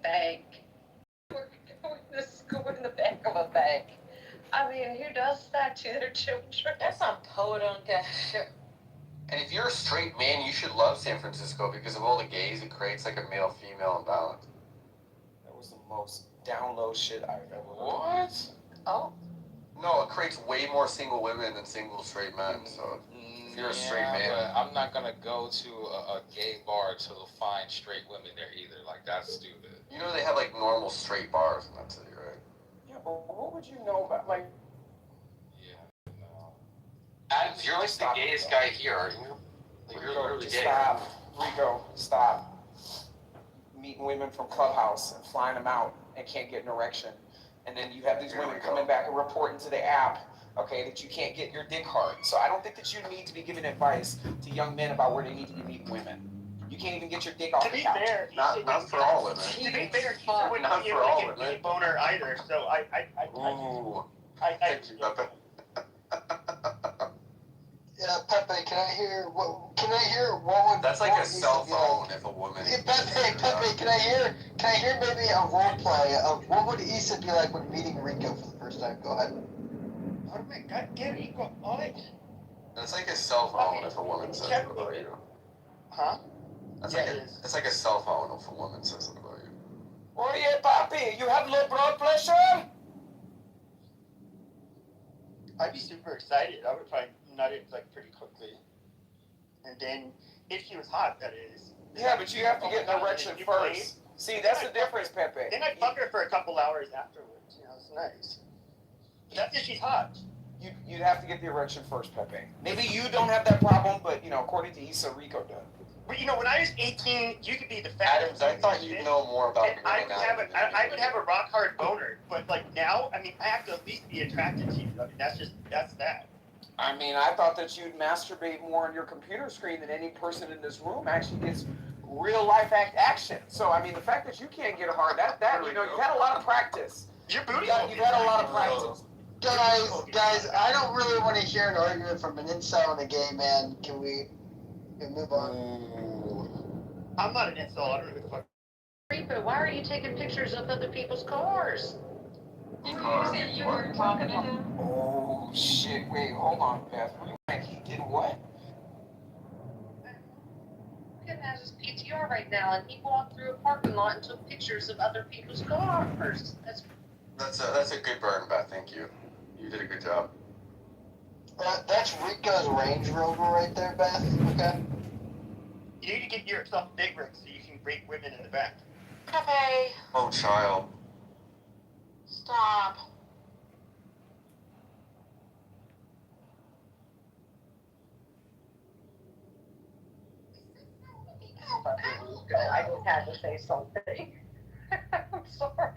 bank. We're going to school in the back of a bank. I mean, who does that to their children? That's some podunk ass shit. And if you're a straight man, you should love San Francisco because of all the gays. It creates like a male-female imbalance. That was the most down low shit I've ever heard. What? Oh. No, it creates way more single women than single straight men. So if you're a straight man, but I'm not gonna go to a gay bar to find straight women there either. Like, that's stupid. you know they have like normal straight bars in that city, right? Yeah, but what would you know about, like... Yeah, no. Adams, you're like the gayest guy here, aren't you? Like, you're literally gay. Stop. Rico, stop. Meeting women from Clubhouse and flying them out and can't get an erection. And then you have these women coming back and reporting to the app, okay, that you can't get your dick hard. So I don't think that you need to be giving advice to young men about where they need to be meeting women. You can't even get your dick off the couch. To be fair, Not for all women. To be fair, he wouldn't Not be for able all to get women. a boner either. So Ooh. Thank you, Pepe. Yeah, Pepe, can I hear what would... That's like a cell phone if a woman... Hey, Pepe, can I hear maybe a role play of what would Issa be like when meeting Rico for the first time? Go ahead. Oh my God, get Rico on it. That's like a cell phone if a woman says it about you. Huh? It's like a cell phone if a woman says it about you. Oye, papi, you have low blood pressure? I'd be super excited. I would probably nut it like pretty quickly. And then, if she was hot, that is. Yeah, but you have to get an erection first. See, that's the difference, Pepe. Then I'd fuck her for a couple hours afterwards. You know, it's nice. But that's if she's hot. You'd have to get the erection first, Pepe. Maybe you don't have that problem, but, you know, according to Issa, Rico does. But you know, when I was 18, you could be the fattest. Adams, I thought you'd know more about And I would have a rock hard boner. But like now, I mean, I have to at least be attracted to you. I mean, that's that. I mean, I thought that you'd masturbate more on your computer screen than any person in this room actually gets real life action. So, I mean, the fact that you can't get hard, that you know, you've had a lot of practice. Your booty. You've had a lot of practice. Guys, I don't really want to hear an argument from an incel and a gay man. Can we move on? I'm not an incel. I don't know who the fuck. Rico, why are you taking pictures of other people's cars? You were talking to him? Oh, shit. Wait, hold on, Beth. He did what? Rico has his PTR right now, and he walked through a parking lot and took pictures of other people's cars. That's a good burn, Beth. Thank you. You did a good job. That's Rico's Range Rover right there, Beth. Okay. You need to get yourself a big rig so you can rape women in the back. Pepe, Oh, child. stop. I just had to say something. I'm sorry.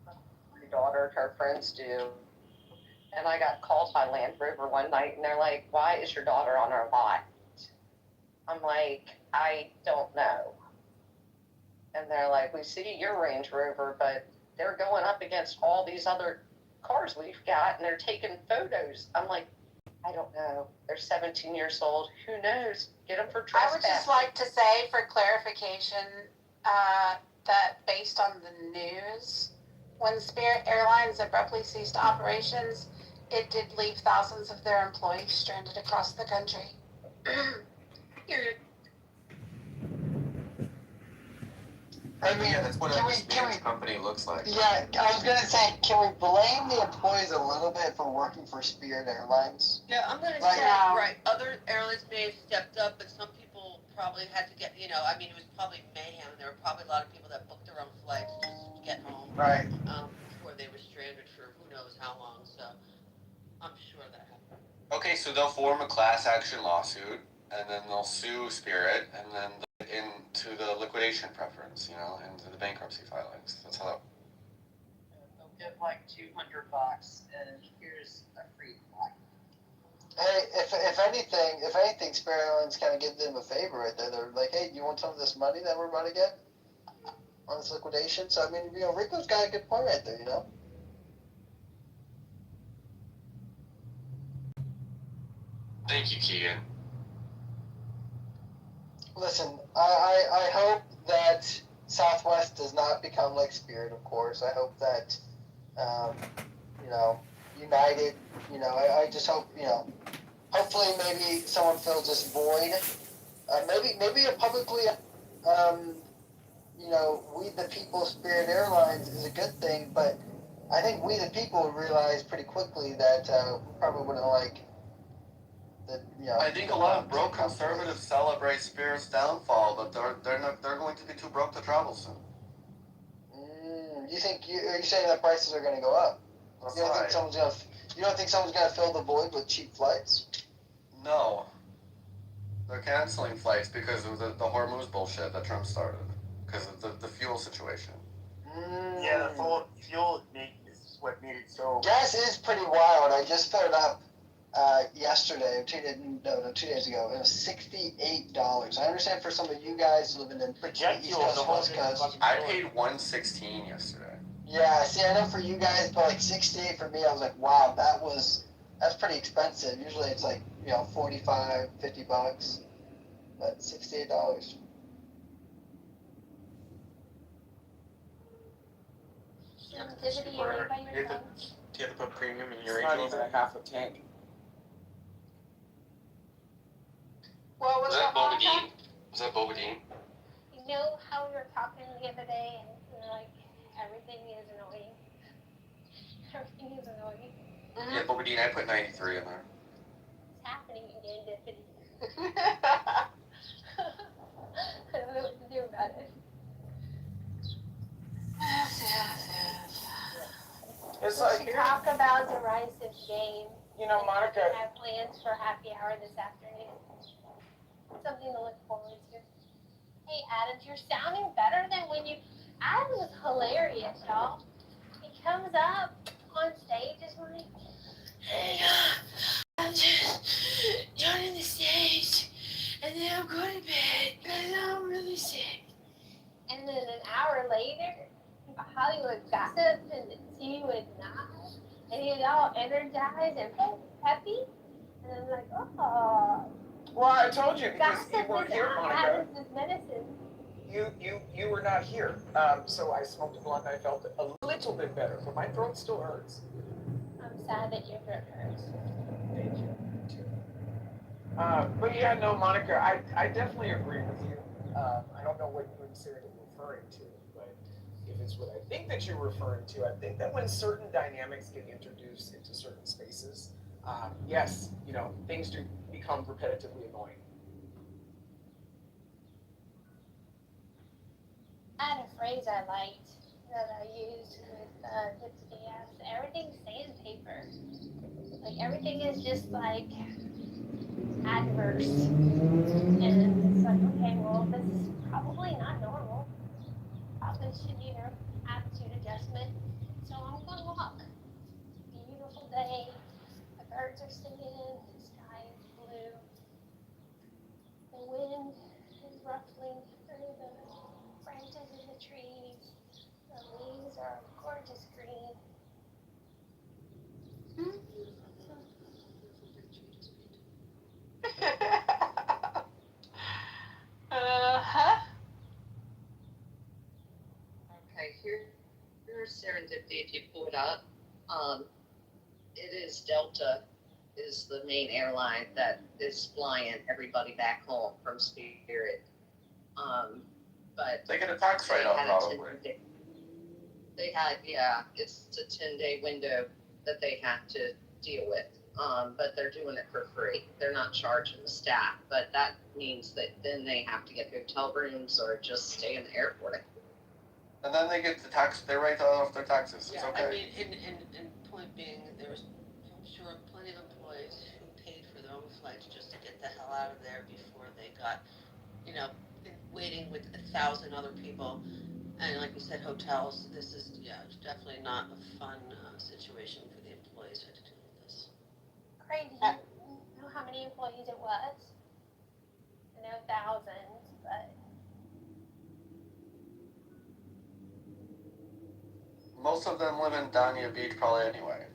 My daughter and her friends do. And I got called by Land Rover one night, and they're like, "Why is your daughter on our lot?" I'm like, "I don't know." And they're like, "We see your Range Rover, but they're going up against all these other cars we've got, and they're taking photos." I'm like, "I don't know. They're 17 years old. Who knows? Get them for I trespassing." would just like to say, for clarification, that based on the news, when Spirit Airlines abruptly ceased operations, it did leave thousands of their employees stranded across the country. I mean, Yeah, that's what can a we, Spirit company looks like. yeah, I was gonna say, can we blame the employees a little bit for working for Spirit Airlines? Yeah, I'm gonna Like- say, No. right, other airlines may have stepped up, but some people probably had to get, I mean, it was probably mayhem. There were probably a lot of people that booked their own flights just to get home, Right. before they were stranded for who knows how long, so I'm sure that happened. Okay, so they'll form a class action lawsuit, and then they'll sue Spirit, and then into the liquidation preference, into the bankruptcy filings. That's how that. They'll give like $200, and here's a free flight. Hey, if anything, Spirit Airlines kind of gives them a favor right there. They're like, "Hey, do you want some of this money that we're about to get on this liquidation?" So I mean, Rico's got a good point right there. Thank you, Keegan. Listen, I hope that Southwest does not become like Spirit, of course. I hope that, you know, United, I just hope, hopefully maybe someone fills this void. Maybe a publicly, we the people Spirit Airlines is a good thing, but I think we the people would realize pretty quickly that we probably wouldn't like the, I think a lot of broke conservatives celebrate Spirit's downfall, but they're going to be too broke to travel soon. Are you saying that prices are going to go up? That's You don't right. think someone's gonna fill the void with cheap flights? No. They're canceling flights because of the Hormuz bullshit that Trump started. Because of the fuel situation. Yeah, the fuel is what made it so. Gas is pretty wild. I just filled up yesterday, 2 days ago. It was $68. I understand for some of you guys living in For jet East fuel, Coast, the whole West Coast. I paid $116 yesterday. Yeah, see, I know for you guys, but like 68 for me, I was like, wow, that's pretty expensive. Usually it's like, $45, $50, but $68. Serendipity, are you by your phone? Do you have to put premium in It's your not Range even Rover? a half a tank. What was Was that that Bobadine? Was that Bobadine? You know how we were talking the other day and you're like, everything is annoying. Everything is annoying. Yeah, Bobadine, I put 93 in there. What's happening again, Dippity? I don't know what to do about it. It's We like, should talk about derisive game. Monica, We have plans for happy hour this afternoon. Something to look forward to. Hey, Adams, you're sounding better than when you. Adams was hilarious, y'all. He comes up on stage, is like, hey, I'm just joining the stage, and then I'm going to bed because I'm really sick. And then an hour later, Hollywood gossip and he would nod, and he's all energized and happy. And I'm like, oh. well, I told you because Gossip you weren't is here, Monica. Adams is medicine. You were not here. So I smoked a blunt and I felt a little bit better, but my throat still hurts. I'm sad that your throat hurts. Thank you. But yeah, no, Monica, I definitely agree with you. I don't know what you and Sarah were referring to, but if it's what I think that you're referring to, I think that when certain dynamics get introduced into certain spaces, yes, things do become repetitively annoying. I had a phrase I liked that I used with Dipsy Apps. Everything's sandpaper. Like everything is just like adverse. And it's like, okay, well, this is probably not normal. Probably should, attitude adjustment. So I'm going to walk. Beautiful day. The birds are singing. The sky is blue. The wind is ruffling through the branches of the trees. The leaves are gorgeous green. Uh-huh. Okay, here's serendipity. If you pull it up, it is Delta is the main airline that is flying everybody back home from Spirit. But They get a tax they write-off had probably. It's a 10-day window that they have to deal with. But they're doing it for free. They're not charging the staff, but that means that then they have to get hotel rooms or just stay in the airport. And then they get they write off their taxes. It's Yeah, okay. I mean, and point being, there was, I'm sure, plenty of employees who paid for their own flights just to get the hell out of there before they got, waiting with 1,000 other people. And like you said, hotels, this is, it's definitely not a fun situation for the employees who had to deal with this. Craig, do you know how many employees it was? I know thousands, but Most of them live in Dania Beach probably anyway.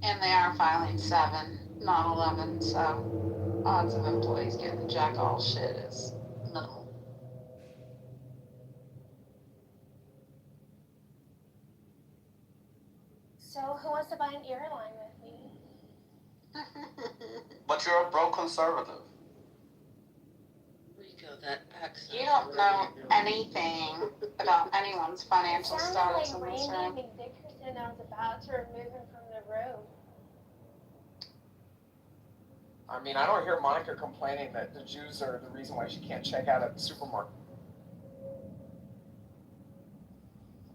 And they are filing 7, not 11, so odds of employees getting jack all shit is minimal. So who wants to buy an airline with me? But you're a broke conservative. Rico, that accent. You don't know anything about anyone's financial It sounded status like in this Randy room. McDickerson. I was about to remove him from the room. I mean, I don't hear Monica complaining that the Jews are the reason why she can't check out at the supermarket.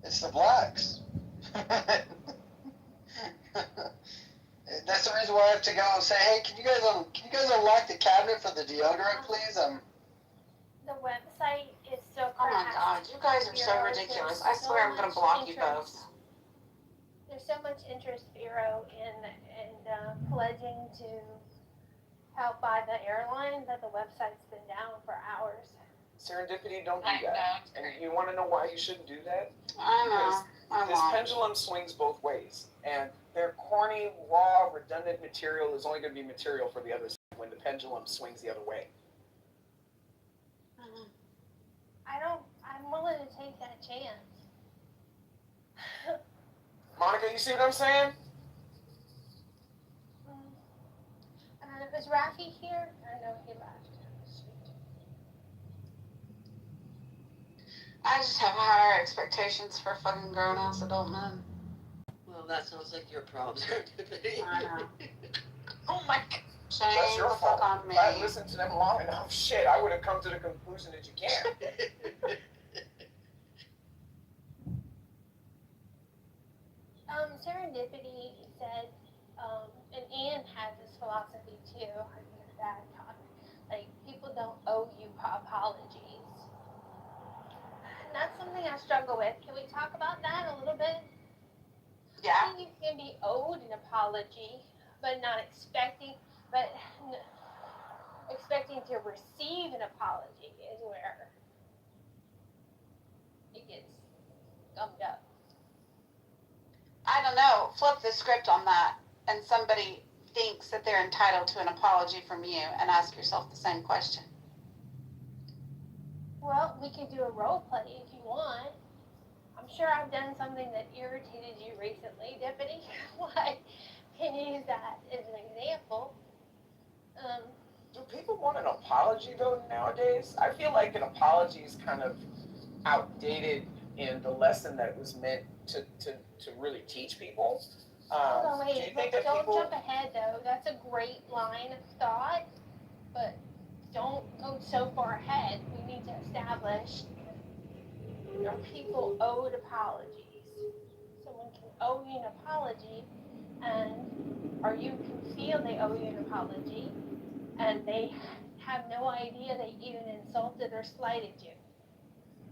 It's the blacks. That's the reason why I have to go and say, hey, can you guys unlock the cabinet for the deodorant, please? The website is so Oh my crashed. god, you guys are so ridiculous. I swear I'm gonna block you both. There's so much interest, Vero, in pledging to help buy the airline that the website's been down for hours. Serendipity, don't do that. And you want to know why you shouldn't do that? I know. I This won't. pendulum swings both ways, and their corny, raw, redundant material is only going to be material for the other side when the pendulum swings the other way. I'm willing to take that chance. Monica, you see what I'm saying? Is Rafi here? I know he left. I just have higher expectations for fucking grown-ass adult men. Well, that sounds like your problem, Serendipity. I know. Oh my god. Shame That's your the fault. fuck on me. If I listened to them long enough, shit, I would have come to the conclusion that you can't. Serendipity said, and Ian has this philosophy too, I hear Dad talk, like, people don't owe you apologies. And that's something I struggle with. Can we talk about that a little bit? Yeah. I think you can be owed an apology, but expecting to receive an apology is where it gets gummed up. I don't know. Flip the script on that, and somebody thinks that they're entitled to an apology from you, and ask yourself the same question. Well, we could do a role play if you want. I'm sure I've done something that irritated you recently, Deputy. Why? Can you use that as an example? Do people want an apology, though, nowadays? I feel like an apology is kind of outdated in the lesson that it was meant to really teach people. Hold on, Do you wait, think that don't people... jump ahead, though. That's a great line of thought, but don't go so far ahead. We need to establish, are people owed apologies? Someone can owe you an apology, and you can feel they owe you an apology, and they have no idea they even insulted or slighted you.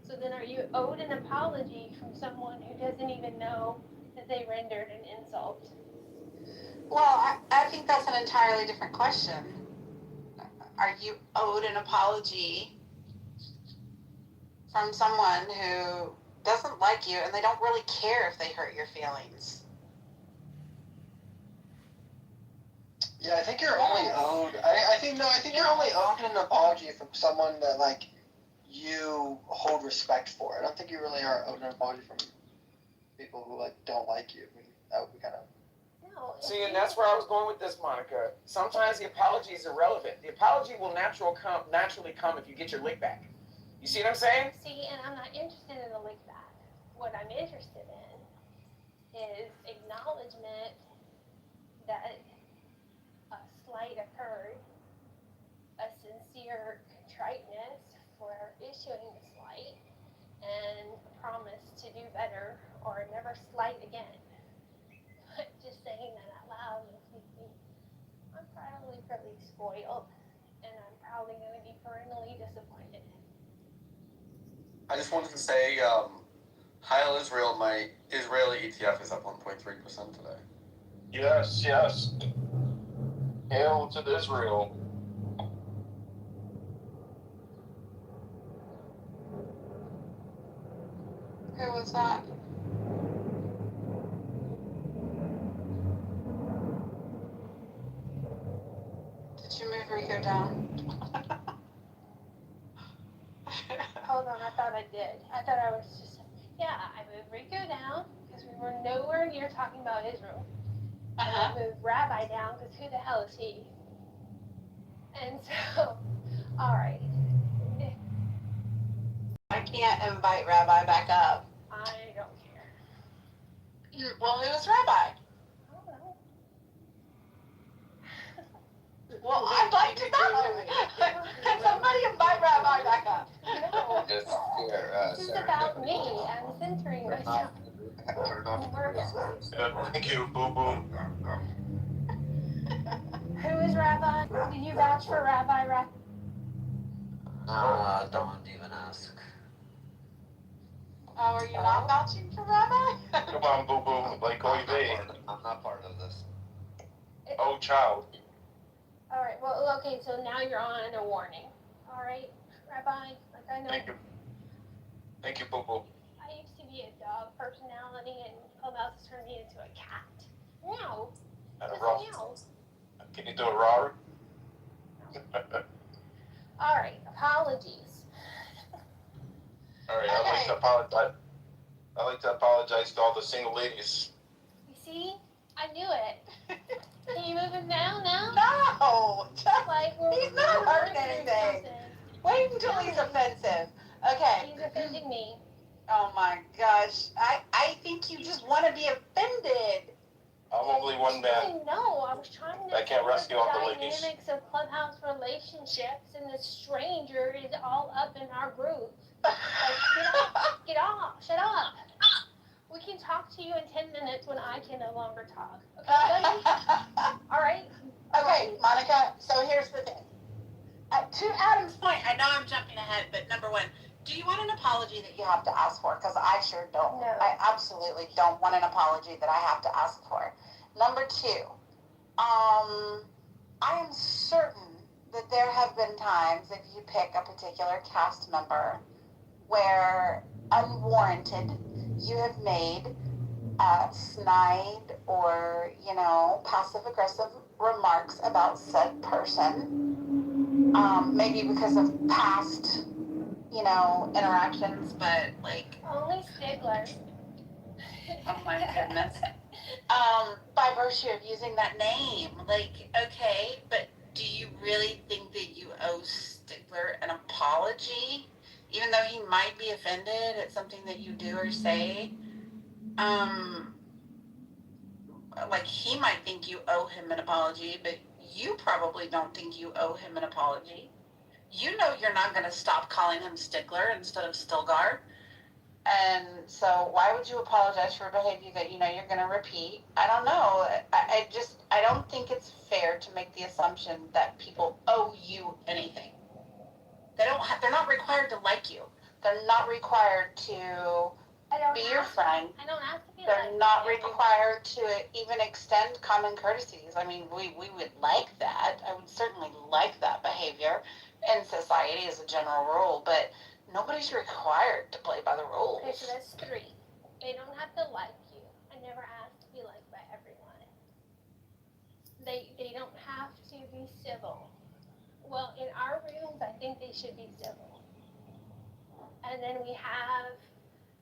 So then are you owed an apology from someone who doesn't even know that they rendered an insult? Well, I think that's an entirely different question. Are you owed an apology from someone who doesn't like you and they don't really care if they hurt your feelings? Yeah, I think you're only owed. I think you're only owed an apology from someone that like you hold respect for. I don't think you really are owed an apology from people who like don't like you. I mean, that would be kind of. No. See, and that's where I was going with this, Monica. Sometimes the apology is irrelevant. The apology will naturally come if you get your lick back. You see what I'm saying? See, and I'm not interested in a lick back. What I'm interested in is acknowledgement that a slight occurred, a sincere contriteness for issuing the slight, and a promise to do better or never slight again. But just saying that out loud makes me, I'm probably pretty spoiled, and I'm probably going to be perennially disappointed. I just wanted to say, Heil Israel, my Israeli ETF is up 1.3% today. Yes, yes. Hail to Israel. Who was that? Rico down. Hold on, I thought I did. I thought I was just, yeah, I moved Rico down because we were nowhere near talking about Israel. And I moved Rabbi down because who the hell is he? And so, all right. I can't invite Rabbi back up. I don't care. Well, who's Rabbi? I don't know. Well, I'd like to know. Can somebody invite Rabbi back up? No, Just here, this is Sarah, about me. I'm centering myself. Thank you, Boo Boo. Who is Rabbi? Did you vouch for Rabbi? Don't even ask. Oh, are you not vouching for Rabbi? Come on, Boo Boo. Like I'm not part of this. Oh, child. All right. Well, okay. So now you're on a warning. All right, Rabbi. Like I know. Thank you. Thank you, Boo Boo. I used to be a dog personality, and Clubhouse has turned me into a cat. Meow. Just meow. Can you do a roar? All right. Apologies. All right, I'd like to apologize. I'd like to apologize to all the single ladies. You see? I knew it. Can you move him down now? No. Like He's not hurting anything. Wait until he's offensive. Okay. He's offending me. Oh my gosh. I think you just want to be offended. I'm only one man. No, I was trying to I can't rescue all the the ladies. dynamics of Clubhouse relationships, and the stranger is all up in our group. Like, get off, shut up. We can talk to you in 10 minutes when I can no longer talk. Okay, buddy? All right? Okay, Monica, so here's the thing. To Adam's point, I know I'm jumping ahead, but number one, do you want an apology that you have to ask for? Because I sure don't. No. I absolutely don't want an apology that I have to ask for. Number two, I am certain that there have been times, if you pick a particular cast member, where unwarranted you have made snide or, passive-aggressive remarks about said person. Maybe because of past, interactions, but like... Only Stigler. Oh my goodness. By virtue of using that name, like, okay, but do you really think that you owe Stigler an apology? Even though he might be offended at something that you do or say? Like, he might think you owe him an apology, but you probably don't think you owe him an apology. You know you're not going to stop calling him Stickler instead of Stilgar. And so why would you apologize for a behavior that you know you're going to repeat? I don't know. I don't think it's fair to make the assumption that people owe you anything. They're not required to like you. They're not required to be your friend. I don't have to be They're not required to even extend common courtesies. I mean, we would like that. I would certainly like that behavior in society as a general rule, but nobody's required to play by the rules. Okay, so that's 3. They don't have to like you. I never asked to be liked by everyone. They don't have to be civil. Well, in our rooms, I think they should be civil. And then we have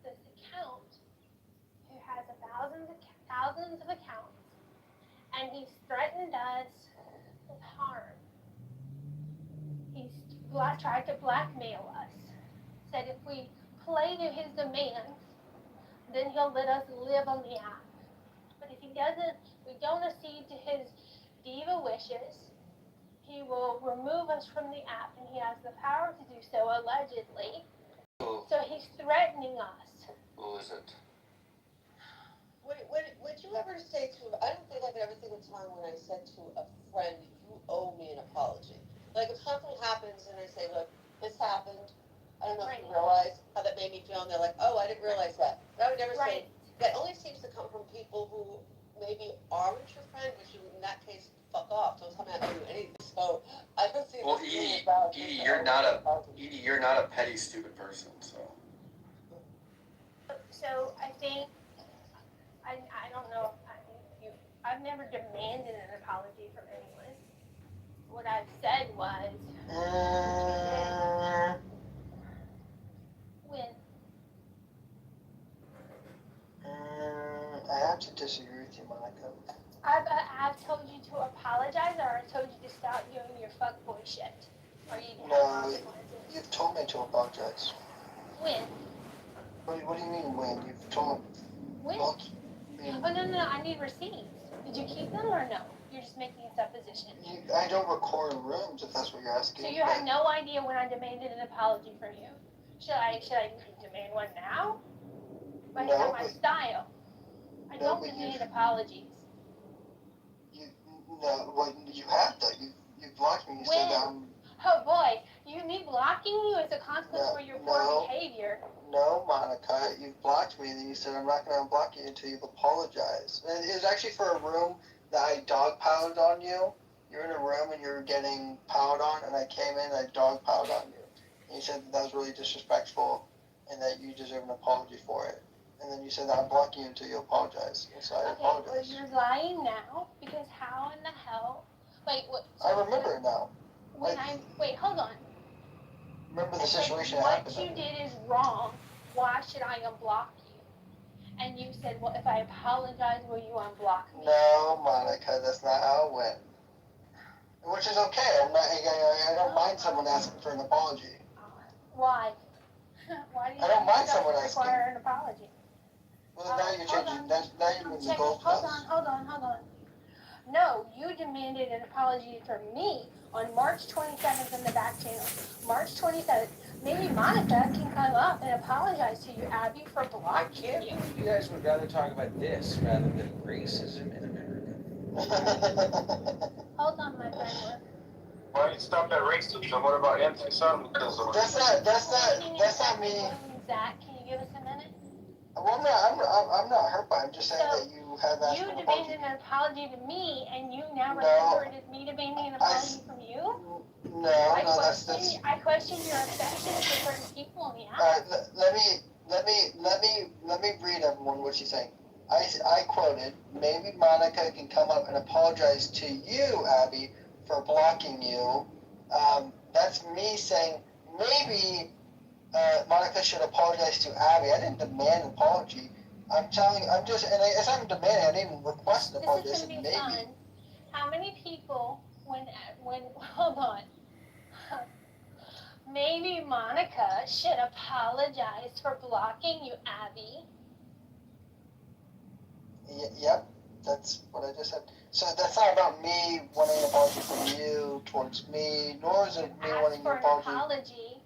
this account who has thousands of accounts, and he's threatened us with harm. He's tried to blackmail us. Said if we play to his demands, then he'll let us live on the app. But if he doesn't, we don't accede to his diva wishes, he will remove us from the app, and he has the power to do so, allegedly. So he's threatening us. Who is it? Would you ever say to, I don't think like every single time when I said to a friend, you owe me an apology. Like if something happens and I say, look, this happened, I don't know if you realize how that made me feel, and they're like, oh, I didn't realize that. But I would never say, that only seems to come from people who maybe aren't your friend, which in that case, fuck off, don't come after you anything. So I don't see Well, this being Edie, about you're not a petty, stupid person, so. So I think, I don't know, I've never demanded an apology from anyone. what I said was, when I have to disagree with you, Monica. I've told you to apologize, or I told you to stop doing your fuckboy shit, or you have No, consequences. you've told me to apologize. When? What do you mean when? You've told me. When? Look, Oh, no, I need receipts. Did you keep them or no? You're just making a supposition. I don't record rooms if that's what you're asking. So you have no idea when I demanded an apology from you. Should I demand one now? But it's not my style. I don't demand apologies. What you have though. You blocked me. You said Oh boy, me blocking you is a consequence for your poor behavior. No, Monica, you've blocked me, and then you said I'm not going to unblock you until you've apologized. And it was actually for a room that I dogpiled on you. You're in a room and you're getting piled on, and I came in and I dogpiled on you. And you said that was really disrespectful and that you deserve an apology for it. And then you said that I'm blocking you until you apologize. And so I apologize. Well, you're lying now, because how in the hell... Wait, what? So I remember it now. Wait, hold on. Remember the situation what happened. What you did is wrong. Why should I unblock you? And you said, well, if I apologize, will you unblock me? No, Monica, that's not how it went. Which is okay. I don't mind someone asking for an apology. Why? Why do you I don't mind someone require an apology? Well, now you're changing. Now you're moving the goalposts. Hold on. No, you demanded an apology from me on March 27th in the back channel. March 27th. Maybe Monica can come up and apologize to you, Abby, for I blocking can't you. believe you guys would rather talk about this rather than racism in America. Hold on, my friend. Why you stop at racism? What about anti-Semitism? That's not me. Zach, can you give us a minute? Well, I'm not hurt by it. I'm just saying that you have asked for an apology. You demanded an apology to me, and you now refer it as me demanding an apology from you? I question your affection for certain people in the app. Let me read everyone what she's saying. I quoted, maybe Monica can come up and apologize to you, Abby, for blocking you. That's me saying maybe Monica should apologize to Abby. I didn't demand an apology. It's not even demanding. I didn't even request an apology. This is going to be fun. How many people, hold on. Maybe Monica should apologize for blocking you, Abby. Yep, that's what I just said. So that's not about me wanting an apology from you towards me, nor is it me wanting an apology.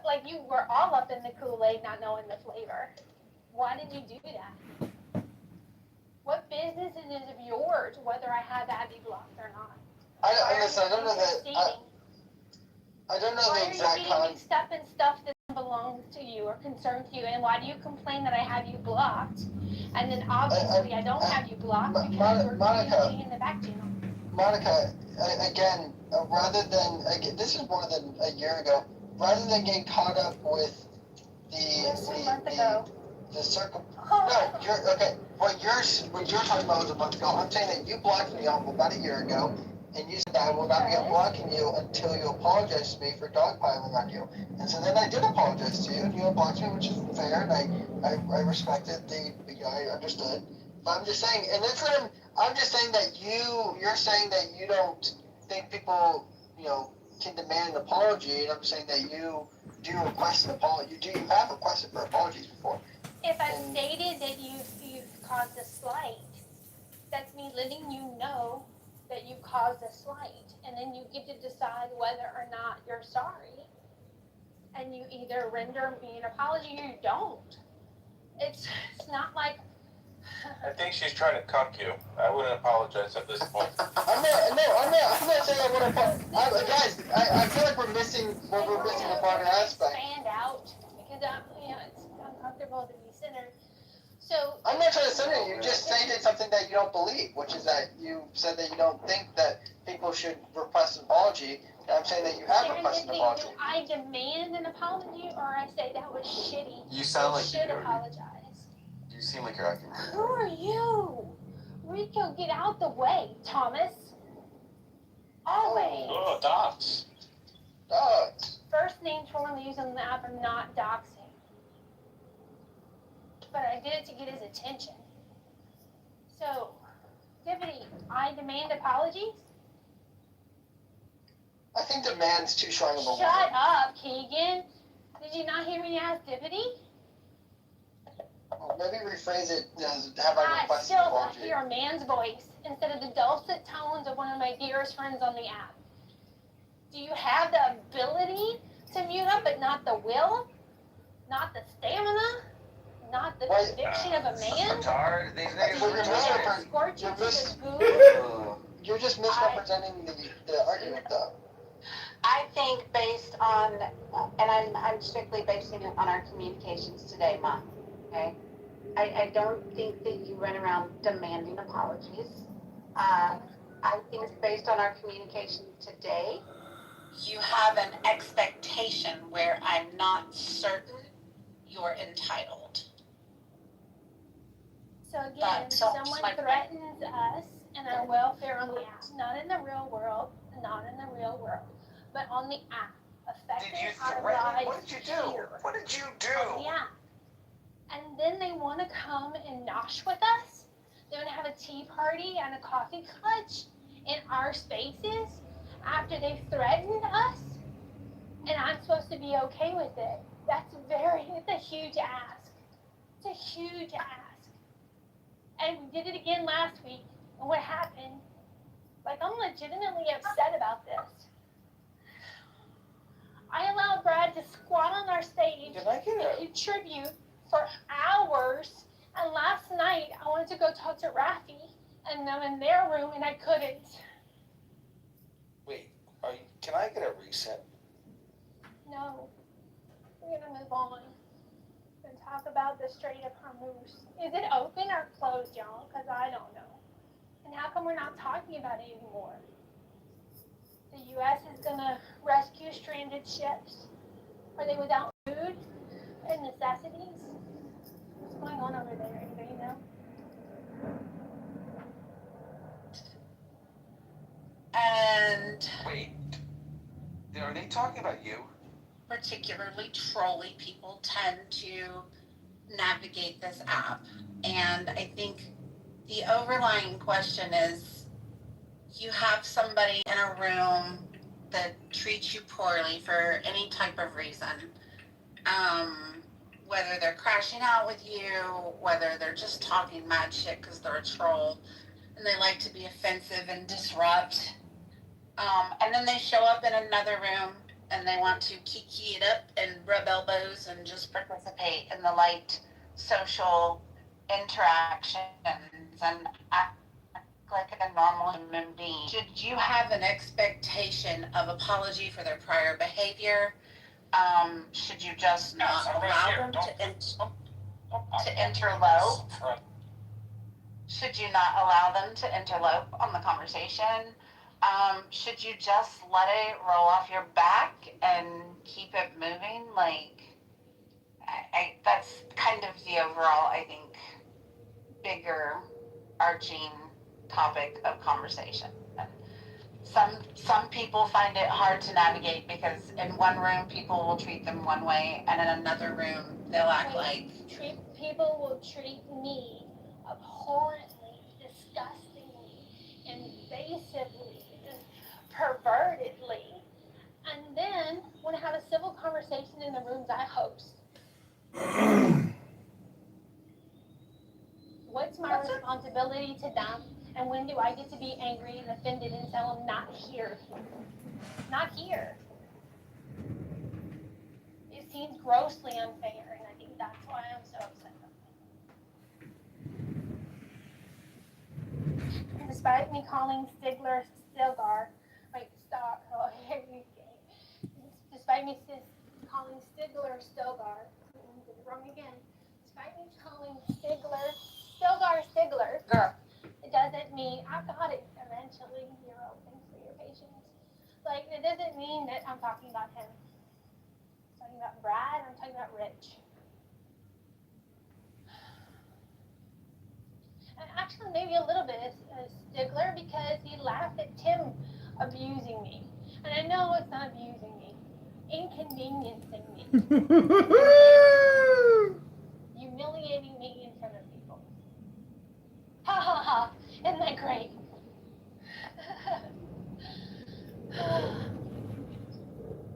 Like you were all up in the Kool-Aid not knowing the flavor. Why did you do that? What business is it of yours whether I have Abby blocked or not? I don't know the exact Why are you getting mixed up in stuff that belongs to you or concerns you, and why do you complain that I have you blocked? And then obviously I don't have you blocked because we're communicating in the back channel. Monica, again, this is more than a year ago. Rather than getting caught up with the circle. No, you're okay. What you're talking about was a month ago. I'm saying that you blocked me about a year ago, and you said that I will not be unblocking you until you apologize to me for dogpiling on you. And so then I did apologize to you, and you unblocked me, which is fair, and I respected I understood. But I'm just saying, and I'm just saying that you're saying that you don't think people, can demand an apology, and I'm saying that you do request an apology. You have requested for apologies before. If I stated that you've caused a slight, that's me letting you know that you caused a slight, and then you get to decide whether or not you're sorry, and you either render me an apology or you don't. It's not like. I think she's trying to cuck you. I wouldn't apologize at this point. I'm not saying I want to. Guys, I feel like we're missing an important aspect. Stand out because it's uncomfortable to be centered. So I'm not trying to center you. You just stated something that you don't believe, which is that you said that you don't think that people should request an apology. And I'm saying that you have requested an apology. Did I demand an apology, or I say that was shitty? You sound like should apologize. You seem like you're acting. Who are you? Rico, get out the way, Thomas. Always. Oh, dots. Dogs. First names for one of the users on the app are not doxing. But I did it to get his attention. So, Tiffany, I demand apologies. I think demand's too strong of a word. Shut up, Keegan. Did you not hear me ask Tiffany? Well, maybe rephrase it as have I I requested still apology. hear a man's voice instead of the dulcet tones of one of my dearest friends on the app. Do you have the ability to mute up, but not the will? Not the stamina? Not the Wait, conviction of a man? It's hard these days. Do you You're just mispre- scorch you you're to mis- the goo? You're just misrepresenting the argument, though. I think based on, and I'm strictly basing it on our communications today, Mom, okay? I don't think that you run around demanding apologies. I think based on our communication today, you have an expectation where I'm not certain you're entitled. So again, But- so someone my- threatens us and our welfare on the app, not in the real world, but on the app, affecting our lives What did you do? here What did you on do? the app. And then they want to come and nosh with us. They want to have a tea party and a coffee clutch in our spaces after they've threatened us, and I'm supposed to be okay with it. It's a huge ask. It's a huge ask. And we did it again last week, and what happened? Like, I'm legitimately upset about this. I allowed Brad to squat on our stage Did I get and it? contribute for hours, and last night I wanted to go talk to Rafi and them in their room, and I couldn't. Wait, can I get a reset? No, we're gonna move on and talk about the Strait of Hormuz. Is it open or closed, y'all? Because I don't know. And how come we're not talking about it anymore? The U.S. is gonna rescue stranded ships. Are they without food and necessities? What's going on over there? Anybody know? And Wait. Are they talking about you? particularly trolly people tend to navigate this app. And I think the overlying question is you have somebody in a room that treats you poorly for any type of reason. Whether they're crashing out with you, whether they're just talking mad shit because they're a troll and they like to be offensive and disrupt. And then they show up in another room and they want to kiki it up and rub elbows and just participate in the light social interactions and act like a normal human being. Should you have an expectation of apology for their prior behavior? Should you just not allow them to interlope? Should you not allow them to interlope on the conversation? Should you just let it roll off your back and keep it moving? Like, that's kind of the overall, I think, bigger arching topic of conversation. Some people find it hard to navigate because in one room people will treat them one way and in another room they'll act like People will treat me abhorrently, disgustingly, invasively, pervertedly, and then want to have a civil conversation in the rooms I host. What's my responsibility to them, and when do I get to be angry and offended and tell them not here? Not here. It seems grossly unfair, and I think that's why I'm so upset. Despite me calling Stigler Stilgar, despite me calling Stigler Stilgar, did it wrong again. Despite me calling Stilgar, girl, it doesn't mean, I got it eventually, Zero, thanks for your patience. Like, it doesn't mean that I'm talking about him. I'm talking about Brad, I'm talking about Rich. And actually, maybe a little bit of Stigler because he laughed at Tim abusing me. And I know it's not abusing me, inconveniencing me, humiliating me in front of people. Ha ha ha, isn't that great?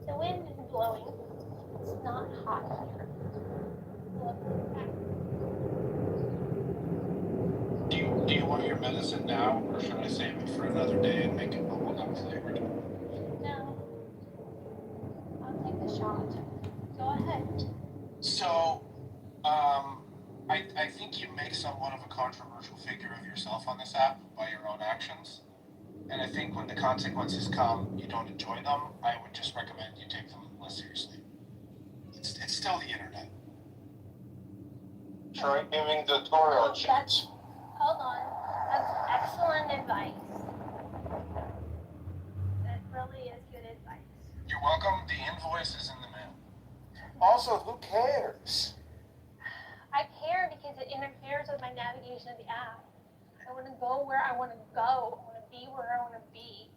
The wind is blowing. It's not hot here. Look back. Do you want your medicine now, or should I save it for another day and make it bubblegum flavored? No, I'll take a shot. Go ahead. So, I think you make somewhat of a controversial figure of yourself on this app by your own actions. And I think when the consequences come, you don't enjoy them. I would just recommend you take them less seriously. It's still the internet. Try giving tutorial chats. Hold on. That's excellent advice. That really is good advice. You're welcome. The invoice is in the mail. Also, who cares? I care because it interferes with my navigation of the app. I want to go where I want to go. I want to be where I want to be.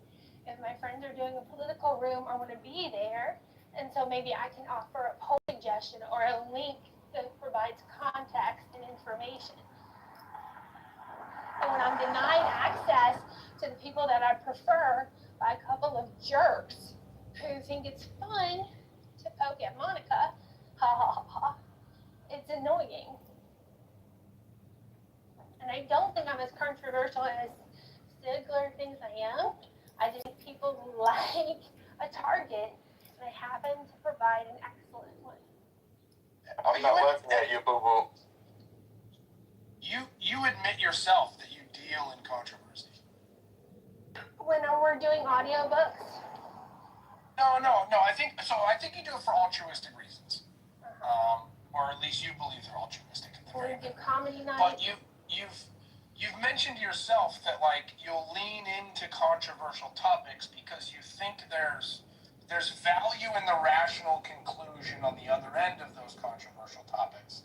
If my friends are doing a political room, I want to be there. And so maybe I can offer a poll suggestion or a link that provides context and information. And when I'm denied access to the people that I prefer by a couple of jerks who think it's fun to poke at Monica, ha ha ha ha, it's annoying. And I don't think I'm as controversial as Stigler thinks I am. I just think people like a target, and I happen to provide an excellent one. I'm not laughing at you, boo boo. You admit yourself that you deal in controversy. When we're doing audiobooks, No. I think you do it for altruistic reasons, or at least you believe they're altruistic. At the when very we do minimum. comedy night, But you've mentioned yourself that like you'll lean into controversial topics because you think there's value in the rational conclusion on the other end of those controversial topics,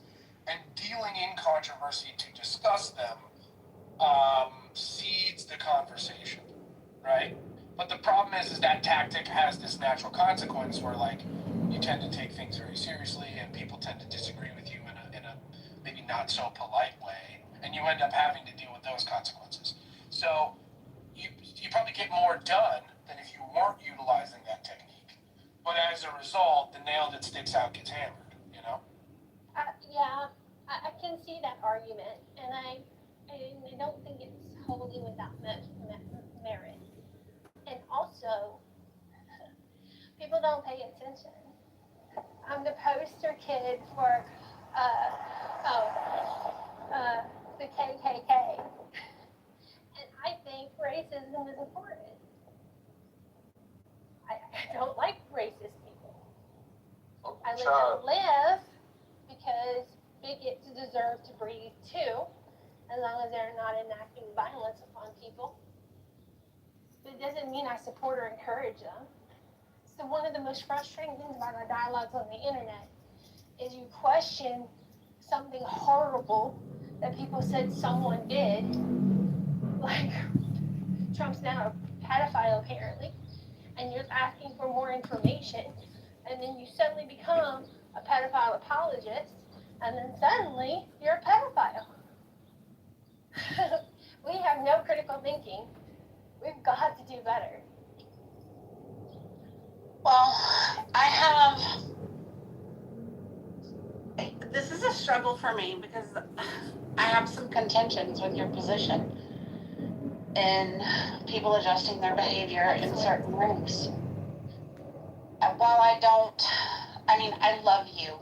and dealing in controversy to discuss them seeds the conversation, right? But the problem is that tactic has this natural consequence where like you tend to take things very seriously, and people tend to disagree with you in a maybe not so polite way, and you end up having to deal with those consequences. So you probably get more done than if you weren't utilizing that technique. But as a result, the nail that sticks out gets hammered, you know? yeah, I can see that argument, and I don't think it's wholly without merit. And also, people don't pay attention. I'm the poster kid for the KKK, and I think racism is important. I don't like racist people. I let them live because bigots deserve to breathe too, as long as they're not enacting violence upon people. But it doesn't mean I support or encourage them. So one of the most frustrating things about our dialogues on the internet is you question something horrible that people said someone did, like Trump's now a pedophile apparently, and you're asking for more information, and then you suddenly become a pedophile apologist, and then suddenly you're a pedophile. We have no critical thinking. We've got to do better. Well, this is a struggle for me because I have some contentions with your position in people adjusting their behavior in certain rooms. While I love you.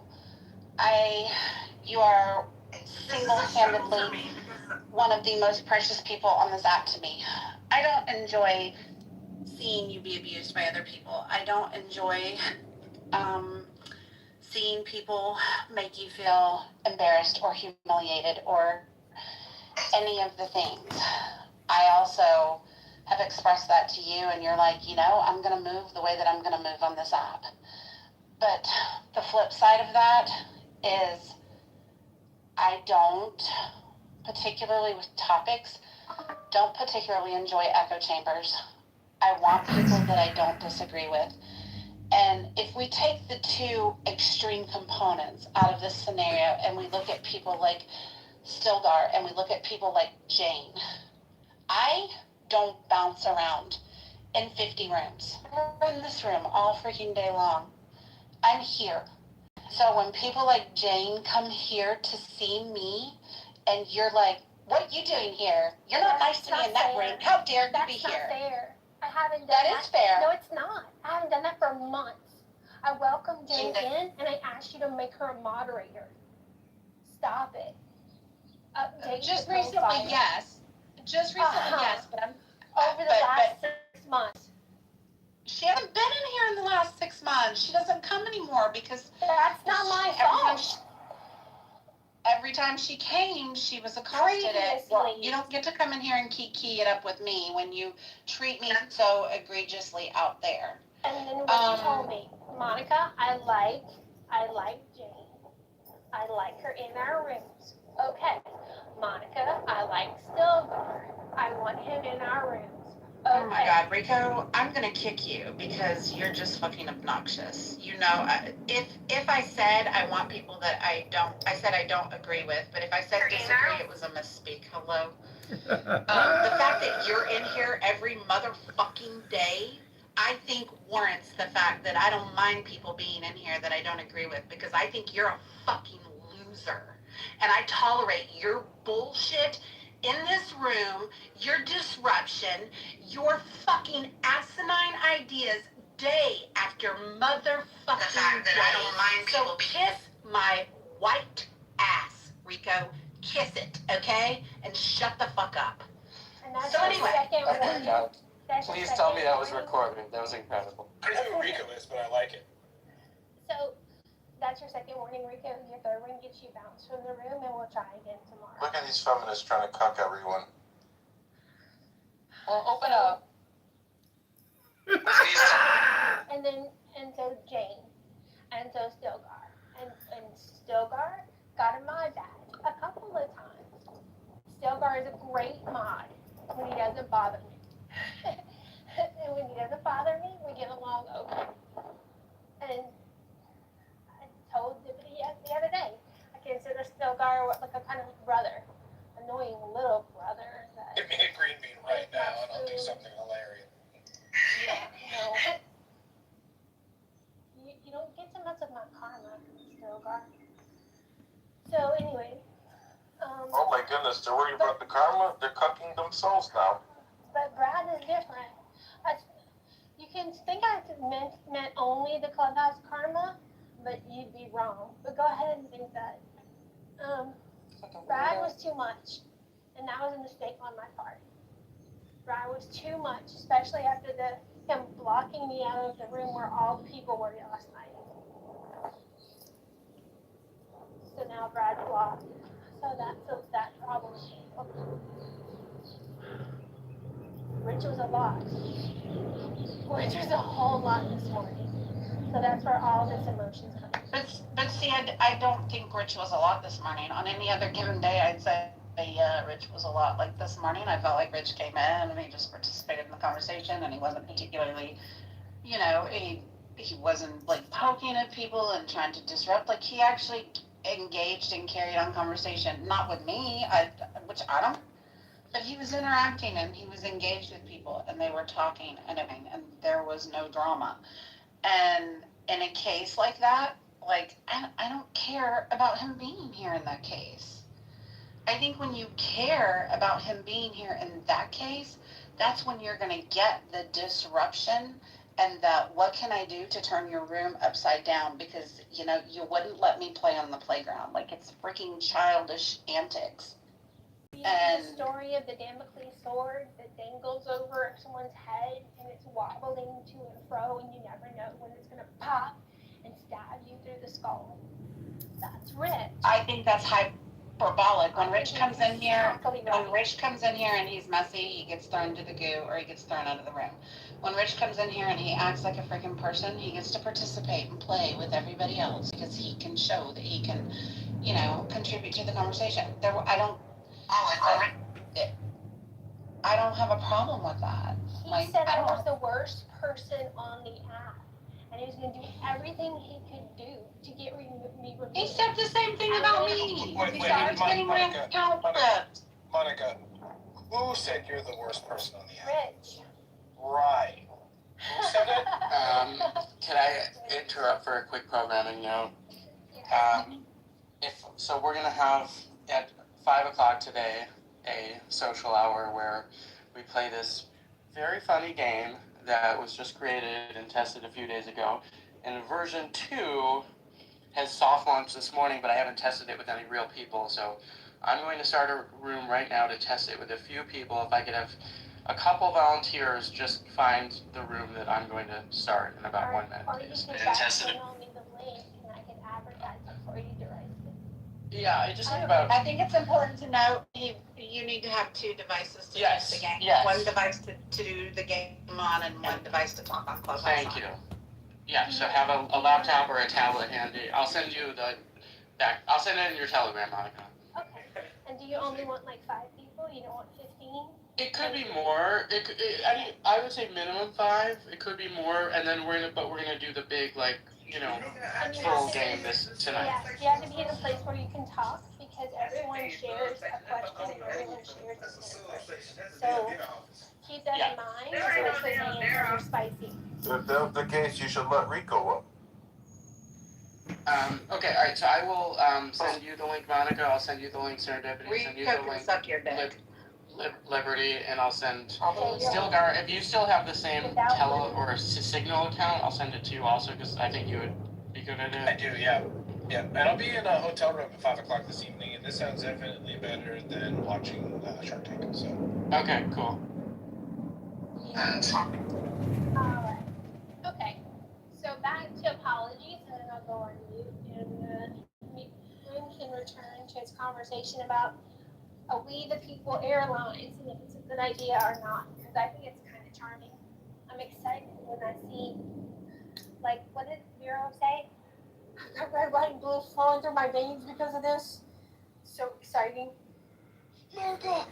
You are single-handedly one of the most precious people on this app to me. I don't enjoy seeing you be abused by other people. I don't enjoy seeing people make you feel embarrassed or humiliated or any of the things. I also have expressed that to you, and you're like, I'm going to move the way that I'm going to move on this app. But the flip side of that is I don't, particularly with topics, don't particularly enjoy echo chambers. I want people that I don't disagree with. And if we take the two extreme components out of this scenario and we look at people like Stilgar and we look at people like Jane, I don't bounce around in 50 rooms. We're in this room all freaking day long. I'm here. So when people like Jane come here to see me and you're like, what are you doing here? You're not nice to me in that room. How dare you be here? That's not fair. I haven't done that. That is fair. No, it's not. I haven't done that for months. I welcomed Jane in and I asked you to make her a moderator. Stop it. Update Just the recently, profile. yes. Just recently, yes. But I'm over the last 6 months. She hasn't been in here in the last 6 months. She doesn't come anymore because that's not my fault. Every time she came, she was accosted at, well, you don't get to come in here and key it up with me when you treat me so egregiously out there. And then what you told me, Monica, I like Jane. I like her in our rooms. Okay. Monica, I like Stilgar. I want him in our rooms. Okay. Oh my God, Rico, I'm gonna kick you because you're just fucking obnoxious. You know, if I said I want people that I said I don't agree with, but if I said disagree, it was a misspeak. Hello? The fact that you're in here every motherfucking day, I think warrants the fact that I don't mind people being in here that I don't agree with because I think you're a fucking loser. And I tolerate your bullshit in this room, your disruption, your fucking asinine ideas day after motherfucking the fact that day. I don't mind people. So kiss my white ass, Rico. Kiss it, okay? And shut the fuck up. And that's so anyway. Please tell me that was recorded. That was incredible. I don't know who Rico is, but I like it. So that's your second warning, Rico. Your third one gets you bounced from the room, and we'll try again tomorrow. Look at these feminists trying to cuck everyone. Well, open up. And so Jane, and so Stilgar, and Stilgar got in my bag a couple of times. Stilgar is a great mod when he doesn't bother me. And when he doesn't bother me, we get along okay. And I told Dippity the other day, I consider Stilgar like a kind of brother, annoying little brother. Give me a green bean right now and I'll do something hilarious. Yeah, no. You don't get to mess with my karma, Stilgar. So anyway, Oh my goodness, they're worried about the karma? They're cucking themselves now. But Brad is different. You can think I meant only the clubhouse karma, but you'd be wrong. But go ahead and think that. Brad was too much, and that was a mistake on my part. Brad was too much, especially after him blocking me out of the room where all the people were last night. So now Brad's blocked. So that problem. Rich was a lot. Rich was a whole lot this morning. So that's where all this emotion's coming. But see, I don't think Rich was a lot this morning. On any other given day, I'd say Rich was a lot. Like this morning, I felt like Rich came in and he just participated in the conversation, and he wasn't particularly, he wasn't like poking at people and trying to disrupt. Like he actually engaged and carried on conversation, not with me, which I don't. But he was interacting and he was engaged with people and they were talking and everything, and there was no drama. And in a case like that, like I don't care about him being here in that case. I think when you care about him being here in that case, that's when you're going to get the disruption and the what can I do to turn your room upside down, because you wouldn't let me play on the playground. Like it's freaking childish antics. And the story of the Damocles sword that dangles over someone's head and it's wobbling to and fro and you never know when it's going to pop and stab you through the skull. That's Rich. I think that's hyperbolic. When Rich comes in here, and he's messy, he gets thrown to the goo or he gets thrown out of the room. When Rich comes in here and he acts like a freaking person, he gets to participate and play with everybody else because he can show that he can, contribute to the conversation. I don't have a problem with that. He said I was the worst person on the app, and he was going to do everything he could do to get me removed. He said the same thing about me. Wait, Besides getting my account flipped. Monica, who said you're the worst person on the app? Rich. Right. Who said it? Can I interrupt for a quick programming note? So we're gonna have at 5 o'clock today a social hour where we play this very funny game that was just created and tested a few days ago. And version 2 has soft launched this morning, but I haven't tested it with any real people. So I'm going to start a room right now to test it with a few people. If I could have a couple volunteers, just find the room that I'm going to start in about 1 minute. Or you can email me the link and I can advertise it for you directly. Yeah, I just think about. I think it's important to note you need to have 2 devices to test the game. Yes. One device to do the game on and one device to talk on Clubhouse. Thank you. Yeah, so have a laptop or a tablet handy. I'll send you I'll send it in your Telegram, Monica. Okay. And do you only want like 5 people? You don't want 15? It could be more. I would say minimum 5. It could be more, and then we're gonna do the big full game tonight. Yeah, you have to be in a place where you can talk because everyone shares a question and everyone shares a question. So keep that in mind, especially when the answers are spicy. If that's the case, you should let Rico up. Okay, alright, so I will send you the link, Monica. I'll send you the link, Serendipity. Send you the link, suck your dick. Liberty, and I'll send Stilgar. If you still have the same Signal account, I'll send it to you also because I think you would be good at it. I do, yeah. Yeah, and I'll be in a hotel room at 5 o'clock this evening, and this sounds infinitely better than watching Shark Tank, so. Okay, cool. Alright. Okay. So back to apologies, and then I'll go on mute, and Room can return to its conversation about We the People Airlines, and if it's a good idea or not, because I think it's kind of charming. I'm excited when I see, like, what did Vero say? I've got red, white, and blue flowing through my veins because of this. So exciting. America!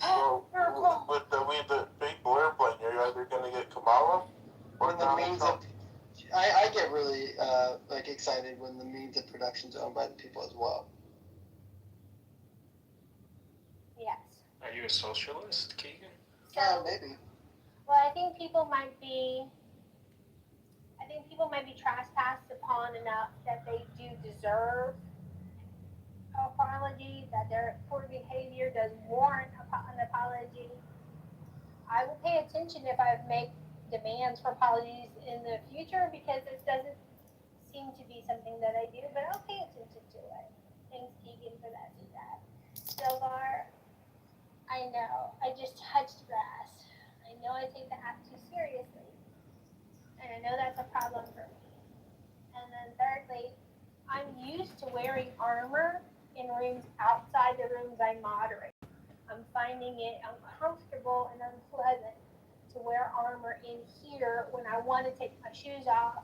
Well, with the big airplane, you're either gonna get Kamala or When the means of, I get really excited when the means of production's owned by the people as well. Yes. Are you a socialist, Keegan? Maybe. Well, I think people might be trespassed upon enough that they do deserve an apology, that their poor behavior does warrant an apology. I will pay attention if I make demands for apologies in the future because it doesn't seem to be something that I do, but I'll pay attention to it. Thanks, Keegan, for that feedback. Stilgar, I know, I just touched grass. I know I take the app too seriously. And I know that's a problem for me. And then thirdly, I'm used to wearing armor in rooms outside the rooms I moderate. I'm finding it uncomfortable and unpleasant to wear armor in here when I want to take my shoes off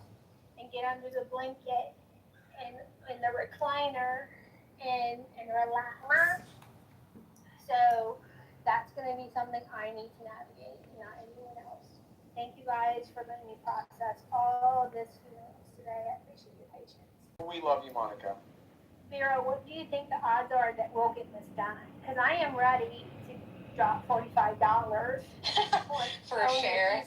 and get under the blanket and in the recliner and relax. So that's going to be something I need to navigate, not anyone else. Thank you guys for letting me process all of this feelings today. I appreciate your patience. We love you, Monica. Vera, what do you think the odds are that we'll get this done? Because I am ready to drop $45 for a share.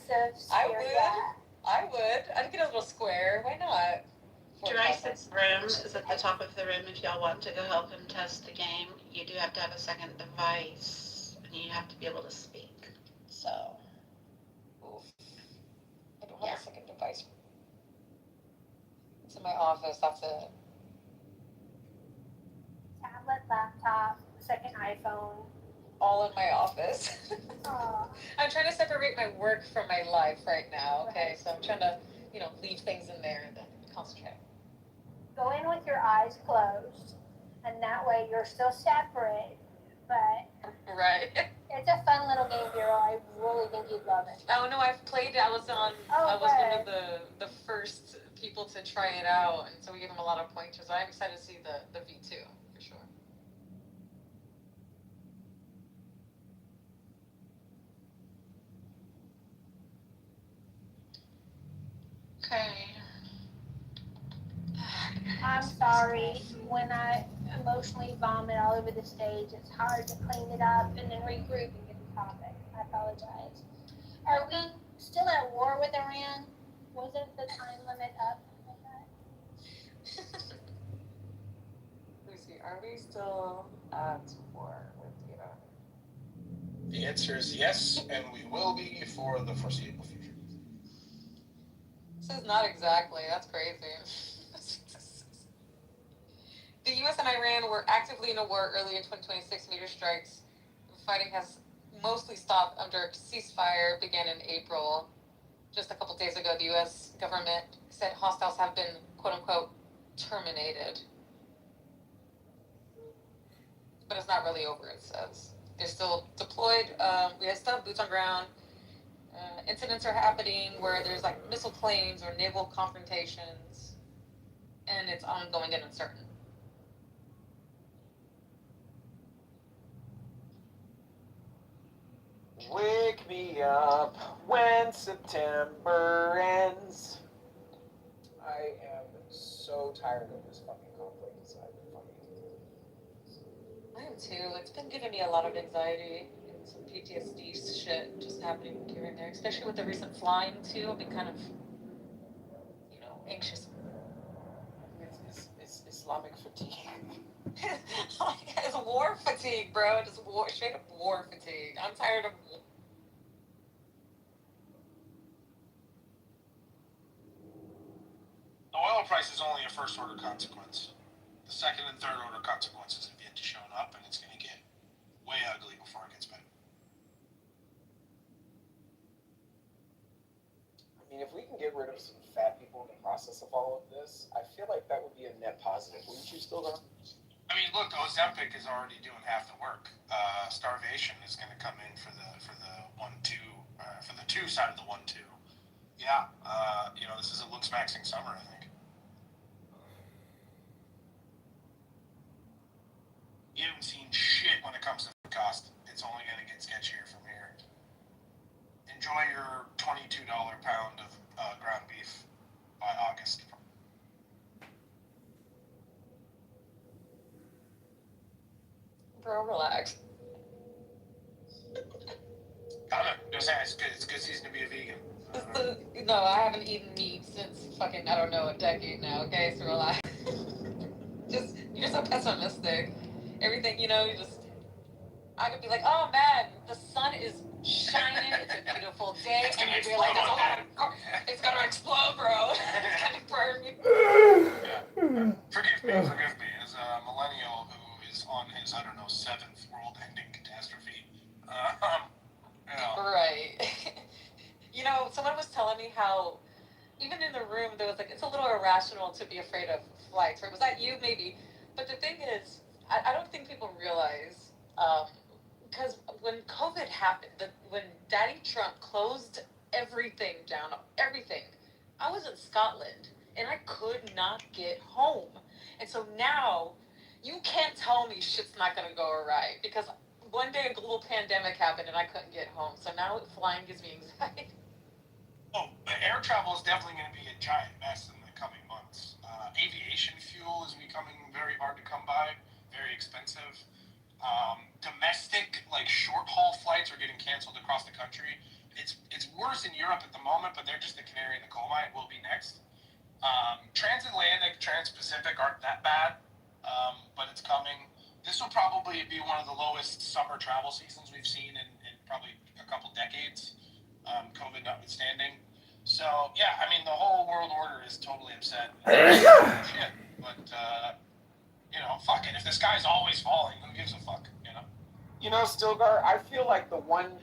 I would. I'd get a little square. Why not? Dryce's room is at the top of the room if y'all want to go help him test the game. You do have to have a second device, and you have to be able to speak. So, I don't have a second device. It's in my office, that's it. Tablet, laptop, second iPhone. All in my office. I'm trying to separate my work from my life right now, okay? So I'm trying to, leave things in there and then concentrate. Go in with your eyes closed, and that way you're still separate, but right. It's a fun little game, Vero. I really think you'd love it. Oh no, I've played it. I was one of the first people to try it out, and so we gave them a lot of pointers. I'm excited to see the V2 for sure. I'm sorry when I emotionally vomit all over the stage. It's hard to clean it up and then regroup and get the topic. I apologize. Are we still at war with Iran? Wasn't the time limit up with that? Let me see. Are we still at war with Iran? The answer is yes, and we will be for the foreseeable future. This is not exactly. That's crazy. The U.S. and Iran were actively in a war early in 2026. Major strikes. The fighting has mostly stopped under a ceasefire began in April. Just a couple days ago, the U.S. government said hostiles have been, quote unquote, terminated. But it's not really over, it says. They're still deployed. We still have boots on ground. Incidents are happening where there's like missile claims or naval confrontations, and it's ongoing and uncertain. Wake me up when September ends. I am so tired of this fucking conflict inside the fucking. I am too. It's been giving me a lot of anxiety and some PTSD shit just happening here and there, especially with the recent flying too. I've been kind of, anxious. It's Islamic fatigue. It's war fatigue, bro. Just straight up war fatigue. I'm tired of. The oil price is only a first order consequence. The second and third order consequences have yet to show up, and it's going to get way ugly before it gets better. I mean, if we can get rid of some fat people in the process of all of this, I feel like that would be a net positive. Wouldn't you still, though? I mean, look, Ozempic is already doing half the work. Starvation is going to come in for the 1-2, for the 2 side of the 1-2. Yeah, this is a looks maxing summer, I think. You haven't seen shit when it comes to cost. It's only going to get sketchier from here. Enjoy your $22 pound of ground beef by August. Bro, relax. It's good season to be a vegan. No, I haven't eaten meat since fucking, I don't know, a decade now, okay? So relax. You're so pessimistic. Everything, I could be like, oh man, the sun is shining, it's a beautiful day, and you'd be like, it's gonna explode, bro. It's gonna burn me. Yeah. Forgive me, as a millennial who is on his, 7th world-ending catastrophe. Right. Someone was telling me how, even in the room, there was like, it's a little irrational to be afraid of flights, right? Was that you? Maybe. But the thing is, I don't think people realize, because when COVID happened, when Daddy Trump closed everything down, I was in Scotland and I could not get home. And so now you can't tell me shit's not going to go all right, because one day a global pandemic happened and I couldn't get home. So now flying gives me anxiety. Oh, air travel is definitely going to be a giant mess in the coming months. Aviation fuel is becoming very hard to come by, very expensive. Domestic, short haul flights are getting canceled across the country. It's worse in Europe at the moment, but they're just the canary in the coal mine. Will be next. Transatlantic, Trans-Pacific aren't that bad, but it's coming. This will probably be one of the lowest summer travel seasons we've seen in probably a couple decades, COVID notwithstanding. So, yeah, I mean, the whole world order is totally upset. Shit. But, fuck it. If the sky's always falling, who gives a fuck, Stilgar, I feel like the one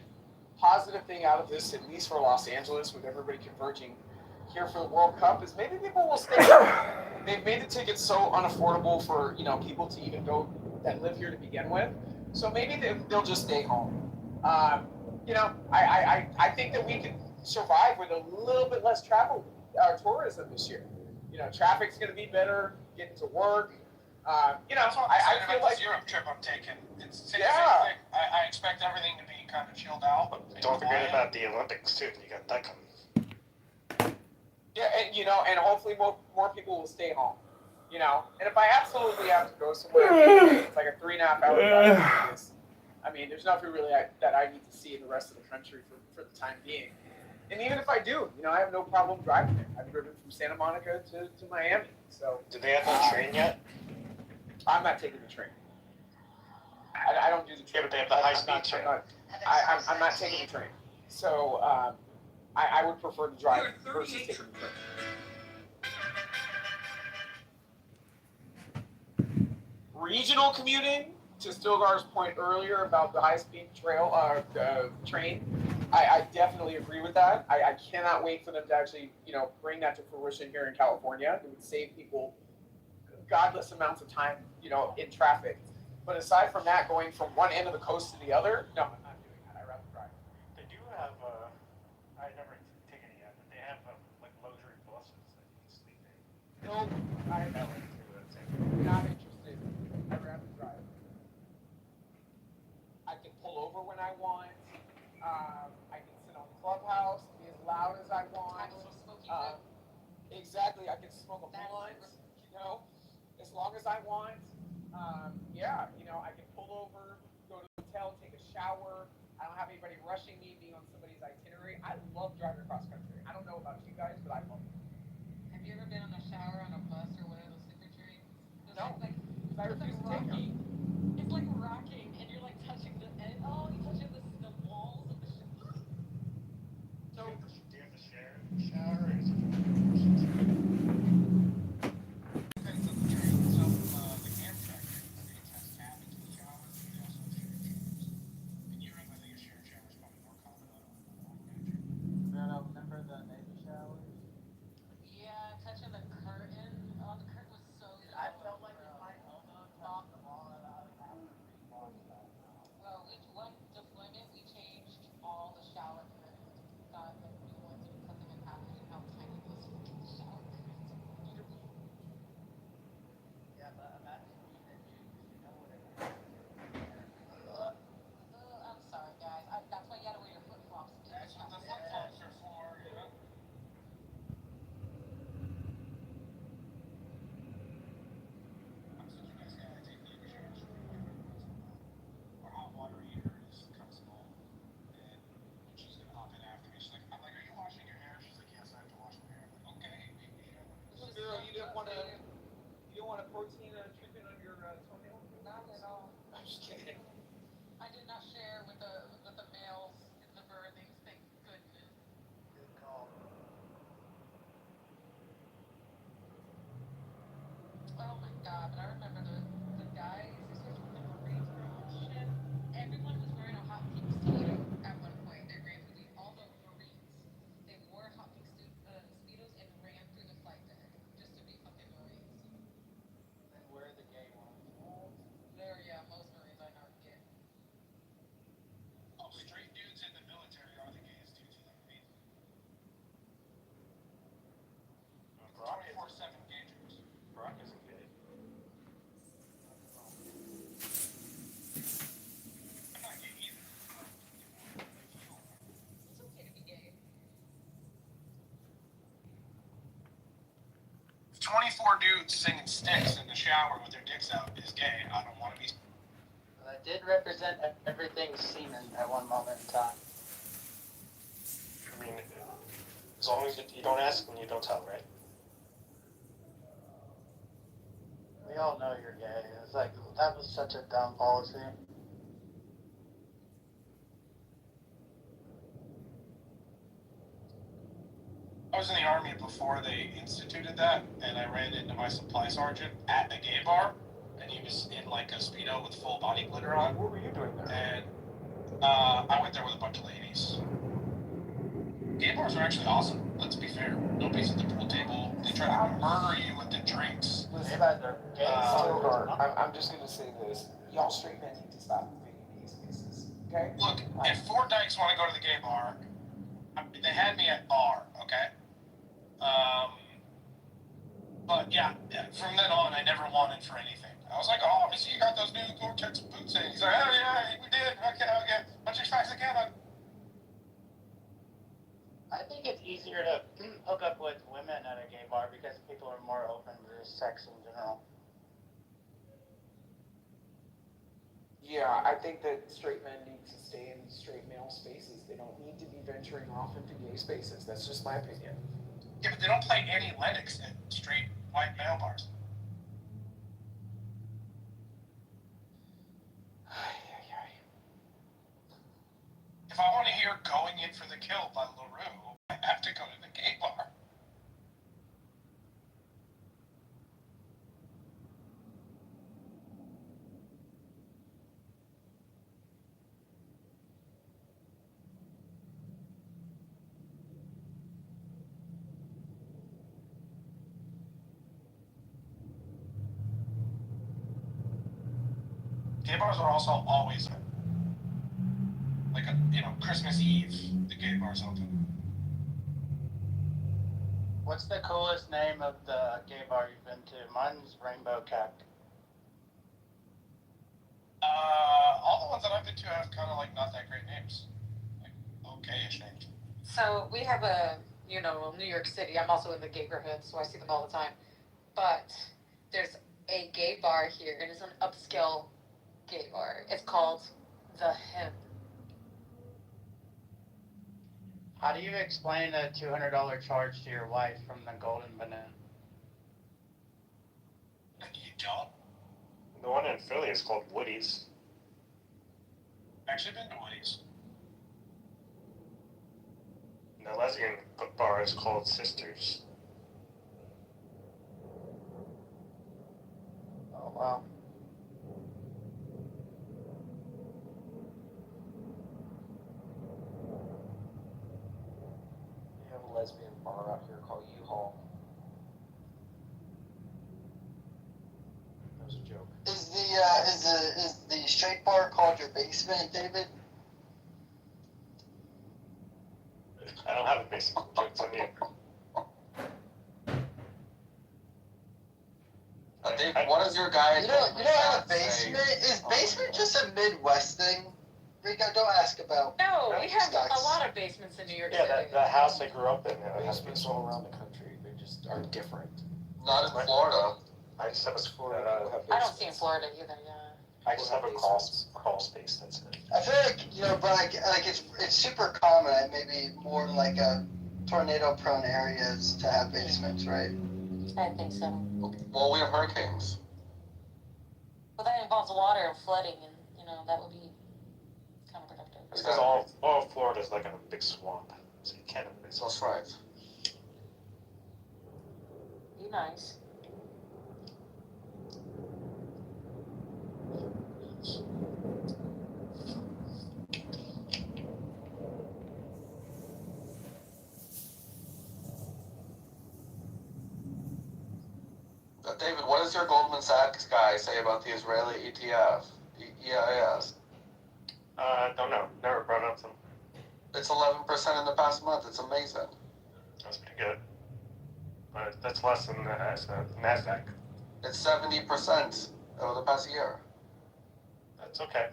positive thing out of this, at least for Los Angeles, with everybody converging here for the World Cup, is maybe people will stay. They've made the tickets so unaffordable for, people to even go that live here to begin with. So maybe they'll just stay home. I think that we can survive with a little bit less tourism this year. Traffic's going to be better, getting to work. I feel like this Europe trip I'm taking. It's the same thing. I expect everything to be kind of chilled out. Don't forget about the Olympics too. You got that coming. Yeah, and hopefully more people will stay home. You know, and if I absolutely have to go somewhere, it's like a 3.5 hour drive to Vegas. I mean, there's nothing really that I need to see in the rest of the country for the time being. And even if I do, you know, I have no problem driving there. I've driven from Santa Monica to Miami. So. Do they have that train yet? I'm not taking the train. I don't do the train. Yeah, but they have the high-speed train. I'm not taking the train. So I would prefer to drive versus taking the train. Regional commuting, to Stilgar's point earlier about the high-speed train, I definitely agree with that. I cannot wait for them to actually, you know, bring that to fruition here in California. It would save people godless amounts of time, you know, in traffic. But aside from that, going from one end of the coast to the other, no, I'm not doing that. I'd rather drive. They do have, I've never taken it yet, but they have like luxury buses that you can sleep in. No, I'm not interested. I'd rather drive. I can pull over when I want. I can sit on Clubhouse, be as loud as I want. Exactly, I can smoke a blunt, you know, as long as I want. Yeah, you know, I can pull over, go to the hotel, take a shower. I don't have anybody rushing me, being on somebody's itinerary. I love driving across country. I don't know about you guys, but I love it. Have you ever been on a shower on a bus or one of those sleeper trains? No, like I refuse to take them. It's like rocking, and you're like touching the end. Oh, you're touching the walls of the shower. So, do you have to share the shower, or is it Depends on the train. Some the Amtrak trains, they test cabins with showers. They also have shared showers. In Europe, I think a shared shower is probably more common on overnight trains. Man, I remember the Navy showers. Yeah, touching the curtain. Oh, the curtain was so. I felt like if my elbow touched the wall, I would have to rewatch that. Well, one deployment, we changed all the shower curtains. Got like new ones and we cut them in half and how tiny those shower curtains are. Beautiful. Yeah, but imagine being a dude, you know what it is. I'm sorry, guys. That's why you gotta wear your flip flops. That's what the flip flops are for, you know. You guys gotta take Navy showers for my wife every once in a while. Our hot water heater is kind of small, and she's gonna hop in after me. She's like, I'm like, are you washing your hair? She's like, yes, I have to wash my hair. I'm like, okay, maybe shower. Girl, you didn't want a protein treatment on your toenail? Not at all. I'm just kidding. I did not share with the males in the birthings. Thank goodness. Good call. Oh my god! But I remember the guys, especially when the Marines were on ship. Everyone was wearing a hot pink speedo at one point. They ran through all the Marines. They wore hot pink speedos and ran through the flight deck just to be fucking Marines. And where are the gay ones? Yeah, most Marines I know are gay. Oh, straight dudes in the military are the gayest dudes you'll ever meet. 24/7 gay dudes. Brock isn't gay? I'm not gay either. It's okay to be gay. 24 dudes singing Sticks in the shower with their dicks out is gay. I don't want to be. But I did represent everything semen at one moment in time. I mean, as long as you don't ask and you don't tell, right? We all know you're gay. It's like, that was such a dumb policy. I was in the army before they instituted that, and I ran into my supply sergeant at a gay bar, and he was in like a Speedo with full body glitter on. What were you doing there? And I went there with a bunch of ladies. Gay bars are actually awesome. Let's be fair. Nobody's at the pool table. They try to murder you with the drinks. Listen, are gay. I'm just gonna say this. Y'all straight men need to stop moving in these spaces. Okay? Look, if four dykes want to go to the gay bar, they had me at bar, okay? But yeah, from then on, I never wanted for anything. I was like, oh, I see you got those new Gore-Tex boots in. He's like, oh yeah, we did. Okay. What's your size again? I think it's easier to hook up with women at a gay bar because people are more open to sex in general. Yeah, I think that straight men need to stay in straight male spaces. They don't need to be venturing off into gay spaces. That's just my opinion. Yeah, but they don't play any Lennox at straight white male bars. If I want to hear "Going In for the Kill" by LaRue, I have to go to the gay bar. Gay bars are also always open. Like, Christmas Eve, the gay bar's open. What's the coolest name of the gay bar you've been to? Mine's Rainbow Cat. All the ones that I've been to have kind of like not that great names. Like, okay-ish names. So we have New York City. I'm also in the neighborhood, so I see them all the time. But there's a gay bar here, and it's an upscale gay bar. It's called The Hymn. How do you explain a $200 charge to your wife from the Golden Banana? You don't? The one in Philly is called Woody's. Actually been to Woody's. And the lesbian bar is called Sisters. Oh, wow. We have a lesbian bar out here called U-Haul. That was a joke. Is the straight bar called your basement, David? I don't have a basement. Jokes on you. Dave, what is your guy? You don't have a basement? Is basement just a Midwest thing? Rico, don't ask about. No, we have stocks. a lot of basements in New York Yeah, City. the house I grew up in. Basements all around the country. They just are different. Not in Florida. I just have Florida people have I basements. don't see in Florida either. Yeah. I just have a crawl space. That's it. I feel like but like it's super common at maybe more like a tornado-prone areas to have basements, right? I think so. Well, we have hurricanes. Well, that involves water and flooding, and that would be counterproductive. It's because all of Florida is like a big swamp, so you can't have a basement. That's right. Be nice. David, what does your Goldman Sachs guy say about the Israeli ETF? EIS? Don't know. Never brought it up to them. It's 11% in the past month. It's amazing. That's pretty good. But that's less than the NASDAQ. It's 70% over the past year. That's okay.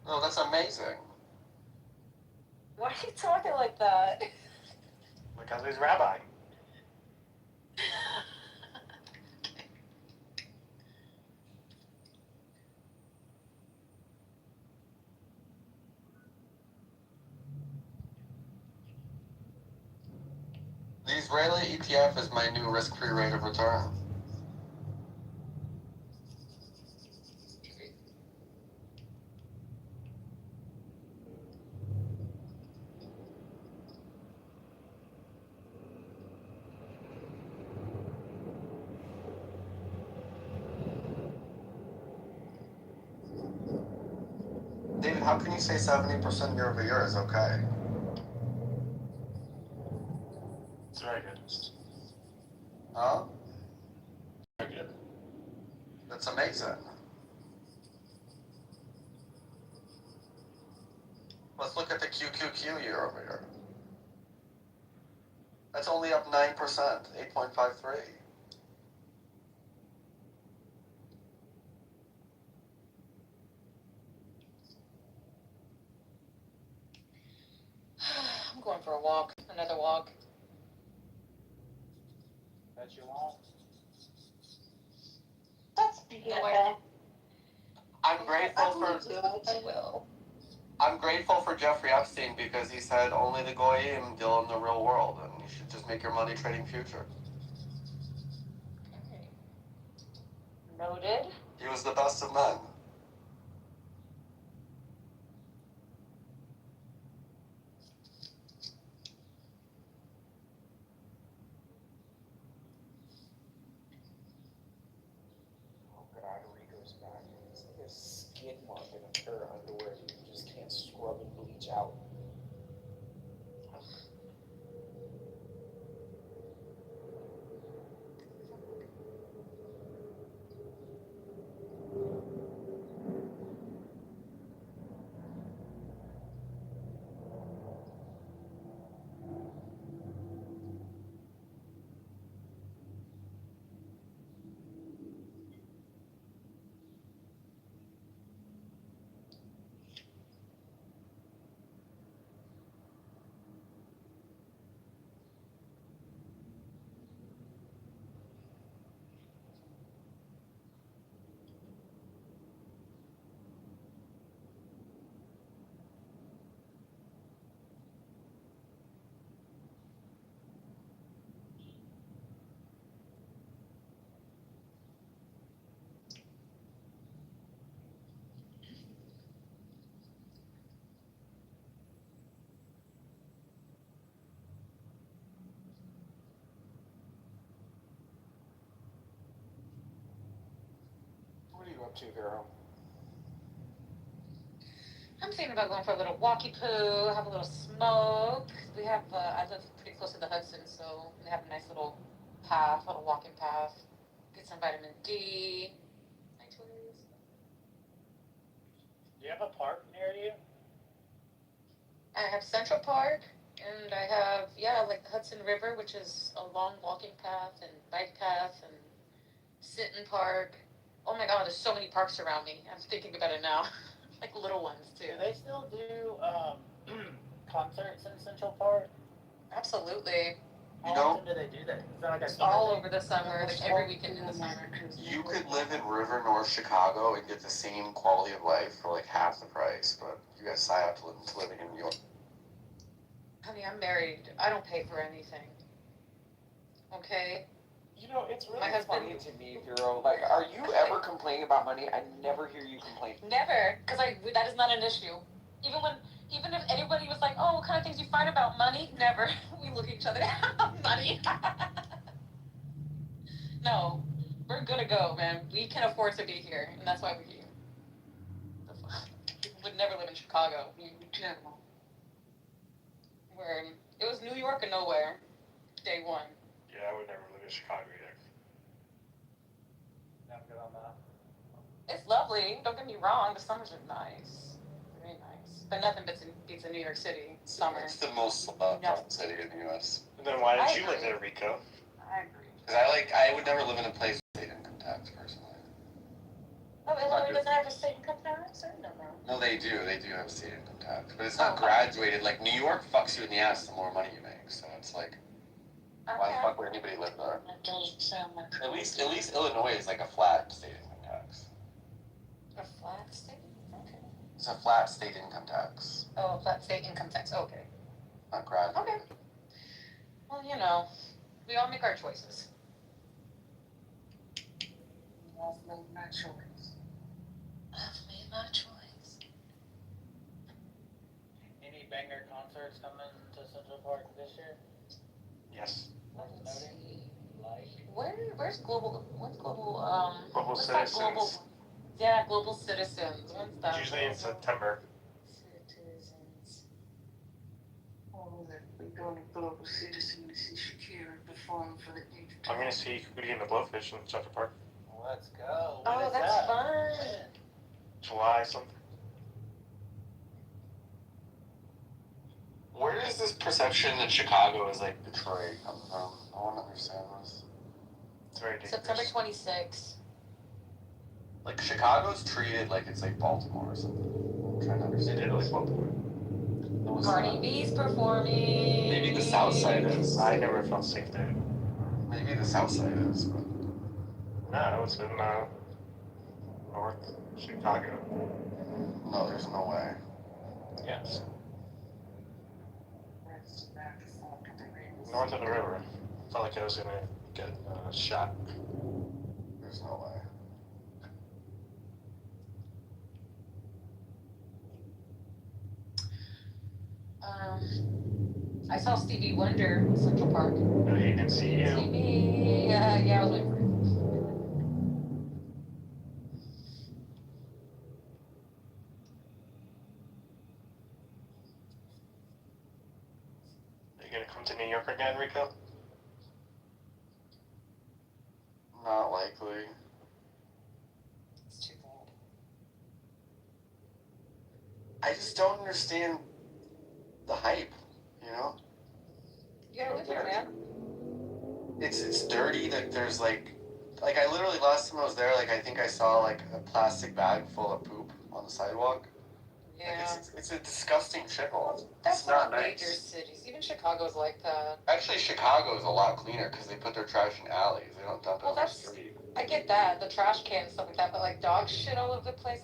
No, that's amazing. Why are you talking like that? Because he's rabbi. The Israeli ETF is my new risk-free rate of return. David, how can you say 70% year over year is okay? It's very good. Huh? Very good. That's amazing. Let's look at the QQQ year over year. That's only up 9%, 8.53. I'm going for a walk, and another walk. Bet you won't. That's Okay. I'm grateful for I will. I'm grateful for Jeffrey Epstein because he said only the goyim deal in the real world, and you should just make your money trading future. Okay. Noted. He was the best of men. Oh God, Rico's back. It's like a skid mark in a pair of underwear that you just can't scrub and bleach out. What are you up to, Vero? I'm thinking about going for a little walkie poo, have a little smoke. We have, I live pretty close to the Hudson, so we have a nice little path, little walking path. Get some vitamin D. Nice ways. Do you have a park near you? I have Central Park, and I have, yeah, like the Hudson River, which is a long walking path and bike path, and Sinton Park. Oh my God, there's so many parks around me. I'm thinking about it now. Like little ones too. Do they still do concerts in Central Park? Absolutely. How often do they do that? Is that like a summer All thing? over the summer, like every weekend in the summer. You could live in River North Chicago and get the same quality of life for like half the price, but you guys sign up to living in New York. Honey, I'm married. I don't pay for anything. Okay? You know, it's really My husband- funny to me, Vero. Like, are you ever complaining about money? I never hear you complain. Never, because that is not an issue. Even if anybody was like, oh, what kind of things you fight about money? Never. We look at each other, money. No, we're gonna go, man. We can afford to be here, and that's why we're here. The fuck? People would never live in Chicago. Where it was New York or nowhere, day one. Yeah, I would never live in Chicago either. Not good on that. It's lovely. Don't get me wrong. The summers are nice, very nice. But nothing beats a New York City summer. It's the most loved city in the U.S. And then why I did you live agree. there, Rico? I agree. Because I would never live in a place with state income tax personally. Oh, Illinois doesn't have a state income tax, or no? No, they do have a state income tax, but it's not Oh. graduated. Like New York fucks you in the ass the more money you make. So it's like, why the Okay. fuck would anybody live there? That doesn't sound like. At least Illinois is like a flat state income tax. A flat state? Okay. It's a flat state income tax, Oh, a flat state income tax. Okay. not graduated. Okay. Well, you know, we all make our choices. I've made my choice. I've made my choice. Any banger concerts coming to Central Park this year? Yes. Worth noting? Like Where's global? What's global? Global what's that Citizens. global? Yeah, Global Citizens. When's that? Usually in September. Citizens. Oh, we're going to Global Citizen to see Shakira perform for the age. I'm gonna see Hootie and the Blowfish in Central Park. let's go. When Oh, is that's that? fun. July something. Where does this perception that Chicago is like Detroit come from? I want to understand this. It's very dangerous. September 26th. Like Chicago's treated like it's like Baltimore or something. I'm trying to They understand. did like Baltimore. Cardi B's performing. Maybe the South Side is. I never felt safe there. Maybe the South Side is. But No, it's in North Chicago. no, there's no way. Yes. North of the river. Felt like I was gonna get shot. There's no way. I saw Stevie Wonder in Central Park. No, he didn't see you. Stevie, yeah, I was waiting for him. Are you gonna come to New York again, Rico? Not likely. It's too bad. I just don't understand the hype, you know? You gotta live here, man. It's dirty. That there's like I literally last time I was there, like I think I saw like a plastic bag full of poop on the sidewalk. Yeah. Like, it's a disgusting shithole. That's It's not not nice. major cities. Even Chicago's like that. Actually, Chicago is a lot cleaner because they put their trash in alleys. They don't dump it Well, on the that's- street. I get that, the trash can and stuff like that, but like dog shit all over the place,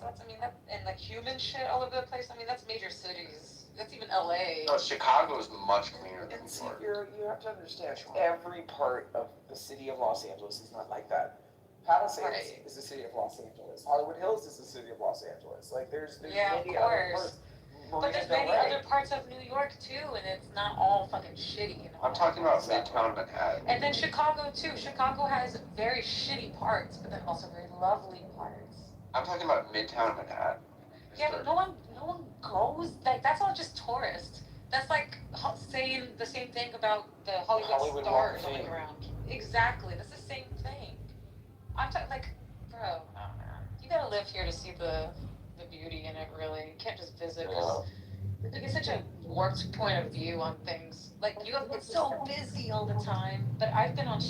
and like human shit all over the place, that's major cities. That's even LA. No, Chicago is much cleaner than And New see, York. you have to understand, every part of the city of Los Angeles is not like that. Palisades Right. is the city of Los Angeles. Hollywood Hills is the city of Los Angeles. Like there's Yeah, many of other course. parts. But Marina there's Del many Rey. other parts of New York too, and it's not all fucking shitty. You know? I'm talking about Midtown Manhattan. And then Chicago too. Chicago has very shitty parts, but then also very lovely parts. I'm talking about Midtown Manhattan. Yeah, but no one goes. Like that's all just tourists. That's like saying the same thing about the Hollywood stars Walk of on the Fame. ground. Exactly, that's the same thing. I'm talking like, bro, you gotta live here to see the beauty in it. Really, you can't just visit. You get such a warped point of view on things. Like it's so busy all the time. But I've been on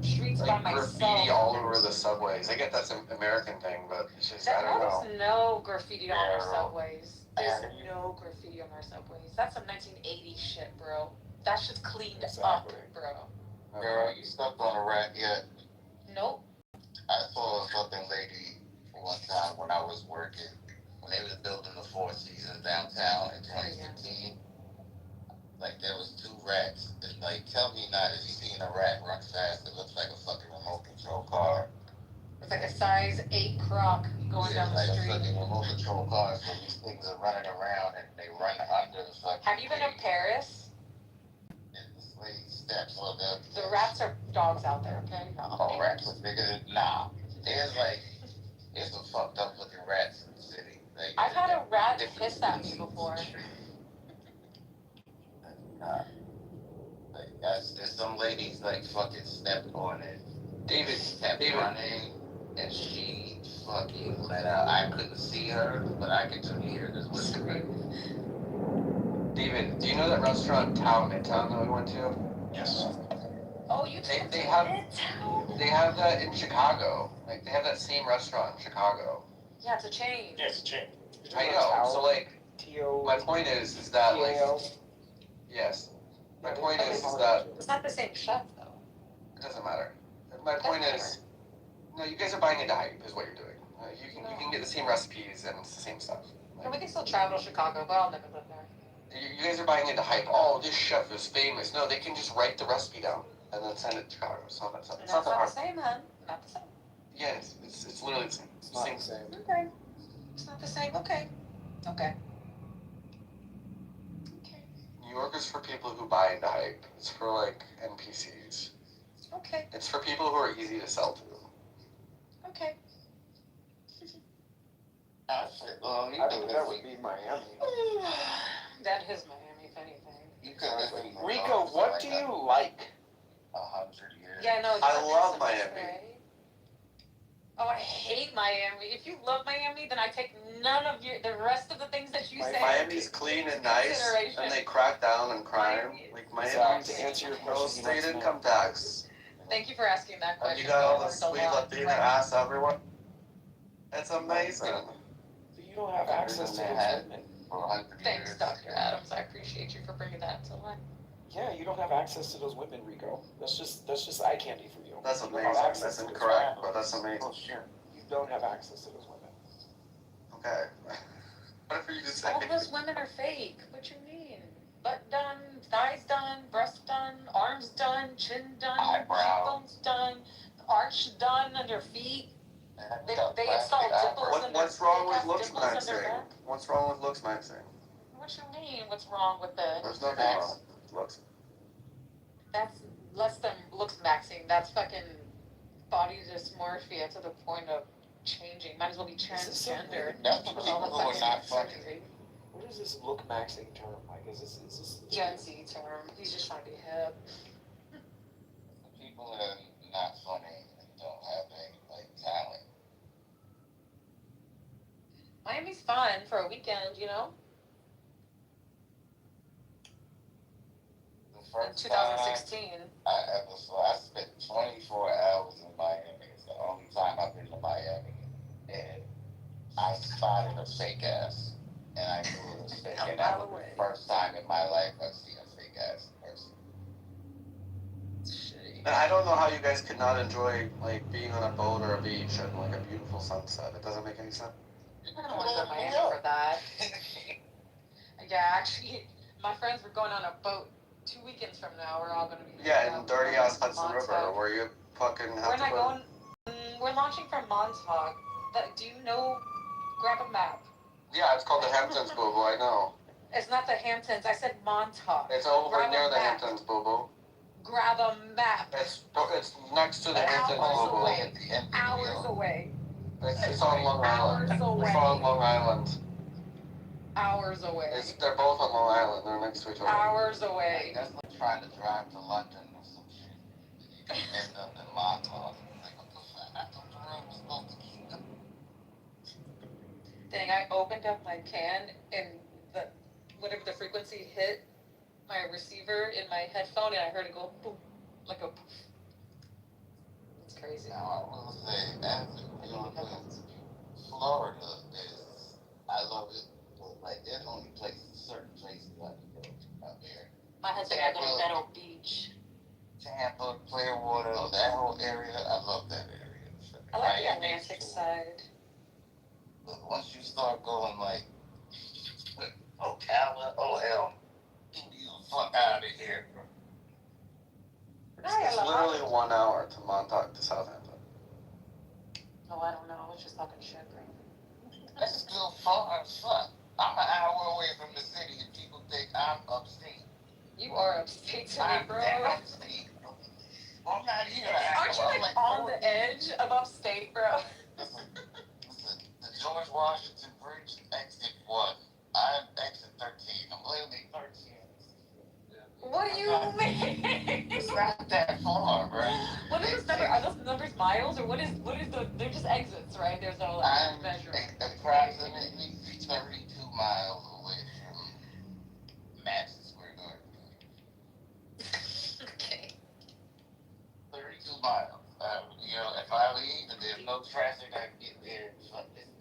streets Like by myself. graffiti all over the subways. I get that's an American thing, but it's just I don't know. There's no graffiti on our Yeah. subways. There's no graffiti on our subways. That's some 1980s shit, bro. That shit's cleaned up, bro. Girl, you stepped on a rat yet? Nope. I saw a fucking lady one time when I was working, when they was building the Four Seasons downtown in 2015. Like, there was 2 rats. And, like, tell me not, if you seen a rat run fast, it looks like a fucking remote control car. It's like a size 8 croc going down the like street. a fucking remote control car, so these things are running around and they run under the fucking... Have you been to Paris? And the slave steps on The rats are dogs out there, okay? Oh, rats are bigger than... Nah. There's some fucked up looking rats in the city. Like, I've had a rat piss at me before. Like, there's some ladies like fucking stepped on it. David, kept running, and she fucking let out. I couldn't see her, but I could hear this whispering. David, do you know that restaurant Midtown that we went to? Yes. Oh, you They took have Midtown? they have that in Chicago. Like they have that same restaurant in Chicago. Yeah, it's a chain. Yeah, it's a chain. I know. So like, my point is that like, yes. My point is that It's not the same chef, though. it doesn't matter. My point is, no, you guys are buying into hype, is what you're doing. You can get the same recipes and it's the same stuff. And we can still travel to Chicago, but I'll never live there. You guys are buying into hype. Oh, this chef is famous. No, they can just write the recipe down and then send it to Chicago. It's not that And it's that's not that not hard. the same, hun. Not the same. Yes, it's literally the same. It's not the same. Okay. It's not the same. Okay. Okay. New York is for people who buy into hype. It's for like NPCs. Okay. It's for people who are easy to sell to. Okay. I think that would be Miami. That is Miami, if anything. Rico, what do you like? 100 years. Yeah, no. I love Miami. Miami. Oh, I hate Miami. If you love Miami, then I take none of the rest of the things that you say. Miami's clean and nice, and they crack down on crime. Like Miami's To answer your no question, state income tax. Thank you for asking that And question. you got all I the learned a sweet lot. Latina ass everyone. It's amazing. But you don't have access to Manhattan. Richmond. for 100 Thanks, years. Dr. Adams. I appreciate you for bringing that to light. Yeah, you don't have access to those women, Rico. That's just eye candy for you. That's You don't amazing. have access That's to those incorrect, women. but that's amazing. Oh shit. You don't have access to those women. Okay. Whatever you just say. All those women are fake. What you mean? Butt done, thighs done, breast done, arms done, chin done, Eyebrow. cheekbones done, arch done under feet. They install Plastic dimples eyebrow. in What's wrong with they have looks dimples in their maxing? back. What's wrong with looks maxing? What you mean? What's wrong with the? There's nothing wrong with looks. That's less than looks maxing. That's fucking body dysmorphia to the point of changing. Might as well be transgender. That's for With all people the who are fucking not fucking. surgery. What is this look maxing term? Like, is this? Gen Z term. He's just trying to be hip. For people that are not funny and don't have any like talent. Miami's fun for a weekend, you know? The In first time 2016. I spent 24 hours in Miami. It's the only time I've been to Miami. And I spotted a fake ass. And I knew it was fake. And that was the first time in my life I've seen a fake ass person. Shitty. And I don't know how you guys could not enjoy like being on a boat or a beach and like a beautiful sunset. It doesn't make any sense. I don't want to go to Miami for that. Yeah, actually, my friends were going on a boat 2 weekends from now. We're all going to be. Yeah, in dirty ass Hudson River where you fucking have We're to not go. going. We're launching from Montauk. Do you know? Grab a map. Yeah, it's called the Hamptons, boo boo. I know. It's not the Hamptons. I said Montauk. It's over Grab near a the map. Hamptons, boo boo. Grab a map. It's next to the Hamptons, Hours boo boo. away. Hours away. It's on Long Island. Hours away. It's on Long Island. Hours away. They're both on Long Island. They're next to each other. Hours away. That's like trying to drive to London or some shit. You end up in Montauk. Like, what the fuck? I thought the road was supposed to keep them. Dang, I opened up my can and whatever the frequency hit my receiver in my headphone and I heard it go boom, like a poof. It's crazy. Now, I will say, as you know, Florida is, I love it, but like, there's only certain places I can go out there. My husband got to go to Meadow Beach. Tampa, Clearwater, that whole area, I love that area. I like the Atlantic side. But once you start going like, Ocala, oh hell, get the fuck out of here. It's literally 1 hour to Montauk to Southampton. No, I don't know. I was just talking shit, bro. That's still far as fuck. I'm an hour away from the city and people think I'm upstate. You are upstate to me, I'm bro. upstate. I'm not here. Aren't you like on the edge of upstate, bro? Listen, the George Washington Bridge, exit 1. I'm exit 13. I'm literally 13. What do you mean? It's not that far, right? What is this number? Are those numbers miles or what is the? They're just exits, right? There's no like I'm measurement. approximately 32 miles away from Madison Square Garden. Okay. 32 miles. You know, if I leave and there's no traffic, I can get there. It's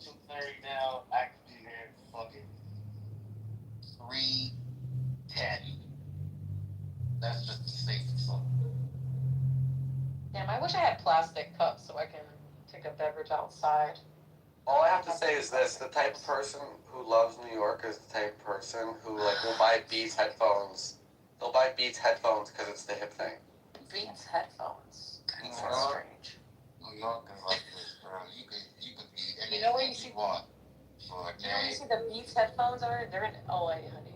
2:30 now. I can be there fucking 3:10. That's just the safest zone. Damn, I wish I had plastic cups so I can take a beverage outside. All I have to say is this: the type of person who loves New York is the type of person who like will buy Beats headphones. They'll buy Beats headphones because it's the hip thing. Beats headphones. That's strange. New York is like this, bro. You could be anything You know where you see want for a You know where you day. see the Beats headphones are? They're in LA, honey.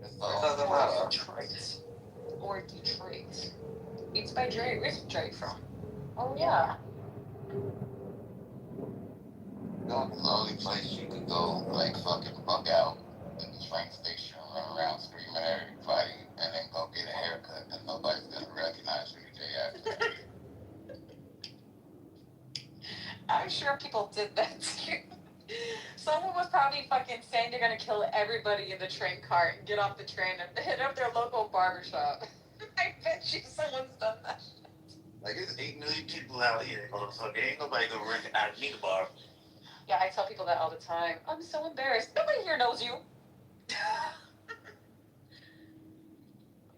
It's It all doesn't Or matter. Detroit. Or Detroit. Beats by Dre. Where's Dre from? Oh yeah. New York is the only place you could go, like, fucking bug out in the train station, run around screaming at everybody, and then go get a haircut, and nobody's gonna recognize you the day after. I'm sure people did that too. Someone was probably fucking saying they're gonna kill everybody in the train car and get off the train and hit up their local barbershop. I bet you someone's done that. Like, there's 8 million people out here, motherfucker. Ain't nobody gonna recognize me, the bar. Yeah, I tell people that all the time. I'm so embarrassed. Nobody here knows you.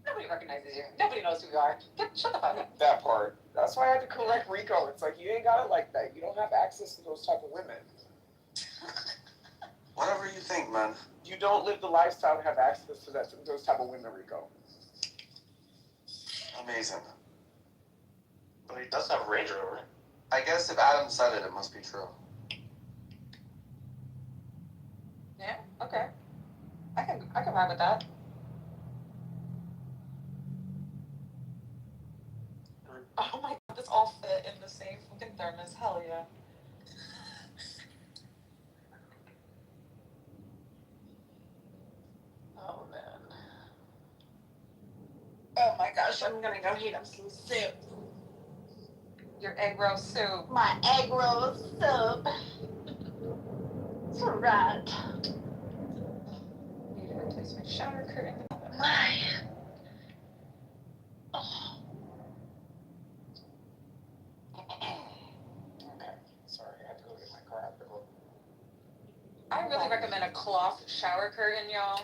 Nobody recognizes you. Nobody knows who you are. Shut the fuck up. That part. That's why I had to correct Rico. It's like, you ain't got it like that. You don't have access to those type of women. Whatever you think, man. You don't live the lifestyle to have access to those type of women, Rico. Amazing. But he does have a Range Rover. I guess if Adam said it, it must be true. Yeah, okay. I can ride with that. Oh my god, this all fit in the same fucking thermos. Hell yeah. Oh man. Oh my gosh, I'm gonna go heat up some soup. Your egg roll soup. My egg roll soup. It's right. Need to replace my shower curtain. My. Okay. Sorry, I had to go get my car out the door. I really recommend a cloth shower curtain, y'all.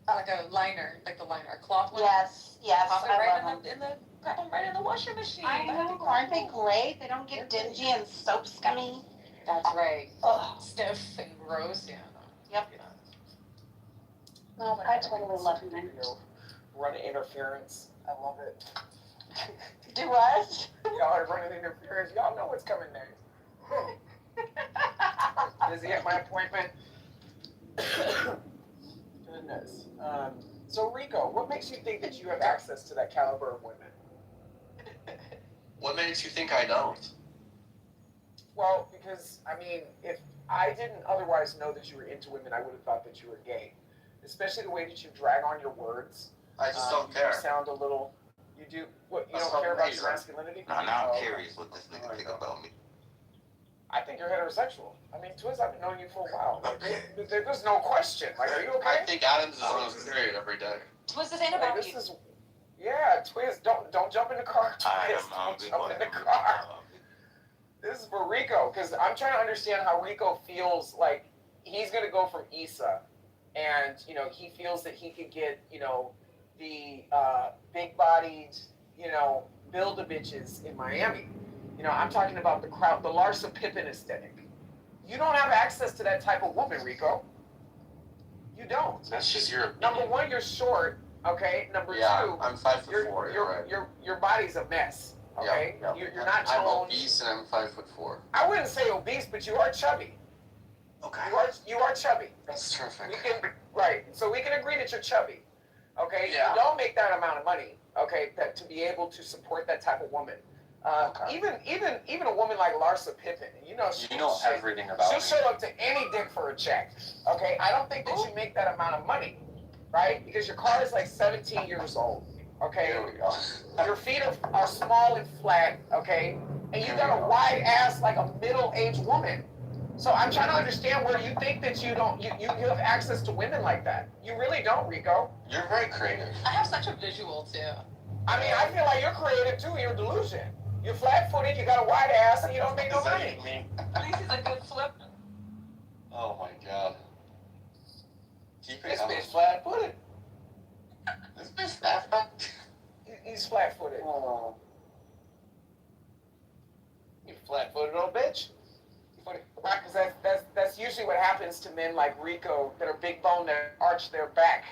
Like a liner, like the liner, a cloth one. Yes, Pop it I right love them. pop them right in the washing machine. I know, aren't they great? They don't get dingy and soap scummy. That's right. Ugh. Stiff and gross, yeah. Yep. No, but I totally love them. Run interference. I love it. Do what? Y'all are running interference. Y'all know what's coming next. Busy at my appointment. Goodness. So Rico, what makes you think that you have access to that caliber of women? What makes you think I don't? Well, because, I mean, if I didn't otherwise know that you were into women, I would have thought that you were gay. Especially the way that you drag on your words. I just don't care. You sound a little, you do, what, you That's don't care about your amazing. masculinity? No, now I'm Oh, curious what this nigga think about me. I think you're heterosexual. I mean, Twiz, I've been knowing you for a while. Like, there's no question. Like, are you okay? I think Adams is most period every day. What's this ain't about Like, this you? is, yeah, Twiz, don't jump in the car, I Twiz. am Don't jump in the car. This is for Rico, because I'm trying to understand how Rico feels like he's going to go from Issa, and, you know, he feels that he could get, you know, the big-bodied, you know, build-a-bitches in Miami. You know, I'm talking about the crowd, the Larsa Pippen aesthetic. You don't have access to that type of woman, Rico. You don't. That's just your opinion. Number one, you're short, okay? Number two, I'm 5'4". your body's a mess, okay? Yeah. You're not I'm toned. obese and I'm 5'4". I wouldn't say obese, but you are chubby. Okay. You are chubby. That's terrific. Right. So we can agree that you're chubby. Okay? Yeah. You don't make that amount of money, okay, that to be able to support that type of woman. Okay. Even a woman like Larsa Pippen, you know everything about she'll me. show up to any dick for a check. Okay? I don't think that you make that amount of money, right? Because your car is like 17 years old. Okay? Here we go. Your feet are small and flat, okay? And you got a wide ass like a middle-aged woman. So I'm trying to understand where you think that you have access to women like that. You really don't, Rico. You're very creative. I have such a visual too. I mean, I feel like you're creative too. You're delusion. You're flat-footed. You got a wide ass, and you don't make no money. At least he's a good flip. Oh my god. Keep it This up. bitch flat-footed. This bitch flat-footed. He's flat-footed. Oh. You flat-footed old bitch. Right, because that's usually what happens to men like Rico that are big boned that arch their back.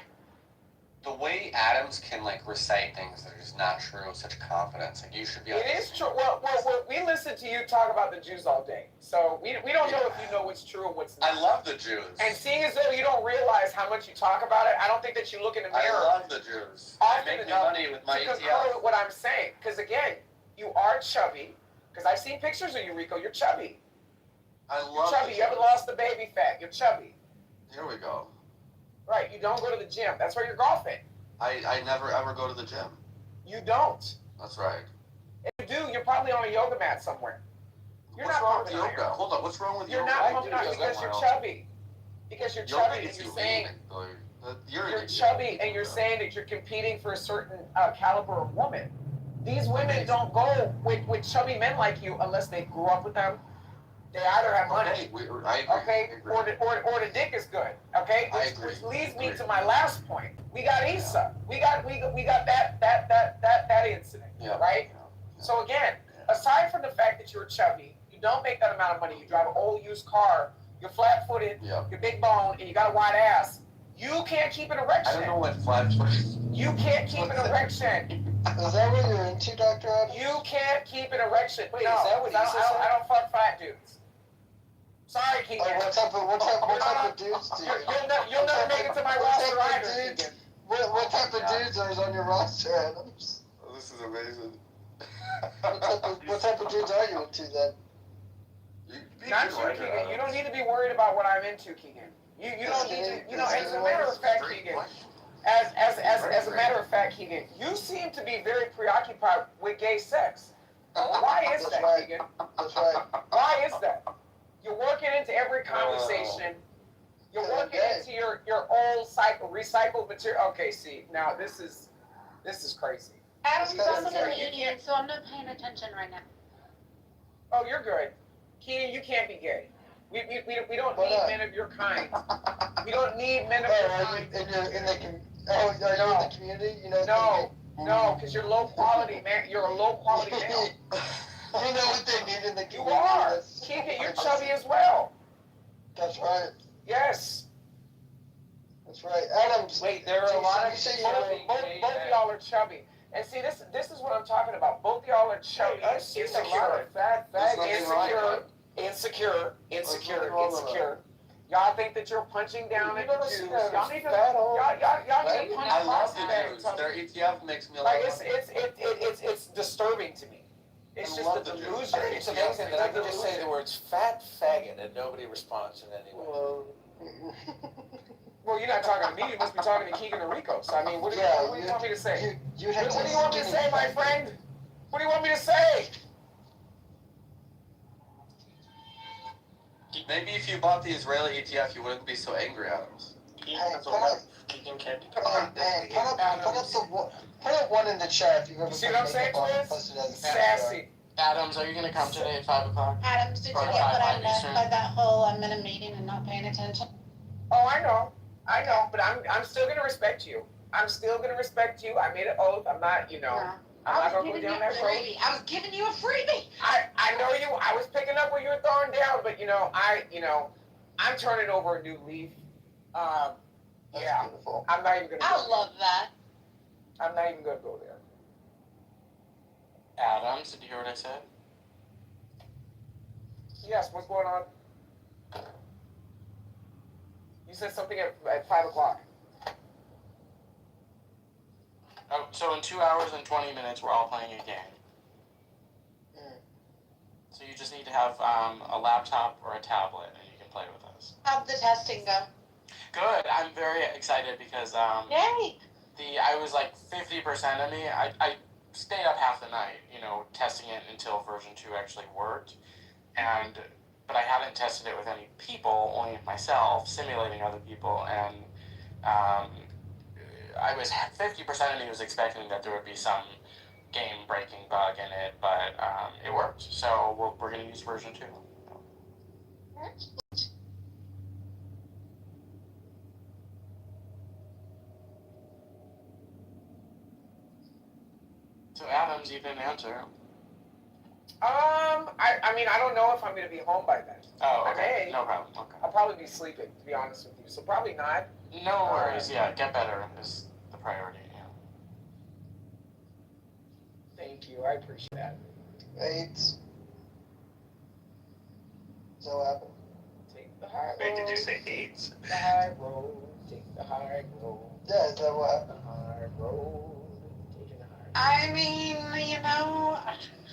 The way Adams can like recite things that are just not true with such confidence, like you should be. It is true. Well, we listen to you talk about the Jews all day, so we don't know if you know what's true and what's not. I love the Jews. And seeing as though you don't realize how much you talk about it, I don't think that you look in the mirror. I love the Jews. I make me money with my to concur ETF. with what I'm saying, because again, you are chubby. Because I've seen pictures of you, Rico. You're chubby. I You're love chubby. the You haven't Jews. lost the baby fat. You're chubby. Here we go. Right. You don't go to the gym. That's where you're golfing. I never ever go to the gym. You don't. That's right. If you do, you're probably on a yoga mat somewhere. You're What's not wrong with pumping yoga? iron. Hold on, what's wrong with You're yoga? not pumping iron because you're chubby. Because you're Yoga chubby and gets you're you saying lean. you're chubby and you're saying that you're competing for a certain caliber of woman. These women don't go with chubby men like you unless they grew up with them, They either have money. Okay, I agree. Okay, I agree. or the dick is good. Okay, I agree. which leads I me agree. to my last point. We got Issa. We got that incident. Yeah. Right. Yeah. So again, aside from the fact that you're chubby, you don't make that amount of money. You drive an old used car. You're flat-footed. Yeah. You're big bone, and you got a wide ass. You can't keep an erection. I don't know what flat-footed. You can't keep an erection. Is that what you're into, Dr. Adams? You can't keep an erection. Wait, no, is that what Issa said? I don't fuck fat dudes. Sorry, Keegan. Oh, what type of dudes do you? You'll never make it to my roster either, Keegan. What type of dudes are on your roster, Adams? Oh, this is amazing. What type of dudes are you into then? Not you, Keegan. You don't need to be worried about what I'm into, Keegan. You don't need to. As a matter of fact, Keegan. As a matter of fact, Keegan, you seem to be very preoccupied with gay sex. Why is that, right. Keegan? That's right. Why is that? You're working into every conversation. You're working into your old recycled material. Okay, see, now this is crazy. Adam's also an idiot, so I'm not paying attention right now. Oh, you're good. Keegan, you can't be gay. We don't need men of your kind. We don't need men of your kind. Are you in the community? You know. No, because you're low quality, man. You're a low quality male. You know what they need in the community. You are. Keegan, you're chubby as well. That's right. Yes. That's right. Adams. Wait, there are a lot of both of y'all are chubby. And see, this is what I'm talking about. Both of y'all are chubby, insecure, insecure. Y'all think that you're punching down at the Jews. Y'all need to punch I love the back. Jews. Their ETF makes me Like laugh. it's disturbing to me. It's just a delusion. I think it's amazing that I can just say the words fat faggot and nobody responds in any way. Well, you're not talking to me. You must be talking to Keegan and Rico. So, I mean, what do you want me to say? What do you want me to say, my friend? What do you want me to say? Maybe if you bought the Israeli ETF, you wouldn't be so angry, Adams. Put up one in the chat if you've ever. You see what I'm saying, Twins? Sassy. Adams, are you going to come today at 5 o'clock? Adams, did you Or get what I 5 meant Eastern? by that whole I'm in a meeting and not paying attention? Oh, I know, but I'm still gonna respect you. I'm still gonna respect you. I made an oath. I'm not, I'm not gonna go down that road. I was giving you a freebie. I know you. I was picking up what you were throwing down, but I'm turning over a new leaf. Beautiful. I'm not even gonna. I love that. I'm not even gonna go there. Adams, did you hear what I said? Yes. What's going on? You said something at 5 o'clock. Oh, so in 2 hours and 20 minutes, we're all playing a game. So you just need to have a laptop or a tablet, and you can play with us. How'd the testing go? Good. I'm very excited because Yay! I was like 50% of me. I stayed up half the night, testing it until version 2 actually worked, but I hadn't tested it with any people, only with myself, simulating other people, and I was 50% of me was expecting that there would be some game-breaking bug in it, but it worked. So we're going to use version 2. So Adams, you didn't answer. I don't know if I'm gonna be home by then. Oh, okay. No problem. Okay. I'll probably be sleeping, to be honest with you. So probably not. No worries. Yeah, get better is the priority. Yeah. Thank you. I appreciate that. AIDS. Is that what happened? Take the high road. Wait, did you say AIDS? The high road. Take the high road. Yeah, is that what happened? The high road. Taking the high road. I mean,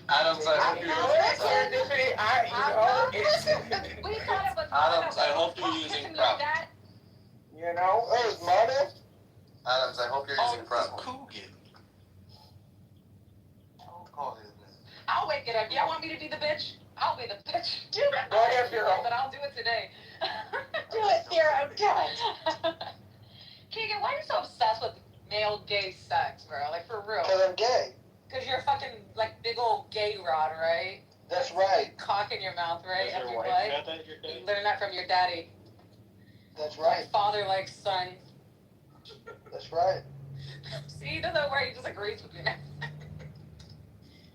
Adams, I hope I'm you're not We thought it was Adams, I hope you're using prep. Oh, it's Mono? Adams, I hope you're using prep. Coogan. Don't call his name. I'll wake it up. Y'all want me to be the bitch? I'll be the bitch. Do it. Go ahead, Bureau. But I'll do it today. Do it, Zero. Do it. Keegan, why are you so obsessed with male gay sex, bro? Like, for real. Because I'm gay. Because you're a fucking, like, big old gay rod, right? That's right. Cock in your mouth, right? Does Up your your wife butt. know that you're gay? You learn that from your daddy. That's right. Father like son. That's right. See, he doesn't work. He just agrees with you.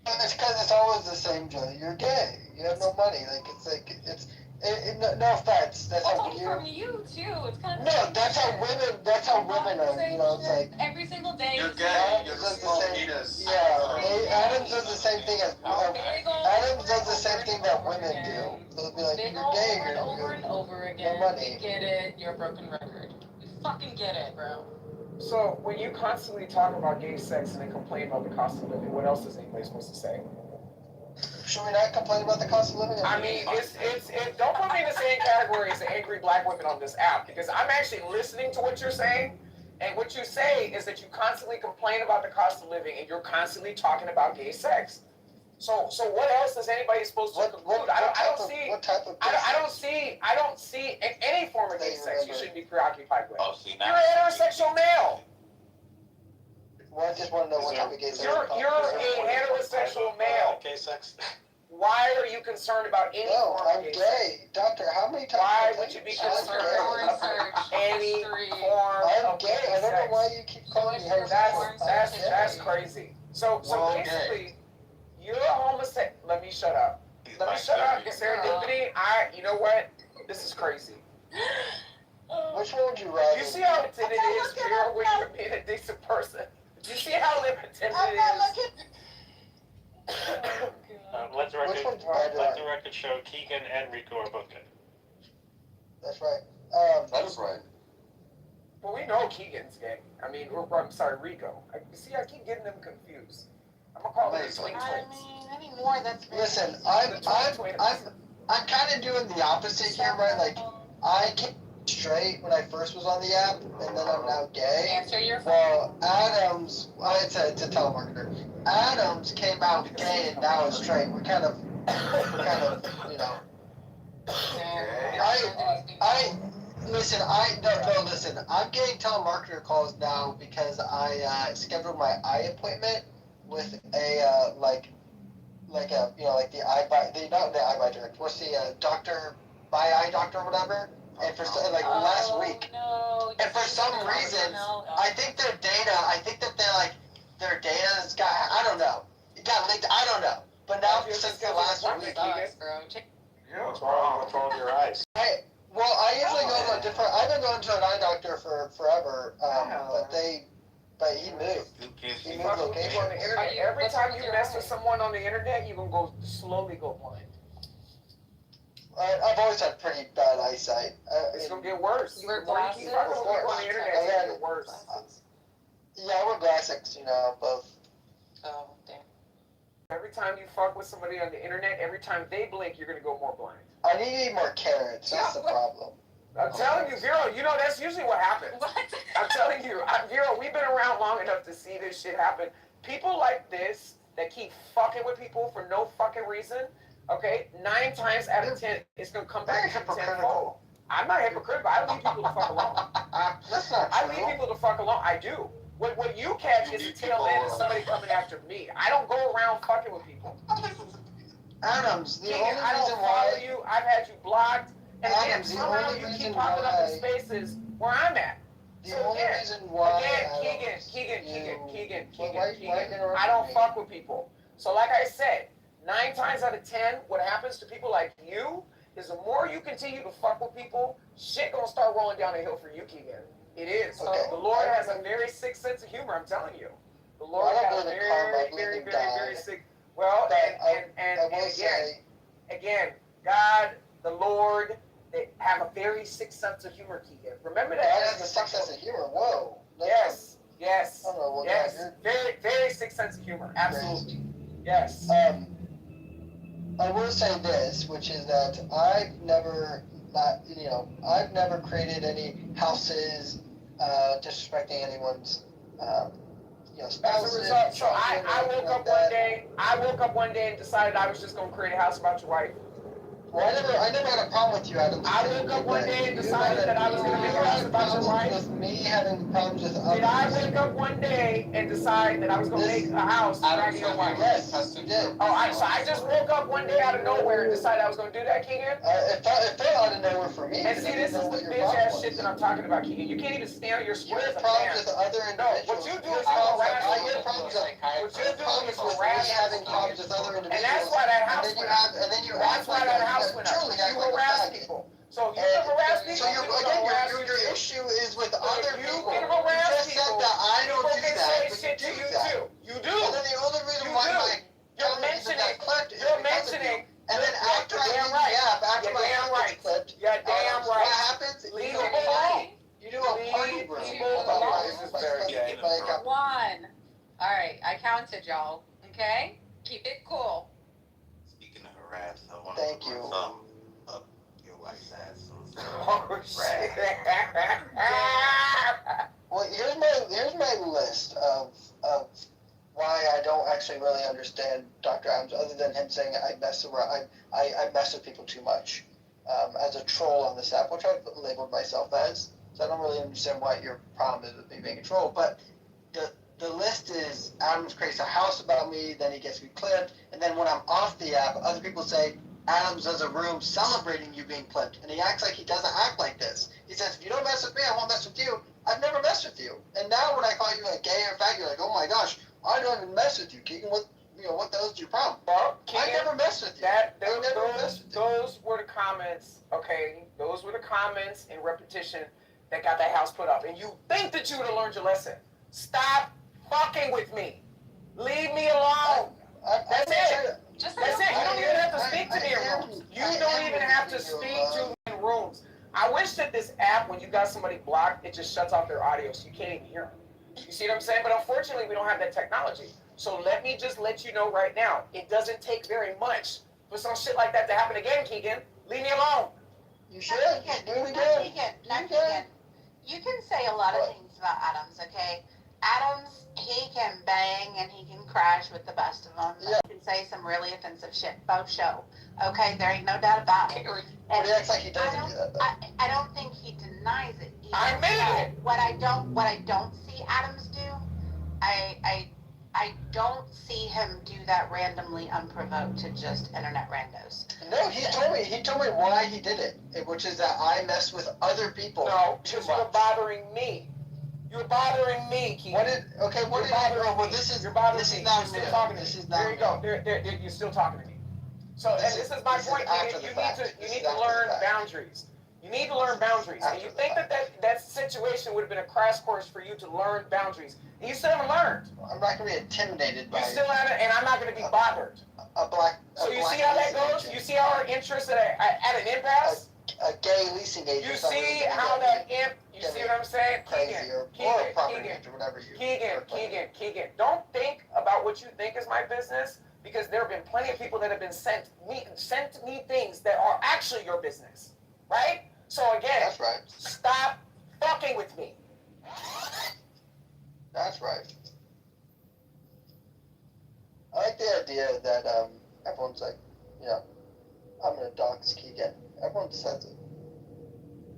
It's because it's always the same joke. You're gay. You have no money. No offense. That's how Also, from you too. It's kind of. No, that's how women. That's how women are. You know, it's like. Every single day. You're gay. Adams You're does the smoke same. penis. Yeah, Adams does the same thing as. Adams does the same thing that women do. They'll be like, They "You're go gay. over and over and over again. No money." We get it. You're a broken record. We fucking get it, bro. So when you constantly talk about gay sex and then complain about the cost of living, what else is anybody supposed to say? Should we not complain about the cost of living? I mean, don't put me in the same category as the angry black women on this app, because I'm actually listening to what you're saying, and what you say is that you constantly complain about the cost of living, and you're constantly talking about gay sex. So what else is anybody supposed to conclude? I don't see any form of gay sex you shouldn't be preoccupied with. You're an heterosexual male. Well, I just want to know what type of gay sex. You're a heterosexual male. Gay sex. Why are you concerned about any form of gay sex? I'm gay. Doctor, how many times? Why would you be concerned about any form of gay sex? I don't know why you keep calling me homosexual. That's crazy. So basically, you're a homosexual. Let me shut up. Serendipity, you know what? This is crazy. Which one would you rather? You see how intended it is here when you're being a decent person? You see how intended it is? Let the record show Keegan and Rico are both gay. That's right. That is right. Well, we know Keegan's gay. I mean, I'm sorry, Rico. See, I keep getting them confused. I'm gonna call them the twin twins. I mean, anymore, that's very Listen, I'm kind of doing the opposite here, right? Like, I came straight when I first was on the app, and then I'm now gay. Answer your phone. Well, Adams, it's a telemarketer. Adams came out gay and now is straight. We're kind of, you know. Listen, I'm getting telemarketer calls now because I scheduled my eye appointment with a the eye doctor. What's the doctor, my eye doctor or whatever? And for last week. No, and for some reason, I think their data's got, I don't know. It got leaked, I don't know. But now since the last week. What's wrong with your eyes? I usually go to a different, I've been going to an eye doctor for forever, but he moved. He moved location. On the internet. Every time you mess with someone on the internet, you're going to slowly go blind. I've always had pretty bad eyesight. It's going to get worse. You wear The more you glasses? keep talking to people on the internet, it's going to get worse. Yeah, I wear glasses, both. Oh, damn. Every time you fuck with somebody on the internet, every time they blink, you're going to go more blind. I need to eat more carrots. That's the problem. I'm telling you, Vero, that's usually what happens. What? I'm telling you, Vero, we've been around long enough to see this shit happen. People like this that keep fucking with people for no fucking reason, okay, 9 times out of 10, it's going to come back to tenfold. I'm not hypocritical. I leave people to fuck alone. That's not true. I leave people to fuck alone. I do. What you catch is the tail end of somebody coming after me. I don't go around fucking with people. Adams, the only I don't reason follow why you. I've had you blocked. And Adams, then the somehow only you keep reason popping up in why- spaces where I'm at. the So only again, reason why Keegan, why interrupt I don't me? fuck with people. So like I said, 9 times out of 10, what happens to people like you is the more you continue to fuck with people, shit gonna start rolling down the hill for you, Keegan. It is. Okay. The Lord has a very sick sense of humor, I'm telling you. The Lord I don't has a believe in karma, I very, believe very, in very, God. very sick. Well, But and again, God, the Lord, they have a very sick sense of humor, Keegan. Remember that. God has a sick sense of humor. Whoa. Yes. I don't know what Yes. God, Very, very sick sense of humor. Absolutely. Yes. I will say this, which is that I've never created any houses disrespecting anyone's spouses. As a result, so I woke up one day and decided I was just gonna create a house about your wife. Well, I never had a problem with you, Adam. I woke up one day and decided that I was going to make a house about your wife. With me having problems with others. Did I wake up one day and decide that I was going to make a house dragging your wife? Yes, you did. Oh, so I just woke up one day out of nowhere and decided I was going to do that, Keegan? It felt out of nowhere for me. And see, this is the bitch ass shit that I'm talking about, Keegan. You can't even stand on your square as a man. Problems with other individuals. No, what you do is harass I people. get problems with What you do is harass having problems with other individuals. And that's why that house went up. That's why that house went up. You harass people. So you can harass people. So your issue is with other people. You can harass you just people. said that I don't do People that, can say shit to you too. You do. And then the only reason why my you're mentioning. You're mentioning. And then after I leave the app, after my app gets clipped, you're damn right. What happens? Leave people alone. You do a party room. This is very gay. One. All right, I counted y'all. Okay, keep it cool. Speaking of harass, I want Thank to you. up your wife's ass. Oh shit. Well, here's my list of why I don't actually really understand Dr. Adams, other than him saying I mess around, I mess with people too much, as a troll on this app, which I've labeled myself as. So I don't really understand what your problem is with me being a troll. But the list is Adams creates a house about me, then he gets me clipped, and then when I'm off the app, other people say Adams does a room celebrating you being clipped, and he acts like he doesn't act like this. He says, if you don't mess with me, I won't mess with you. I've never messed with you. And now when I call you like gay or fat, you're like, oh my gosh, I don't even mess with you, Keegan. What the hell's your problem? Well, Keegan, I never messed with you. Those were the comments, okay? Those were the comments in repetition that got that house put up. And you think that you would have learned your lesson. Stop fucking with me. Leave me alone. That's it. That's it. You don't even have to speak to me in rooms. You don't even have to speak to me in rooms. I wish that this app, when you got somebody blocked, it just shuts off their audio so you can't even hear them. You see what I'm saying? But unfortunately, we don't have that technology. So let me just let you know right now, it doesn't take very much for some shit like that to happen again, Keegan. Leave me alone. You should. Do it Keegan. You can say a lot of things about Adams, okay? Adams, he can bang and he can crash with the best of them. Yeah. He can say some really offensive shit. Faux show. Okay, there ain't no doubt about it. But he acts like he doesn't do that, though. I don't think he denies it. I admit it. What I don't see Adams do, I don't see him do that randomly unprovoked to just internet randos. No, he told me why he did it, which is that I mess with other people. No, because you were bothering me. You're bothering me, Keith. What did you well, this is not You're still talking to me. There you go. You're still talking to me. So this is my point. You need to learn boundaries. You need to learn boundaries. And you think that situation would have been a crash course for you to learn boundaries. And you still haven't learned. I'm not going to be intimidated by you. Still haven't, and I'm not going to be bothered. So you see how that goes? You see how our interests are at an impasse? A gay leasing agent. You see how that you see what I'm saying? Keegan. Don't think about what you think is my business, because there have been plenty of people that have been sent me things that are actually your business. Right? So again, that's right. Stop fucking with me. That's right. I like the idea that everyone's like, I'm gonna dox Keegan. Everyone says it.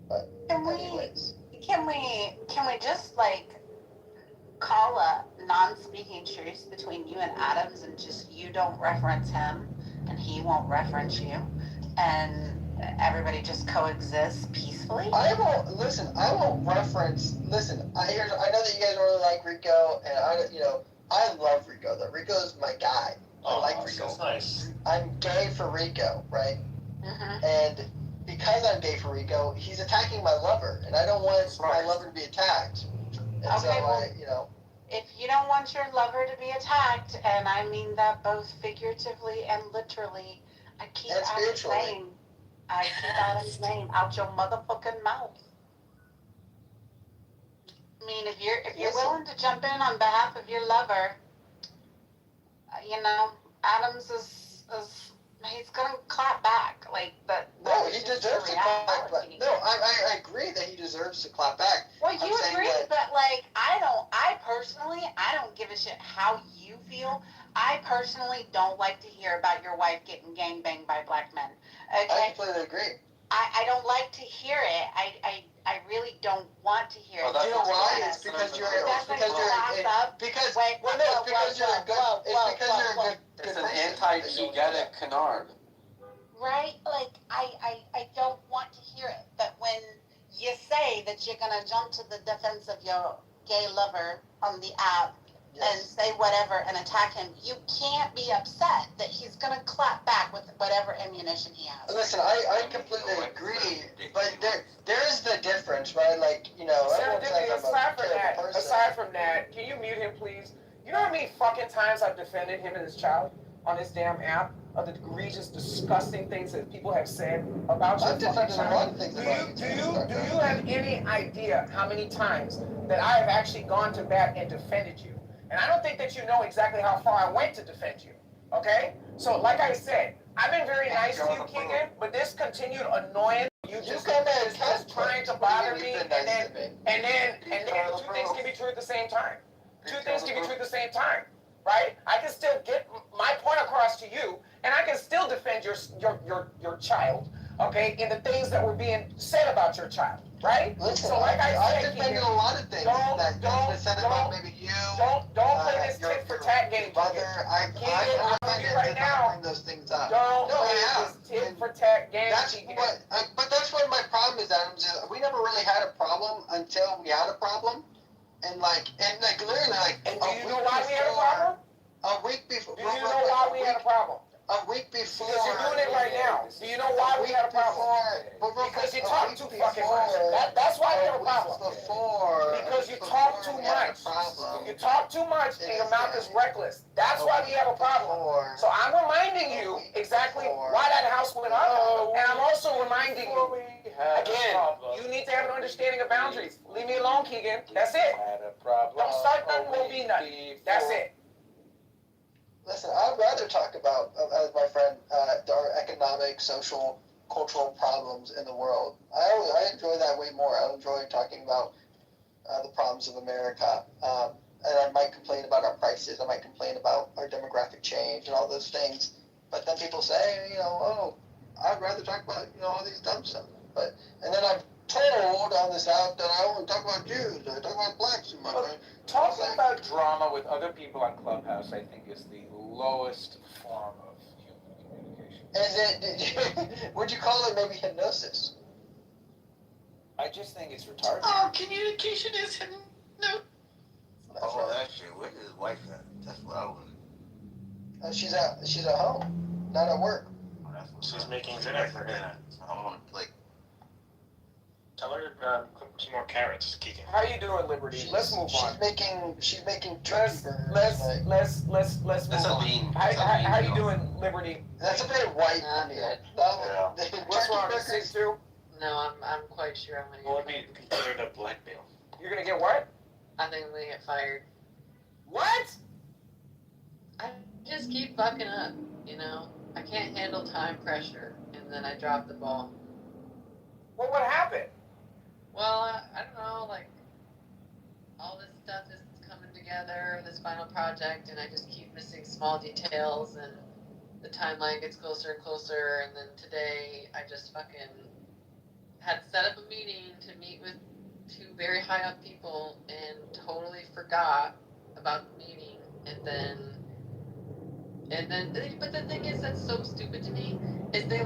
But anyways. Can we just call a non-speaking truce between you and Adams, and just you don't reference him and he won't reference you, and everybody just coexists peacefully? I won't reference. Listen, I know that you guys don't really like Rico, and I love Rico. Though Rico's my guy. I like Rico. That's nice. I'm gay for Rico, right? Mm-hmm. And because I'm gay for Rico, he's attacking my lover, and I don't want my lover to be attacked. And okay, so if you don't want your lover to be attacked, and I mean that both figuratively and literally, I keep Adam's name out your motherfucking mouth. I mean, if you're willing to jump in on behalf of your lover, Adams is he's gonna clap back. Like that. No, he deserves to clap back. No, I agree that he deserves to clap back. Well, you agree, but like I personally don't give a shit how you feel. I personally don't like to hear about your wife getting gangbanged by black men. Okay? I completely agree. I don't like to hear it. I really don't want to hear it. You know why? It's because you're a good It's an anti-Kegetic canard. Right? Like I don't want to hear it. But when you say that you're gonna jump to the defense of your gay lover on the app and say whatever and attack him, you can't be upset that he's gonna clap back with whatever ammunition he has. Listen, I completely agree, but there is the difference, right? Like, you know, everyone says I'm a terrible person. Aside from that, can you mute him, please? You know how many fucking times I've defended him and his child on this damn app of the egregious, disgusting things that people have said about you? I've defended a lot of things about you. Do you have any idea how many times that I have actually gone to bat and defended you? And I don't think that you know exactly how far I went to defend you. Okay? So, like I said, I've been very nice to you, Keegan, but this continued annoyance, you just trying to bother me, and then two things can be true at the same time. Two things can be true at the same time, right? I can still get my point across to you, and I can still defend your child, okay, in the things that were being said about your child, right? Listen, so like I defended Keegan, a lot of things that said about maybe you. Don't play this tit for tat game, Mother, I'm offended right now. Bring those things up. Don't play this tit for tat game. But that's what my problem is, Adams. We never really had a problem until we had a problem, and literally like. And do you know why we had a problem? A week before. Do you know why we had a problem? A week before. Because you're doing it right now. Do you know why we had a problem? Because you talk too fucking much. That's why we have a problem. Because you talk too much. You talk too much and your mouth is reckless. That's why we have a problem. So I'm reminding you exactly why that house went up. And I'm also reminding you, again, you need to have an understanding of boundaries. Leave me alone, Keegan. That's it. Don't start nothing, won't be nothing. That's it. Listen, I'd rather talk about, as my friend, our economic, social, cultural problems in the world. I enjoy that way more. I enjoy talking about the problems of America. And I might complain about our prices. I might complain about our demographic change and all those things. But then people say, I'd rather talk about, all these dumb stuff. And then I'm told on this app that I only talk about Jews. I talk about blacks too much. Right? Talking about drama with other people on Clubhouse, I think, is the lowest form of human communication. Would you call it maybe hypnosis? I just think it's retarded. Oh, communication is That shit. Where's his wife at? That's what I was. She's at home, not at work. She's making dinner for dinner. I'm on the plate. Tell her cook some more carrots, Keegan. How you doing, Liberty? Let's move on. She's making turkey burgers. Let's move on. How you doing, Liberty? That's a very white Indian. What's wrong? Sick too? No, I'm quite sure I'm gonna What would be considered a blackmail? You're gonna get what? I think I'm gonna get fired. What? I just keep fucking up, I can't handle time pressure, and then I drop the ball. Well, what happened? Well, I don't know, all this stuff is coming together, this final project, and I just keep missing small details, and the timeline gets closer and closer, and then today I just fucking had set up a meeting to meet with two very high up people and totally forgot about the meeting, but the thing is that's so stupid to me, is they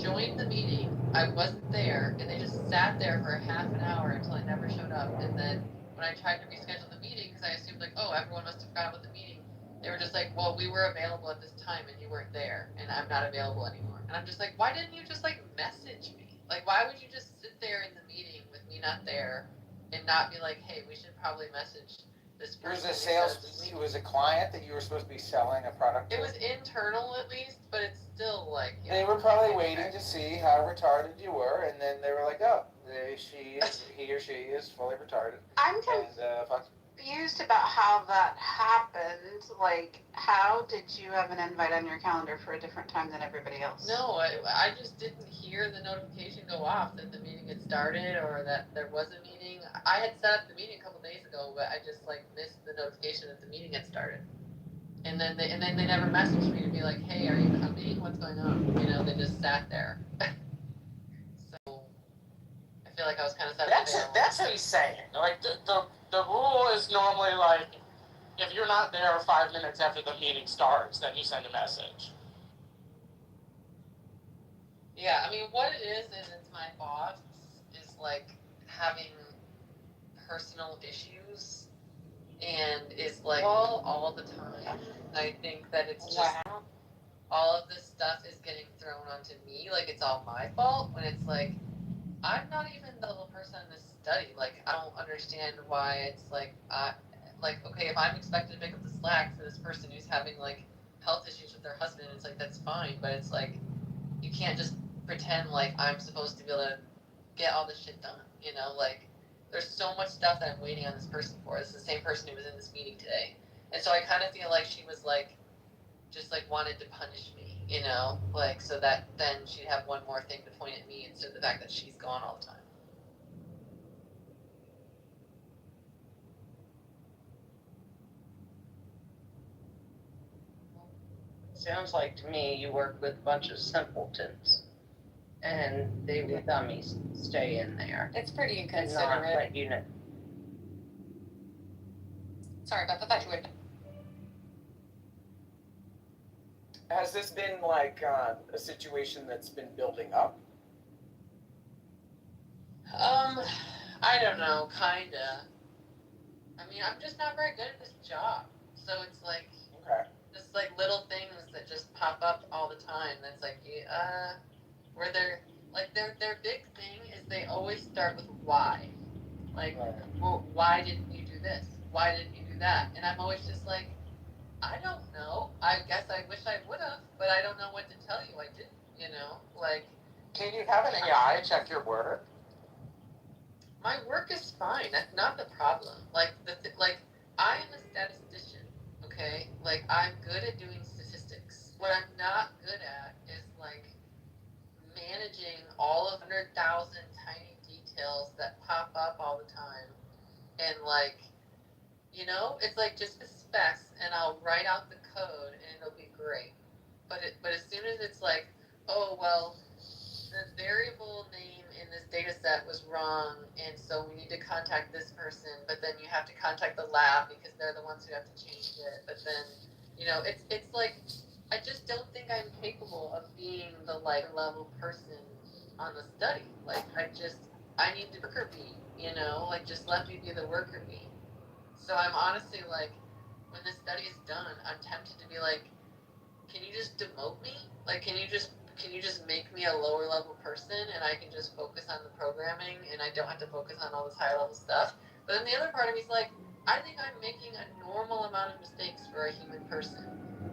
joined the meeting, I wasn't there, and they just sat there for half an hour until I never showed up, and then when I tried to reschedule the meeting, because I assumed everyone must have forgot about the meeting, they were just well, we were available at this time and you weren't there, and I'm not available anymore. And I'm just why didn't you just message me? Why would you just sit there in the meeting with me not there and not be hey, we should probably message this person? It was a client that you were supposed to be selling a product to? It was internal at least, but it's still They were probably waiting to see how retarded you were, and then they were oh, he or she is fully retarded. I'm confused about how that happened. Like, how did you have an invite on your calendar for a different time than everybody else? No, I just didn't hear the notification go off that the meeting had started or that there was a meeting. I had set up the meeting a couple days ago, but I just like missed the notification that the meeting had started. And then they never messaged me to be like, hey, are you coming? What's going on? You know, they just sat there. So I feel like I was kind of set up. That's insane. Like the rule is normally like, if you're not there 5 minutes after the meeting starts, then you send a message. Yeah, I mean, what it is it's my boss is like having personal issues and is like all the time. I think that it's just all of this stuff is getting thrown onto me, like it's all my fault, when it's like I'm not even the little person in this study. Like I don't understand why it's like okay, if I'm expected to pick up the slack for this person who's having like health issues with their husband, it's like that's fine, but it's like you can't just pretend like I'm supposed to be able to get all this shit done, you know, like there's so much stuff that I'm waiting on this person for. This is the same person who was in this meeting today. And so I kind of feel like she was like, just like wanted to punish me, you know, like so that then she'd have one more thing to point at me instead of the fact that she's gone all the time. Sounds like to me you work with a bunch of simpletons, and they the dummies stay in there. It's pretty And not inconsiderate. let you know. Sorry, Beth, I thought you would. Has this been like a situation that's been building up? I don't know, kinda. I mean, I'm just not very good at this job, so it's like just like little things that just pop up all the time. That's like, where they're like their big thing is they always start with why. Like, well, why didn't you do this? Why didn't you do that? And I'm always just like, I don't know. I guess I wish I would have, but I don't know what to tell you. I didn't, you know? Like, can you have an AI check your work? My work is fine. That's not the problem. Like, I am a statistician, okay? Like, I'm good at doing statistics. What I'm not good at is, like, managing all of 100,000 tiny details that pop up all the time. And, like, you know, it's like just the specs, and I'll write out the code, and it'll be great. But as soon as it's like, oh, well, the variable name in this data set was wrong, and so we need to contact this person, but then you have to contact the lab because they're the ones who have to change it. But then, you know, it's like, I just don't think I'm capable of being the like level person on the study. Like, I need the worker bee, you know, like just let me be the worker bee. So I'm honestly like, when this study is done, I'm tempted to be like, can you just demote me? Like, can you just make me a lower level person and I can just focus on the programming and I don't have to focus on all this higher level stuff? But then the other part of me is like, I think I'm making a normal amount of mistakes for a human person.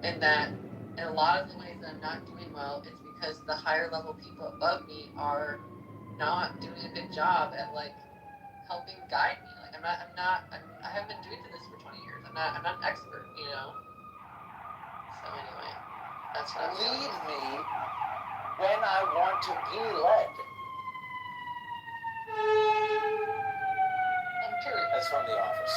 And that in a lot of the ways that I'm not doing well, it's because the higher level people above me are not doing a good job at like helping guide me. Like I haven't been doing this for 20 years. I'm not an expert, you know? So anyway, that's what I'm Lead me when I want to be led. I'm curious. That's from The Office.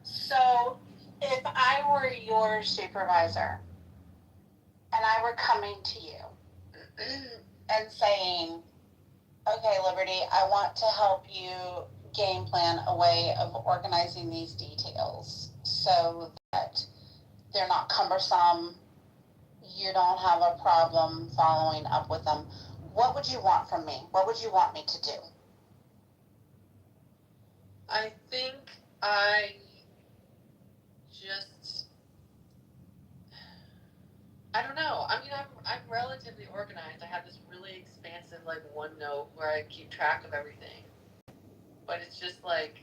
So, if I were your supervisor and I were coming to you and saying, okay, Liberty, I want to help you game plan a way of organizing these details so that they're not cumbersome, you don't have a problem following up with them. What would you want from me? What would you want me to do? I think I don't know. I mean, I'm relatively organized. I have this really expansive like OneNote where I keep track of everything. But it's just like,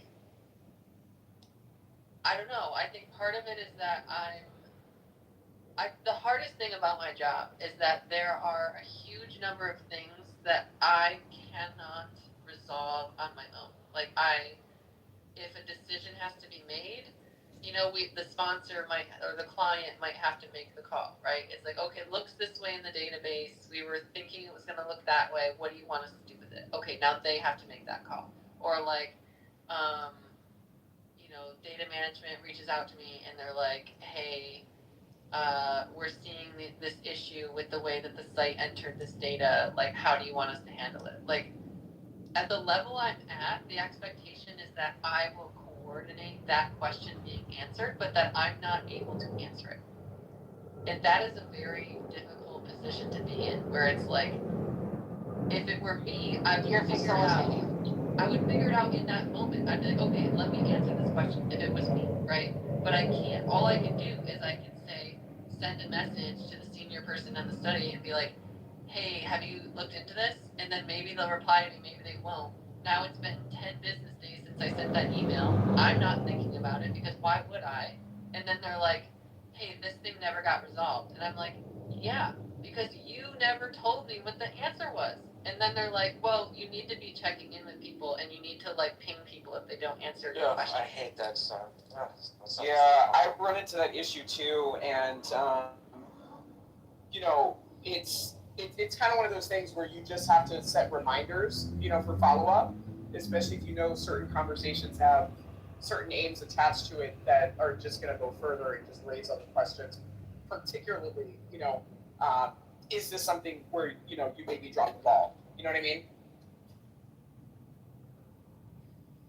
I don't know. I think part of it is that I'm the hardest thing about my job is that there are a huge number of things that I cannot resolve on my own. Like if a decision has to be made, the sponsor might, or the client might have to make the call, right? It's like, okay, it looks this way in the database. We were thinking it was going to look that way. What do you want us to do with it? Okay, now they have to make that call. Or like, data management reaches out to me and they're like, hey, we're seeing this issue with the way that the site entered this data. Like, how do you want us to handle it? Like, at the level I'm at, the expectation is that I will coordinate that question being answered, but that I'm not able to answer it. And that is a very difficult position to be in, where it's like, if it were me, I would figure it out. I would figure it out in that moment. I'd be like, okay, let me answer this question if it was me, right? But I can't. All I can do is I can send a message to the senior person in the study and be like, hey, have you looked into this? And then maybe they'll reply to me, maybe they won't. Now it's been 10 business days since I sent that email. I'm not thinking about it because why would I? And then they're like, hey, this thing never got resolved. And I'm like, yeah, because you never told me what the answer was. And then they're like, well, you need to be checking in with people and you need to like ping people if they don't answer your question. I hate that stuff. Yeah, I've run into that issue too, and it's kind of one of those things where you just have to set reminders, for follow up, especially if certain conversations have certain aims attached to it that are just going to go further and just raise other questions. Particularly, is this something where you maybe drop the ball? You know what I mean?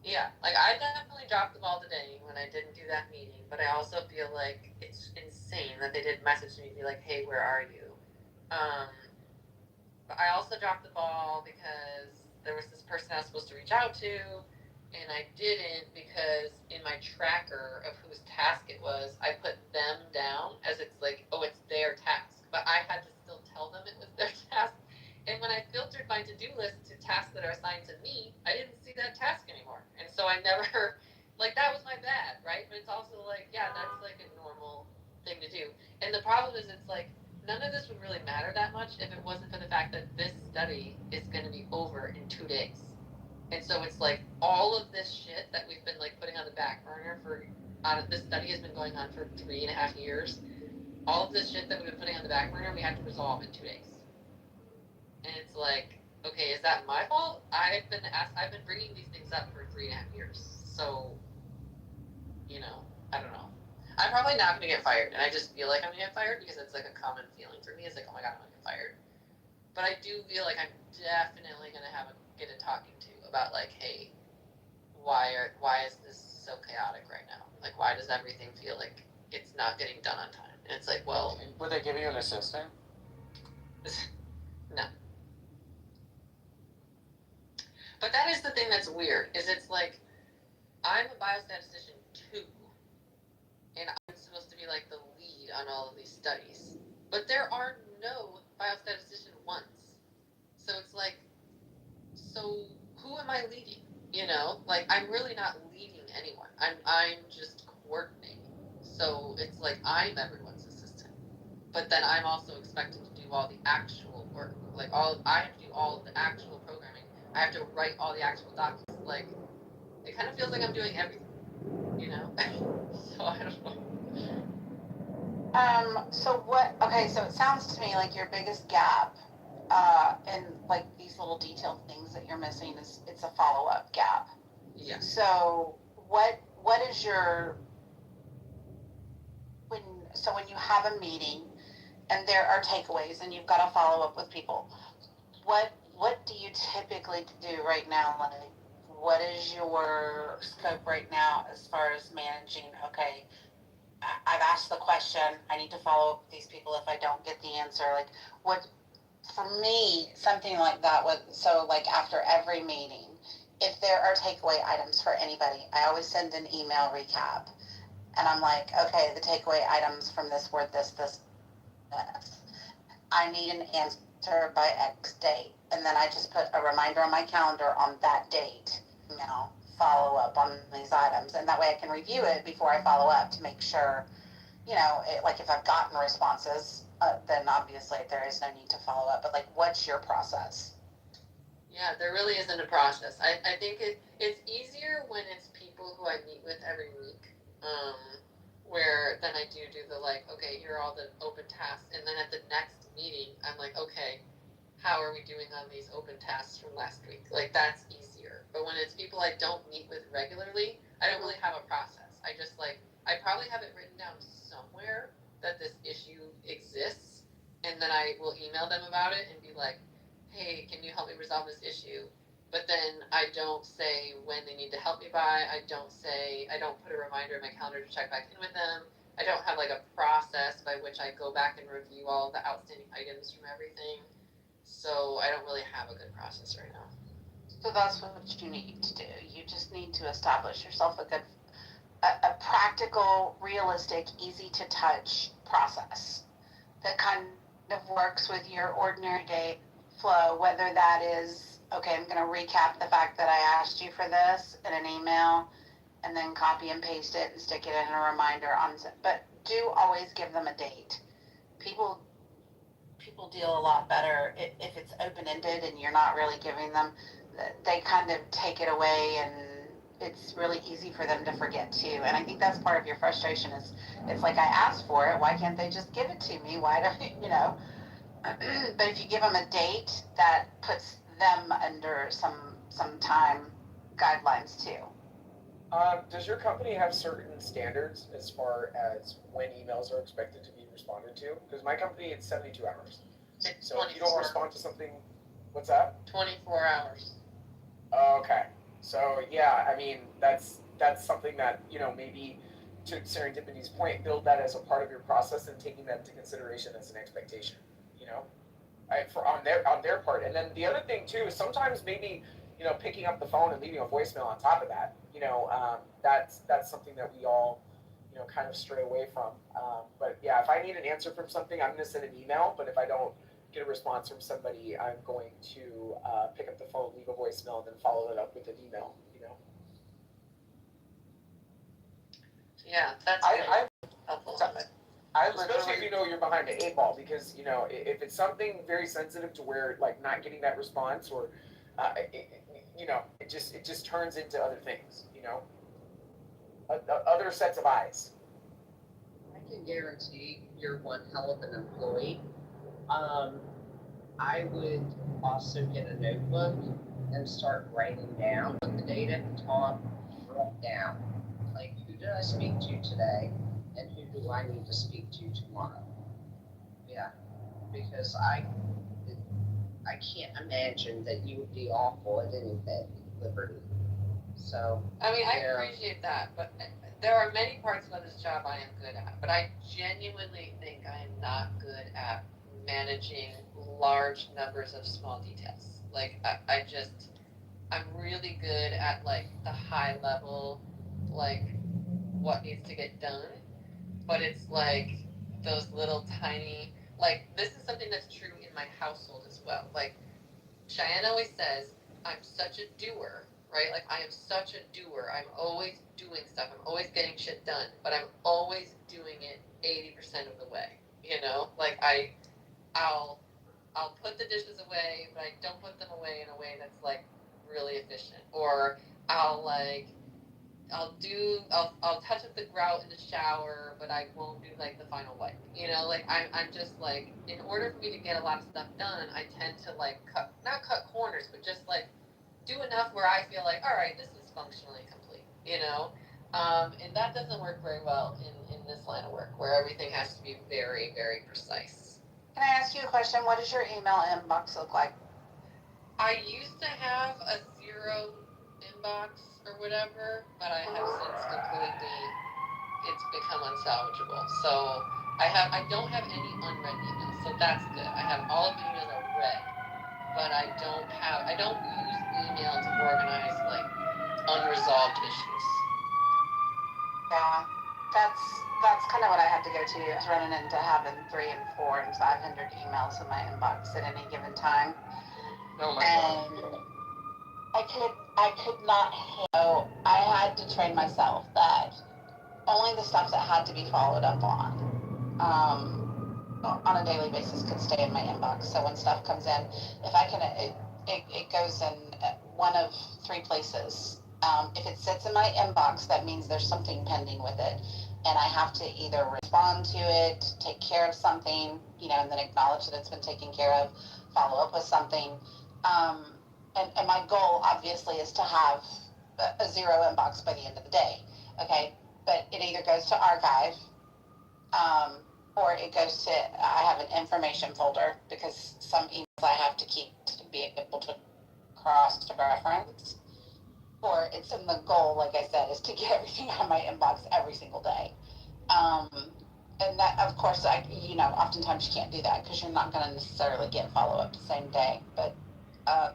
Yeah, like I definitely dropped the ball today when I didn't do that meeting, but I also feel like it's insane that they didn't message me and be like, hey, where are you? But I also dropped the ball because there was this person I was supposed to reach out to, and I didn't because in my tracker of whose task it was, I put them down as it's like, oh, it's their task. But I had to still tell them it was their task. And when I filtered my to-do list to tasks that are assigned to me, I didn't see that task anymore. And so I never, like, that was my bad, right? But it's also like, yeah, that's like a normal thing to do. And the problem is, it's like, none of this would really matter that much if it wasn't for the fact that this study is going to be over in 2 days. And so it's like all of this shit that we've been like putting on the back burner this study has been going on for 3.5 years. All of this shit that we've been putting on the back burner, we have to resolve in 2 days. And it's like, okay, is that my fault? I've been bringing these things up for 3.5 years. So, I don't know. I'm probably not going to get fired, and I just feel like I'm going to get fired because it's like a common feeling for me. It's like, oh my god, I'm going to get fired. But I do feel like I'm definitely going to get a talking to about like, hey, why is this so chaotic right now? Like, why does everything feel like it's not getting done on time? And it's like, well, would they give you an assistant? No. But that is the thing that's weird, is it's like, I'm a biostatistician too, and I'm supposed to be like the lead on all of these studies. But there are no biostatistician ones. So it's like, so who am I leading? Like I'm really not leading anyone. I'm just coordinating. So it's like I'm everyone's assistant. But then I'm also expected to do all the actual work. Like I have to do all of the actual programming. I have to write all the actual documents. Like it kind of feels like I'm doing everything. So I don't know. So it sounds to me like your biggest gap, and like these little detailed things that you're missing it's a follow-up gap. Yeah. So what is your, when you have a meeting and there are takeaways and you've got to follow up with people, what do you typically do right now? Like, what is your scope right now as far as managing, okay, I've asked the question, I need to follow up with these people if I don't get the answer. Like, what, for me, something like that was, so like after every meeting, if there are takeaway items for anybody, I always send an email recap. And I'm like, okay, the takeaway items from this were this. I need an answer by X date. And then I just put a reminder on my calendar on that date, follow up on these items. And that way I can review it before I follow up to make sure like if I've gotten responses, then obviously there is no need to follow up. But like, what's your process? Yeah, there really isn't a process. I think it's easier when it's people who I meet with every week. Where then I do the like, okay, here are all the open tasks, and then at the next meeting, I'm like, okay, how are we doing on these open tasks from last week? Like that's easier. But when it's people I don't meet with regularly, I don't really have a process. I just like I probably have it written down somewhere that this issue exists, and then I will email them about it and be like, hey, can you help me resolve this issue? But then I don't say when they need to help me by. I don't put a reminder in my calendar to check back in with them. I don't have like a process by which I go back and review all the outstanding items from everything. So I don't really have a good process right now. So that's what you need to do. You just need to establish yourself a practical, realistic, easy to touch process that kind of works with your ordinary day flow, whether that is, okay, I'm going to recap the fact that I asked you for this in an email and then copy and paste it and stick it in a reminder but do always give them a date. People deal a lot better if it's open-ended and you're not really giving them, they kind of take it away and it's really easy for them to forget too. And I think that's part of your frustration is it's like, I asked for it, why can't they just give it to me? Why don't but if you give them a date, that puts them under some time guidelines too. Does your company have certain standards as far as when emails are expected to be responded to? Because my company, it's 72 hours. It's so if you don't respond to something, what's that? 24 hours. Okay. So yeah, I mean that's something that maybe to Serendipity's point, build that as a part of your process and taking that into consideration as an expectation. On their part. And then the other thing too is sometimes maybe picking up the phone and leaving a voicemail on top of that. That's something that we all kind of stray away from. But yeah, if I need an answer from something, I'm going to send an email. But if I don't get a response from somebody, I'm going to pick up the phone, leave a voicemail, and then follow it up with an email. Yeah, that's helpful. Especially if you know you're behind the 8 ball, because if it's something very sensitive to where like not getting that response or it just turns into other things, other sets of eyes. I can guarantee you're one hell of an employee. I would also get a notebook and start writing down what the data Tom wrote down. Like, who did I speak to today, and who do I need to speak to tomorrow? Yeah, because I can't imagine that you would be awful at anything, Liberty. So I mean, I appreciate that, but there are many parts of this job I am good at, but I genuinely think I am not good at managing large numbers of small details. Like, I'm really good at like the high level, like what needs to get done, but it's like those little tiny, like this is something that's true in my household as well. Like Cheyenne always says, I'm such a doer, right? Like I am such a doer. I'm always doing stuff. I'm always getting shit done, but I'm always doing it 80% of the way. Like I'll put the dishes away, but I don't put them away in a way that's like really efficient. Or I'll touch up the grout in the shower, but I won't do like the final wipe. Like I'm just like, in order for me to get a lot of stuff done, I tend to like not cut corners, but just like do enough where I feel like, all right, this is functionally complete. And that doesn't work very well in this line of work where everything has to be very, very precise. Can I ask you a question? What does your email inbox look like? I used to have a 0 inbox or whatever, but I have since completely, it's become unsalvageable. So I don't have any unread emails, so that's good. I have all of the emails are read, but I don't use email to organize like unresolved issues. Yeah, that's kind of what I have to go to. I was running into having 300 and 400 and 500 emails in my inbox at any given time. Oh my God. I could not handle. I had to train myself that only the stuff that had to be followed up on a daily basis could stay in my inbox. So when stuff comes in, if I can, it goes in one of three places. If it sits in my inbox, that means there's something pending with it. And I have to either respond to it, take care of something, and then acknowledge that it's been taken care of, follow up with something. And my goal, obviously, is to have a zero inbox by the end of the day. Okay. But it either goes to archive, or it goes to, I have an information folder because some emails I have to keep to be able to cross-reference, or it's in the goal, like I said, is to get everything out of my inbox every single day. And that, of course, oftentimes you can't do that because you're not going to necessarily get follow-up the same day, but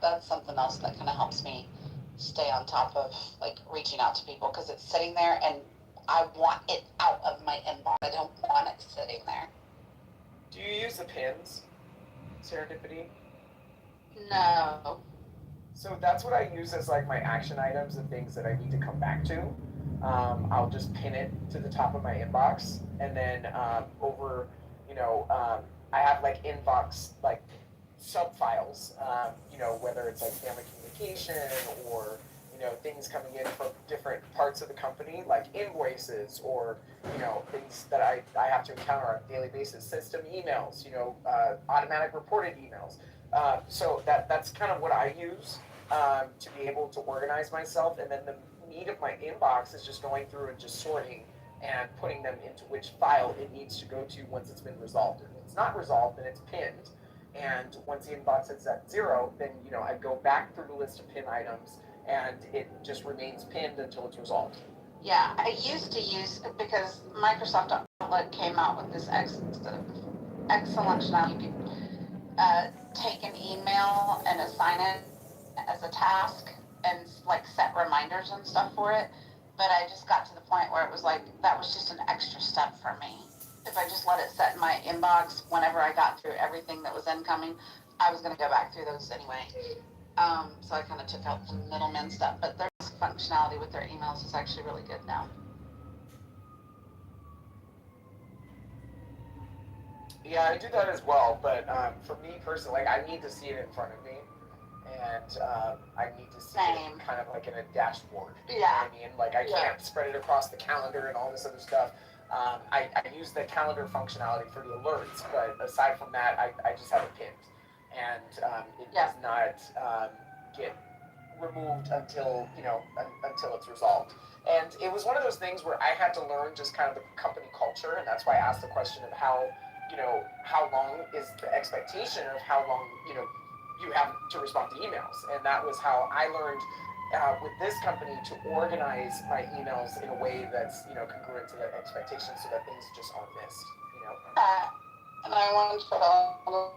that's something else that kind of helps me stay on top of, like, reaching out to people because it's sitting there and I want it out of my inbox. I don't want it sitting there. Do you use the pins, Serendipity? No. So that's what I use as like my action items and things that I need to come back to. I'll just pin it to the top of my inbox, and then over, I have like inbox like sub files. Whether it's like family communication or things coming in from different parts of the company, like invoices or things that I have to encounter on a daily basis, system emails, automatic reported emails. So that's kind of what I use to be able to organize myself, and then the meat of my inbox is just going through and just sorting and putting them into which file it needs to go to once it's been resolved. If it's not resolved, then it's pinned, and once the inbox is at zero, then I go back through the list of pin items, and it just remains pinned until it's resolved. Yeah, I used to use, because Microsoft Outlook came out with this excellent functionality. You could take an email and assign it as a task and like set reminders and stuff for it. But I just got to the point where it was like, that was just an extra step for me. If I just let it set in my inbox whenever I got through everything that was incoming, I was going to go back through those anyway. So I kind of took out the middleman stuff, but their functionality with their emails is actually really good now. Yeah, I do that as well, but for me personally, like, I need to see it in front of me, and I need to see it kind of like in a dashboard. You know what I mean? Like, I can't spread it across the calendar and all this other stuff. I use the calendar functionality for the alerts, but aside from that, I just have it pinned, and it does not get removed until until it's resolved. And it was one of those things where I had to learn just kind of the company culture, and that's why I asked the question of how long is the expectation of how long you have to respond to emails, and that was how I learned with this company to organize my emails in a way that's congruent to the expectation, so that things just aren't missed. And I want to put all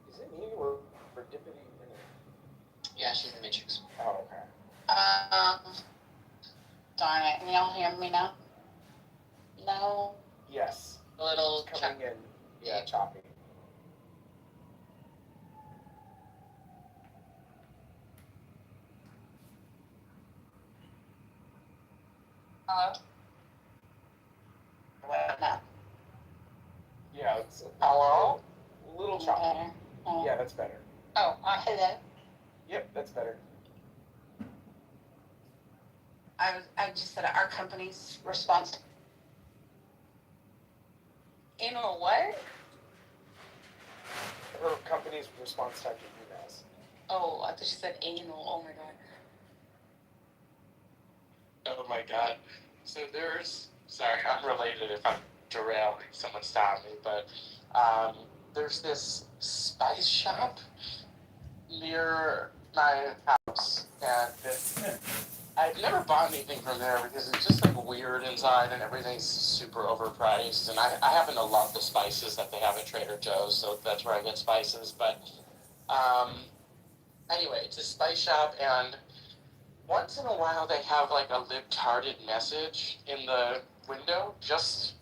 Is it me or Dippity? Yeah, she's in the Matrix. Oh, okay. Darn it. Can y'all hear me now? No. Yes. A little coming in. Yeah, choppy. Hello? What now? Yeah, it's Hello? a little choppy. Better? No. Yeah, that's better. Oh, hello. Yep, that's better. I just said our company's response. Anal what? Her company's response time to emails. Oh, I thought you said anal. Oh my god. Oh my god. So sorry, I'm related if I'm derailing, someone stop me, but there's this spice shop near my house, and I've never bought anything from there because it's just like weird inside and everything's super overpriced, and I happen to love the spices that they have at Trader Joe's, so that's where I get spices, but anyway, it's a spice shop, and once in a while they have like a libtarded message in the window, just,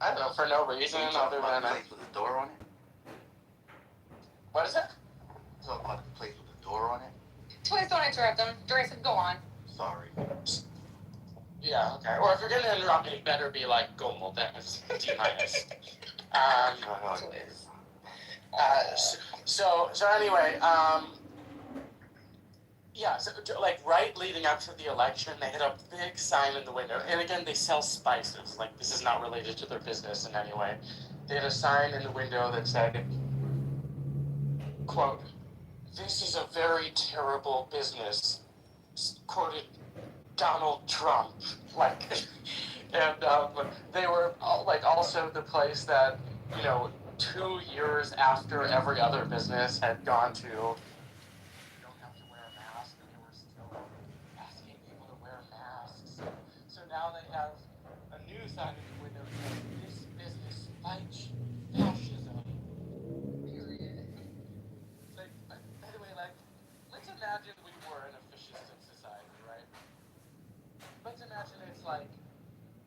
I don't know, for no reason other than the place with the door on it? What is it? Talk about the place with the door on it? Please don't interrupt them. Grayson, go on. Sorry. Yeah, okay. Or if you're gonna interrupt me, it better be like como dennis, T minus. Please. So anyway, yeah, so like right leading up to the election, they had a big sign in the window. And again, they sell spices. Like, this is not related to their business in any way. They had a sign in the window that said, quote, "This is a very terrible business," quoted Donald Trump. Like, and they were like also the place that, 2 years after every other business had gone to, you don't have to wear a mask, and they were still asking people to wear masks. So now they have a new sign in the window saying, "This business fights fascism." Period. Like, anyway, like, let's imagine we were in a fascistic society, right? Let's imagine it's like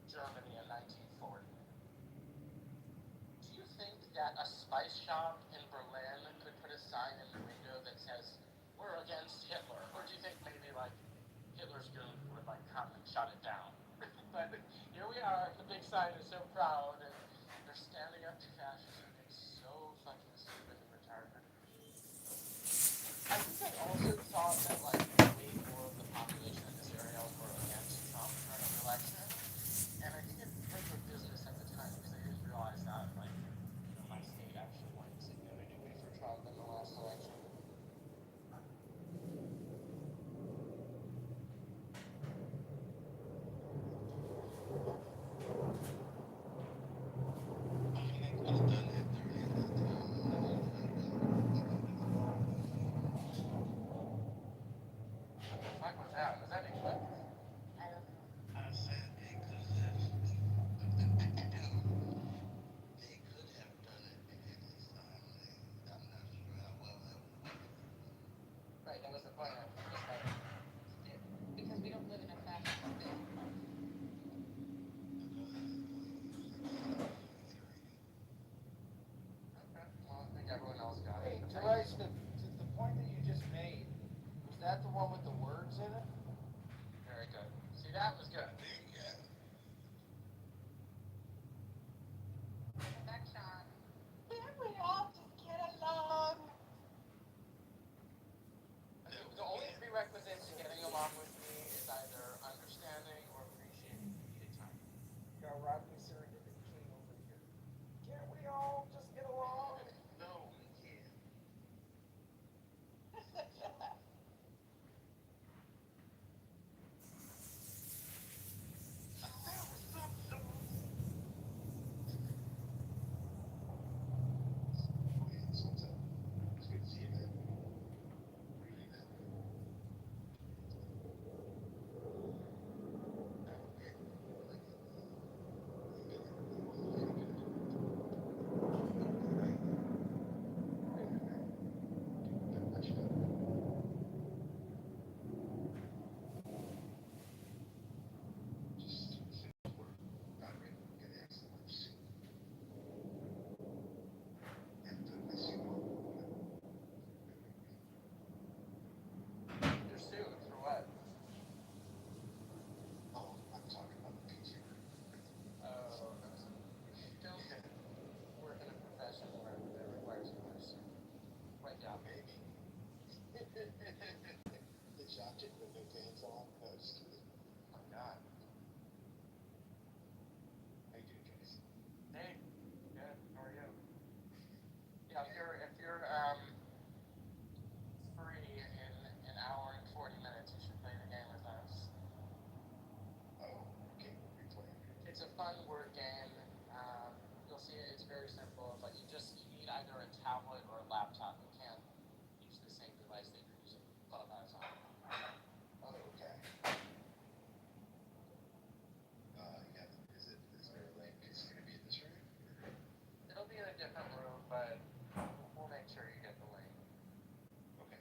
Germany in 1940. Do you think that a spice shop in Berlin could put a sign in the window that says, "We're against Hitler"? Or do you think maybe like Hitler's goon would like come and shut it down? But here we are, the big sign is so proud, and they're standing up to fascism. It's so fucking stupid and retarded. I think I also thought that like way more of the population in this area were against Trump during the election. And I didn't think of business at the time because I didn't realize that, like, my state actually won significantly for Trump in the last election. What the fuck was that? Was that England? I don't know. I said they could have done it in his time. I'm not sure how well that would work. Right, that was the point. Just like, Because we don't live in a fascist state. okay, well, I think everyone else got Hey, it. Bryce, the point that you just made, was that the one with the words in it? Very good. See, that was good. Back, Sean. Can't we all just get along? The only prerequisite to getting along with me is either understanding or appreciating comedic timing. You got Rodney Serendipity King over here. Can't we all just get along? No, we can't. It's good to see you, man. You're sued for what? Oh, I'm talking about the Kitover. Oh, don't work in a profession where that requires you to sue. Wake up. Maybe. The job chick with no pants on? No, just kidding. Oh, God. How you doing, guys? Hey, good. How are you? Yeah, if you're free in an hour and 40 minutes, you should play the game with us. Oh, okay, what are we playing? It's a fun word game. You'll see it's very simple, but you need either a tablet or a laptop. You can't use the same device that you're using Clubhouse on. Oh, okay. Is there a link? Is it gonna be in this room? It'll be in a different room, but we'll make sure you get the link. Okay.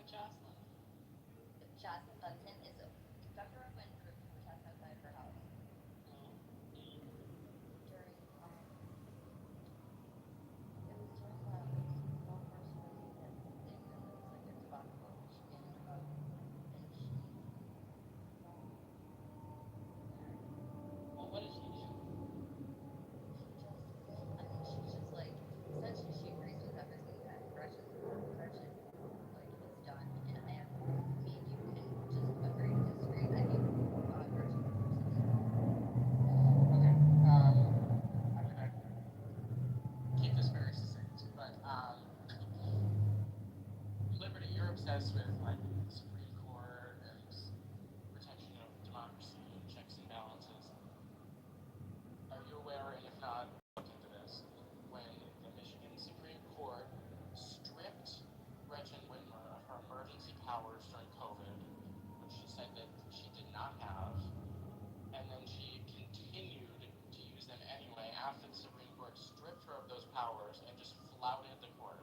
Jocelyn? Jocelyn Bunton is a Kitover went for a protest outside her house during it was during the World War II thing, and there was like a debacle in Michigan about, and she Well, what did she do? she's just like, essentially she agrees with everything that Gretchen like has done, and I mean you can just agree to disagree. I think Gretchen Okay. I'm gonna keep this very succinct, but Liberty, you're obsessed with like the Supreme Court and protection of democracy and checks and balances. Are you aware, and if not, look into this, when the Michigan Supreme Court stripped Gretchen Whitmer of her emergency powers during COVID, which she said that she did not have, and then she continued to use them anyway after the Supreme Court stripped her of those powers and just flouted the court.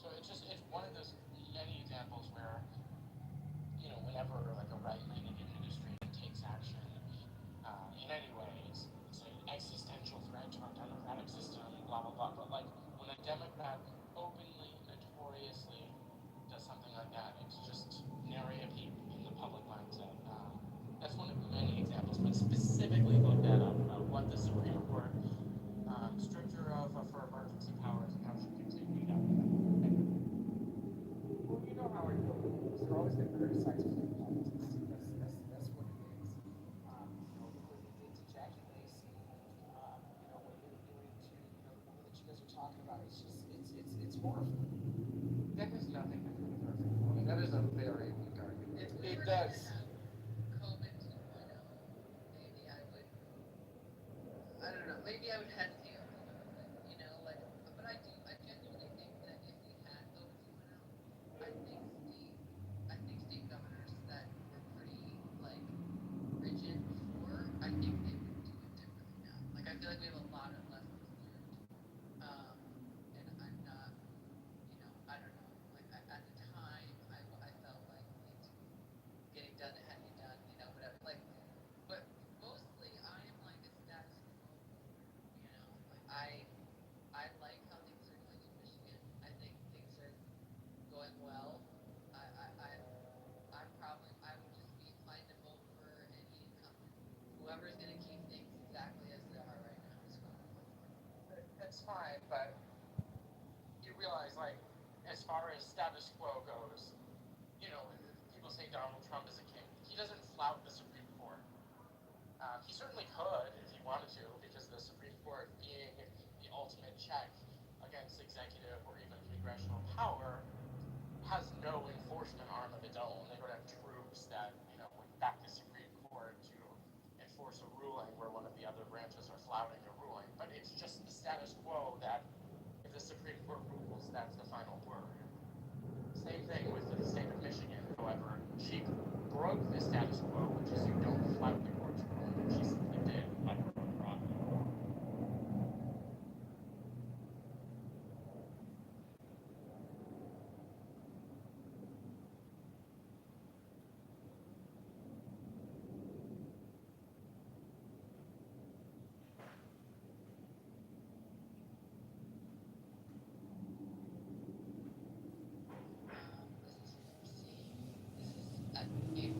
So it's one of those many examples where, whenever like a right-leaning administration takes action in any way, it's an existential threat to our democratic system, blah blah blah. But like when a Democrat openly, notoriously does something like that, it's just nary a peep in the public mindset. That's one of many examples, but specifically look that up about what the Supreme Court stripped her of her emergency powers and how she continued out. Well, you know how I feel with news. They're always going to criticize foreign politics. That's what it is. Look what they did to Jackie Lacey. What they're doing to the woman that you guys are talking about. It's just it's horrifying. That has nothing to do with her. I mean, that is a very weak argument. It does. COVID 2.0, maybe I would, I don't know, maybe I would hesitate a little bit with it, but I genuinely think that if we had COVID 2.0, I think state governors that were pretty, like, rigid before, I think they would do it differently now. Like, I feel like we have a lot of lessons learned, and I'm not, I don't know, like, at the time, I felt like things were getting done that had to be done, whatever, like, but mostly I am like a status quo, like I like how things are going in Michigan. I think things are going well. I would just be inclined to vote for any incumbent. Whoever's going to keep things exactly as they are right now is going to vote for. That's fine, but you realize, like, as far as status quo goes, people say Donald Trump is a king. He doesn't flout the Supreme Court. He certainly could if he wanted to, because the Supreme Court, being the ultimate check against executive or even congressional power, has no enforcement arm of its own. They don't have troops that, would back the Supreme Court to enforce a ruling where one of the other branches are flouting a ruling. But it's just the status quo that if the Supreme Court rules, that's the final word. Same thing with the state of Michigan. However, she broke the status quo, which is you don't flout the court's ruling, and she simply did by her own prerogative.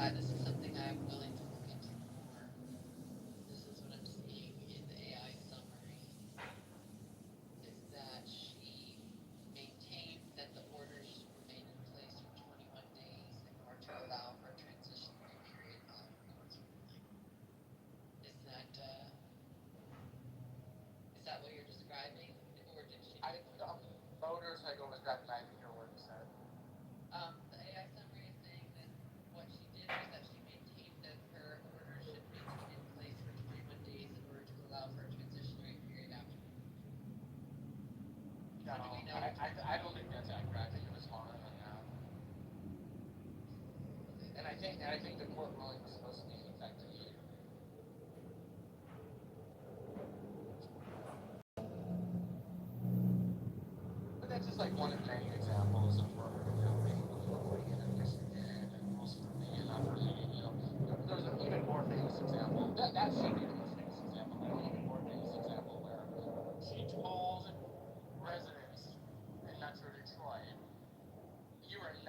This is something I'm willing to look into more. This is what I'm seeing in the AI summary, is that she maintained that the orders remain in place for 21 days in order to allow for a transitionary period on the court's ruling. Is that what you're describing, or did she? Voters, I go with that, and I think your word said. The AI summary is saying that what she did was that she maintained that her order should maintain in place for 21 days in order to allow for a transitionary period after. No, I don't think that's accurate. I think it was longer than that. And I think the court ruling was supposed to be effective. But that's just like one of many examples of where making the look like in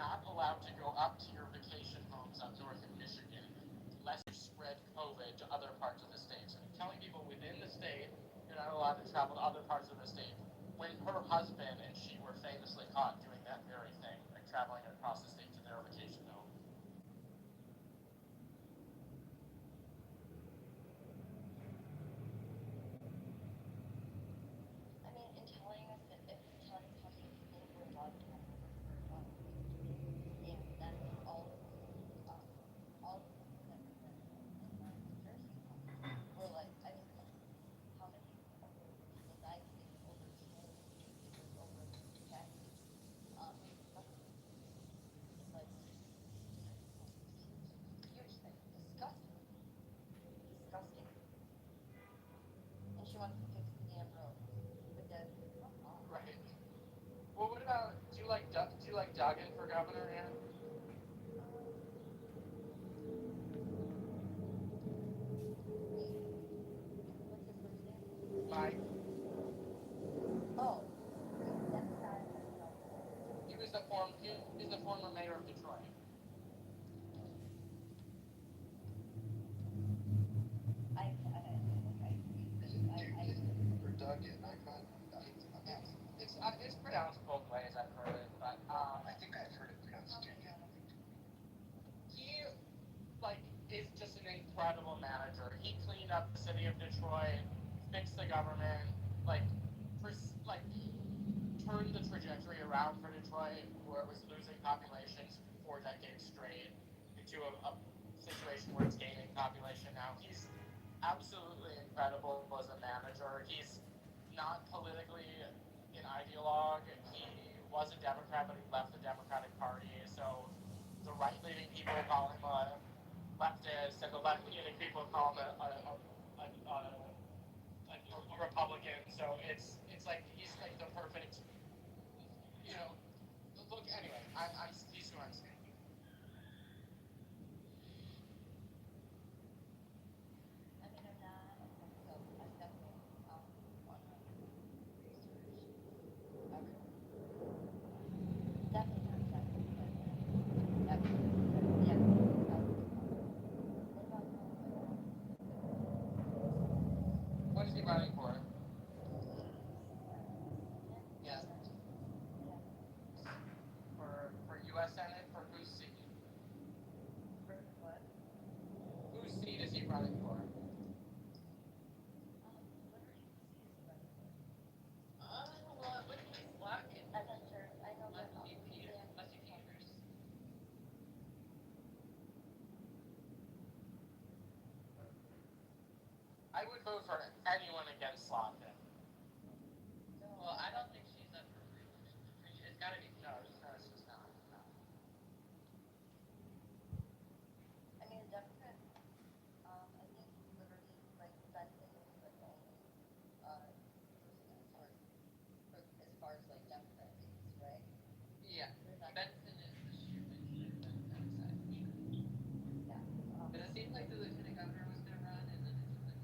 not allowed to go up to your vacation homes up north in Michigan lest you spread COVID to other parts of the state. So you're telling people within the state you're not allowed to travel to other parts of the state when her husband and she were famously caught doing that very thing, like traveling across the state to their vacation home. I mean, in telling us that if telling us how many people were allowed to come over for and then all of the people that were there in the nursing home were like, I mean, how many people died because it was overexposed, it was overtaxed, it's like huge thing, disgusting, disgusting. And she wants to fix the damn roads, but then come on. Right. Well, what about, do you like Duggan for governor, Ann? What's his first name? Mike. Oh, that's not. He was the former mayor of Detroit. I For Duggan, It's pronounced both ways, I've heard it, but I think I've heard it pronounced Duggan. he is just an incredible manager. He cleaned up the city of Detroit, fixed the government, turned the trajectory around for Detroit, where it was losing populations 4 decades straight, into a situation where it's gaining population now. He's absolutely incredible as a manager. He's not politically an ideologue. He was a Democrat, but he left the Democratic Party. So the right-leaning people call him a leftist, and the left-leaning people call him a Republican. So it's like he's like the perfect, look. Anyway, he's who I'm saying. I mean, I'm not, so I'm definitely want to research everyone. Definitely not exactly, but yeah. What about What is he running for? Yes. For U.S. Senate, for whose seat? for what? Whose seat is he running for? Well, what is lacking? I'm not sure. I know that. Leslie Peters. I would vote for anyone against Slotkin. Well, I don't think she's up for re-election. It's got to be. No, it's just not. No. I mean, a Democrat, I think Liberty, like, Benson is like the only, person as far as like Democrat seats, right? Yeah, Benson is the shoe in for the Democratic side, for sure. Yeah. But it seemed like the lieutenant governor was going to run, and then it seemed like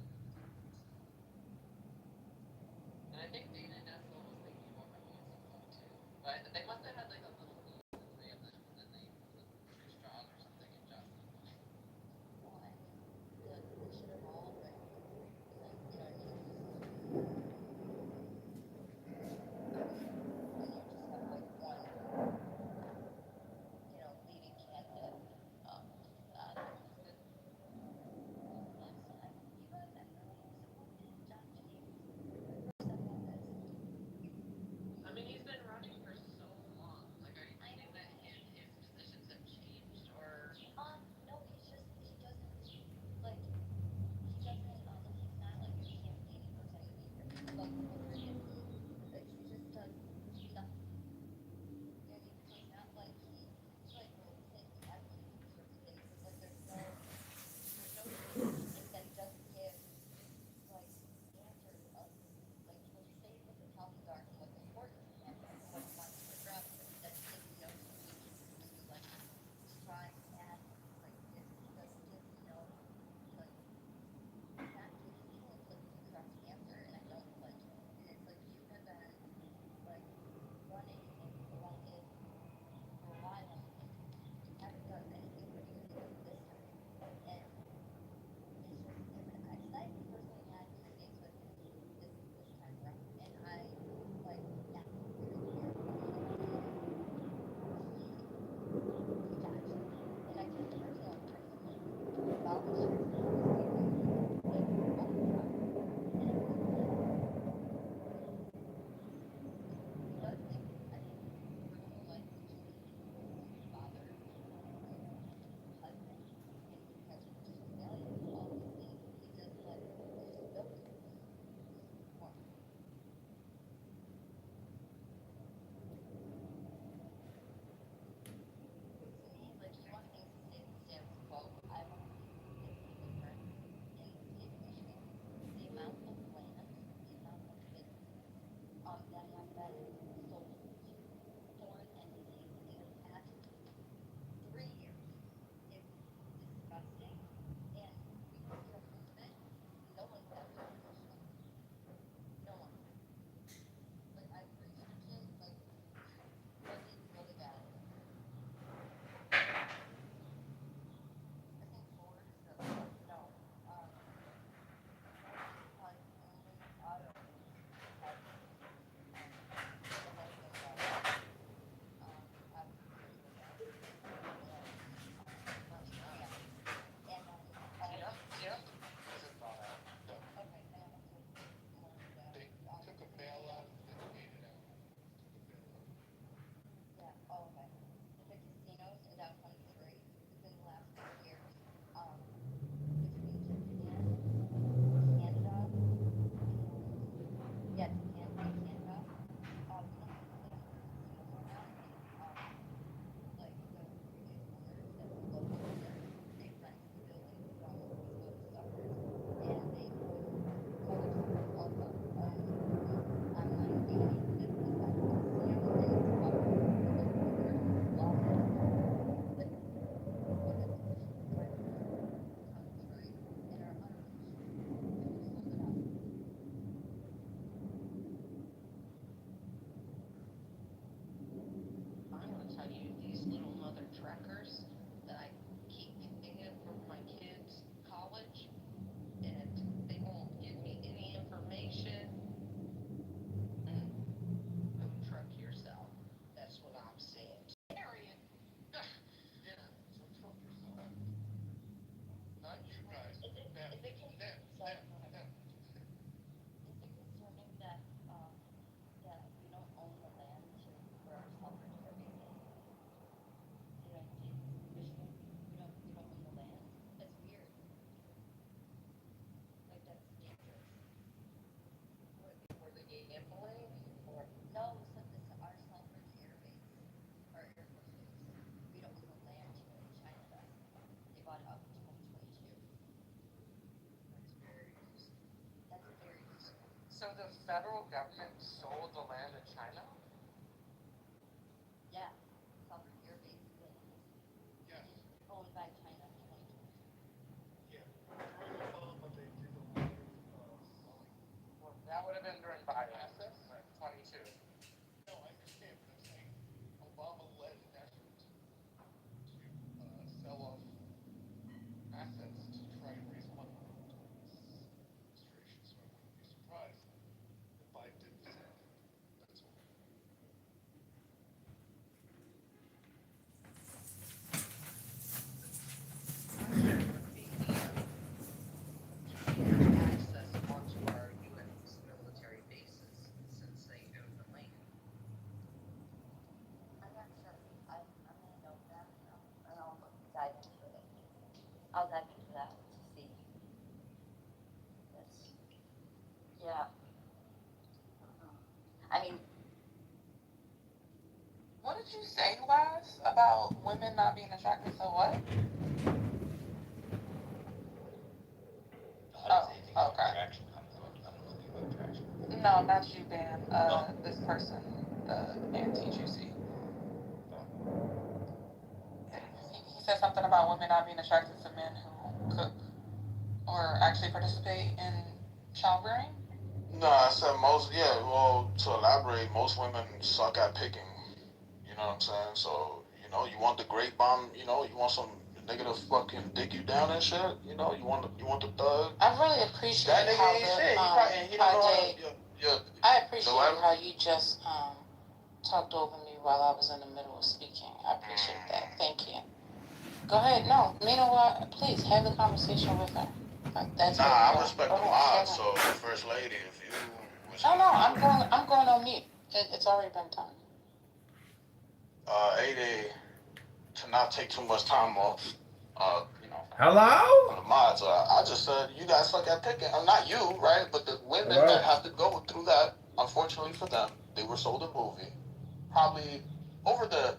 federal government sold the land to China? Yeah, Southern Air Base is Yes. owned by China. Yeah. But they did a lot of selling. Well, that would have been during Biden, 22. No, I understand, but I'm saying Obama led an effort to sell off assets to try and raise money during his administration. So I wouldn't be surprised if Biden did the same thing. That's all. Access onto our U.S. military bases since they own the land. I'm not sure. I'm gonna note that and I'll dive into it. I'll dive into that to see. Yes. Yeah. I mean, What did you say, Wes, about women not being attracted to what? Oh, okay. Attraction. I don't know anything about attraction. No, not you, Dan. This person, the anti-juicy. He said something about women not being attracted to men who cook or actually participate in childbearing. No, I said most. Yeah, well, to elaborate, most women suck at picking. You know what I'm saying? So you want the great bomb. You want some nigga to fucking dig you down and shit. You want the thug. I really appreciate That nigga how ain't the shit. He don't know how to. Yeah. I appreciate what? how you just talked over me while I was in the middle of speaking. I appreciate that. Thank you. Go ahead. No, meanwhile, please have the conversation with her. That's I respect the mod. Shut So, first lady, if you. up. No, I'm going on mute. It's already been done. 8A, to not take too much time off. Hello? The mods. I just said you guys suck at picking. Not you, right? But the women Hello? that have to go through that. Unfortunately for them, they were sold a movie. Probably over the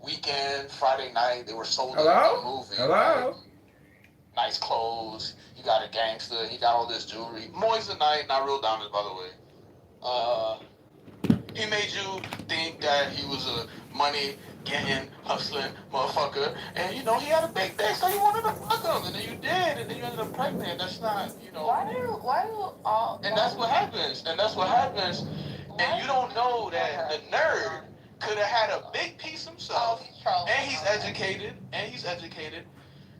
weekend, Friday night, they were sold a movie. Hello? Right? Nice clothes. You got a gangster. He got all this jewelry. Moissanite, not real diamonds, by the way. He made you think that he was a money-getting, hustling motherfucker. And, he had a big dick, so you wanted to fuck him. And then you did, and then you ended up pregnant. That's not, Why do all? And that's what happens. And you don't know that the nerd could have had a big piece himself. And he's educated.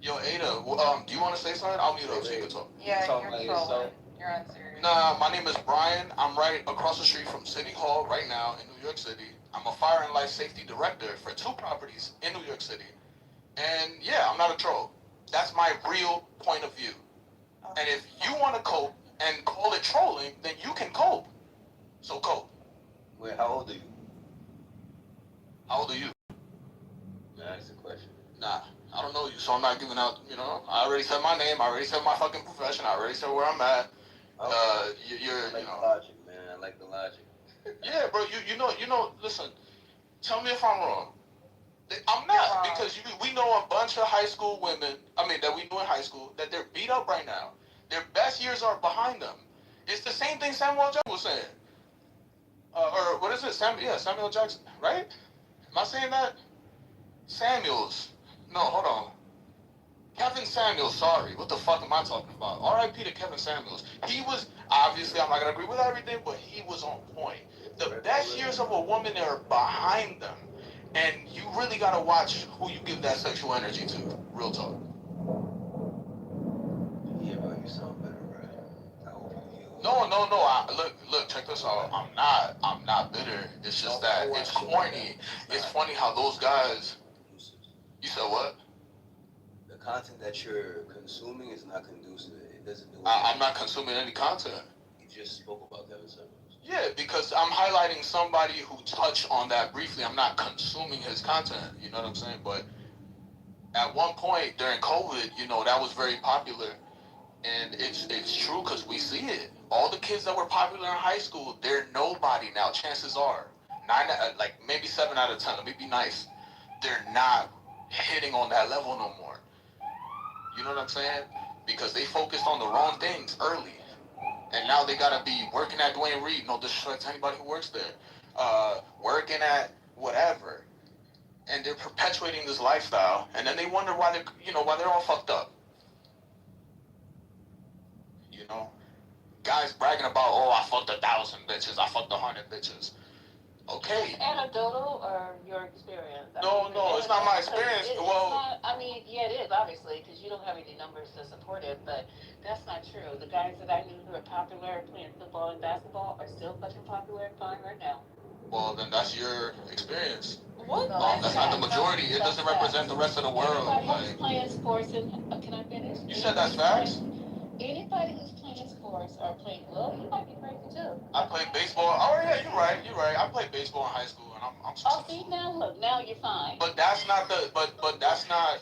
Yo, Ada, do you want to say something? I'll mute up so you can talk. Yeah, you're trolling. You're unserious. Nah, my name is Brian. I'm right across the street from City Hall right now in New York City. I'm a fire and life safety director for 2 properties in New York City. And yeah, I'm not a troll. That's my real point of view. And if you want to cope and call it trolling, then you can cope. So cope. Wait, how old are you? How old are you? That's the question. Nah, I don't know you, so I'm not giving out, I already said my name, I already said my fucking profession, I already said where I'm at. I like the logic, man. I like the logic. Yeah, bro, listen, tell me if I'm wrong. I'm not, because we know a bunch of high school women, that we knew in high school, that they're beat up right now. Their best years are behind them. It's the same thing Samuel Jackson was saying. Or what is it? Samuel Jackson, right? Am I saying that? Samuels. No, hold on. Kevin Samuels, sorry. What the fuck am I talking about? R.I.P. to Kevin Samuels. He was, obviously, I'm not going to agree with everything, but he was on point. The best years of a woman are behind them. And you really got to watch who you give that sexual energy to. Real talk. Yeah, bro, you sound better, bro. I hope you heal. No. Look, check this out. I'm not bitter. It's just that it's corny. It's funny how those guys. You said what? The content that you're consuming is not conducive. It doesn't do. I'm not consuming any content. You just spoke about Kevin Samuels. Yeah, because I'm highlighting somebody who touched on that briefly. I'm not consuming his content. You know what I'm saying? But at one point during COVID, that was very popular. And it's true because we see it. All the kids that were popular in high school, they're nobody now. Chances are, maybe 7 out of 10. Let me be nice. They're not hitting on that level no more. You know what I'm saying? Because they focused on the wrong things early. And now they gotta be working at Dwayne Reed. No disrespect to anybody who works there. Working at whatever, and they're perpetuating this lifestyle, and then they wonder why why they're all fucked up. You know, guys bragging about, oh, I fucked 1,000 bitches, I fucked 100 bitches. Okay. Anecdotal or your experience? No, it's not my experience. It's not, I mean, yeah, it is, obviously, because you don't have any numbers to support it, but that's not true. The guys that I knew who are popular playing football and basketball are still fucking popular and fine right now. Well, then that's your experience. What? That's not the majority. It doesn't represent the rest of the world. Anybody who's playing sports and, can I finish? You said that's facts? Anybody who's playing sports or playing, well, you might be crazy too. I played baseball. Oh yeah, you're right. I played baseball in high school, and I'm Oh, see, now look, now you're fine. But that's not the. But that's not.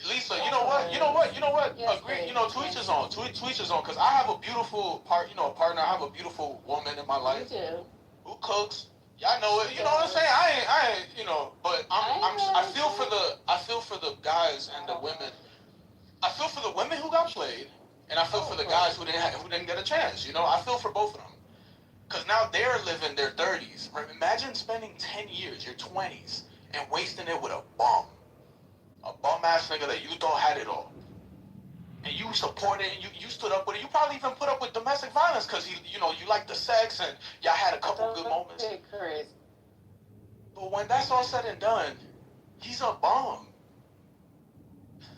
Lisa, you know what? Yes, agree. babe. To each his own. To each his own. Because I have a beautiful partner. I have a beautiful woman in my life. You do. Who cooks. Y'all know it. You know what I'm saying? I ain't. But I feel for the guys and the women. I feel for the women who got played, and I feel for the guys who didn't get a chance. I feel for both of them. Because now they're living their 30s. Right? Imagine spending 10 years, your 20s, and wasting it with a bum. A bum-ass nigga that you thought had it all. And you supported it, and you stood up with it. You probably even put up with domestic violence because you liked the sex, and y'all had a couple good moments. But when that's all said and done, he's a bum.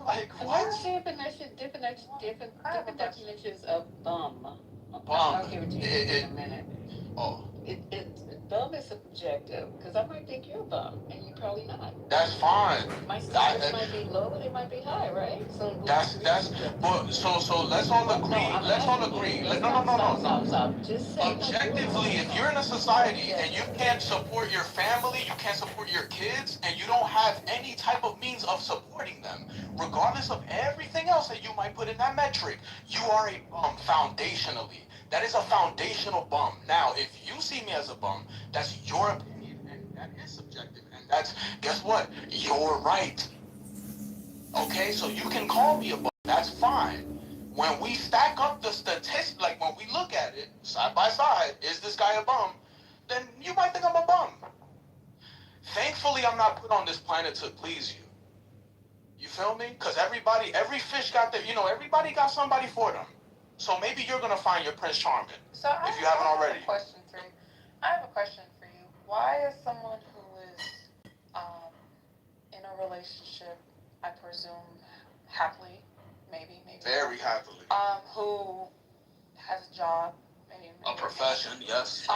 Like, what? What's different definitions of bum? Bum. I'll give it to you in a minute. Oh. Bum is subjective, because I might think you're a bum, and you're probably not. That's fine. My standards might be low, they might be high, right? So but so let's all agree. Let's all agree. No. Stop. Just say objectively, if you're in a society and you can't support your family, you can't support your kids, and you don't have any type of means of supporting them, regardless of everything else that you might put in that metric, you are a bum foundationally. That is a foundational bum. Now, if you see me as a bum, that's your opinion, and that is subjective, and that's, guess what? You're right. Okay, so you can call me a bum. That's fine. When we stack up the statistics, like when we look at it side by side, is this guy a bum? Then you might think I'm a bum. Thankfully, I'm not put on this planet to please you. You feel me? Because every fish got everybody got somebody for them. So maybe you're going to find your Prince Charming, if you haven't already. I have a question for you. Why is someone who is in a relationship, I presume happily, maybe very happily, who has a job, maybe a profession, yes,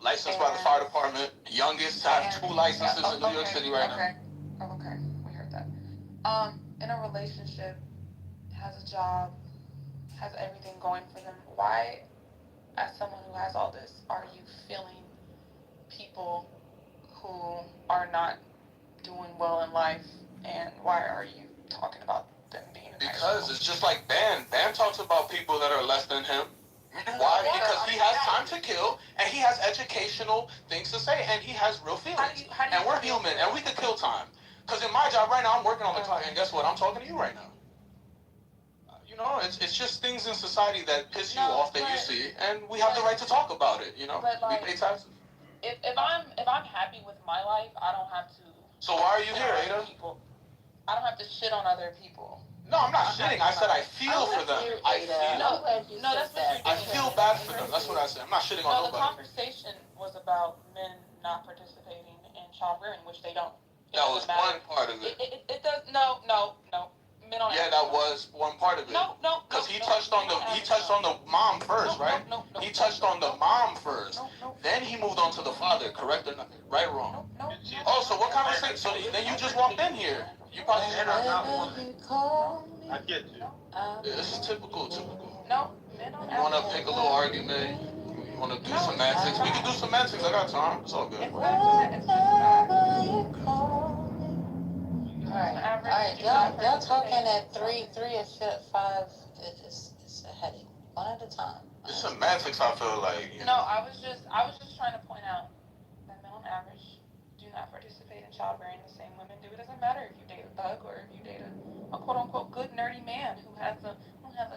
licensed by the fire department, youngest to have 2 licenses in New York City right now. Okay, we heard that. In a relationship, has a job, has everything going for them. Why, as someone who has all this, are you feeling people who are not doing well in life, and why are you talking about them being in Because it's just like Bam. Bam talks about people that are less than him. Why? Because he has time to kill, and he has educational things to say, and he has real feelings. And we're human, and we could kill time. Because in my job right now, I'm working on the clock, and guess what? I'm talking to you right now. It's just things in society that piss you off that you see, and we have the right to talk about it. But we pay taxes. If I'm happy with my life, I don't have to. So why are you here, Ada? I don't have to shit on other people. No, I'm not shitting. I said I feel for them. I feel bad for them. That's what I said. I'm not shitting on nobody. The conversation was about men not participating in child rearing, which they don't. That was one part of it. It does. No. Men on yeah, that was one part of it. No. Because he touched on the mom first, right? He touched on the mom first. Then he moved on to the father. Correct or not? Right or wrong? No. Oh, so what conversation? So then you just walked in here. You probably. I get you. This is typical. No. You want to pick a little argument? You want to do semantics? We can do semantics. I got time. It's all good. Alright, y'all talking at 3 and 5, it's a headache. One at a time. It's semantics, I feel like. No, I was just trying to point out that men on average do not participate in childbearing the same women do. It doesn't matter if you date a thug or if you date a quote unquote good nerdy man who has a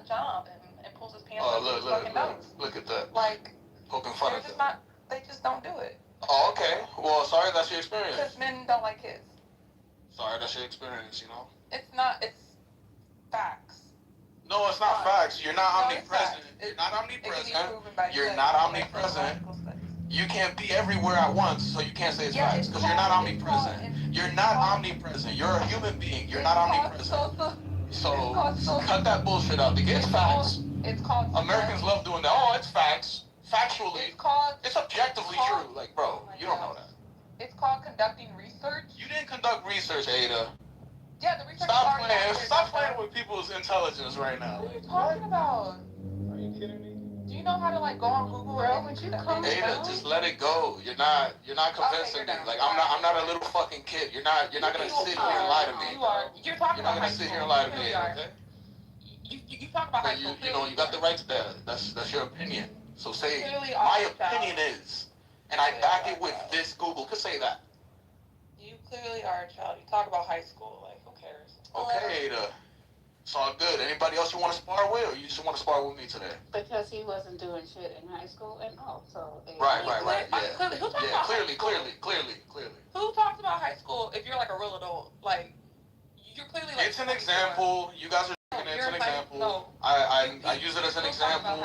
job and pulls his pants up to his fucking nose. Look at that. Like, poking fun they're at just them. not, they just don't do it. Oh, okay. Well, sorry that's your experience. Because men don't like kids. Sorry that's your experience, you know? It's not, it's facts. No, it's not facts. You're not No, omnipresent. it's You're not It can be omnipresent. proven by You're studies, not like omnipresent. psychological studies. You can't be everywhere at once, so you can't say it's facts because you're not omnipresent. You're not omnipresent. You're a human being. You're not omnipresent. So cut that bullshit out. It's facts. It's called. Americans love doing that. Oh, it's facts. Factually, it's objectively true. Like, bro, you don't know that. It's called conducting research. You didn't conduct research, Ada. Yeah, the research. Stop playing with people's intelligence right now. What are you talking about? Are you kidding me? Do you know how to like go on Google? Bro, would you come Ada, just let it go. You're not convincing me. Like I'm not a little fucking kid. You're not gonna sit here and lie to me. You are. You're talking about high school. You're not gonna sit here and lie to me. Okay? You talk about high school. You know, you got the right to that. That's your opinion. So say my opinion is, and I back it with this Google. Could say that. You clearly are a child. You talk about high school. Like, who cares? Okay, Ada. It's all good. Anybody else you want to spar with, or you just want to spar with me today? Because he wasn't doing shit in high school and all. So Right. Yeah. Clearly. Who talks about high school if you're like a real adult? Like, you're clearly like. It's an example. You guys are taking it. It's an example. No. I use it as an example.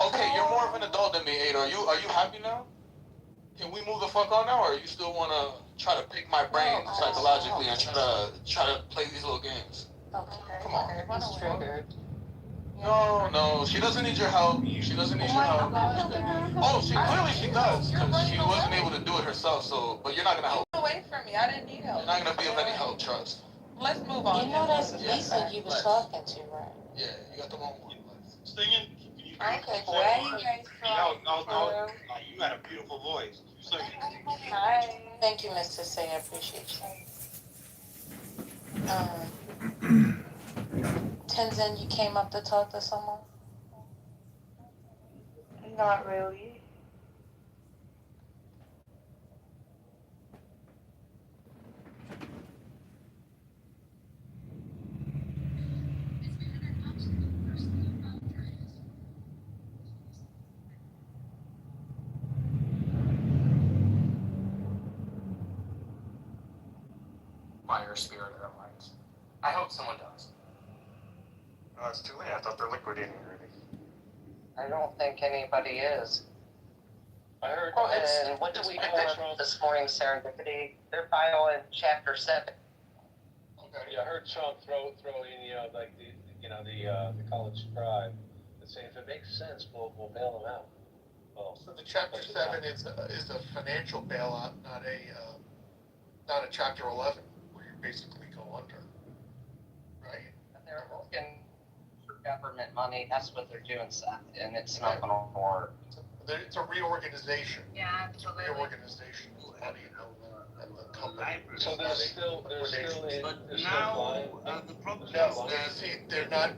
Okay, you're more of an adult than me, Ada. Are you happy now? Can we move the fuck on now, or you still want to try to pick my brain psychologically and try to play these little games? Okay. Come on. He's triggered. No, she doesn't need your help. She doesn't need your help. Oh, she does, because she wasn't able to do it herself. So, but you're not gonna help. Get away from me. I didn't need help. You're not gonna be of any help. Trust. Let's move on. You know that's Lisa you was talking to, right? Yeah, you got the wrong one. Singing? Okay, where are you guys from? No, you got a beautiful voice. You sing. Hi. Thank you, Mr. Say. I appreciate you. Tenzin, you came up to talk to someone? Not really. Fire Spirit Airlines. I hope someone does. Oh, it's too late. I thought they're liquidating already. I don't think anybody is. I heard. And what do we have this morning, Serendipity? They're filing Chapter 7. Okay. Yeah, I heard Trump throw in the college bribe and say if it makes sense, we'll bail them out. Well, so the Chapter 7 is a financial bailout, not a Chapter 11 where you basically go under, right? And they're looking for government money. That's what they're doing, Seth, and it's not going to work. It's a reorganization. Yeah, absolutely. Reorganization of money and the company. So there's still But now the problem No, is they're not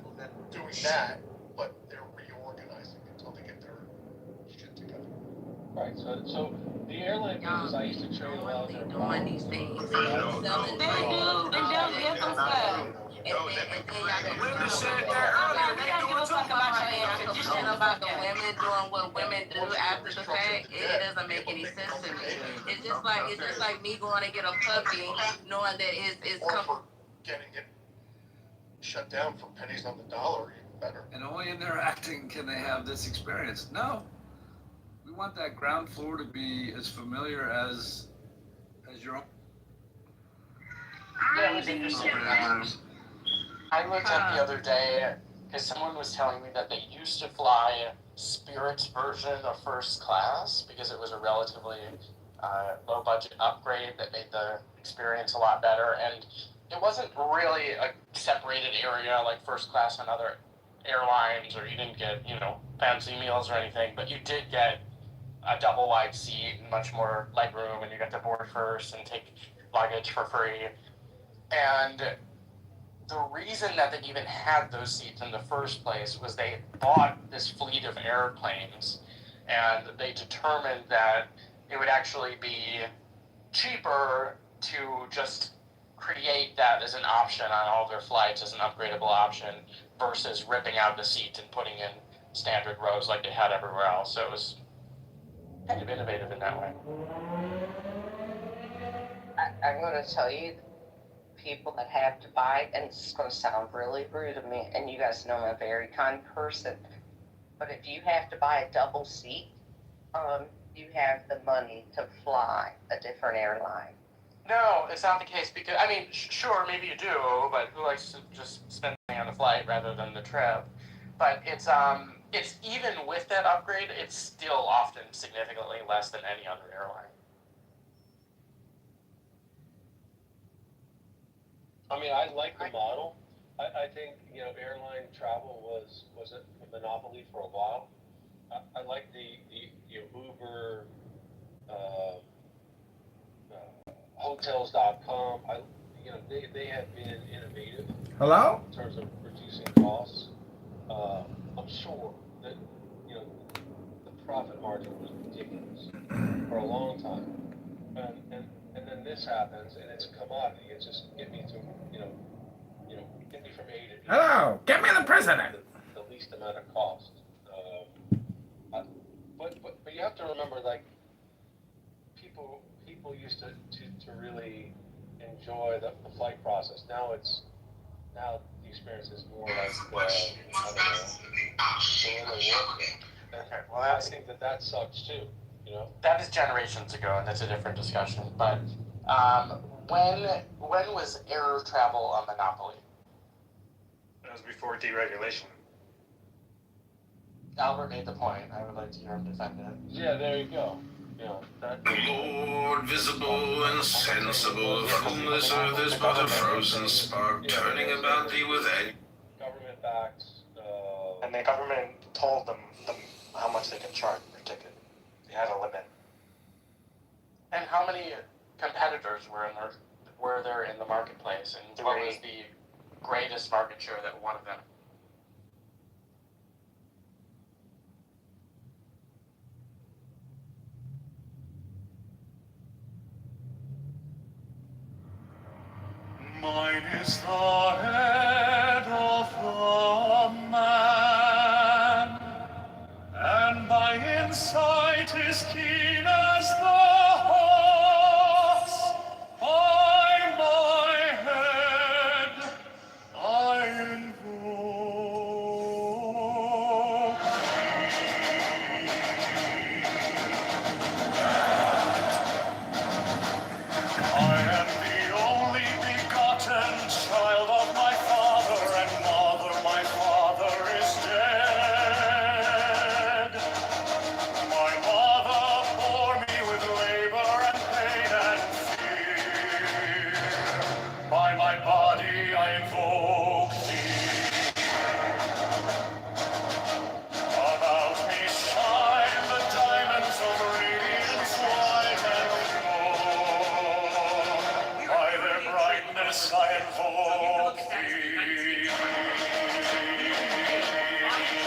doing that, but they're reorganizing until they get their shit together. Right. So the airline business I used to trade a lot of their doing these things. They do give them stuff. Women said that earlier. They doing too much. About the women doing what women do after the fact, it doesn't make any sense to me. It's just like me going to get a puppy, knowing that it's Or for getting it shut down for pennies on the dollar, even better. And only in their acting can they have this experience. No. We want that ground floor to be as familiar as your own. Yeah, it was interesting. I looked up the other day because someone was telling me that they used to fly Spirit's version of first class because it was a relatively low budget upgrade that made the experience a lot better. And it wasn't really a separated area like first class on other airlines, or you didn't get, fancy meals or anything, but you did get a double wide seat and much more legroom, and you got to board first and take luggage for free. And the reason that they even had those seats in the first place was they bought this fleet of airplanes, and they determined that it would actually be cheaper to just create that as an option on all their flights as an upgradable option versus ripping out the seat and putting in standard rows like they had everywhere else. So it was kind of innovative in that way. I'm going to tell you, people that have to buy, and it's going to sound really rude of me, and you guys know I'm a very kind person, but if you have to buy a double seat, you have the money to fly a different airline. No, it's not the case because, I mean, sure, maybe you do, but who likes to just spend money on the flight rather than the trip? But it's even with that upgrade, it's still often significantly less than any other airline. I mean, I like the model. I think, you know, airline travel was a monopoly for a while. I like the Uber, hotels.com. You know, they have been innovative. Hello? In terms of reducing costs. I'm sure that, you know, the profit margin was ridiculous for a long time. And then this happens, and it's a commodity. It's just get me to, get me from A to B. Hello, get me the president. The least amount of cost. But you have to remember, like, people used to really enjoy the flight process. Now the experience is more like Okay, well, I think that sucks too. You know, that is generations ago, and that's a different discussion. But when was air travel a monopoly? That was before deregulation. Albert made the point. I would like to hear him defend it. Yeah, there you go. Lord, visible and sensible, of whom this earth is but a frozen spark, turning about thee with any government backs. And the government told them how much they could charge per ticket. They had a limit. And how many competitors were there in the marketplace, and what was the greatest market share that one of them? Mine is the head of the man, and my insight is keen as the hawk's. By my head I invoke. I am the only begotten child of my father and mother. My father is dead. My mother bore me with labor and pain and fear. By my body I invoke thee. About me shine the diamonds of radiance white and pure. By their brightness I invoke thee.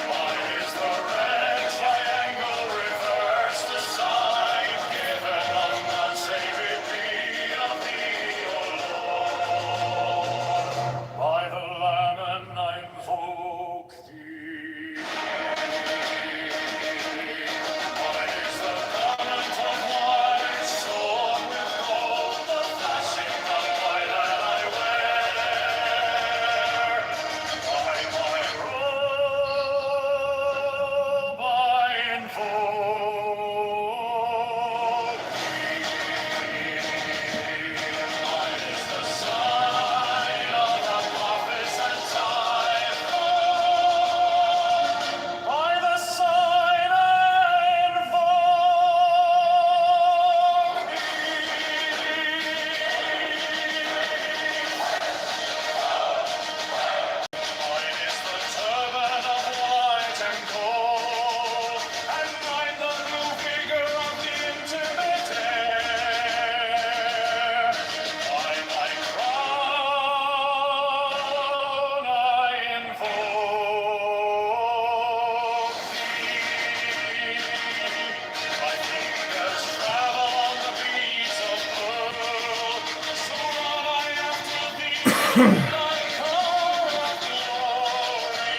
Mine is the red triangle reverse design, given on none save it be of thee, O Lord. By the Lamb I invoke thee. Mine is the garment of white, sewn with gold, the flashing of white that I wear. By my robe I invoke thee. Mine is the sign of the prophets and time. By the sign I invoke Mine is the turban of white and gold, and mine the blue figure of the intimate air. By my crown I invoke thee. My fingers travel on the beats of pearl, so run I after thee, thy car of glory.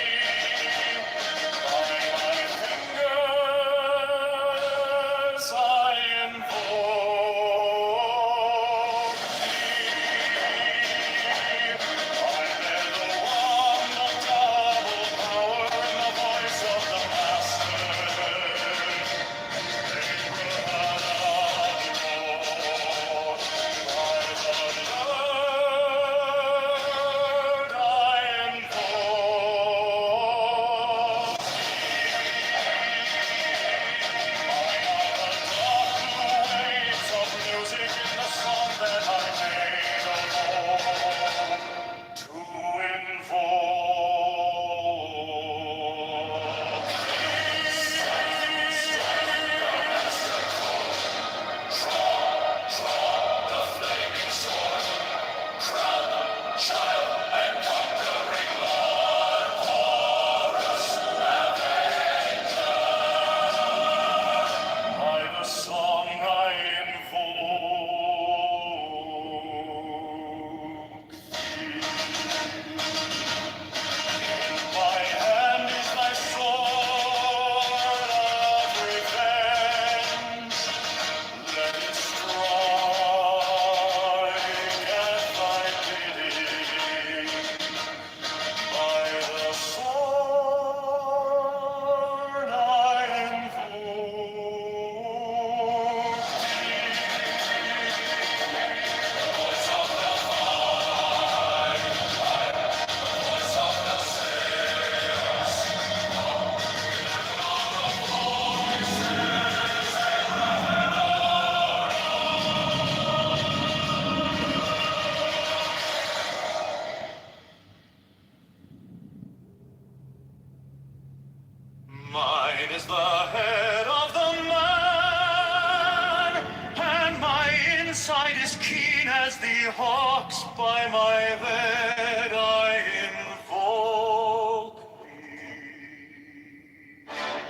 hawks by my bed I invoke thee.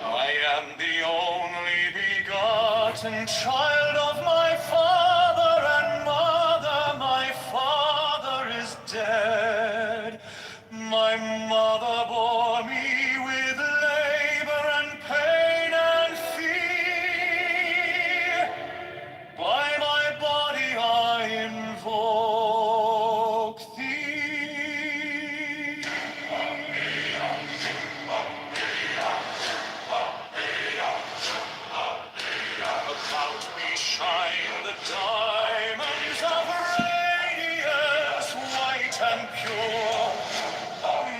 I am the only begotten child of my father and mother. My father is dead. My mother bore me with labor and pain and fear. By my body I invoke thee. About me shine the diamonds of radiance, white and pure.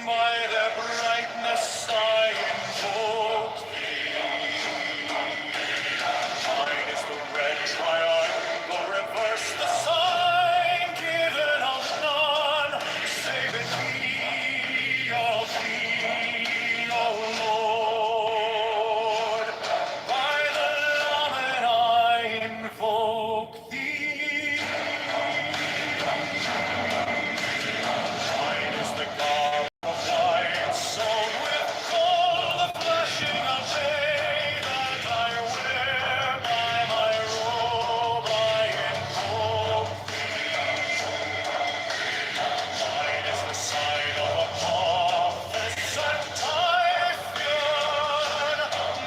By their brightness I invoke thee. Mine is the red triangle, reverse the sign given of none, save it thee, O Lord. By the Lamed I invoke thee. Mine is the garb of white, sewn with gold, the flashing of day that I wear. By my robe I invoke thee. Mine is the sign of a prophet and Typhoon.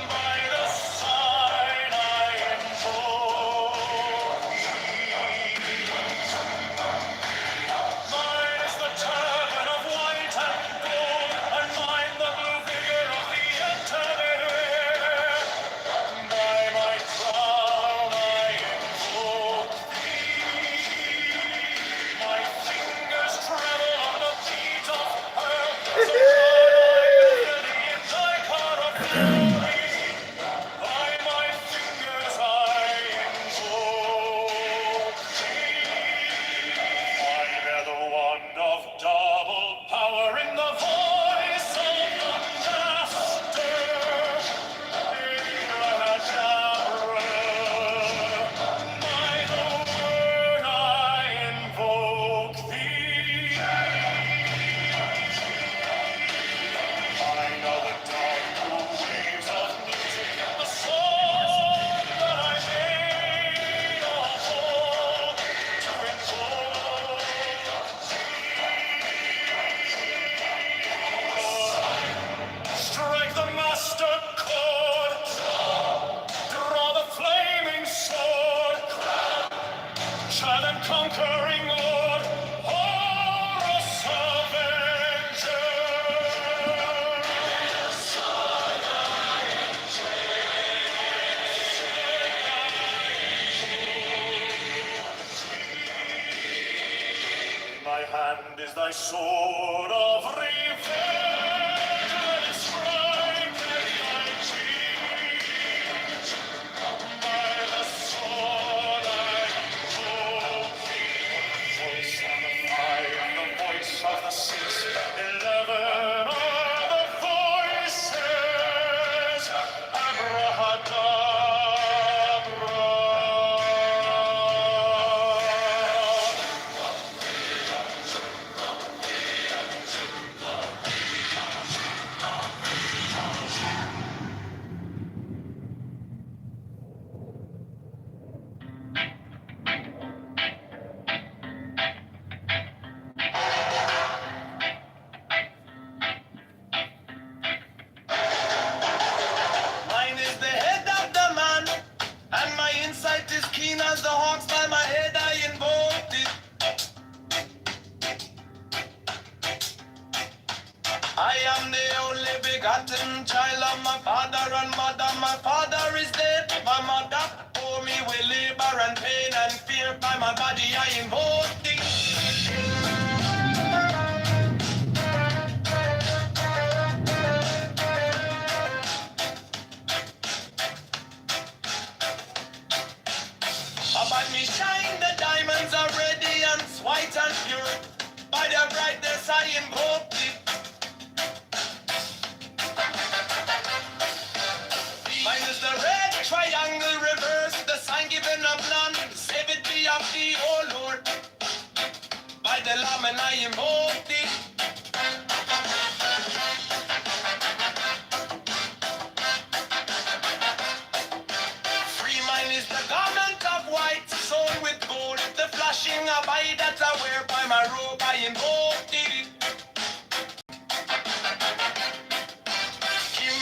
By the sign I invoke thee. Mine is the turban of white and gold, and mine the blue figure of the intermediate. By my crown I invoke thee. My fingers tremble on the beat of pearl, so shall I enter thee in thy car of glory. By my fingers I invoke thee. I bear the wand of double power in the voice of the Master. Abracadabra. By the word I invoke thee. I know the dark blue waves of music, the song that I made of old to invoke thee. Strike the master chord, draw the flaming sword, challenge conquering Lord, Horus Avenger. In my hand is thy sword of revenge, let it strike at thy cheek. By the sword I invoke thee. The voice of the five and the voice of the 611 are the voices. Abracadabra. Mine is the head of the man, and my insight is keen as the hawks. By my head I invoked it. I am the only begotten child of my father and mother. My father is dead. My mother bore me with labor and pain and fear. By my body I invoke thee. About me shine the diamonds of radiance, white and pure. By their brightness I invoke thee. Mine is the red triangle, reverse the sign given of none. Save it be of thee, O Lord. the Lamb and I invoke thee. Free mine is the garment of white, sewn with gold, the flashing of eye that I wear by my robe, I invoke thee.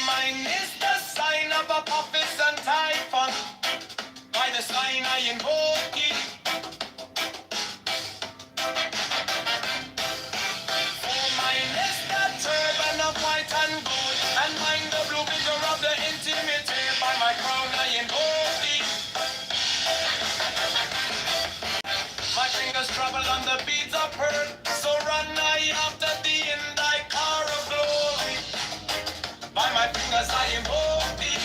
Mine is the sign of Apophis and Typhon, by the sign I invoke thee. For mine is the turban of white and gold, and mine the blue vigor of the intimate, by my crown I invoke thee. My fingers travel on the beads of pearl, so run I after thee in thy car of glory. By my fingers I invoke thee.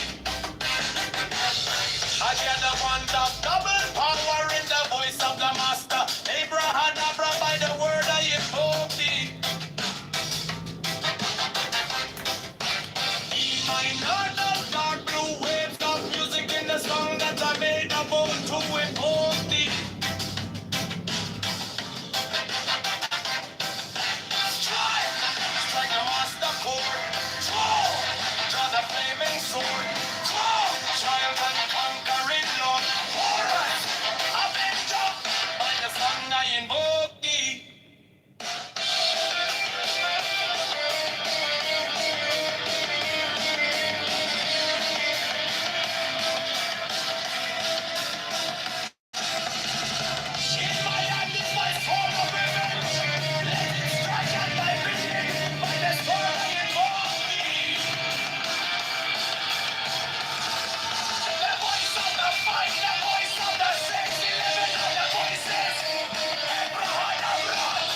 I hear the want of double power in the voice of the master. Abraham, Abra, by the word I invoke thee. E minor, the dark blue waves of music in the song that I made about to invoke thee. Strike the master chord. Draw the flaming sword. Triumph and conquering Lord. Alright, Avenger, by the song I invoke thee. In my hand is my sword of revenge. Let it strike at thy bidding. By the sword I invoke thee. The voice of the fight, the voice of the 611 of the voices. Abraham, Abraham.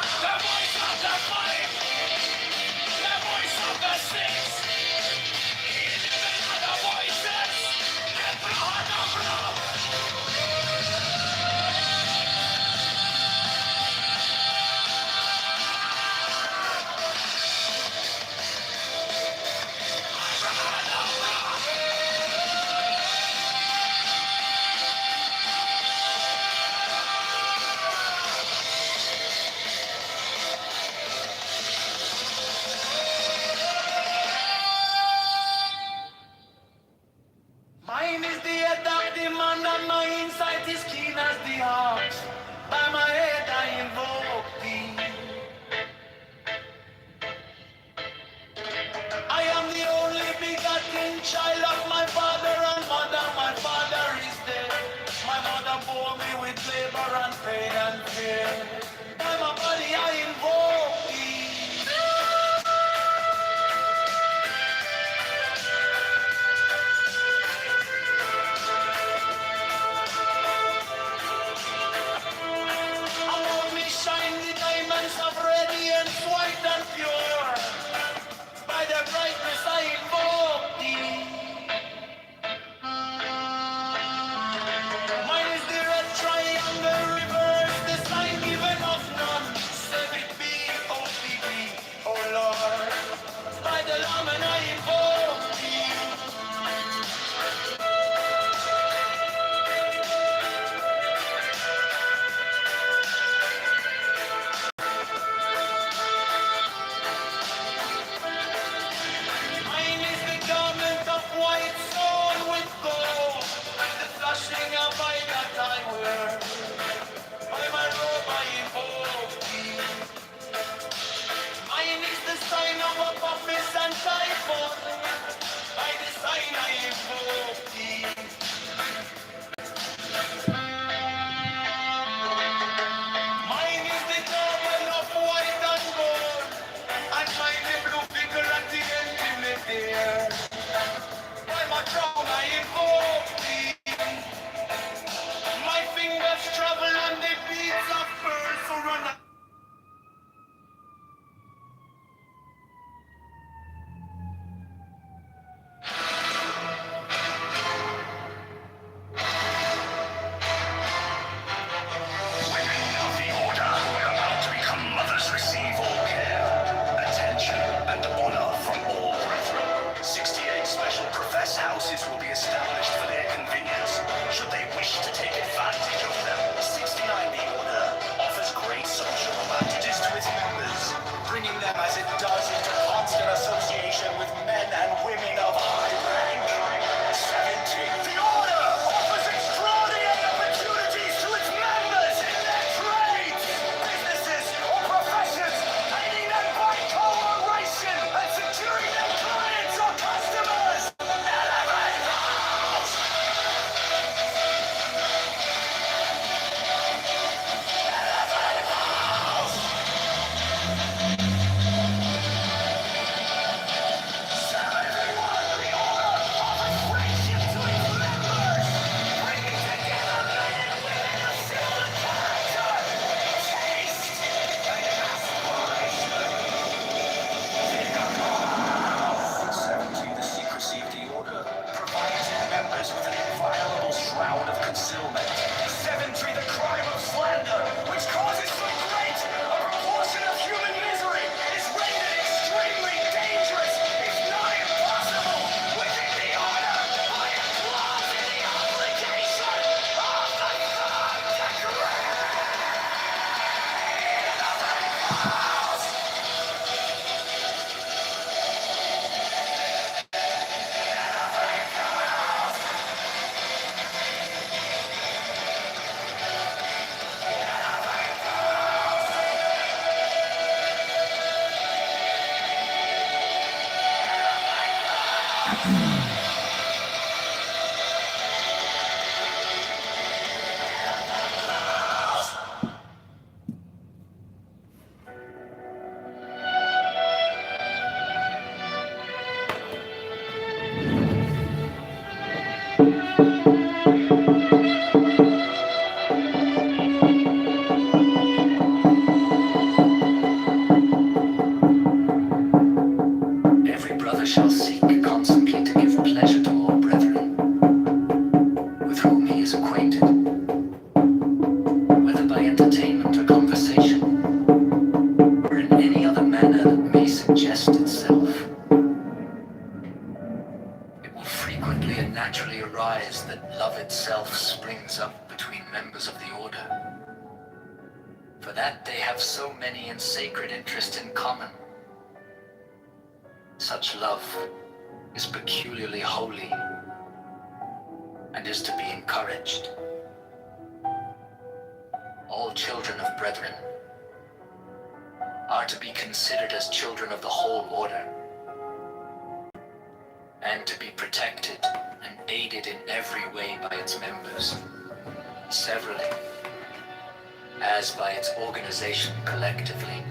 The voice of the fight, the voice of the 611 of the voices. Abraham, Abraham. Mine is the head of the man, and my insight is keen as the ox. By my head I invoke thee. I am the only begotten child of my father and mother. My father is dead. My mother bore me with labor and pain and fear. By my body I invoke thee. Among me shine the diamonds of radiance, white and pure. By the brightness I invoke thee. Mine is the red triangle reverse, the sign given of none. Save it be. whether by entertainment or conversation, or in any other manner that may suggest itself, it will frequently and naturally arise that love itself springs up between members of the order. For that they have so many and sacred interests in common. Such love is peculiarly holy and is to be encouraged. All children of brethren are to be considered as children of the whole order, and to be protected and aided in every way by its members, severally, as by its organization collectively.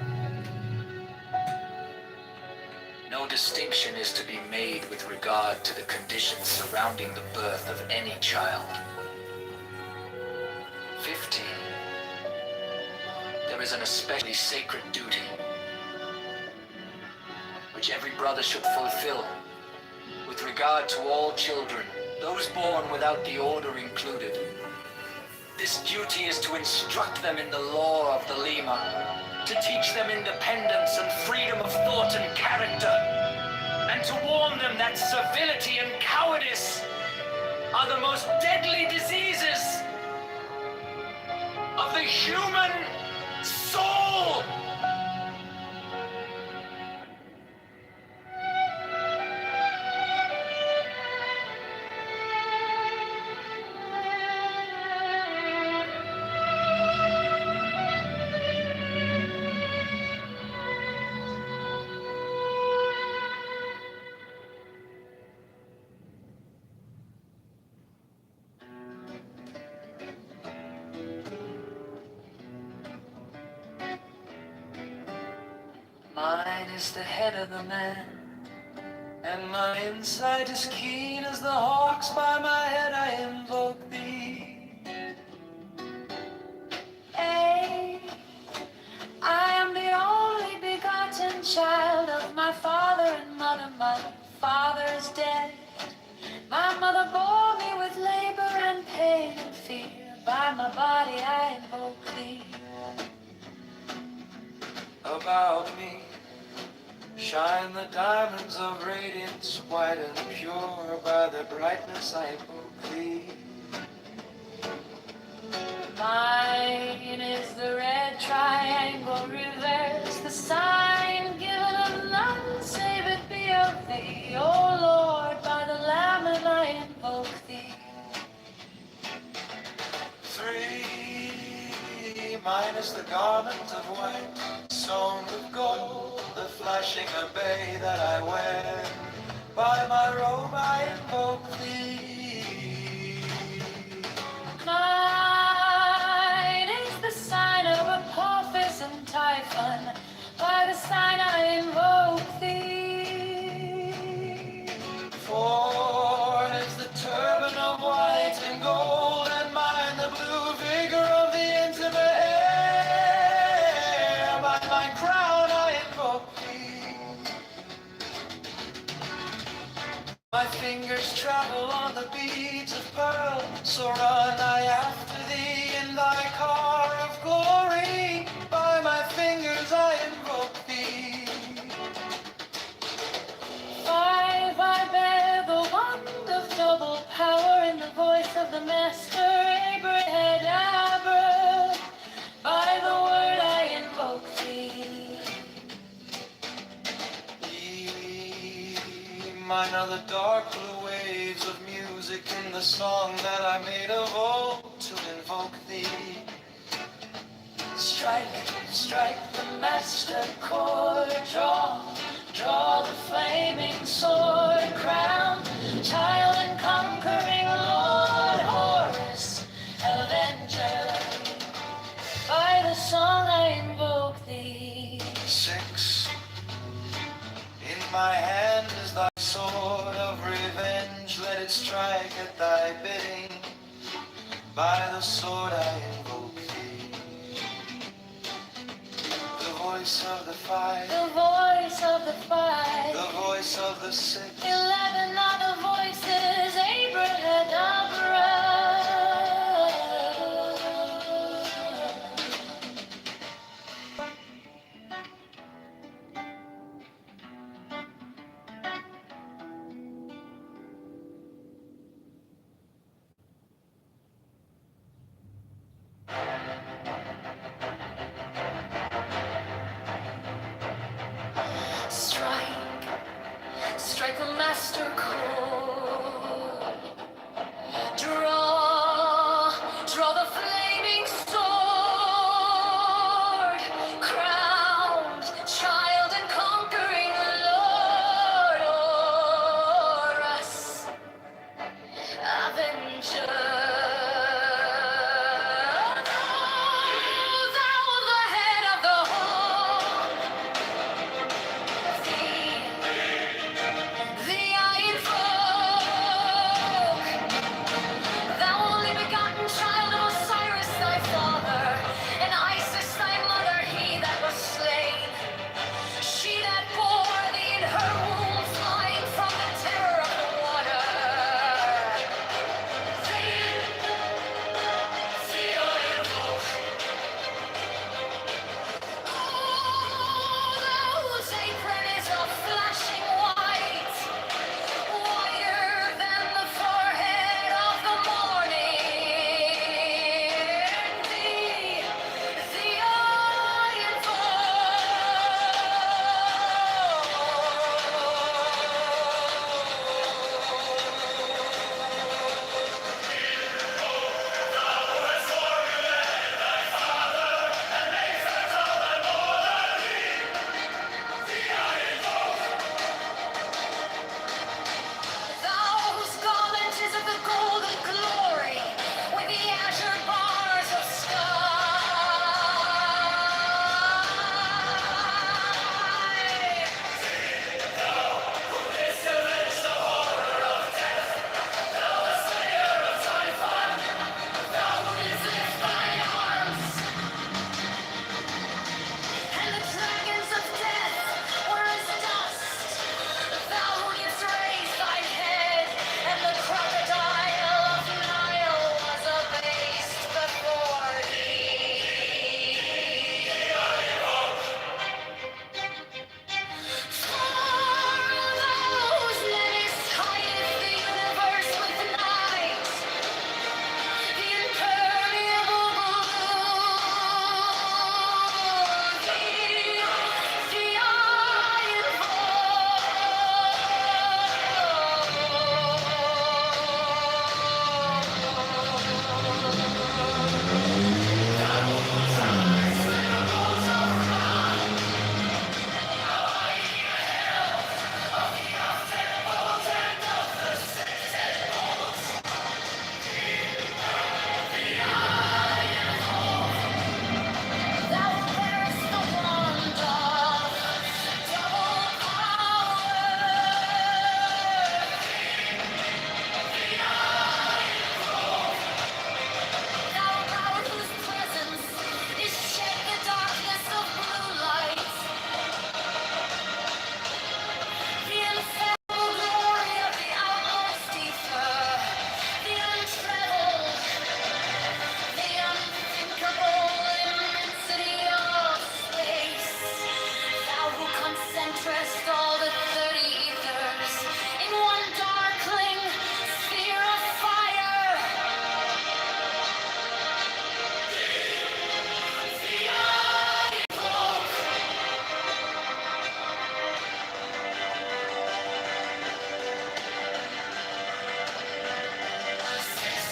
No distinction is to be made with regard to the conditions surrounding the birth of any child. 15. There is an especially sacred duty which every brother should fulfill with regard to all children, those born without the order included. This duty is to instruct them in the law of the Lima, to teach them independence and freedom of thought and character, and to warn them that servility and cowardice are the most deadly diseases of the human soul. Mine is the head of the man, and my insight is keen as the hawks. By my head I invoke thee. Hey, I am the only begotten child of my father and mother. My father is dead. My mother bore me with labor and pain and fear. By my body I invoke thee. About me shine the diamonds of radiance, white and pure. By their brightness I invoke thee. Mine is the red triangle reverse, the sign given of none save it be of thee. O Lord, by the Lamb and I invoke thee. 3, mine is the garment of white, sewn with gold, the flashing obey that I wear. By my robe I invoke thee. Mine is the sign of Apophis and Typhon. By the sign I invoke thee. 4 is the turban of white and gold, and mine the blue vigor of the intimate air. By my crown I invoke thee. My fingers travel on the beads of pearl, so run I after thee in thy car of glory. By my fingers I invoke thee. 5, I bear the wand of double power in the voice of the master Abraham. By the word I invoke thee. Mine are the dark blue waves of music in the song that I made of old to invoke thee. Strike, strike the master chord, draw the flaming sword, crown, child and conquering Lord, Horus, avenger. By the song I invoke thee. 6, in my hand is thy sword of revenge, let it strike at thy bidding. By the sword I invoke thee. The voice of the 5, the voice of the 5, the voice of the 6, 11 are the voices Abraham. master chord. Draw the flaming sword, crowned child and conquering Lord, o'er us, avenger. Thou the head of the whole, thee I invoke. Thou only begotten child of Osiris thy father, and Isis thy mother, he that was slain. She that bore thee in her womb, flying from the terror of the water. Thee I invoke. Oh, those apron is of flashing white, whiter than the forehead of the morning. Thee I Thou whose garment is of the golden glory, with the azure bars of sky. Thou who didst lift thine arms, and the dragons of death were as dust. Thou who didst raise thine head, and the crocodile of Nile was abased before thee. For those midst hideth the universe with night, the impermeable blue. Thee I Thou bearest the wand of double power. Thou power whose presence is shed the darkness of blue light. The ineffable glory of the outmost ether, the untroubled, the unthinkable immensity of space. Thou who concentrest all the 30 ethers in one darkling sphere of fire. Thee I invoke.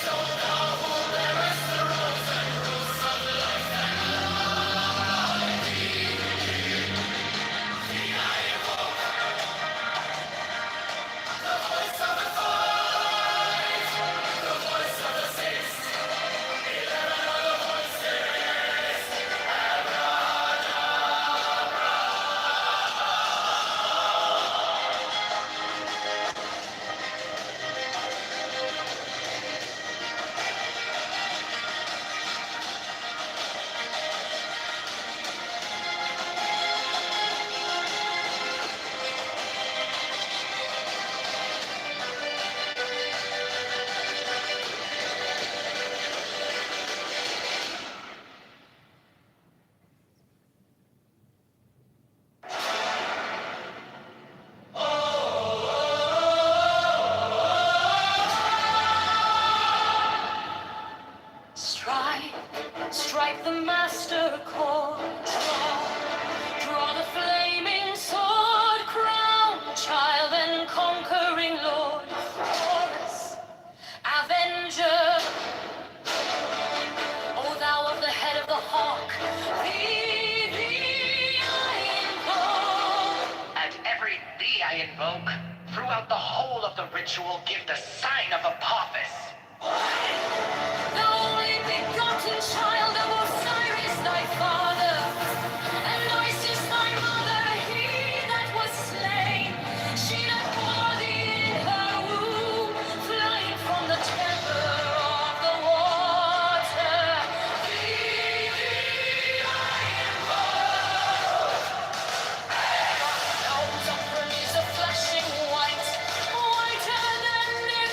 So thou who bearest the rose and rules of life and love. Thee I invoke. The voice of the five, the voice of the six, 11 of the voices. Strike, strike the master chord. Draw the flaming sword, crown child and conquering ritual give the sign of Apophis. The only begotten child of Osiris, thy father, and Isis, thy mother, he that was slain, she that bore thee in her womb, flying from the temper of the water. Thee I invoke. Elms of is a flashing white, whiter than in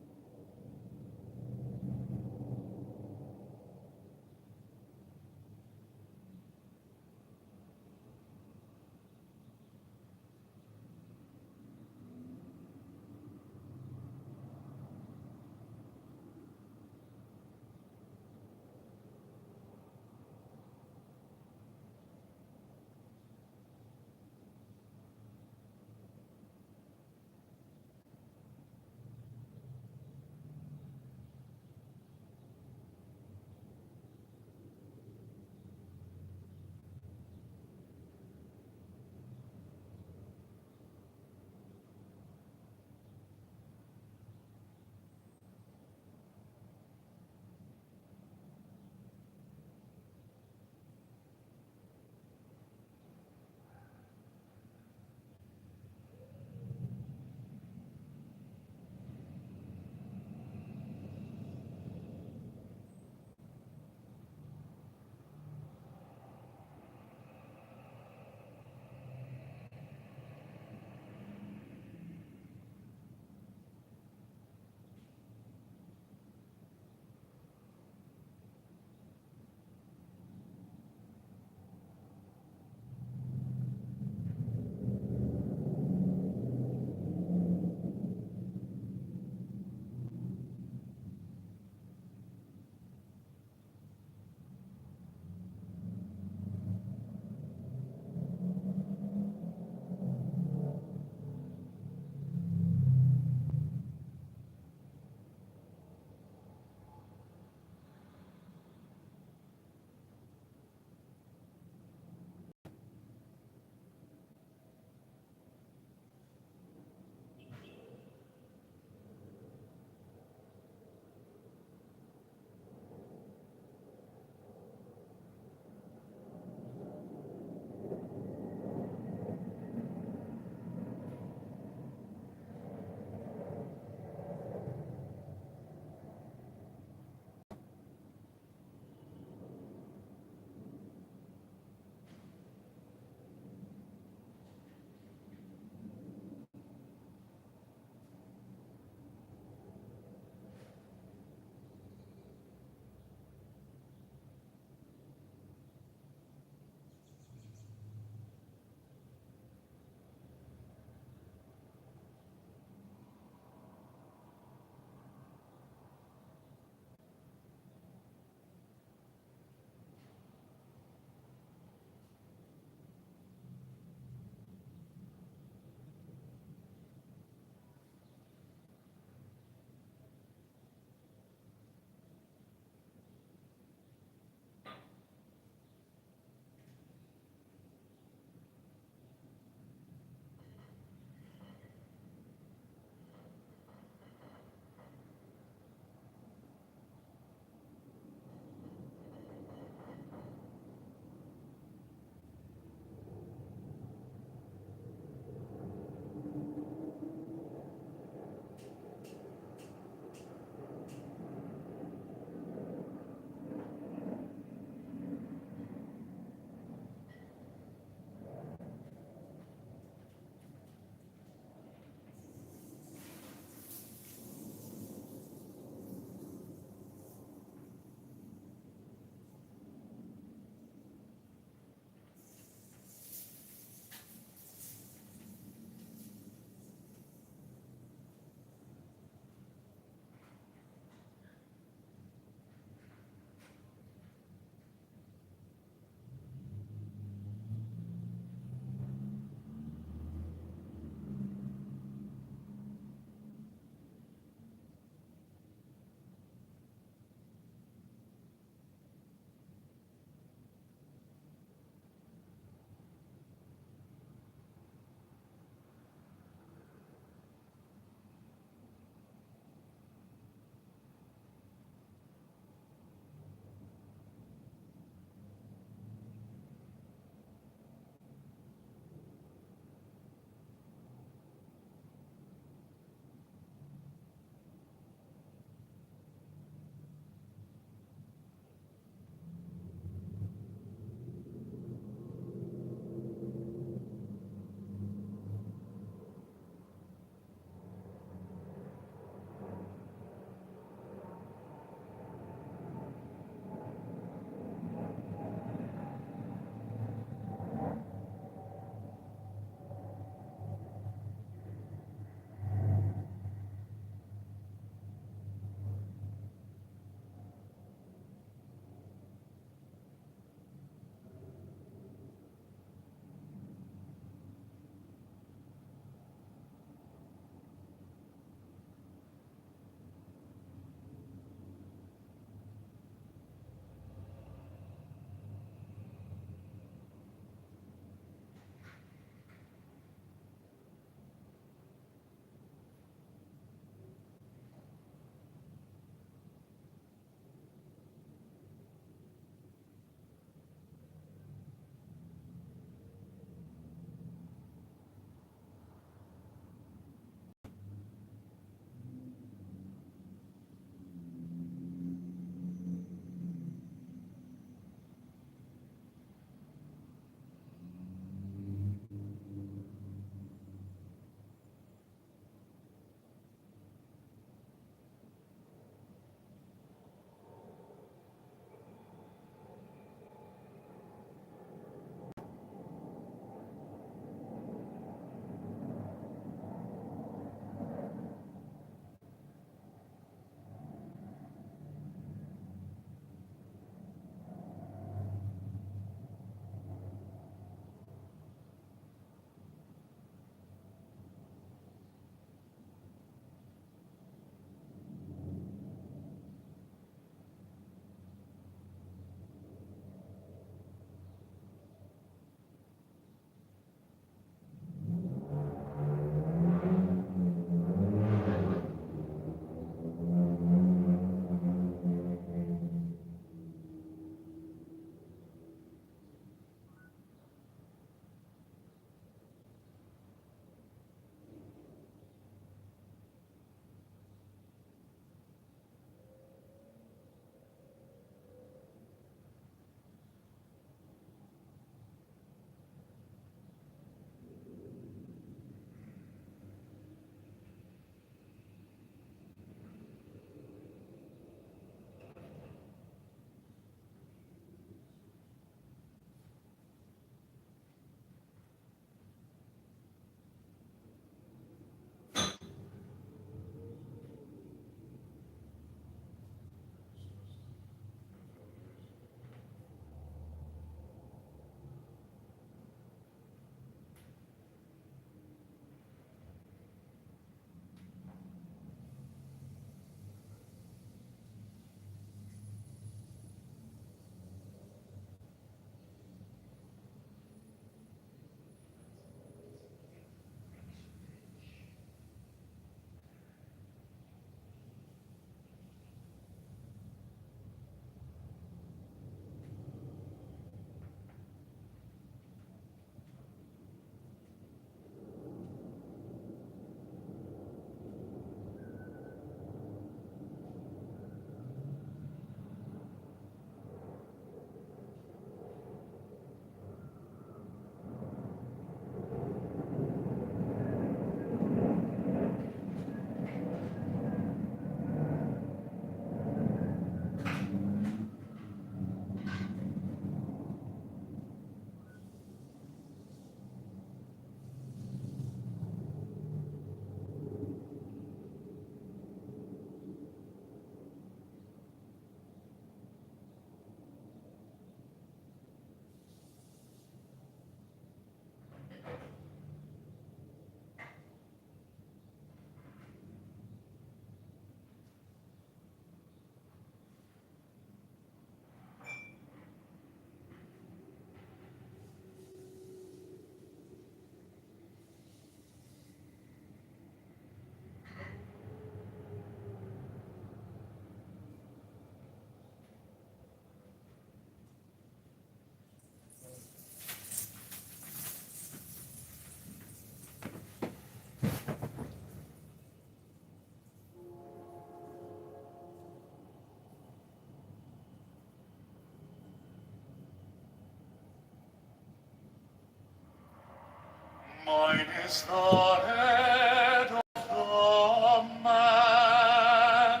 is the head of the man,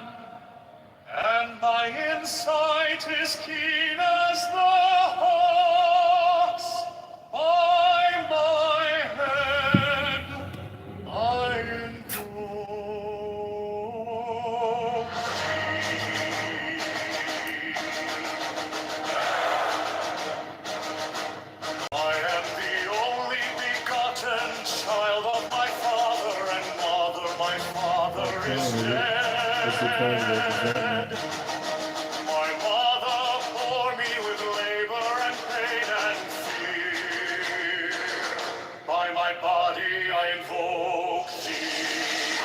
and my insight is keen as the hawk's. By my head I invoke I am the only begotten child of my father and mother. My father is dead. My mother bore me with labor and pain and fear. By my body I invoke thee.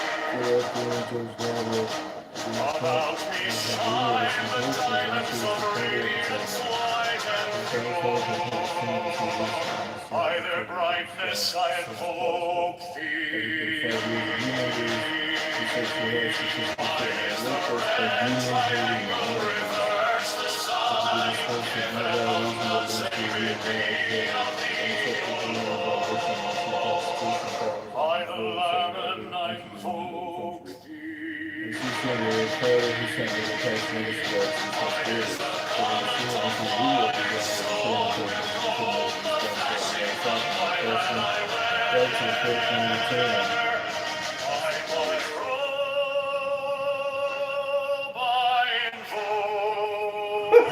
About me shine the diamonds of radiance, light and pure. By their brightness I invoke thee. Mine is the red triangle reverse, the sun given above the sacred day of the eagle. By the lamb I invoke thee. Mine is the coming of morning, soul behold the flashing of my land I wear. By my robe I invoke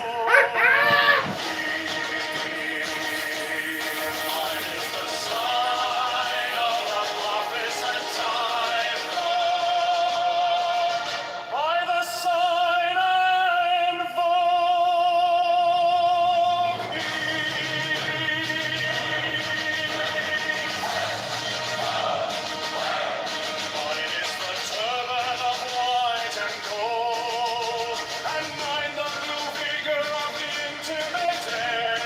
Mine is the sign of the prophets and time. By the sign I invoke Mine is the turban of white and gold, and mine the blue vigor of the intimate air.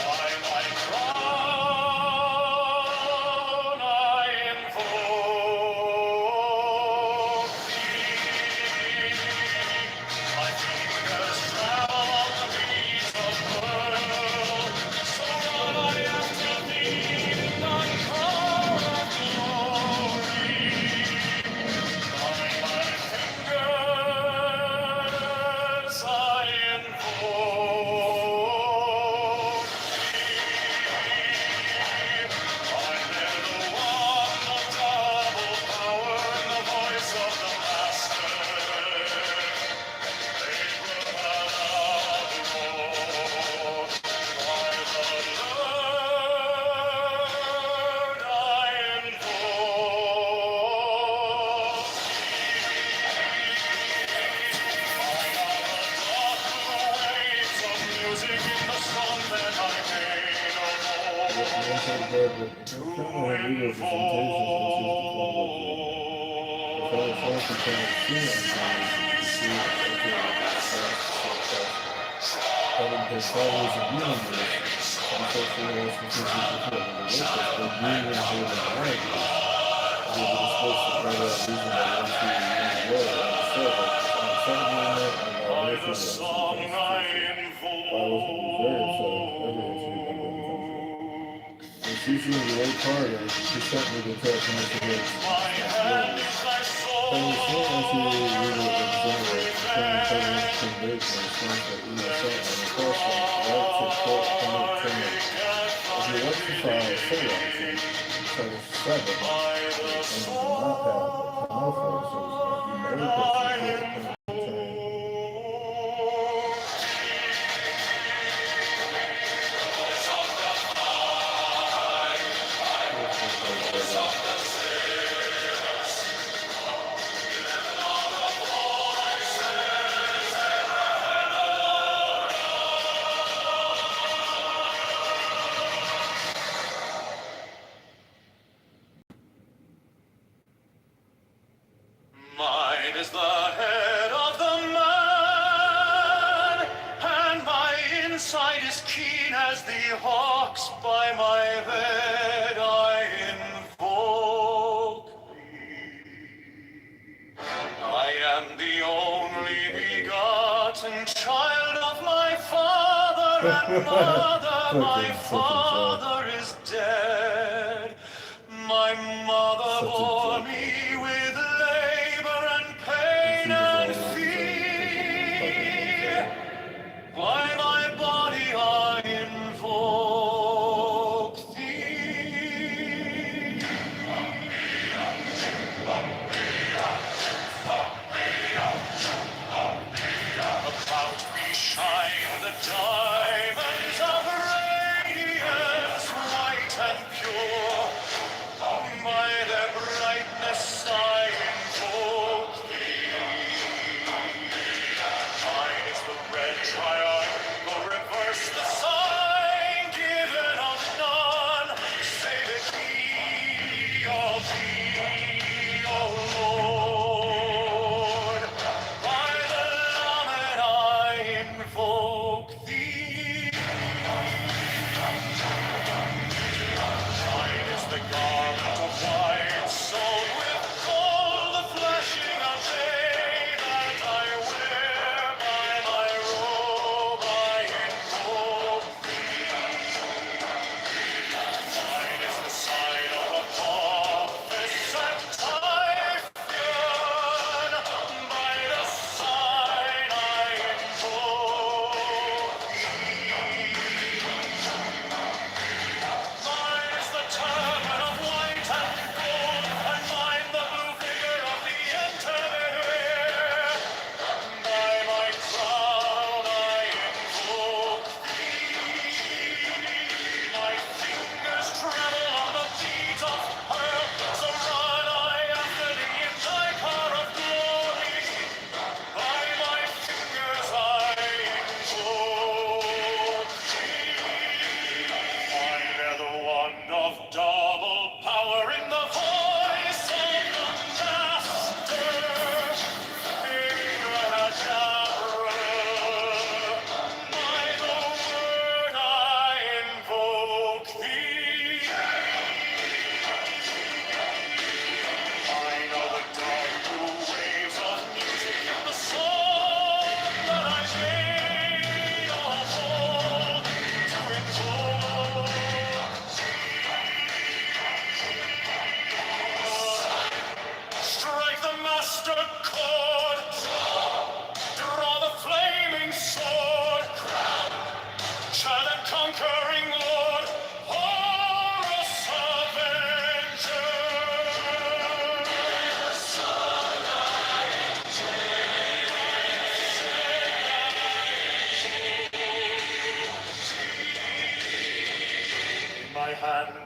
By my crown I invoke thee. My fingers travel on the beat of pearl, so run I after thee in thy car of glory. By my fingers I invoke thee. I bear the wand of double power and the voice of the Master. By the song I invoke My hand is thy sword of revenge. By the sword I Mine is the head of the man, and my insight is keen as the hawk's. By my head I invoke thee. I am the only begotten child of my father and mother. My father is dead.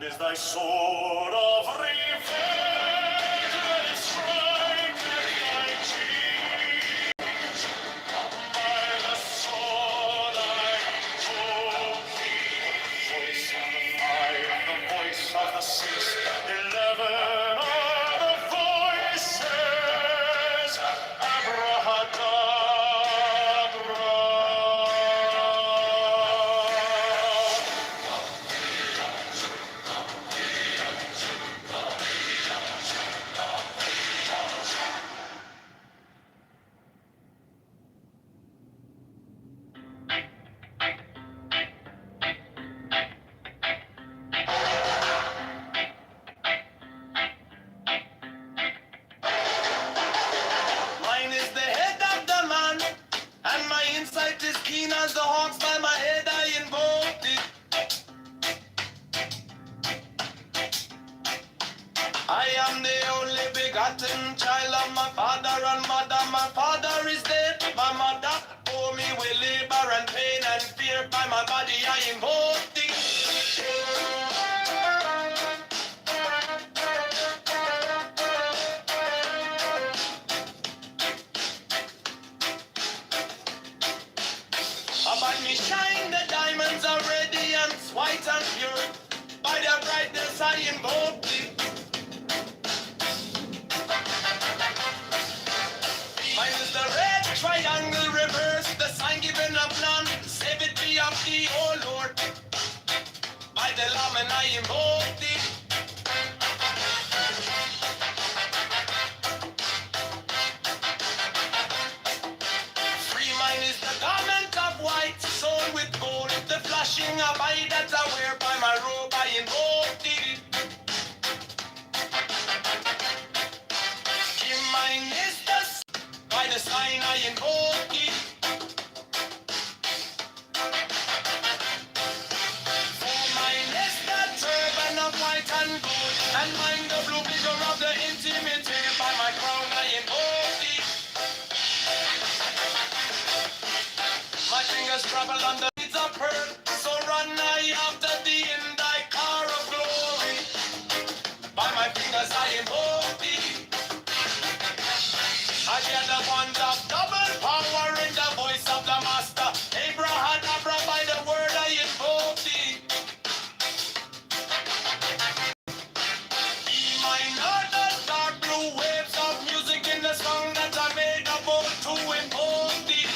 And is thy sword of revenge, let it strike at thy cheek. By the sword I told thee, voice of the five, the voice of the six, 11 are the voices. Abrahadabra. Mine is the head of the man, and my insight is keen as the hawks. By my head I invoked it. I am the only begotten child of my father and mother. My father is dead. My mother bore me with labor and pain and fear. By my body I invoked it. About me shine the diamonds are radiance, white and pure. By their brightness I invoke thee. Mine is the red triangle reverse, the sign given of none. Save it be of thee, O Lord. By the Lamb and I invoke thee. Free mine is the garment of white, sewn with gold. The flashing of eye that I wear by my robe I invoke thee. Give mine is the by the sign I invoke thee. For mine is the turban of white and gold, and mine the blue figure of the intimate. By my crown I invoke thee. My fingers travel on the beads of pearl, so run I after thee in thy car of glory. By my fingers I invoke thee. I hear the ones of double power in the voice of the master. Abrahadabra, by the word I invoke thee. Be mine are the dark blue waves of music in the song that I made a bold to invoke thee.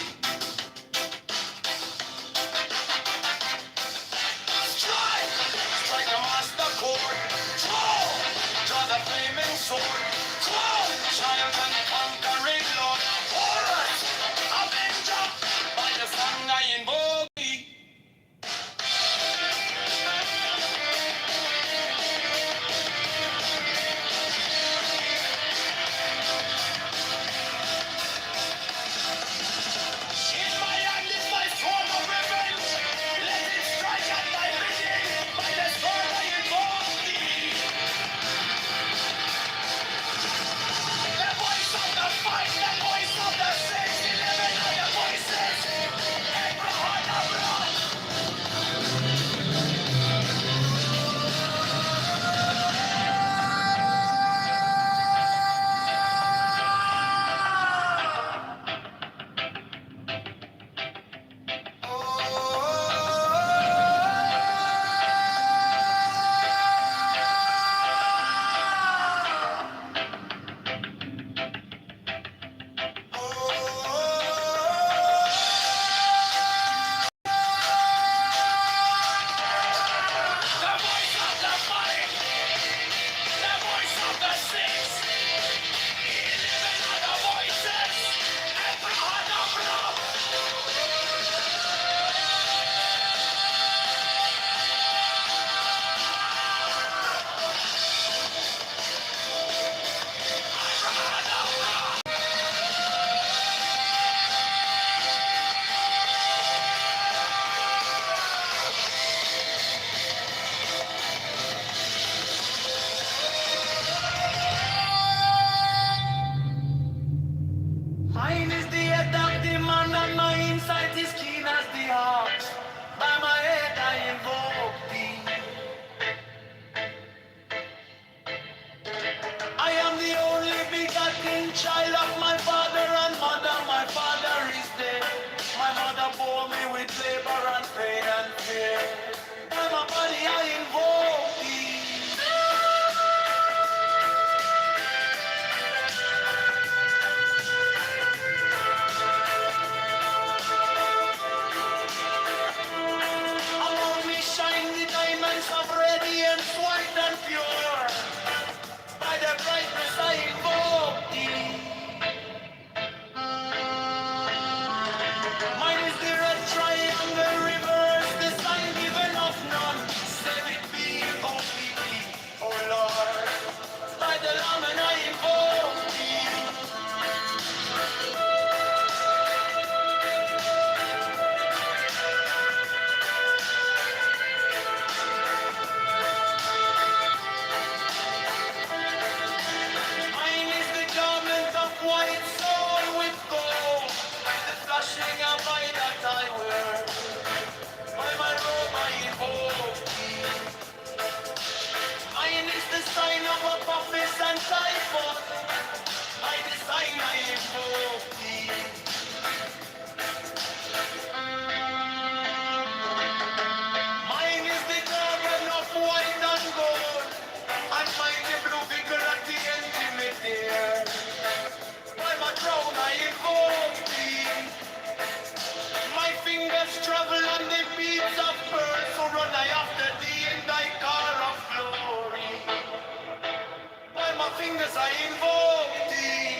I invoke thee.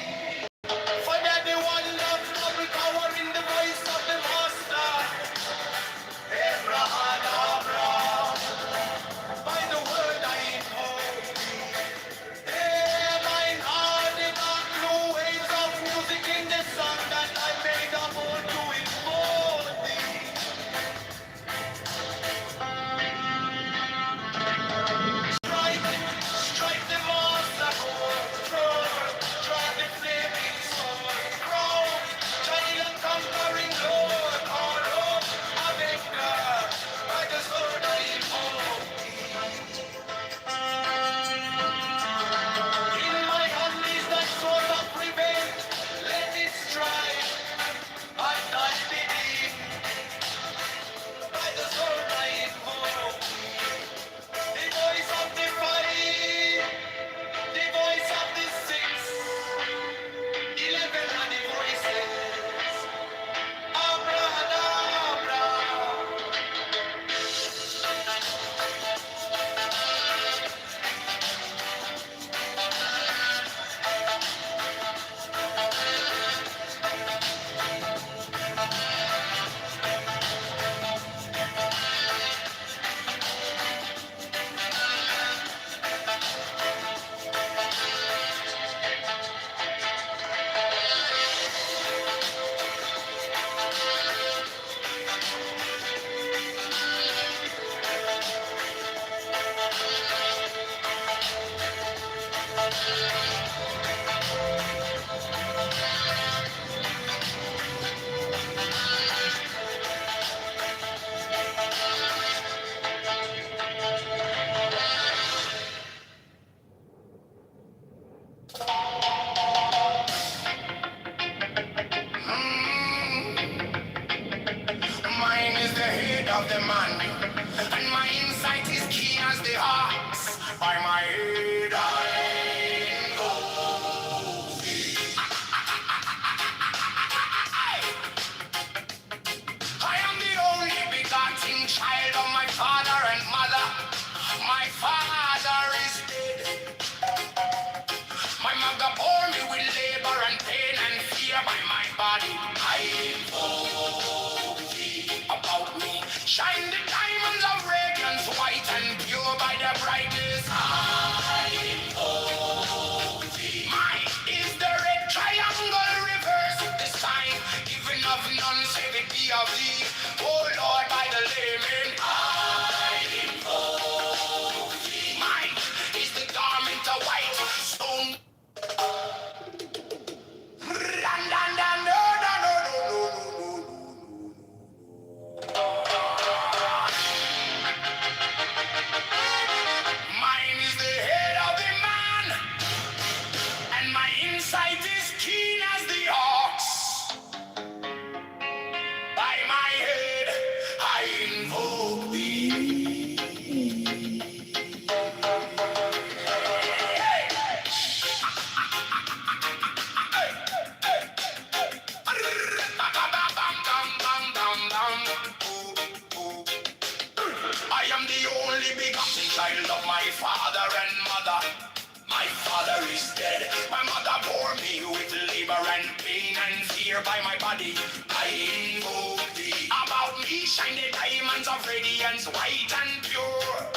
For that the one of double power in the voice of the master. Abraham, by the word I invoke thee. Mine are the dark blue waves of music in the song that I made a more to invoke thee. Strike the master chord, strike the flaming sword, crown, child and conquering Lord, all of Avenger, by the sword I invoke thee. In my hand is that sword of revenge, let it strike, I die within, by the sword I invoke thee. The voice of the fight, the voice of the six, 11 are the voices. Abracadabra. Mine is the head of the man, and my insight is keen as the ox. By my head I go. I am the only begotten child of my father and mother. My father is dead. My mother bore me with labor and pain and fear by my body. I invoke thee about me. Shine the diamonds of radiance, white and pure by the brightness. I invoke thee. Mine is the red triangle reverse, the sign given of none, save it be of thee. Oh Lord, by the layman. I invoke thee. Mine is the garment of white stone. Mine is the head of the man, and my insight is keen as the ox. By my head I invoke thee. I am the only begotten child of my father and mother. My father is dead. My mother bore me with labor and pain and fear by my body. I invoke thee. About me shine the diamonds of radiance, white and pure.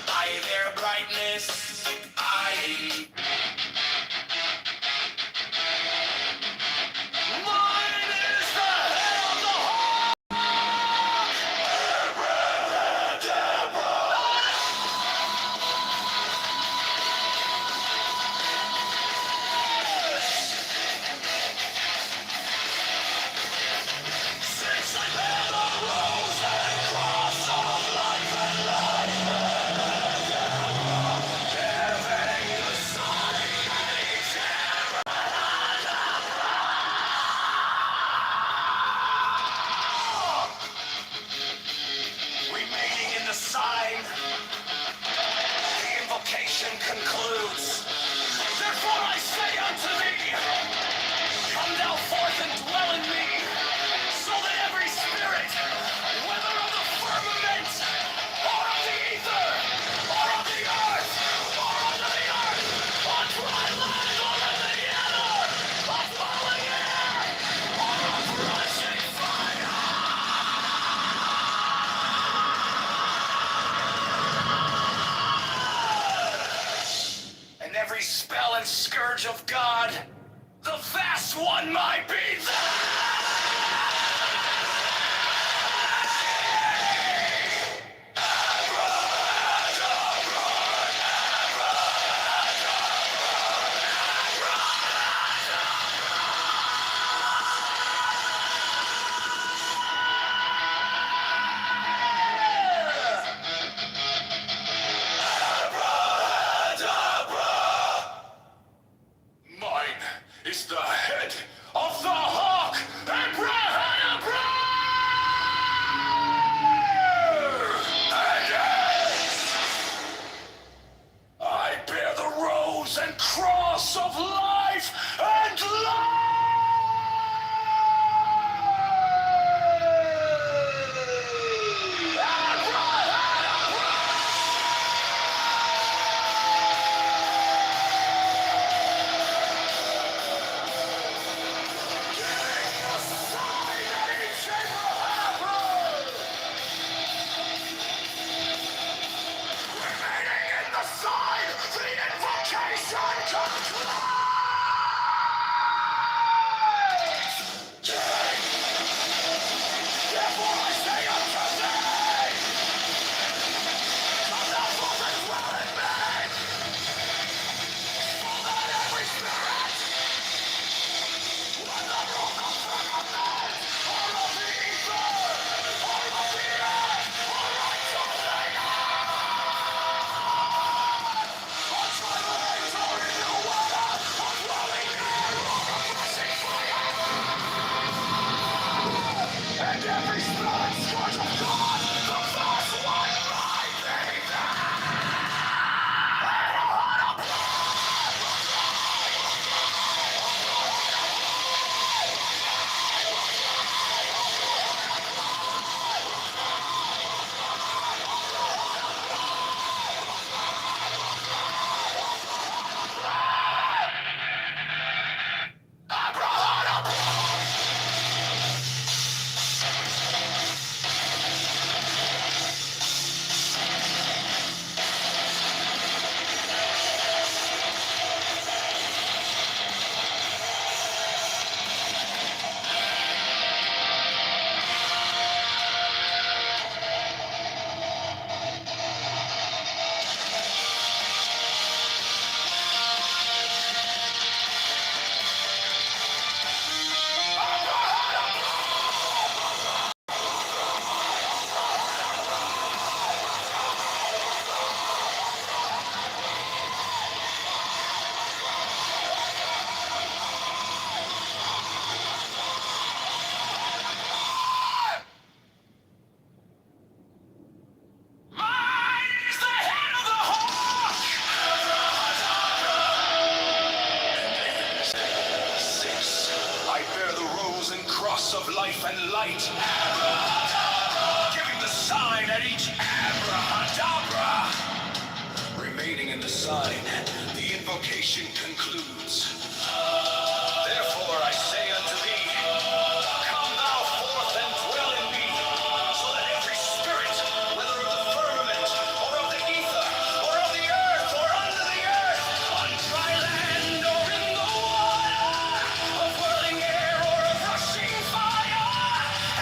By their brightness, I Mine is the head of the heart. Giving the sun. one might be Mine is the head of the hawk, Abrahadabra! And I bear the rose and cross of life and light! I bear the rose and cross of life and light, giving the sign at each abrahadabra. Remaining in the sign, the invocation concludes. Therefore I say unto thee, come thou forth and dwell in me, so that every spirit, whether of the firmament, or of the ether, or of the earth, or under the earth, on dry land, or in the water, of whirling air, or of rushing fire,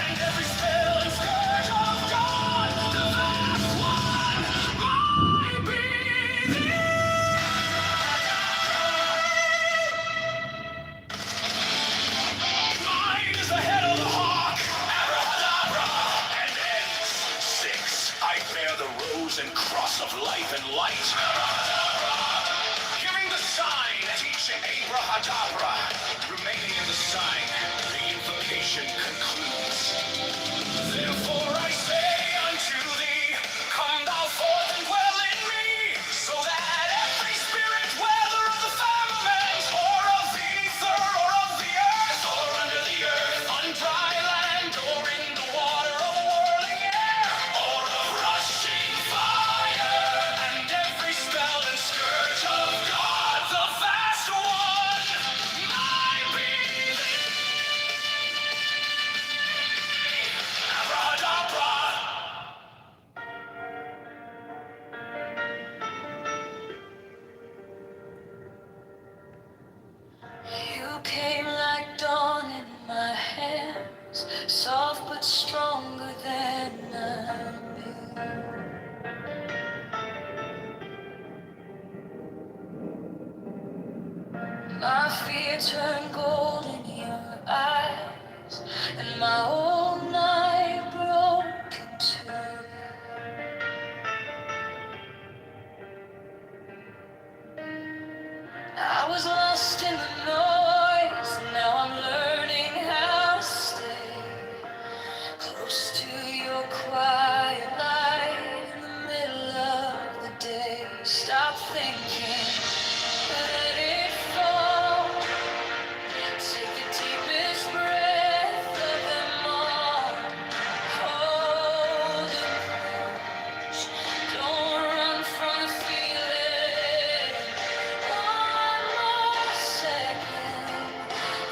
and every spell and scourge of God, the vast one, might be thee. Mine is the head of the hawk, abrahadabra, and ends. 6, I bear the rose and cross of life and light, giving the sign at each abrahadabra. Remaining in the sign, the invocation concludes. Therefore I say unto thee, come thou forth and dwell in me, so that every spirit, whether of the firmament, or of the ether, or of the earth, or under the earth, on dry land, or in the water, of whirling air, or of rushing fire, and every spell and scourge of God, the vast one, might be thee. My fear turned gold in your eyes, and my whole night broke in two. I was lost in the noise, now I'm learning how to stay close to your quiet light in the middle of the day. Stop thinking, let it fall. Take the deepest breath of them all. Hold it. Don't run from the feeling. One more second.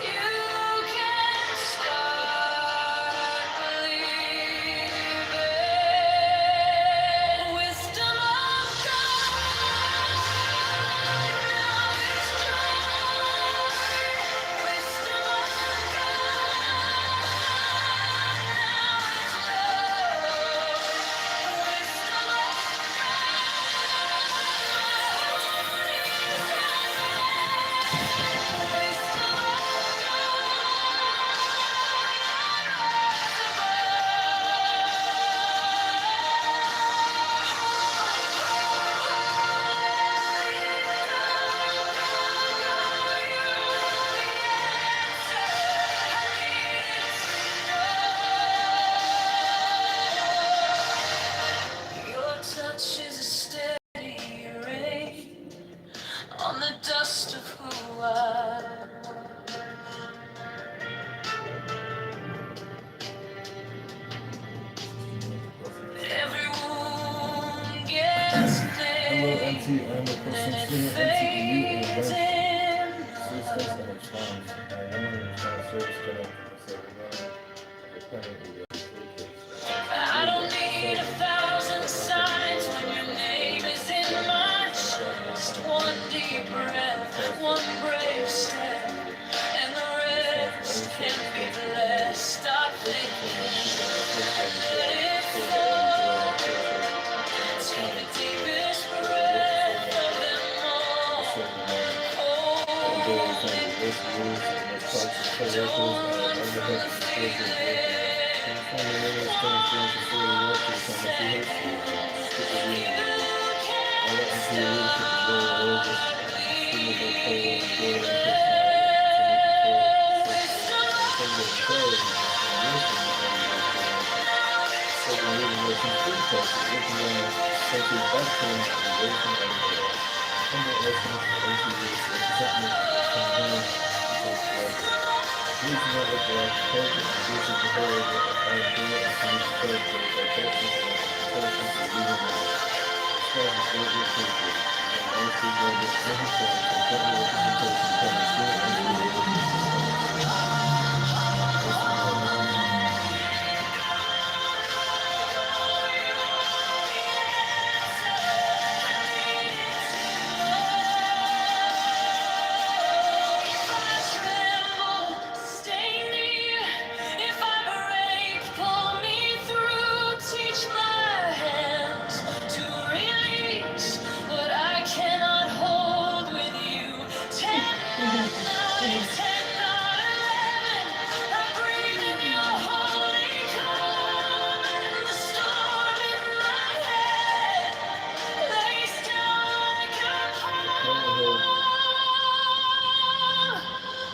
You can start believing. Wisdom of God. Now it's joy. Wisdom of Your touch is a steady rain on the dust of who I was. Every wound gets named, and it fades in I don't need 1,000 signs when your name is in my chest. One deep breath, one brave step, and the rest can be blessed. Stop thinking, let it fall. Take the deepest breath of them all. Hold it. Don't run from the feeling. Stay near. If I break, pull me through. Teach my hands to release what I cannot hold with you. 10 at night, 10 not 11. I breathe in your holy calm. The storm in my head lays down like a palm.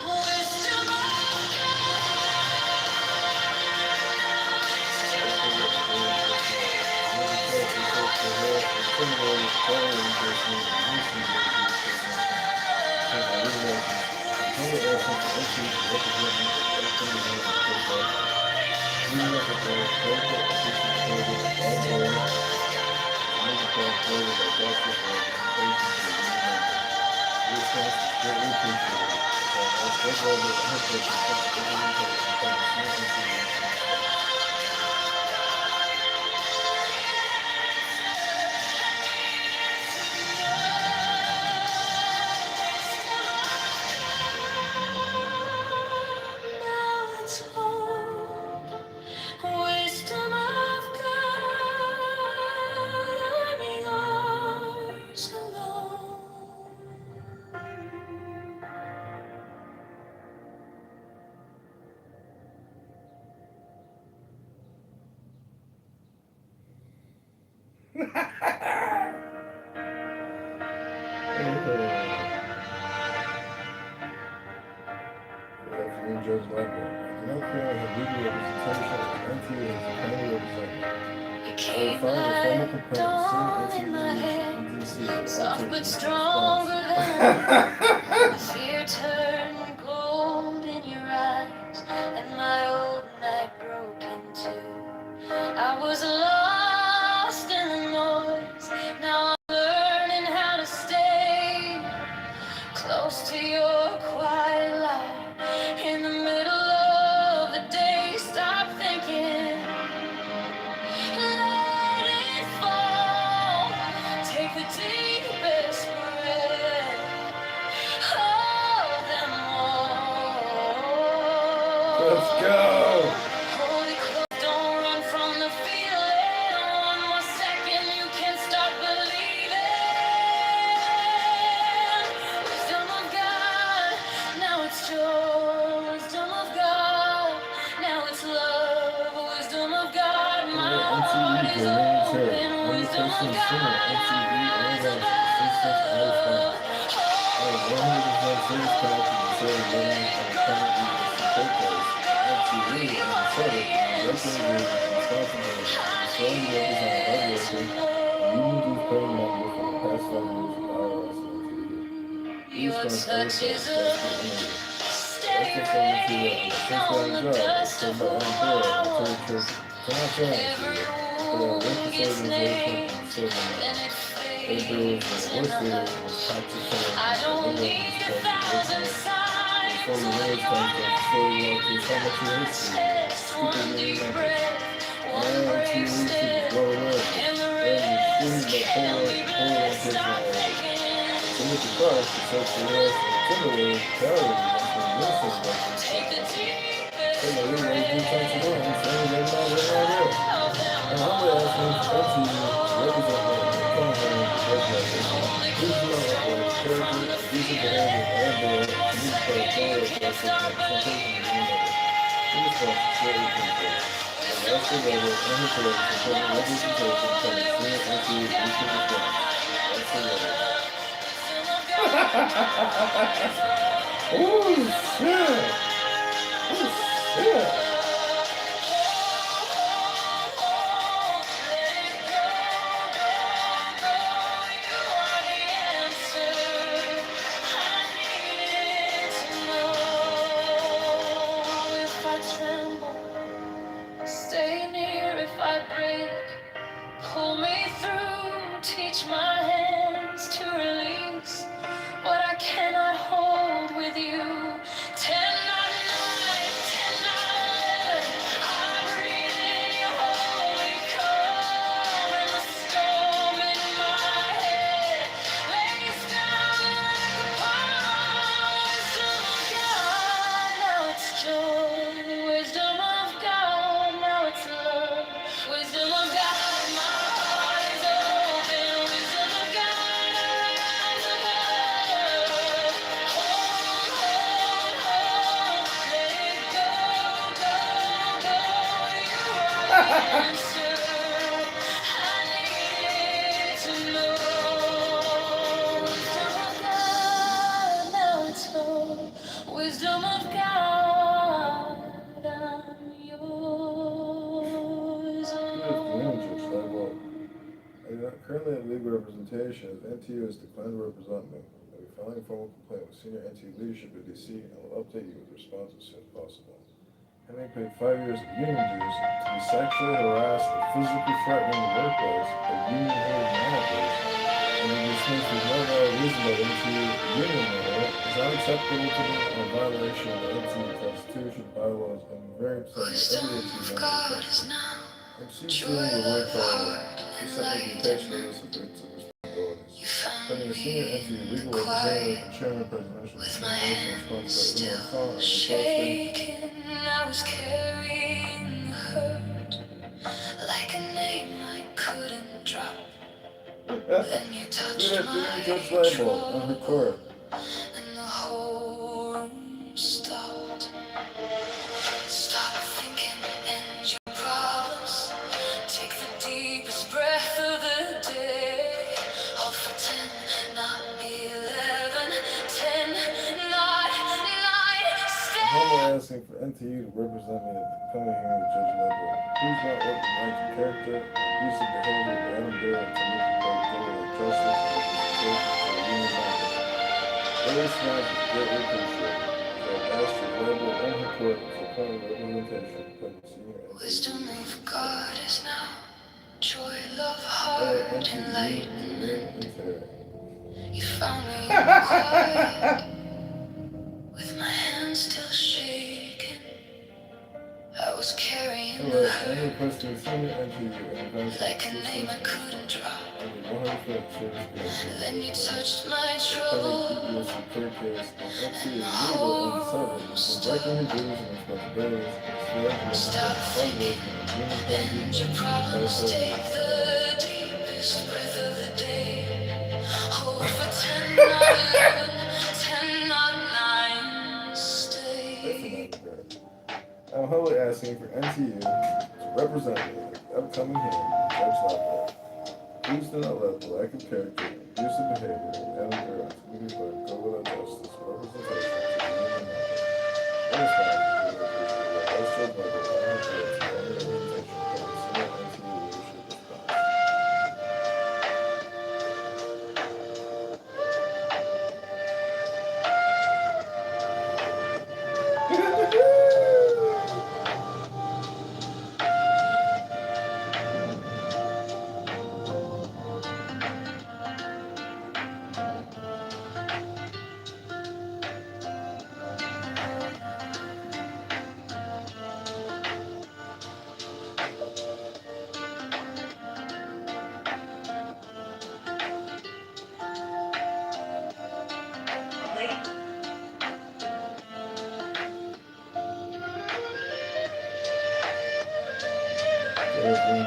Wisdom of now it's home. Wisdom of God, I'm yours alone. Afternoon, Judge Level. I do not currently have legal representation as NTA as the primary representative. I will file a formal complaint with senior NTA leadership in DC Soft update but in stronger than fear turned gold in your eyes, and my old night broke in two. I was lost in the noise. Now I'm learning how to stay close to your quiet light in the middle of the day. Stop thinking, let it fall. Take the deepest breath. Hold them all. Let's go. Hold it close, don't run from the feeling. One more second, you can start believing. Wisdom of God, now it's joy. Wisdom of God, now it's love. Wisdom of God, my heart is open. Wisdom of God, I rise above. I was 100% serious connected to Sarah Living and currently with support place. NTA and the Senate is the executive responsibility for solely representing hardworking and union dues paying member for the past 5 years of the IRS and NTA. Please Your spend touch every is time a to interview. stay That's from NTA and rain since got on a the job, dust said of by who Aaron Burrow I and Terry was. Church cannot join Every NTA, but I work wound this gets organization named, and serve them then now. it Ed Burrow was fades the in worst the leader and most hush. toxic I coworker don't I've ever need had the 1,000 displeasure of working with. signs Before you on know it, your times down slowly walk through how much he hates you, chest. stupid One union deep members. breath, one Now brave NTA leadership is step, well aware of and this, the and you're rest extremely can bipolar, be borderline blessed. Stop personality. thinking. Timothy Clark, the sexual harassment of Timberlake retaliated against me administering records Take for the NTA. Said deepest my legal agent did time some money, breath. saying he recognized what I do. Hold them And humbly asking for NTA to represent me in the upcoming hearing of the judge level. Please do not uphold the character or decent behavior of Aaron Burrow, Timothy Clark, Delaware Justice, and representation of union member. In response, shortly appreciated. The master level and her colleagues in corporate representation pending senior NTA leadership response. That's the letter. Oh shit! Oh shit! Stay near if I break. Pull me through, teach my hands to release what I cannot hold with you. Tonight, tonight, I breathe in your holy calm, and the storm in my head lays down like a pond. Wisdom of God, now it's joy. Wisdom of God, now it's love. Wisdom of God, my heart is open. Wisdom of God, arise above. Hold, let it go, go, go. You are the answer I needed to know. Wisdom of God, now it's home. Wisdom of God, I'm yours. Good afternoon, Judge Level. I do not currently have legal representation as NTA has declined to represent me. I will be filing a formal complaint with senior NTA leadership at DC and will update you with a response as soon as possible. Having paid 5 years of union dues to be sexually harassed or physically threatened in the workplace by union-hated managers and be dismissed with no valid reason by the NTA union leader is unacceptable to me and a violation of the NTA Constitution, bylaws, and very upset that every NTA member affected. I'm sincerely your work forever. Please set me the attached notice of rights and responsibilities. Pending a senior NTA legal representative and chairman presidential determination response by email and phone, I'm requesting. I was carrying the hurt like a name I couldn't drop. Then you touched Good my afternoon, Judge Leibel, on her court. and the whole room stopped. Stop thinking and your problems. Take the deepest breath of the NTU to represent me at the coming hearing with Judge Level. Please not let the lack of character, abusive behavior of Adam Barrett to me provide Dole justice and representation for the union members. Various smiles is greatly appreciated. I have asked Judge Level and her court for appointed representation by the senior NTU. Wisdom of God is now joy, love, heart, and light. You found me in the quiet, with my hands still shaking. I was carrying the hurt like a name I couldn't drop. Then you touched my trouble, and the whole stopped. Stop thinking, and your problems take the deepest breath of the day. Hold for 10, not 11, 10, not 9, stay. I'm humbly asking for NTU to represent me at the upcoming hearing with Judge Level. Please do not let the lack of character and abusive behavior of Adam Barrett to be declared go without justice or representation to the union member. In response, we would appreciate that Vice Judge Level and her court to honor representation by the senior NTU leadership response.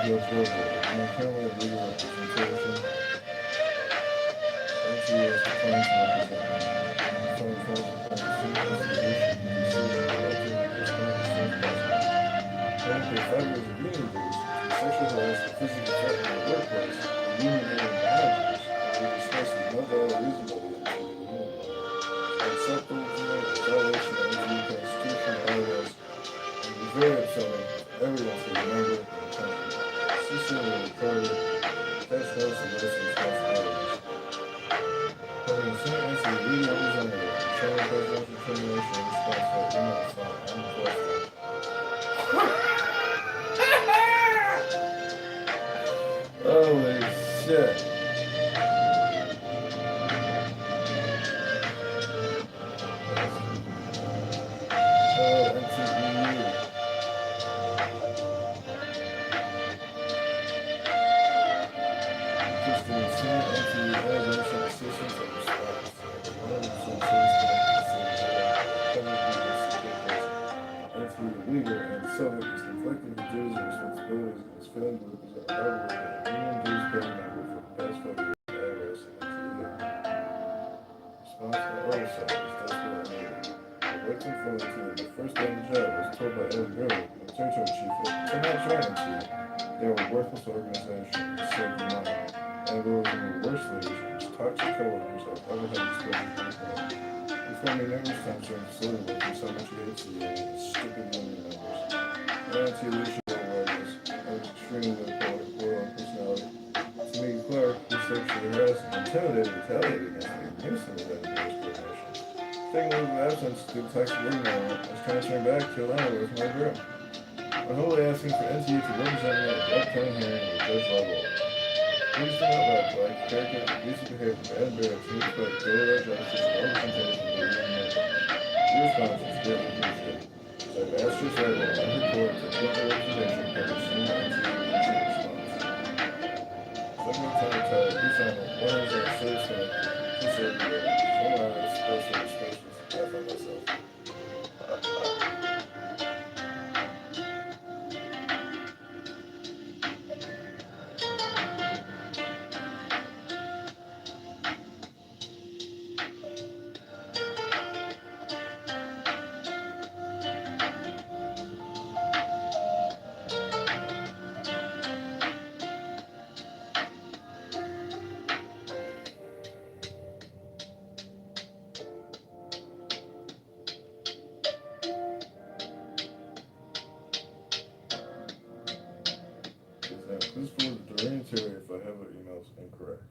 Judge Level, in my currently legal representation, NTU has declined to represent me. I'm filing formal complaint with senior NTU leadership in DC and will update you with response as soon as possible. Having paid 5 years of union dues to be sexually harassed and physically threatened in the workplace by union area managers and be dismissed with no valid reason by the NTU union board. It's unacceptable to me, a violation of NTU constitution and otherwise, and it is very upsetting to every NTU member in the country. Consistently recorded, attached notes and lists of responsibilities. Having a senior NTU legal representative and chairman presidential termination in response to that email is not unquestioned. Holy shit. NTEU. Requesting senior NTU intervention assistance and response. 100% service connected to the NTU leader and Summit is neglecting the duties and responsibilities and is failing to represent hardworking union dues paying member for the past 5 years at IRS and NTU. Response and oversight is desperately needed. I'd like to inform you that the first day on the job I was told by Ellie Gurley, the territory chief, to not join NTU. They were a worthless organization, saved the money, and they were one of the worst leaders, most toxic coworkers I've ever had exposure to anything. Informed me numerous times during facility work just how much he hates the union and stupid union members. My NTU leadership awareness, I was extremely loyal and personality. To me, Clark, who sexually harassed and intimidated, retaliated against me, innocent of any of those coordination. Taking leave of absence due to toxic work environment, I was transferring back to Atlanta away from my girl. I'm humbly asking for NTU to represent me at the upcoming hearing with Judge Level. Please do not let the lack of character and abusive behavior of Adam Barrett to expect go without justice or representation for the union member. Your response is greatly appreciated. So I've asked Judge Level and her court to appoint my representation by the senior NTU leadership response. Second time retired, peace honor, 100% service connected, peace everywhere, full honor, special, laugh on myself. Please forward the Doreen Terry if I have her emails incorrect.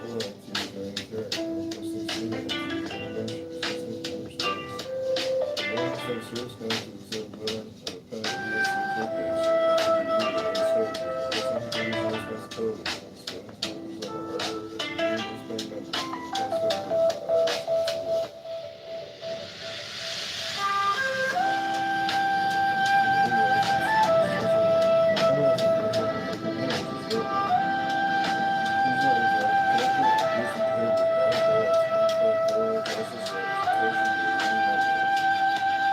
Hello, NTU Doreen Terry. I'm requesting senior NTU intervention assistance and response. The woman sustained serious damage to the disabled veteran of a pending ESC court case. NTU and services requesting he believes no responsibility and standing to represent our hard work as a new disbanded members for the past 7 years of IRS NTU. Please note that the collective abusive behaviors, alcohol, unemployed, parallel, also service, and torture of a union member.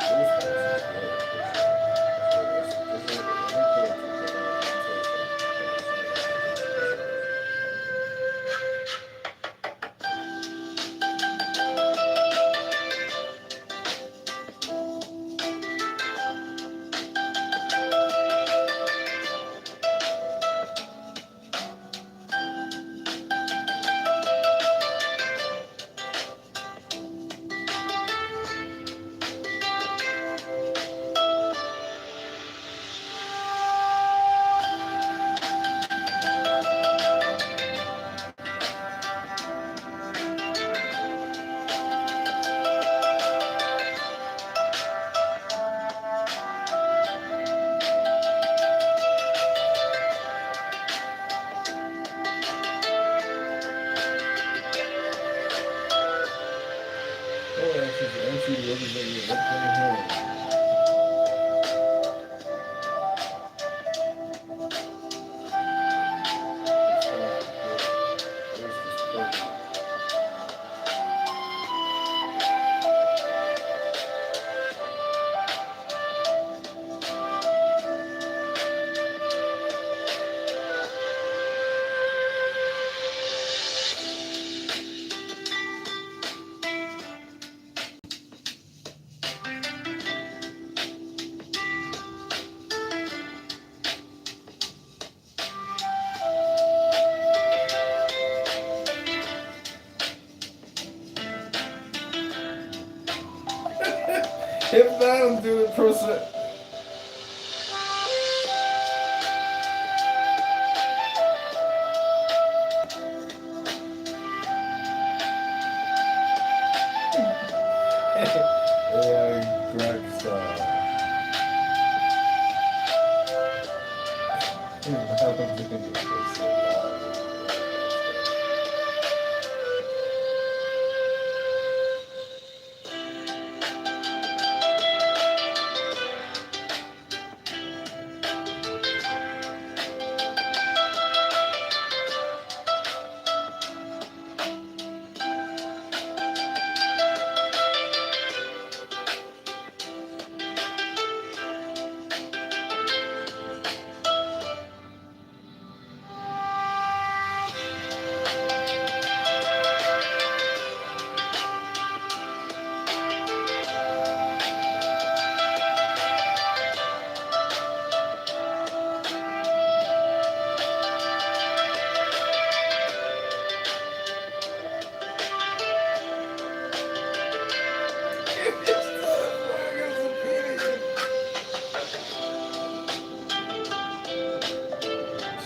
Your response is very appreciated. As well as visit Atlantic Court to obtain representation from the senior NTU specialist. Unquote. All actions are NTU to represent you in upcoming hearings. Response report. Case discovery. If not, do the process. AI Greg style. Validating this so loud is AI Greg style.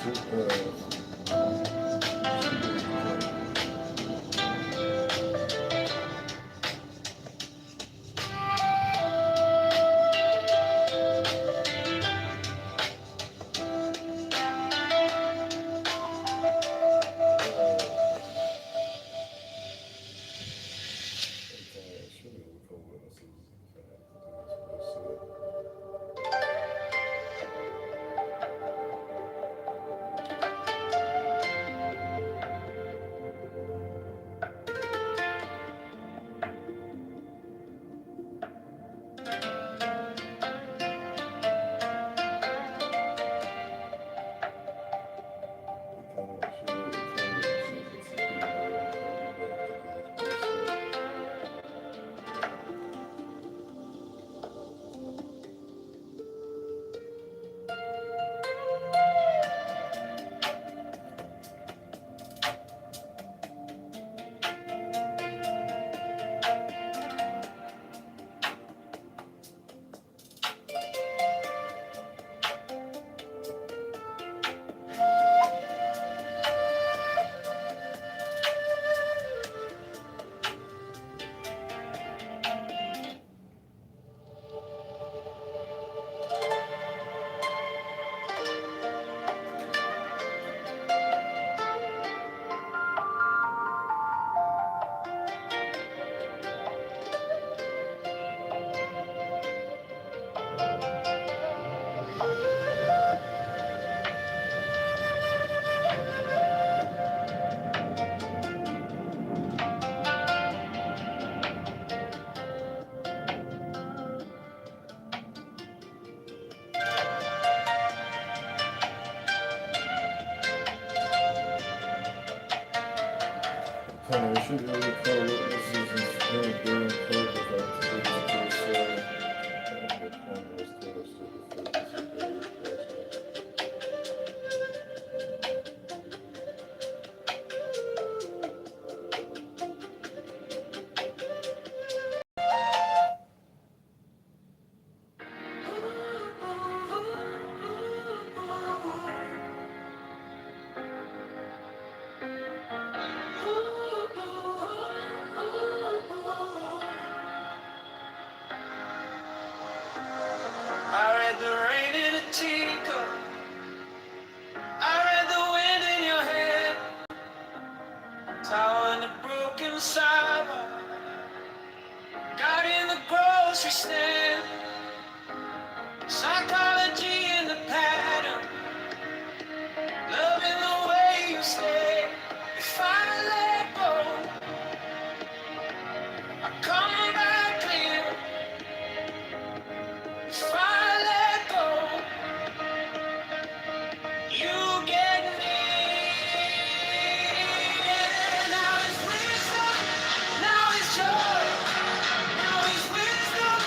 Supervisor complaint. Surely we call witnesses if I have to do this, but I see it. Tanner, we should be able to call witnesses and subpoena Bill and Clark without today's case, the plan was to us to the 30th I read the rain in a teacup. I read the wind in your hair. Tower in the broken sidewalk. God in the grocery stand. Psychology in the pattern. Love in the way you stay. If I let go, I come back clear. If I let go, you get me. Now it's wisdom, now it's joy, now it's wisdom,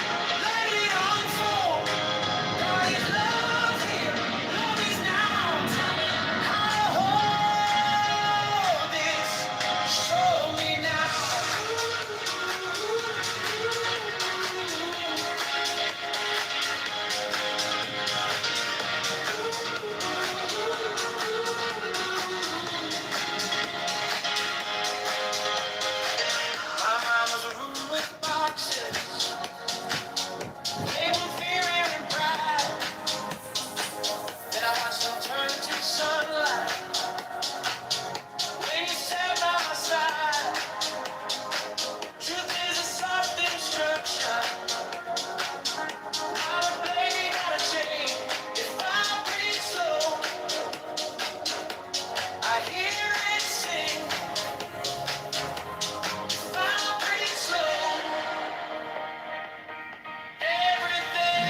let it unfold. God is love here, love is now. How to hold this, show me now. My mind was a room with boxes, they were fear and pride. Then I watched them turn to sunlight. When you sat by my side, truth is a soft instruction. Not a blade, not a chain. If I breathe slow, I hear it sing. If I breathe slow, everything.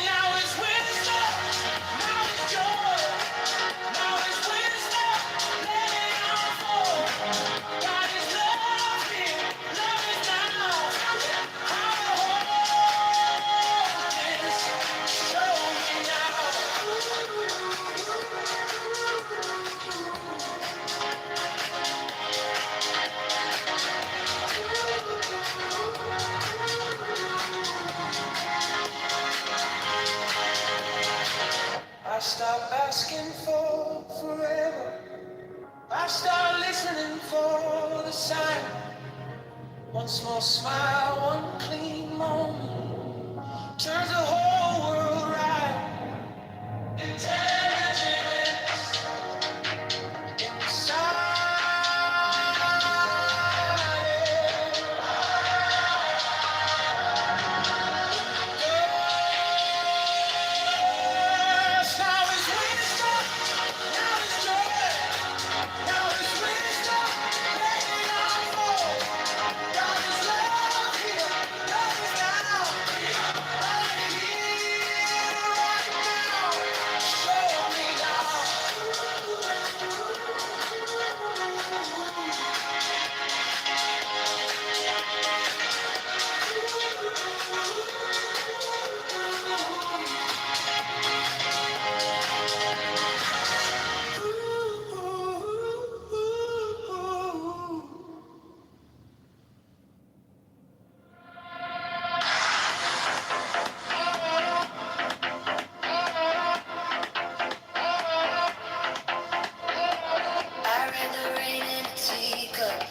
Now is wisdom, now is joy, now is wisdom, let it unfold. God is love here, love is now. How to hold this, show me now. I stop asking for forever. I start listening for the sign. One small smile, one clean moment turns the whole world right. Intelligence inside. Yes, now is wisdom, now is joy, now is wisdom, let it unfold. God is love here, love is now, right here, right now. Show me now. I read the rain in a teacup.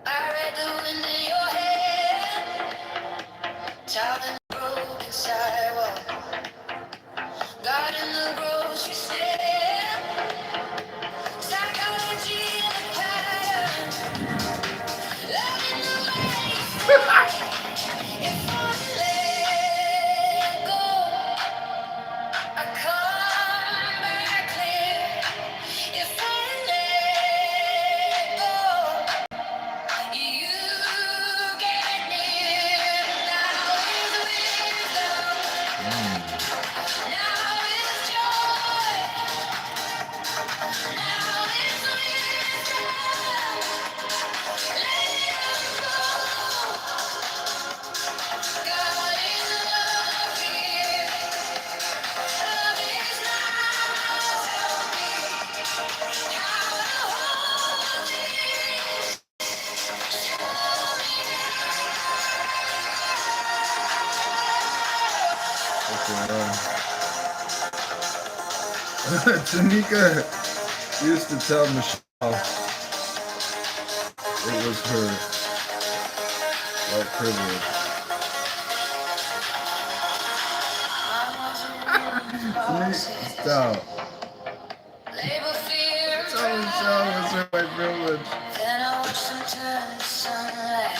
I read the wind in your hair. Child in the broken sidewalk. God in the grocery store. Psychology in the pattern. Love in the way you stay. If I let go, I come back clear. If I let go, you get near. Now is wisdom, now is joy, now Tanika used to tell Michelle it was her white privilege. Stop. Tell Michelle it was her white privilege. Then I watched them turn to sunlight.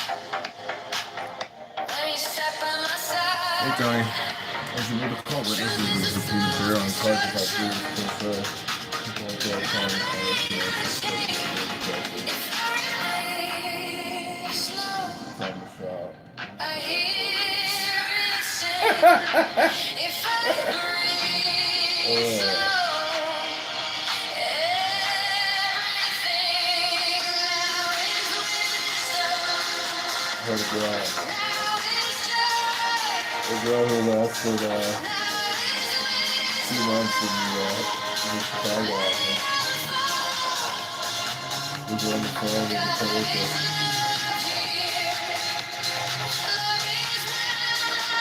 When you sat by my side. Hey Tony, as you would have called witnesses of the premature on charge about food for sure. I hear it sing. If I breathe slow, everything now is wisdom. Her girl. Now is joy. The girl who lasted 2 months in the Chicago office. Was on the phone with the coworker.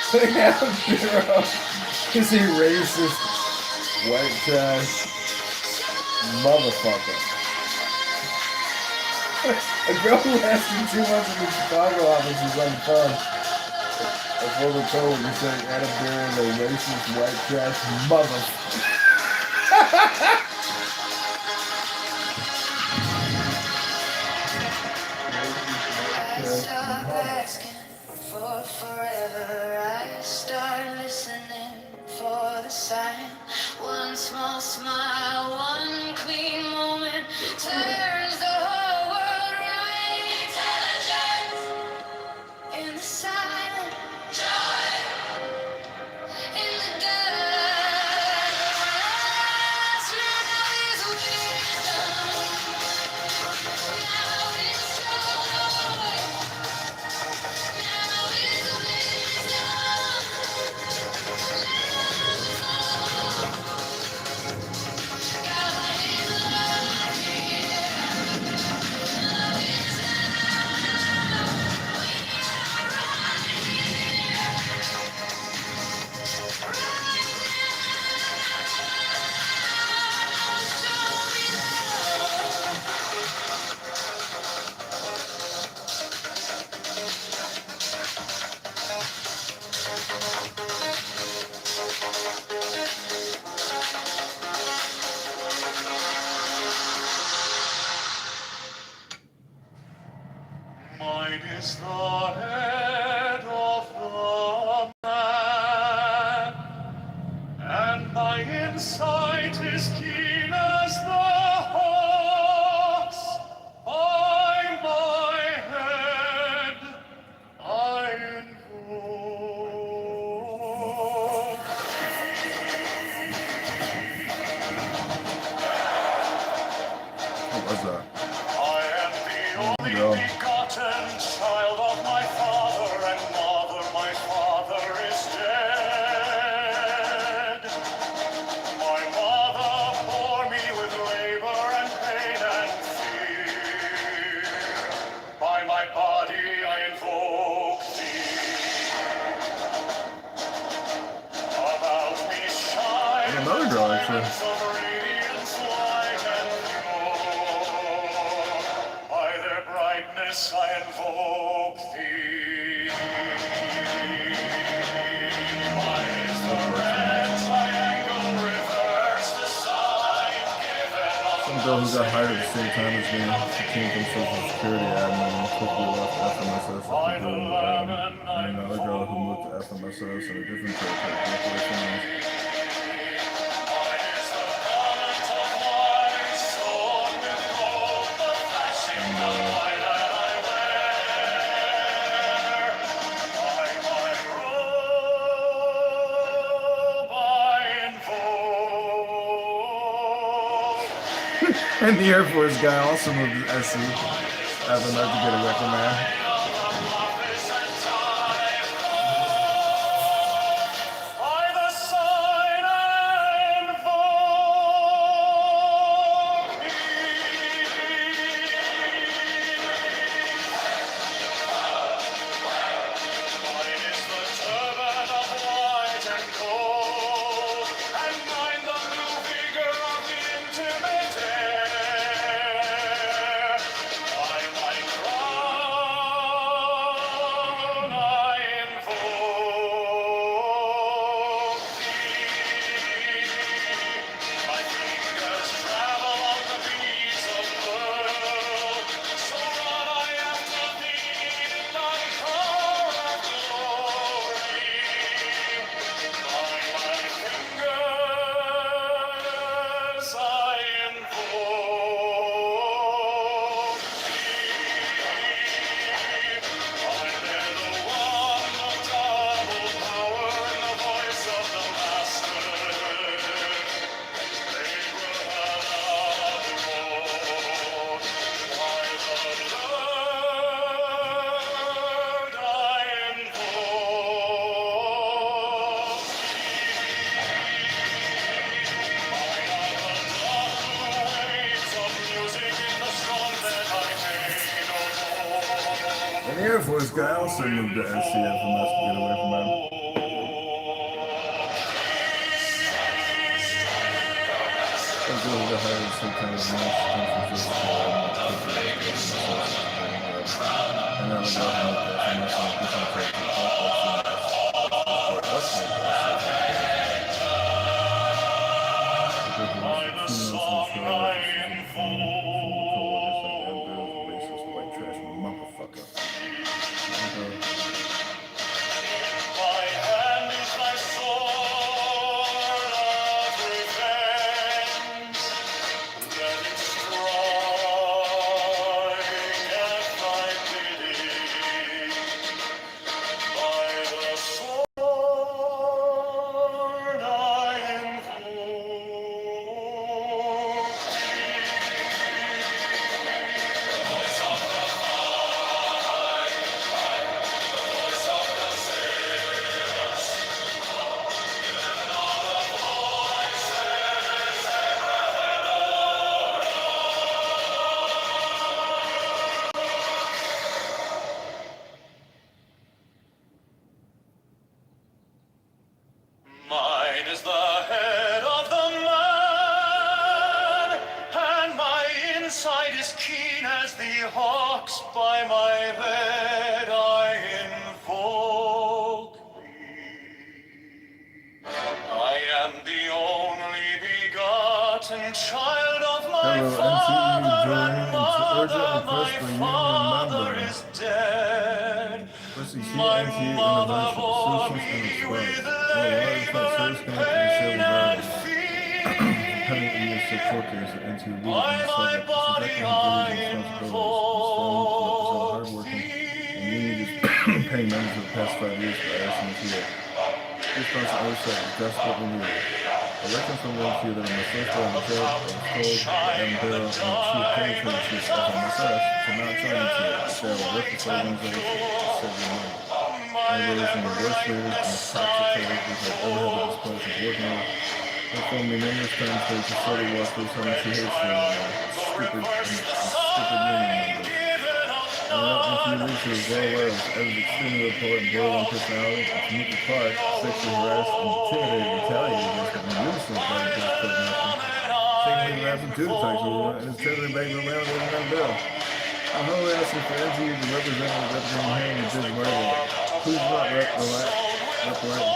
Yeah, Bureau. Is he racist? White trash. Motherfucker. A girl who lasted 2 months in the Chicago office is on the phone. A former coworker saying Adam Bear is a racist white trash motherfucker. I stop asking for forever. I start listening for the sign. One small smile, one clean moment turns the whole world right. Intelligence in the silence, joy in the dark. Now is wisdom. Now is joy. Now is Mine is the head of the man, and my insight is keen as the hawk's. By my head I invoke. What was that? I am the only begotten child of my father and mother. My father is dead. My mother bore me with labor and pain and fear. By my body I invoke thee. About me shine Another girl, actually. diamonds of radiance, light and pure. By their brightness I invoke thee. Mine is the red triangle reverse, the sign given of Some girl who got hired at the same time as me. She came from Social Security admin and quickly left FMSS after doing the ad. And another girl who moved to FMSS in a different territory. And the Air Force guy also moved to SC. Having not to get a reprimand. Mine is the turban of white and gold. Air Force guy also moved to SCF from us to get away from him. Let's go to the highest some kind of nice conferences and then I'll go ahead and make that from us and different Mine is the head of the man, and my inside is keen as the hawks. By my bed I invoke thee. I am the only begotten child of my father and mother. My father is dead. My mother bore me with labor and pain and fear. By my body I invoke thee. Paying money for the past 5 years for asking if he had response to oversight is desperately needed. A record from one few that on the first day of the job, I was told that Adam Barrow and the chief penetrating chief of MSS for not trying to share a working organization to save your money. I rose from the worst leaders and the toxic coworkers I've ever had the displeasure of working with. They phoned me numerous times to facility walkthroughs how much he hates me and stupid union members. I don't know if you read through as well as I was extremely report and borderline personality, and Tamika Clark sexually harassed and intimidated and retaliated against me unanimously by the police coordination. Secondly, the attitude attacks and is totally begging around with another bill. I'm humbly asking for NGU to represent him and Judge Margaret. Please not represent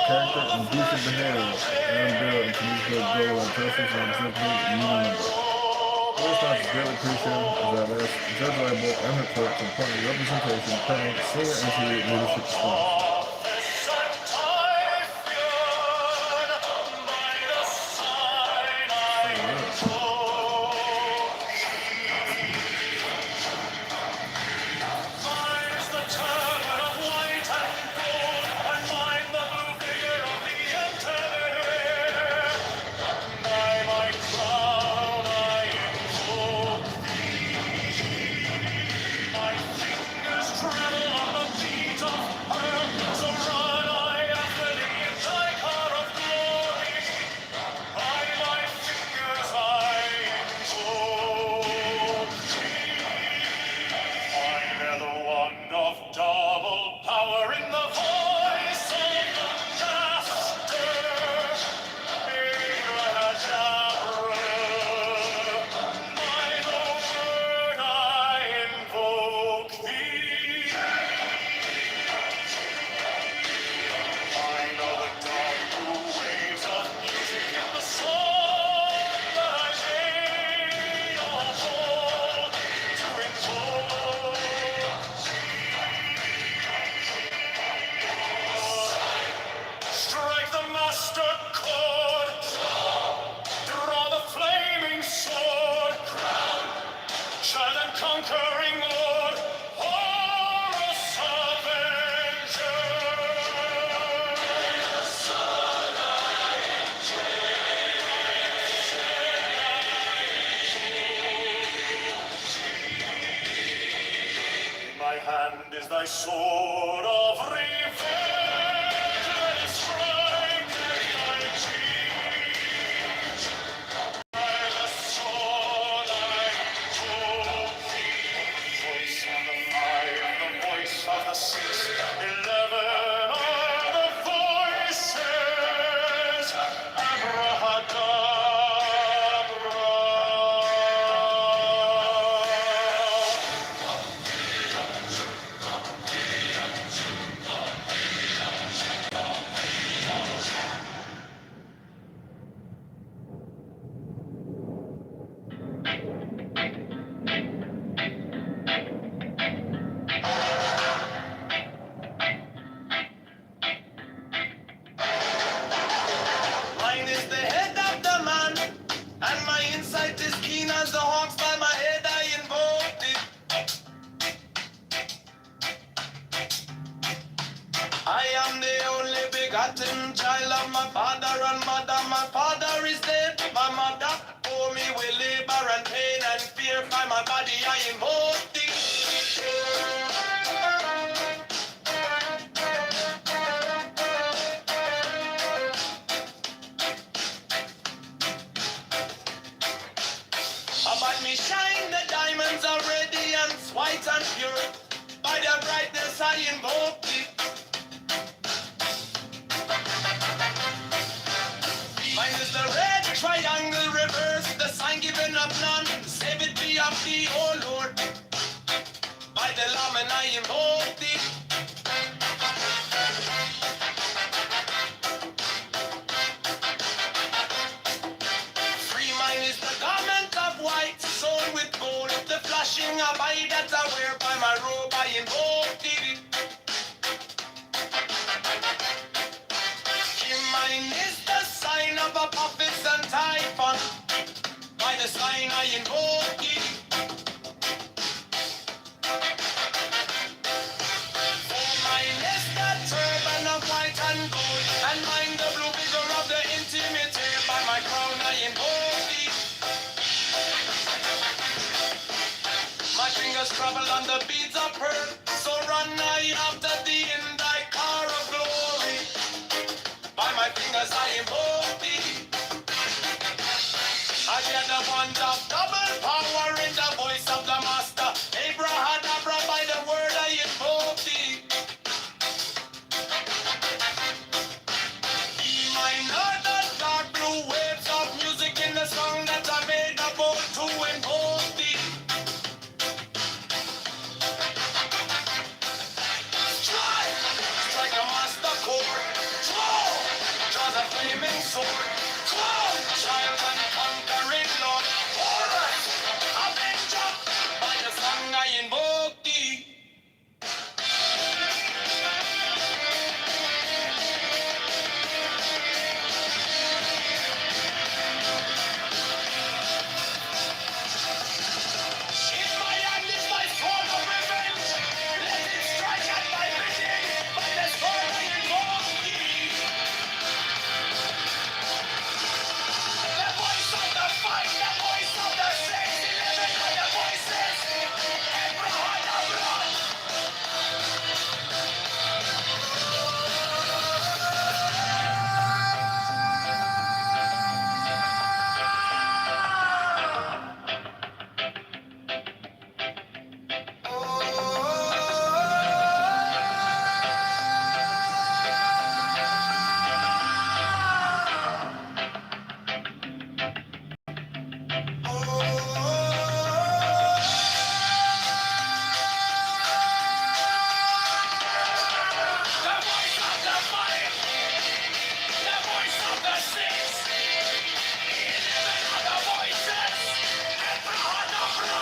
character and decent behavior. Adam Bill and Tamika Global Justice and Executive Union Member. My response is greatly appreciated as I've asked Judge Leibel and her court to appoint a representation pending senior NCU leadership response. Thy sword of revenge, let it strike at thy cheek. By the sword I invoke thee, voice of the fire, the voice of the begotten child of my father and mother. My father is dead, my mother bore me with labor and pain and fear. By my body I invoke thee. About me shine the diamonds are radiance, white and pure. By their brightness I invoke thee. Mine is the red triangle reverse, the sign given of none. Save it be of thee, O Lord. By the Lamb and I invoke thee. Free mine is the garment of white, sewn with gold. The flashing of eye that I wear by my robe I invoke thee. Mine is the sign of a prophet and typhon. By the sign I invoke thee. For mine is the turban of white and gold, and mine the blue vigor of the intimate air. By my crown I invoke thee. My fingers travel on the beads of pearl, so run I after thee in thy car of glory. By my fingers I invoke thee. I hear the wand of double power in the voice of the master. Abrahadabra, by the word I invoke thee. Be mine are the dark blue waves of music in the song that I made about to invoke thee. Strike a master chord. Draw the flaming sword. Child and conquering Lord. Horus, Avenger, by the song I invoke thee. In my hand is my sword of revenge. Let it strike at my bidding. By the sword I invoke thee. The voice of the fight, the voice of the 611 by the voices. Abrahadabra. The voice of the fight, the voice of the 611 other voices. Abrahadabra.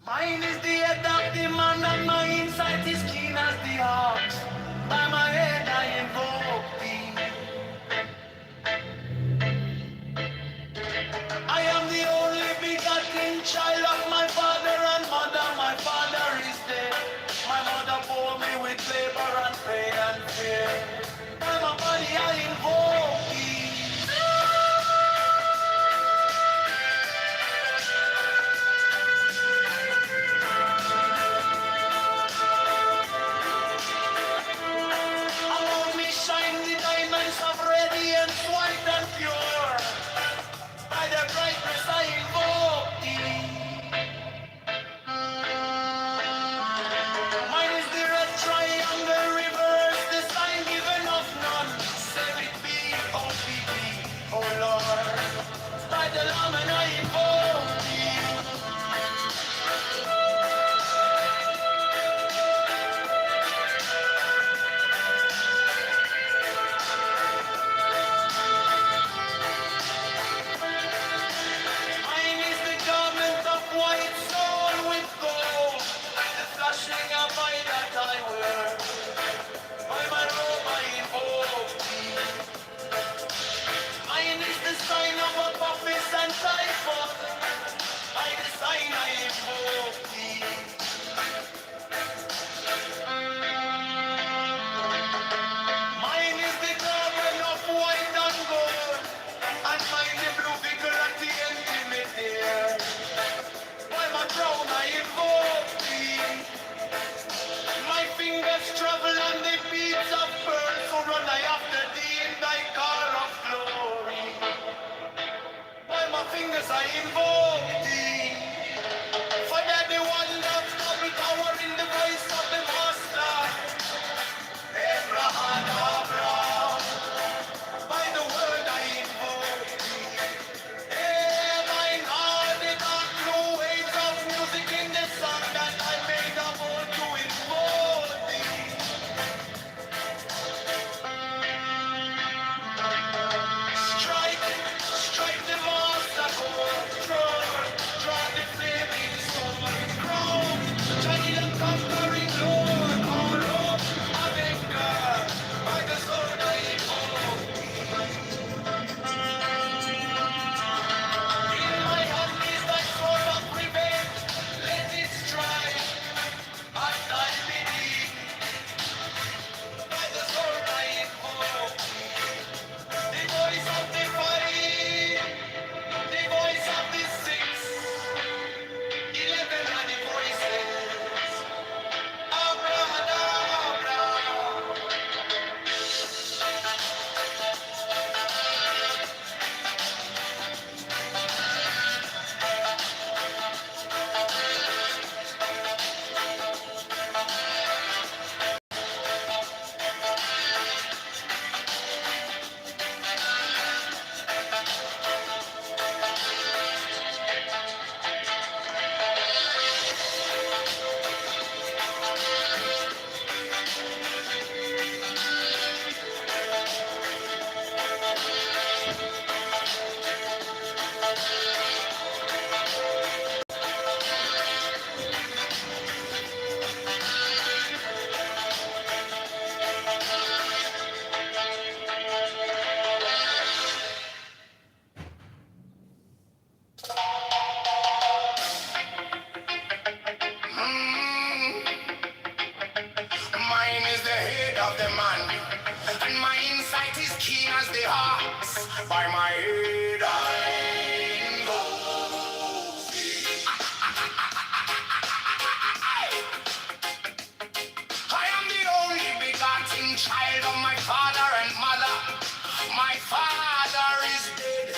Mine is the head of the man and my insight is keen as the ox. By my head I invoke thee. I am the only begotten child of my father and mother. My father is dead. My mother bore me with labor and pain and fear. By my body I invoke thee. Around me shine the diamonds of radiance, white and pure. By the brightness I invoke thee. Mine is the red triangle reverse, the sign given of none. Save it be, O Lord. By the Lamb and I invoke thee. I invoke thee. For that the one that double power in the voice of the master. Abraham, by the word I invoke thee. Hey, mine are the dark blue waves of music in the song that I made about to invoke thee. Strike the master chord, draw the flaming sword, crown, shining and conquering Lord, all up, Avenger, by the sword I invoke. In my hand is thy sword of revenge, let it strike, and I believe, by the sword I invoke. The voice of the fight, the voice of the 11 are the voices. Abrahadabra. Mine is the head of the man, and my insight is keen as the ox. By my head I go. I am the only begotten child of my father and mother. My father is dead.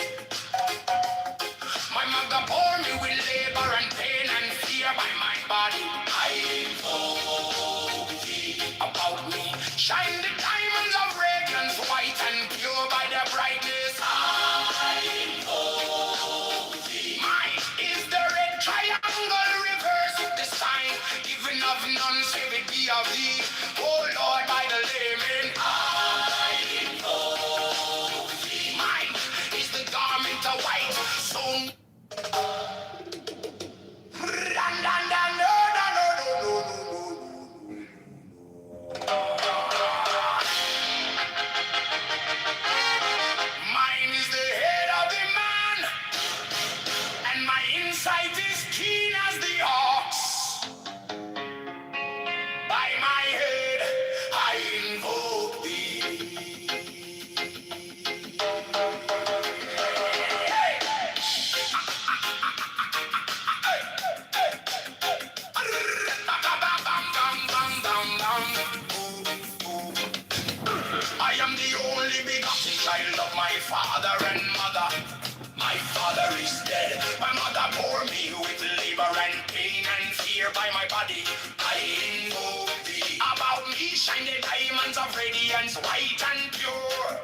My mother bore me with labor and pain and fear by my body. I invoke thee about me. Shine the diamonds of radiance, white and pure by their brightness. I invoke thee. Mine is the red triangle reverse, the sign even of none save it be of thee. Oh Lord, by the layman. I invoke thee. Mine is the garment of white, so mine is the head of the man, and my insight is keen as the ox. By my head I invoke thee. I am the only begotten child of my father and mother. My father is dead. My mother bore me with labor and pain and fear by my body. I invoke thee. About me shine the diamonds of radiance, white and pure.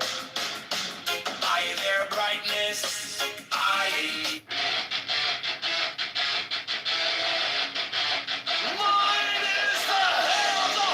By their brightness, I. Mine is the head of the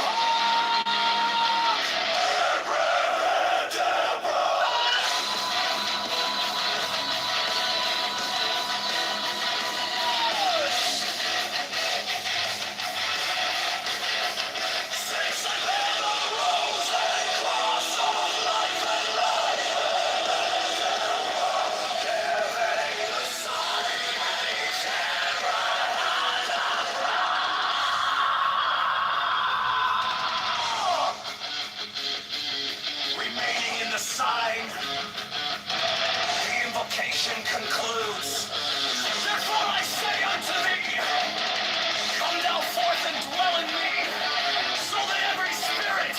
remaining in the sign, the invocation concludes. Therefore I say unto thee, come thou forth and dwell in me, so that every spirit,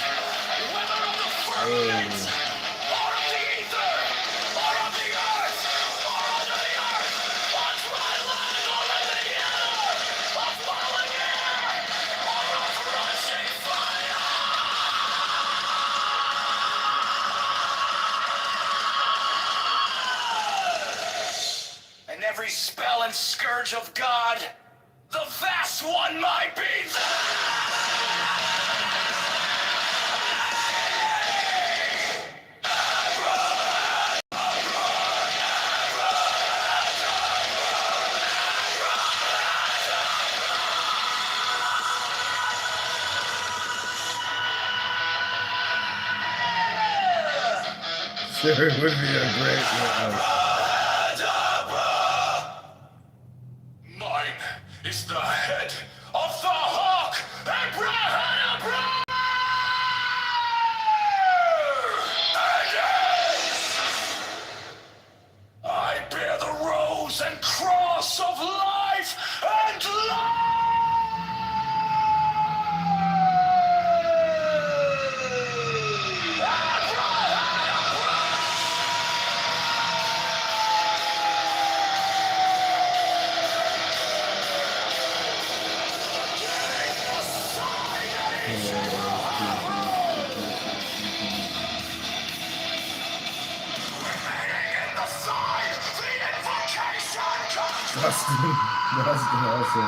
whether of the firmament, or of the ether, or of the earth, or under the earth, every spell and scourge of God, the vast one might be Sure, it would be a great one. Mine is the head of the hawk, Abraham. I bear the rose and cross of life and Dustin also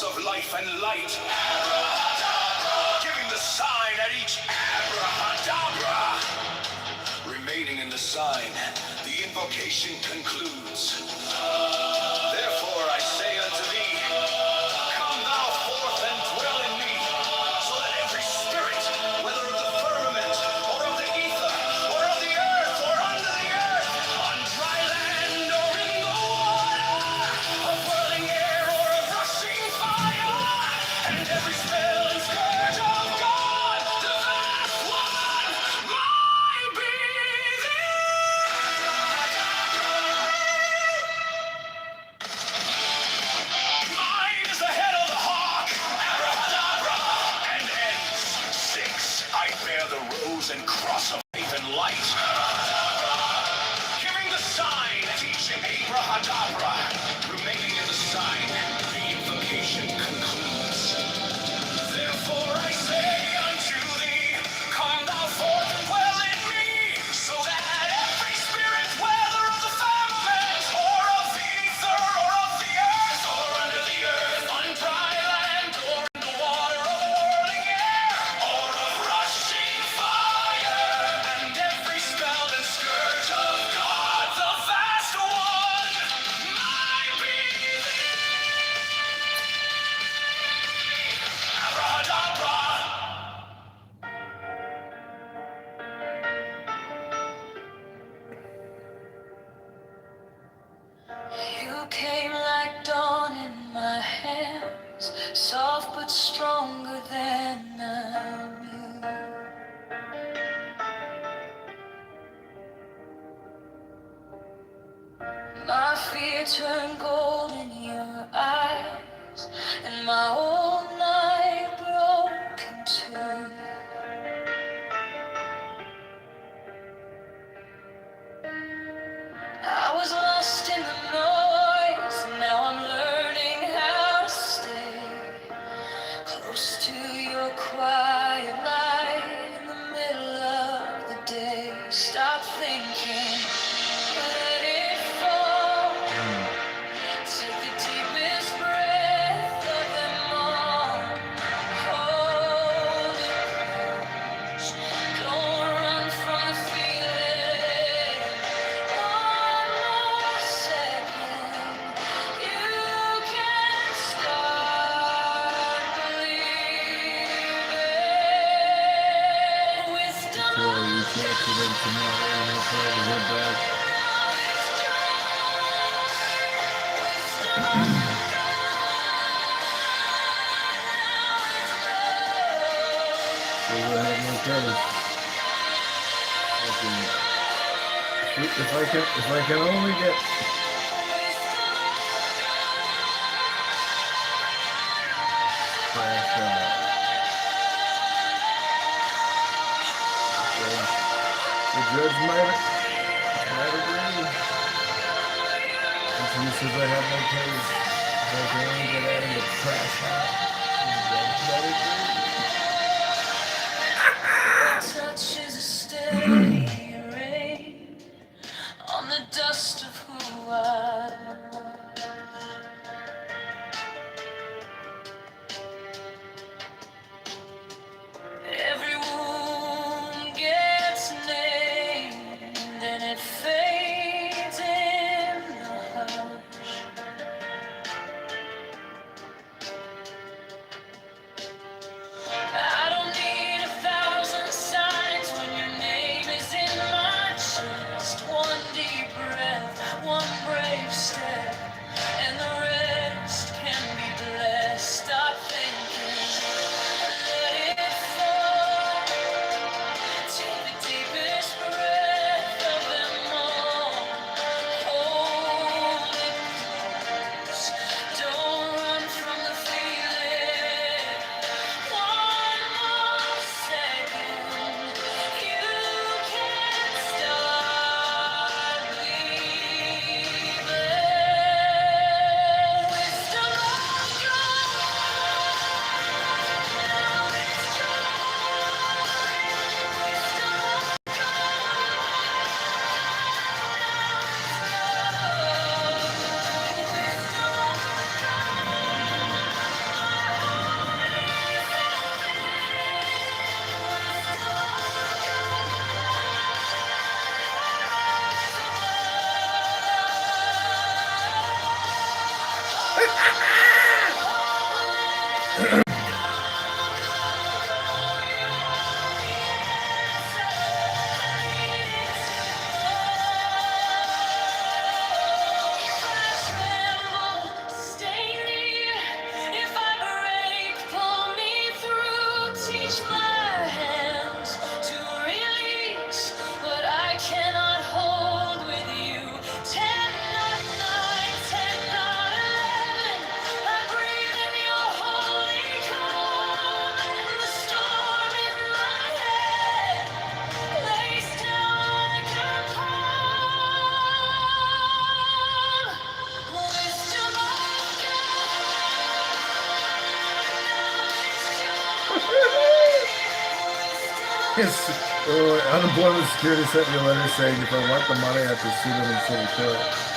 of life and light, giving the sign at each abracadabra. Remaining in the sign, the invocation concludes. Therefore I say unto thee, come thou forth and dwell in me, so that every spirit, whether of the firmament, or of the ether, or of the earth, or under the earth, on dry land, or in the water, of whirling air, or of rushing fire, and every spell and scourge of God, the vast one might be thee. came like dawn in my hands, soft but stronger than I knew. My fear turned gold in your eyes, and my old night broke in two. I was lost in the noise, now I'm learning how to stay close to your quiet light in the middle of the day. Stop thinking, let it fall. Take the deepest breath of them all. Hold it close. Don't run from the feeling. One more second, you can start believing. Wisdom You can't see them tomorrow. You know, head back. So what happened with if I can only get crash out. The judge might agree. If he says I have no case, if I can only get at him with crash out. The judge might agree. touch is a steady rain on the dust of who I was. Every wound gets named and it fades in the hush. I don't need 1,000 signs when your name is in my chest. One deep breath, one brave step, and the rest can be blessed. Stop thinking, let it fall. Take the deepest breath of them all. Hold it close. Don't run from the feeling. One more second, you can start believing. Wisdom of God, now it's stay near. If I break, pull me through. Teach my hands to release what I cannot hold with you. 10, not 9, 10, not 11. I breathe in your holy calm, and the storm in my head lays down like a palm. Wisdom of Yes. Unemployment security sent me a letter saying if I want the money, I have to sue them in civil court.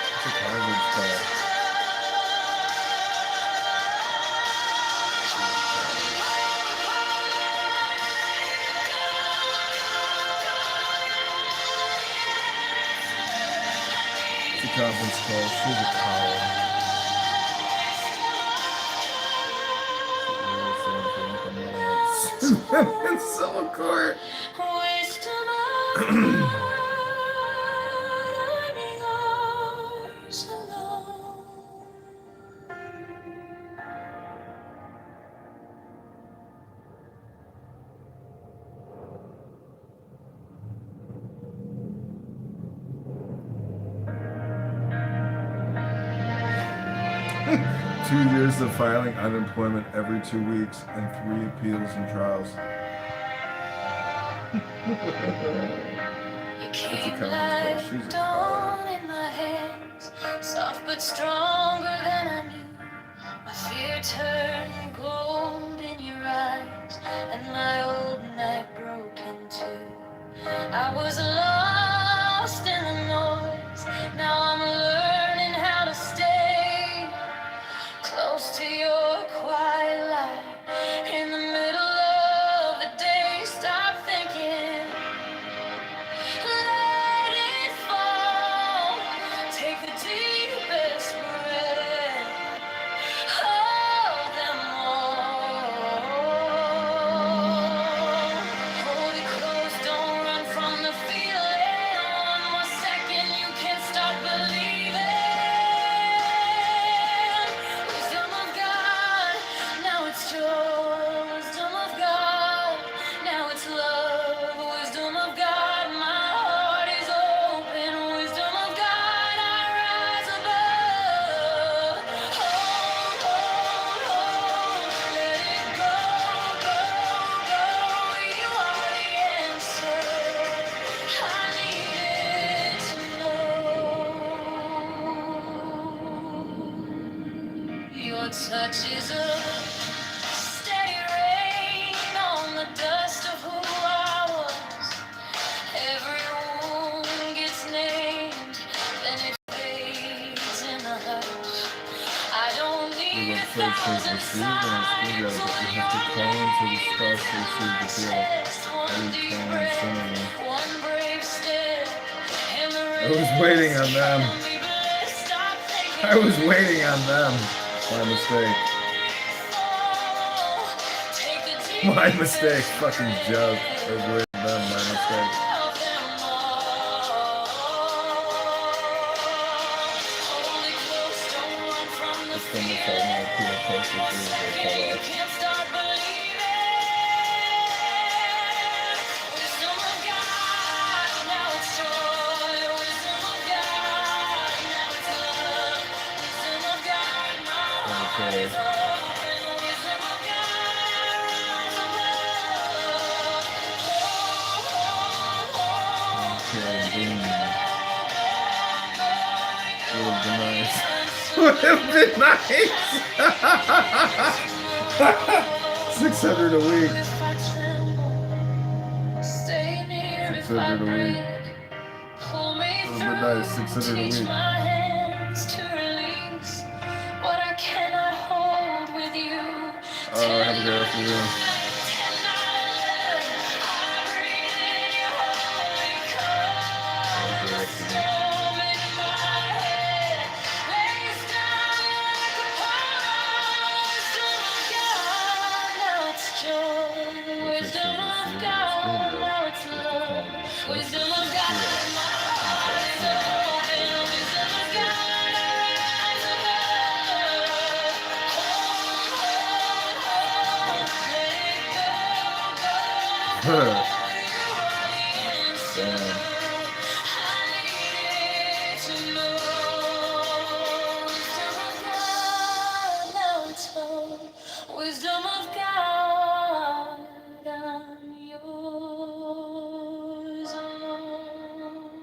It's a Harvard's call. It's a conference call. She's a coward. in civil court. Wisdom of God, I'm yours alone. 2 years of filing unemployment every 2 weeks and 3 appeals and trials. You It's a came conference call. like She's a dawn in my hands, soft but stronger than I knew. My fear turned gold in your eyes, and my old night broke in two. I was lost in the noise, now I'm learning how to stay close to your quiet light. In the middle of the day, stop thinking, let it fall. Take the deepest breath, hold them all. Hold it close, don't run from the feeling. One more second, you can't stop believing. Wisdom of God, now it's joy. Wisdom of God, now it's love. Wisdom of God, my heart is open. Wisdom of God, I rise above. Hold, hold, hold, let it go, go, go. You are the answer I needed to know. Your touch is a steady rain on the dust of who I was. Every wound gets named, then it fades in the hush. I don't The need a website says thousand receive and signs it's when you your have to call into the name spouse is to in receive my the deal. chest. I One was deep calling breath, similar. one brave step, and the I was waiting on rest them. can be blessed. Stop thinking, I was waiting on them. My mistake. take the My deepest mistake. Fucking joke. I was breath. waiting on them. My mistake. It's from the side my appeal post that they cut off. Okay. Would have been nice. Would have been nice. 600 a week. 600 a week. Pull me Would have been through, nice. 600 a teach week. my hands to release what I cannot hold with you. Have a good afternoon. Wisdom of God, now it's love. Wisdom of God, my heart is open. Wisdom of God, I rise above. Hold, hold, hold, let it go, go. You are the answer I needed to know. Wisdom of God, now it's home. Wisdom of God, I'm yours alone.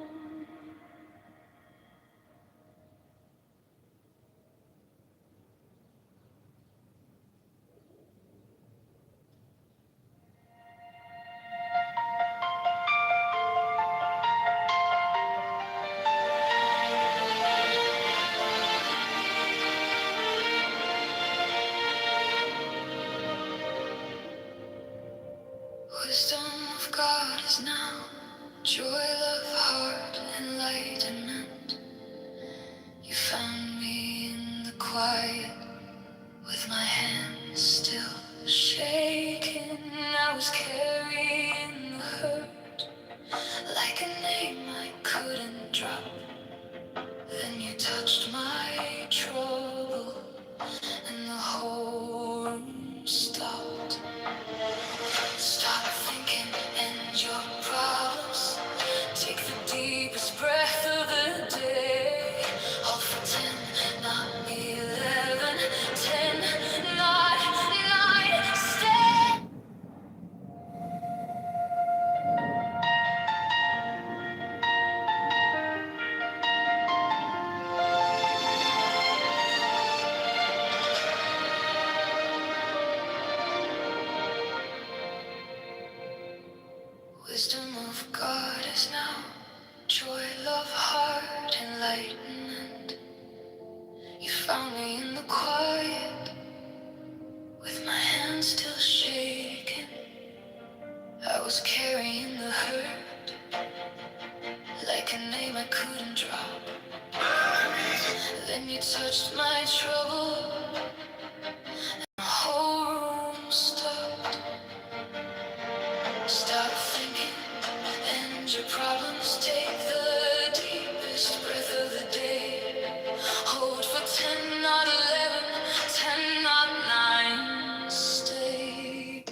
Wisdom of God is now joy, love, heart, enlightenment. You found me in the quiet with my hands still shaking. I was You found me in the quiet, with my hands still shaking. I was carrying the hurt, like a name I couldn't drop. Then you touched my trouble, the whole room stopped. Stop thinking, and your problems take the deepest breath of the day. Hold for 10, not 11, 10, not 9, stay.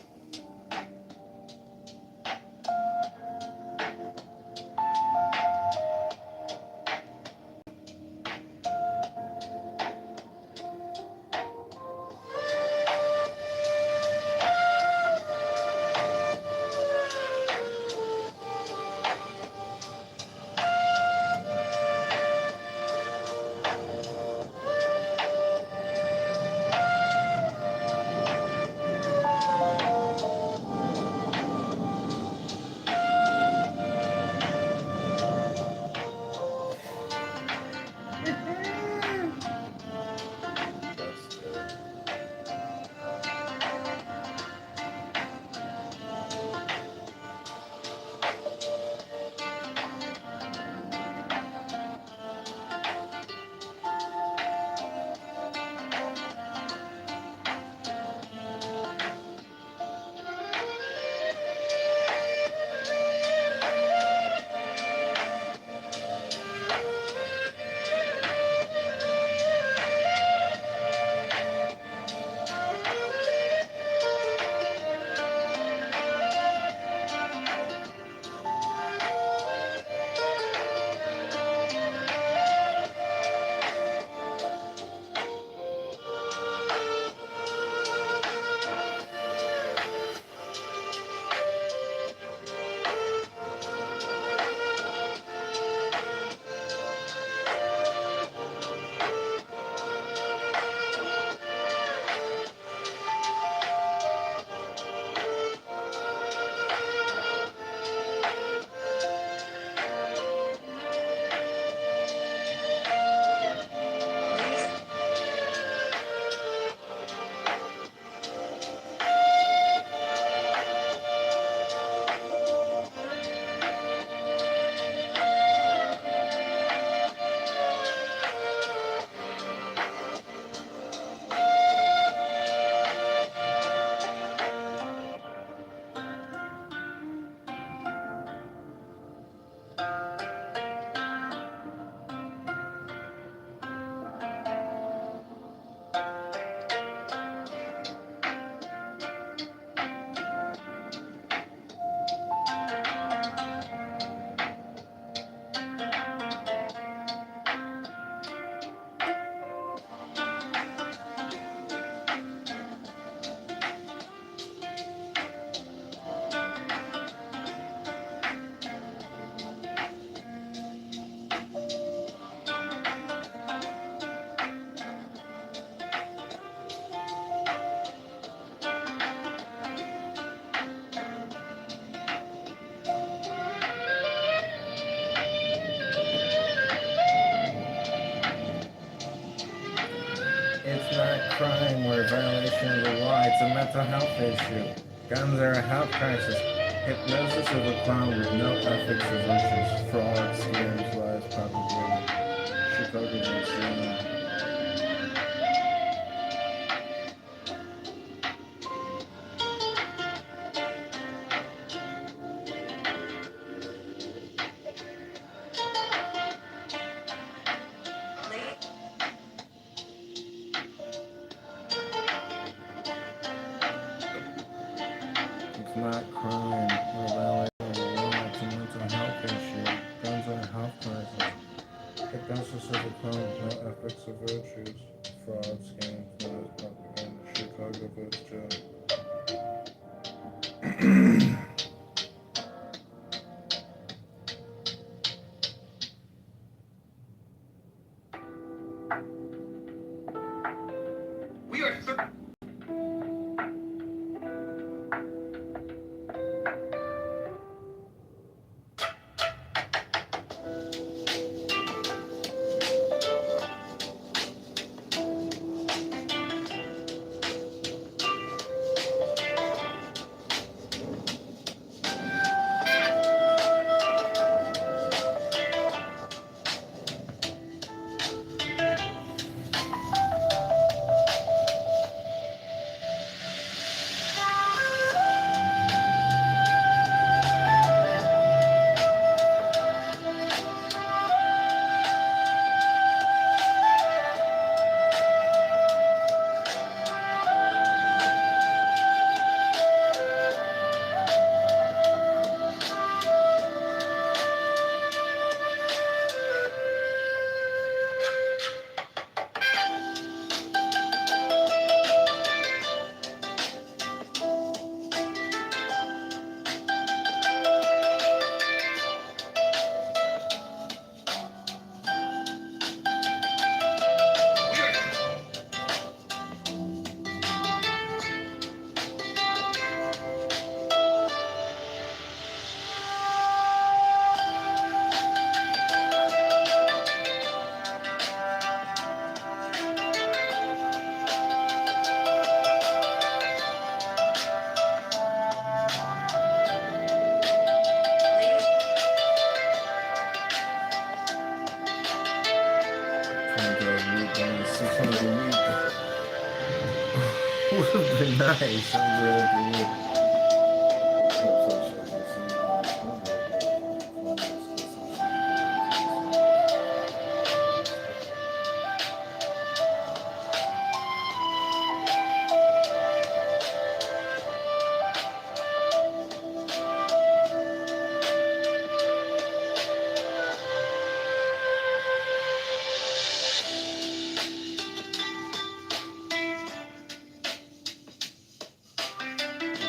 It's not crime or a violation of the law, it's a mental health issue. Guns are a health crisis. Hypnosis of a clown with no ethics or virtues. Fraud, scams, lies, propaganda. Chicago Museum. It's not crime or violation of the law, it's a mental health issue. Guns are a health crisis. Hypnosis of a clown with no ethics or virtues. Fraud, scams, lies, propaganda. Chicago votes jail. of the week would have been nice. I'm glad you would.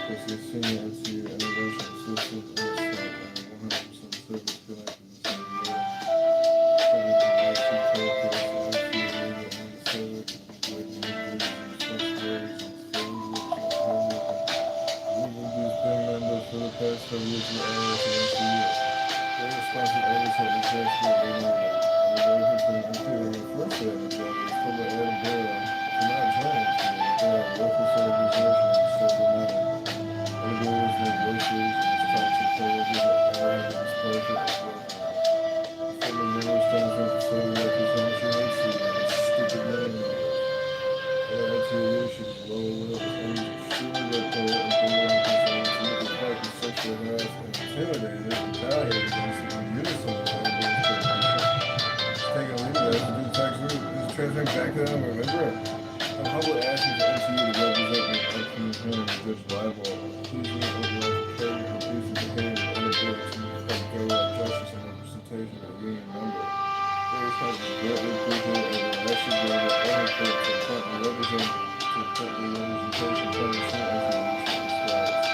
Because your senior NCU intervention assistant is 100% service connected the same day. Coming from IC co-coach and NCU leader and the server can be great manipulations, responsibilities, and feelings with homemaking. We've induced band members for the past 7 years in the IRS and NCU. Their responsive oversight and transfer they needed. On the day who's been NCU the first day of the job is still by Adam Barrow. To not join NCU, they are a local organization and silver medal. Everybody was named Roaches and his toxic coworkers at Arrowhead and his pleasure at work. Former numerous times from facility representation HC and his stupid name names. Other NCO leadership is well aware of his enemies extremely bipolar and borderline concerns and the fight is sexually harassed and intimidated and retaliated against in unison with everybody's coordination. He's taking a lead of that to do the tax route. This is transferring back to them, remember? I'm humbly asking for NCU to represent me at upcoming hearing with Judge Libel. Please leave override for failure and abusive behavior and inability to fight federal justice and representation of a union member. Their response is greatly appreciated and will actually go to any court to appoint and represent to appoint the representation from the same NCU leadership status.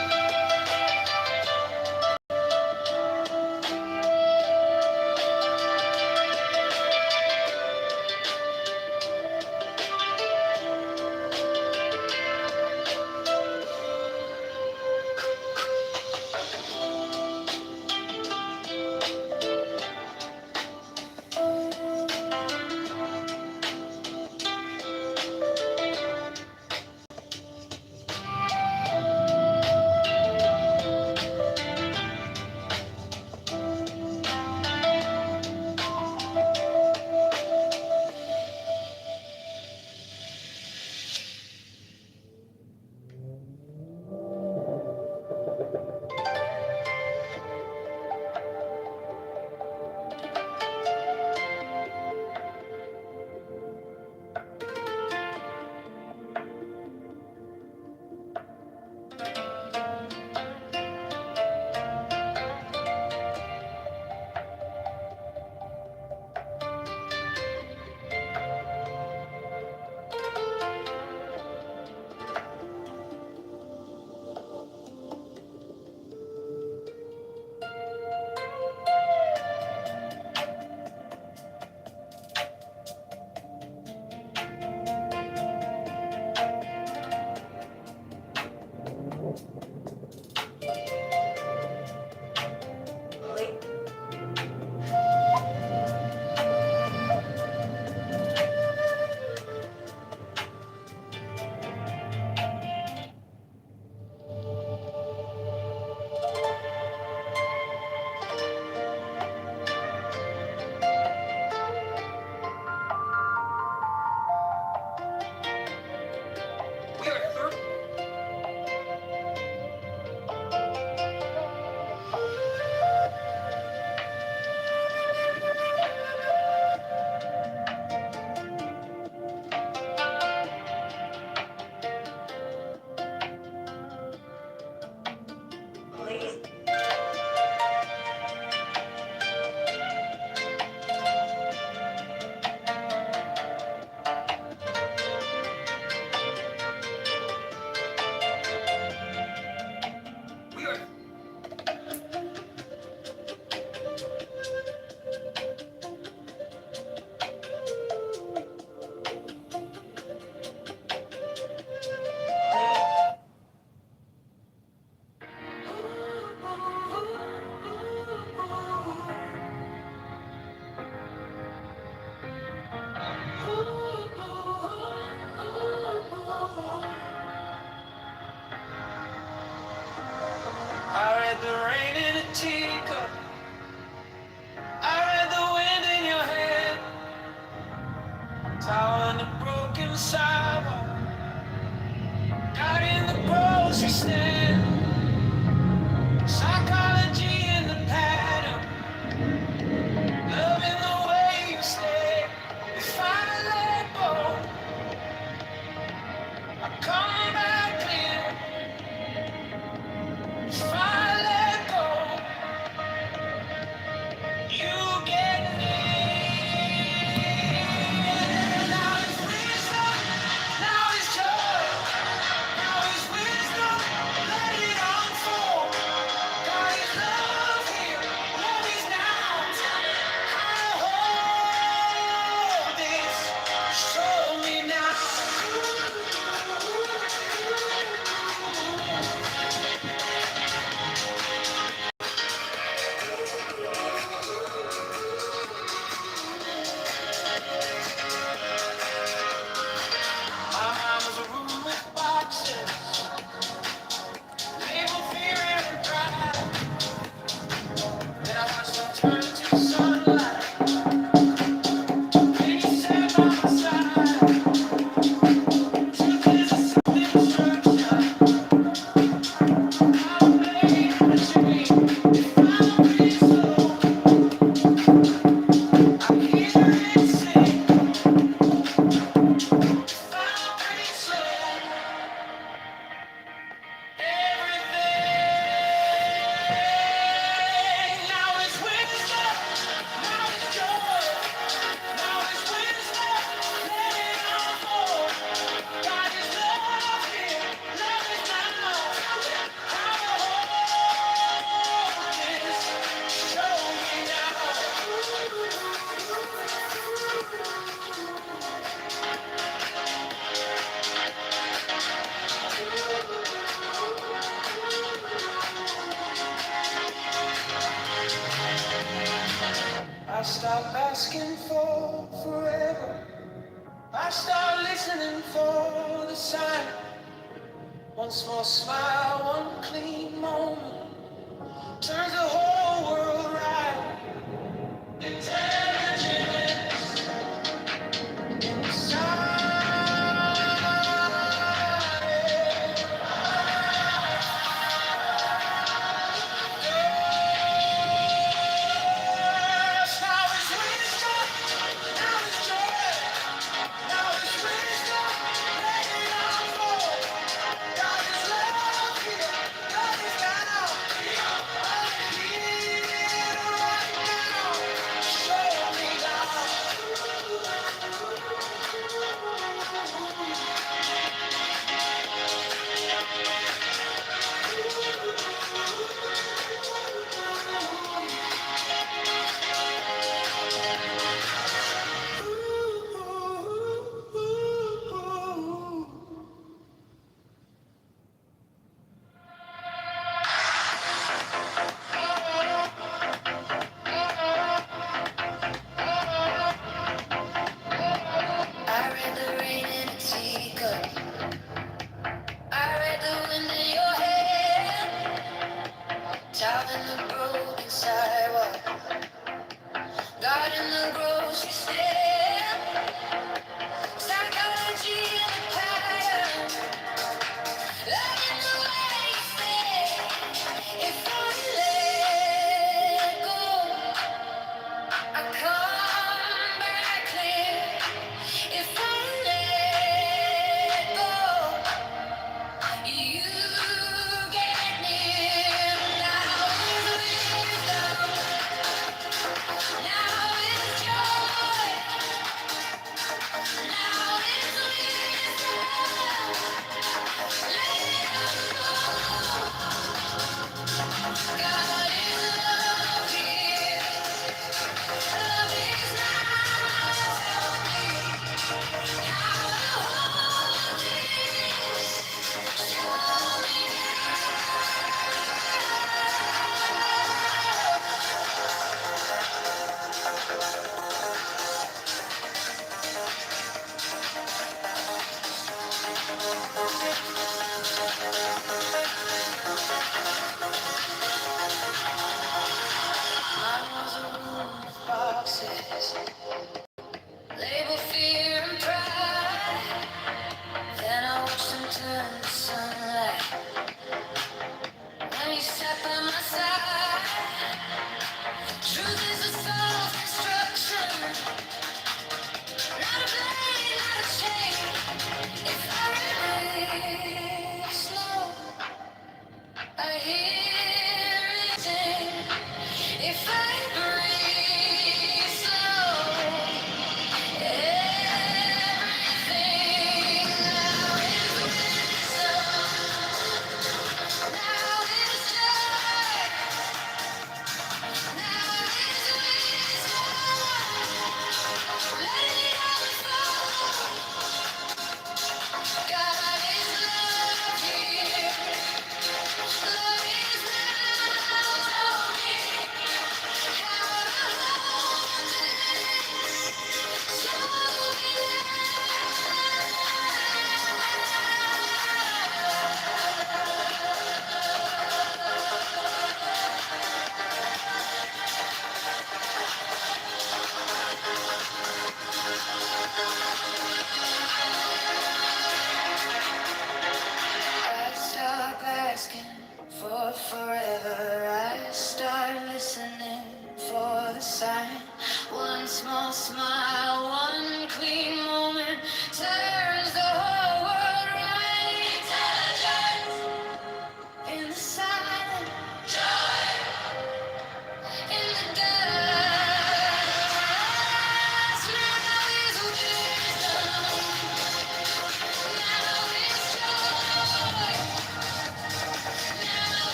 I read the rain in a teacup. I read the wind in your head. Tower in a broken sidewalk, out in the grocery stand, psychology in the pattern, loving the way you stay. If I let go, I come back clear. If I let go, you get near. Now it's wisdom, now it's joy, now it's wisdom, let it unfold. God is love here, love is now. How to hold this, show me now. My mind was a room with boxes, labeled fear and pride. Then I watched them turn to sunlight. Then you sat by my side. Truth is a simple instruction. I'll play between. If I breathe slow, I hear it sing. If I breathe slow, everything. Now it's wisdom, now it's joy, now it's wisdom, let it unfold. God is love here, love is now. How to hold this, show me now. I stop asking for forever. I start listening for the sign. One small smile, one clean moment turns the whole world right. Intelligence inside. Yes, now it's wisdom, now it's joy, now it's wisdom, let it unfold. God is love here, love is now. All here.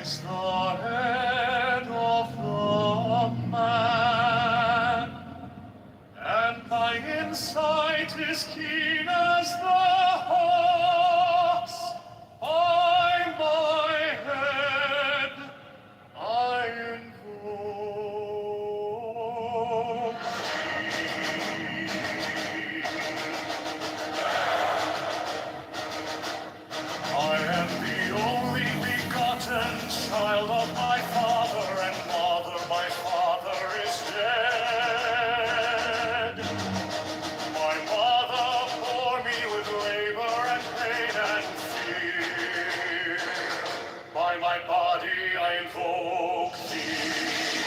is the head of the man, and my insight is keen as the hawk's. By my head I invoke I am the only begotten child of my father and mother. My father is dead. My mother bore me with labor and pain and fear. By my body I invoke thee.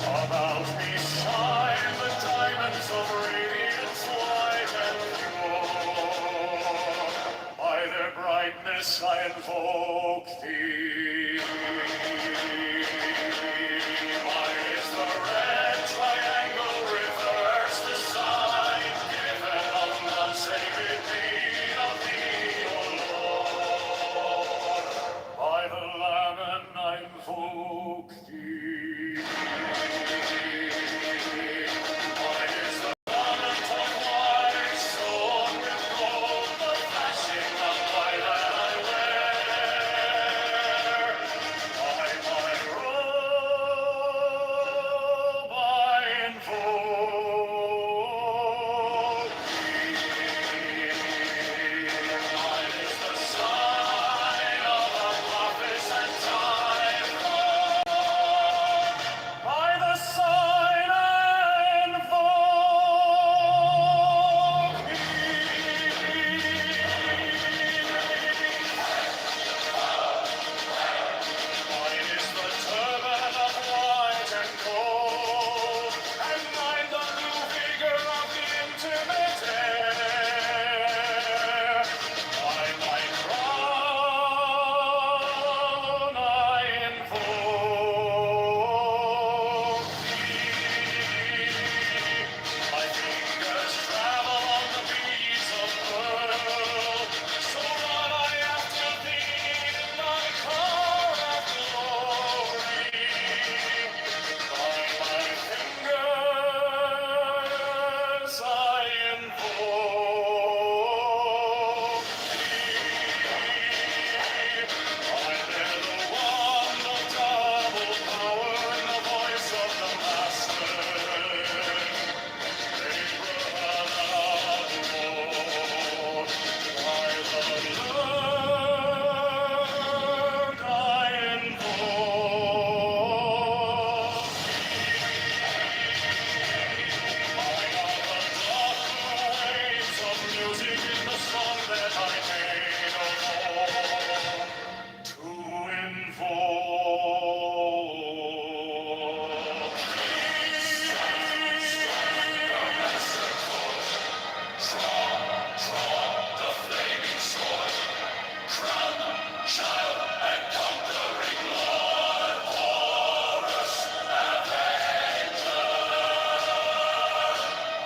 About me shine the diamonds of radiant light and pure. By their brightness I invoke thee. Mine is the red triangle, reverse the sign, given of none save in need of thee, O Lord. By the Lamb I invoke thee. Mine is the garment of white, sewn with gold, the flashing of light that I wear. By my robe I invoke thee. Mine is the sign of the prophets and time. By the sign I invoke Mine is the turban of white and gold, and mine the new vigor of the intimate air. By my crown I invoke thee. My fingers travel on the beads of pearl, so run I after thee in thy car of glory. By my fingers I invoke thee. I bear the wand of double power in the voice of the Master.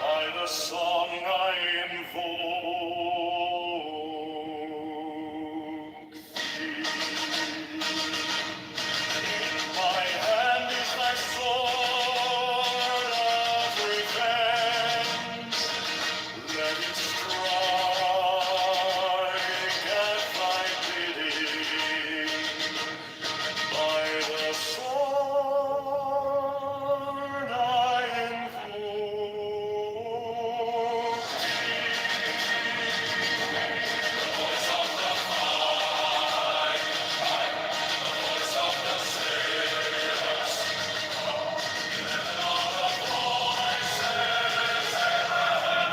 By the song I invoke thee. In my hand is thy sword of revenge. Let it strike at thy bidding. By the sword I invoke the voice of the fight, the voice of the saints, given all the voices heaven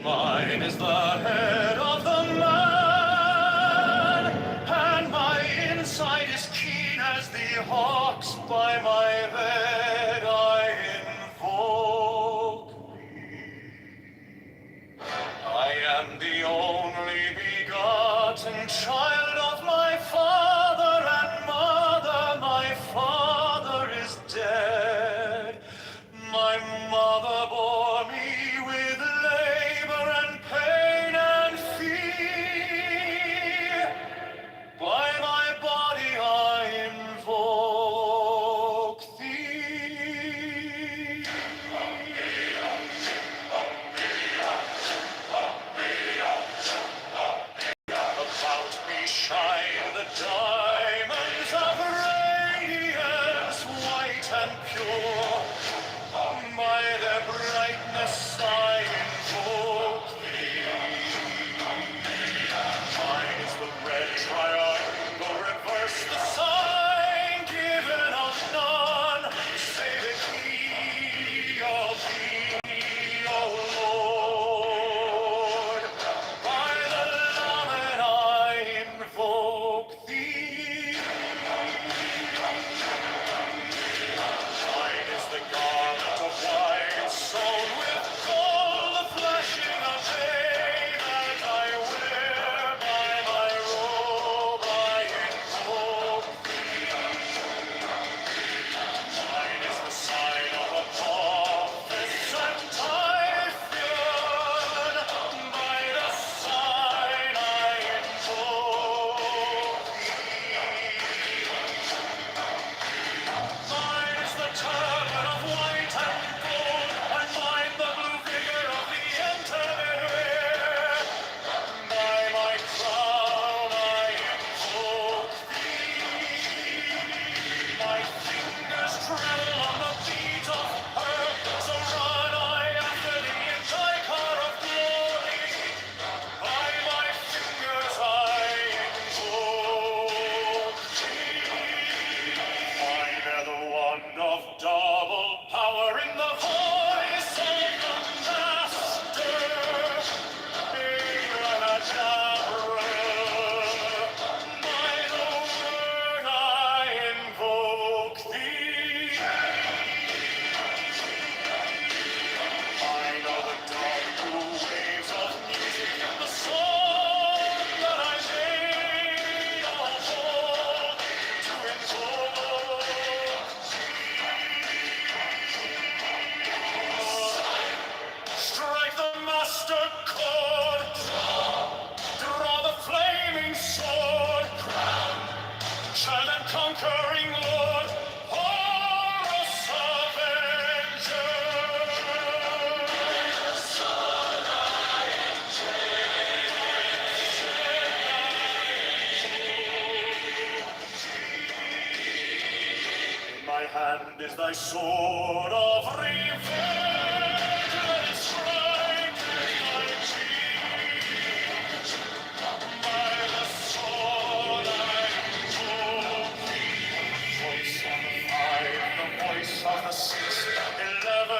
Mine is the head of the man, and my insight is keen as the hawk's. By my head I invoke thee. I am the only begotten child of my father and mother. My father is dead. Strike the master chord, draw the flaming sword, child and conquering lord, Horus Avenger. In my hand is thy sword of revenge, let it strike thy cheek. By the sword I took thee. Voice of the 5, the voice of the 6, 11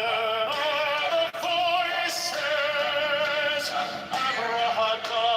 are the voices. Abrahadabra.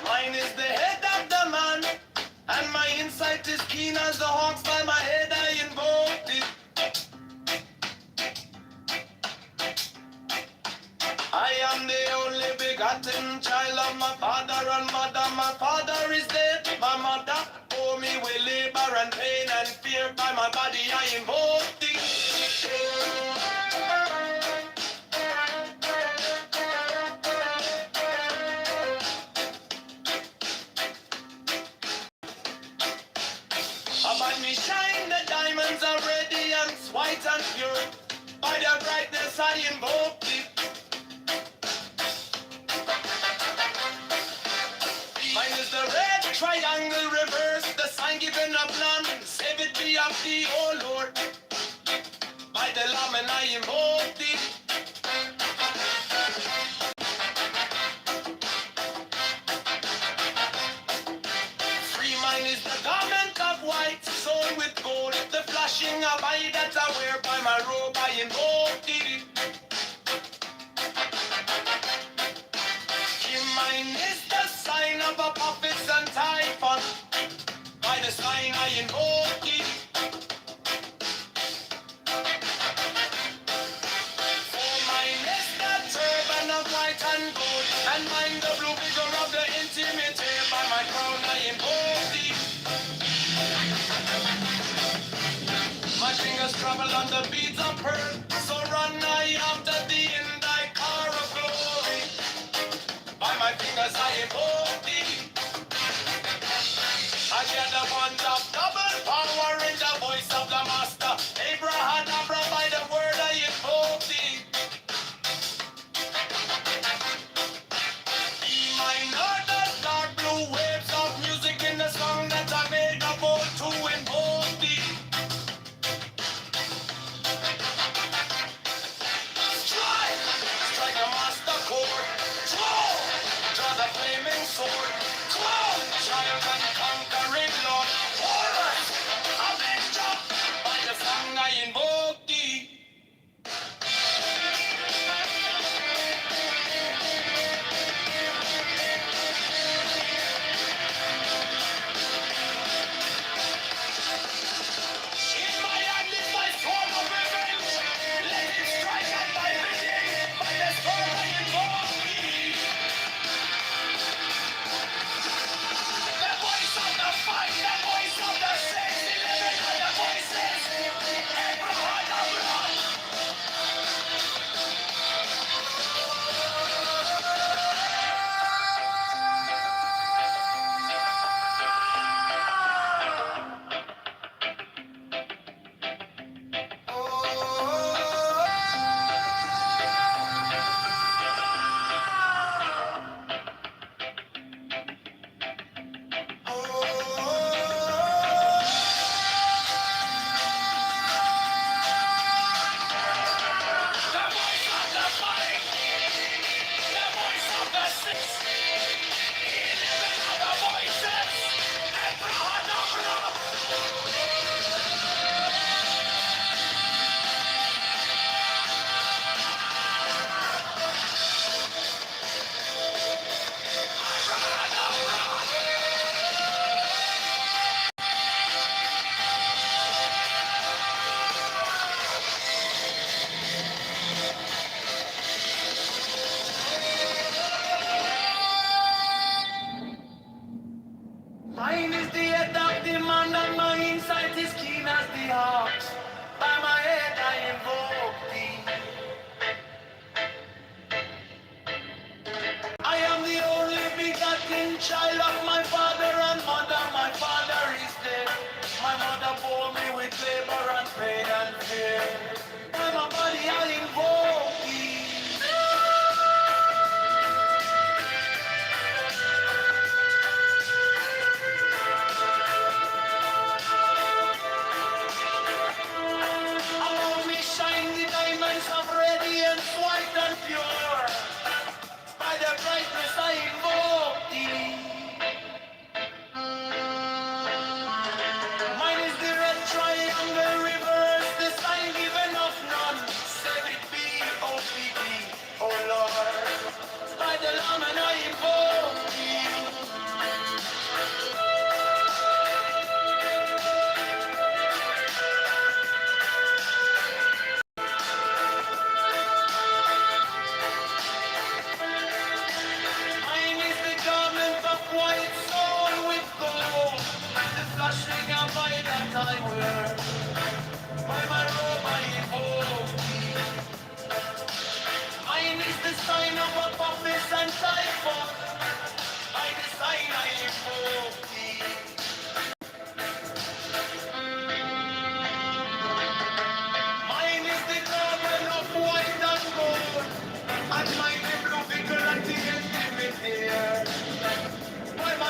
Mine is the head of the man, and my insight is keen as the hawks. By my head I invoked it. I am the only begotten child of my father and mother. My father is dead, my mother bore me with labor and pain and fear. By my body I invoked it. About me shine, the diamonds are radiant, white and pure. By their brightness I invoke it. Mine is the red triangle reverse, the sign given of none. Save it be of thee, O Lord. By the Lamb and I invoke thee. Free mine is the garment of white, sewn with gold. The flashing of eye that I wear. By my robe I invoke thee. Mine is the sign of a prophets and typhon. By the sign I invoke it. For mine is the turban of white and gold, and mine the blue vigor of the intimate. By my crown I invoke thee. My fingers travel on the beads of pearl, so run I after thee in thy car of glory. By my fingers I invoke thee. I hear the ones of double power in the voice of the master. Abrahadabra, by the word I invoke thee. Be mine are the dark blue waves of music in the song that I made a bold to invoke thee. Strike!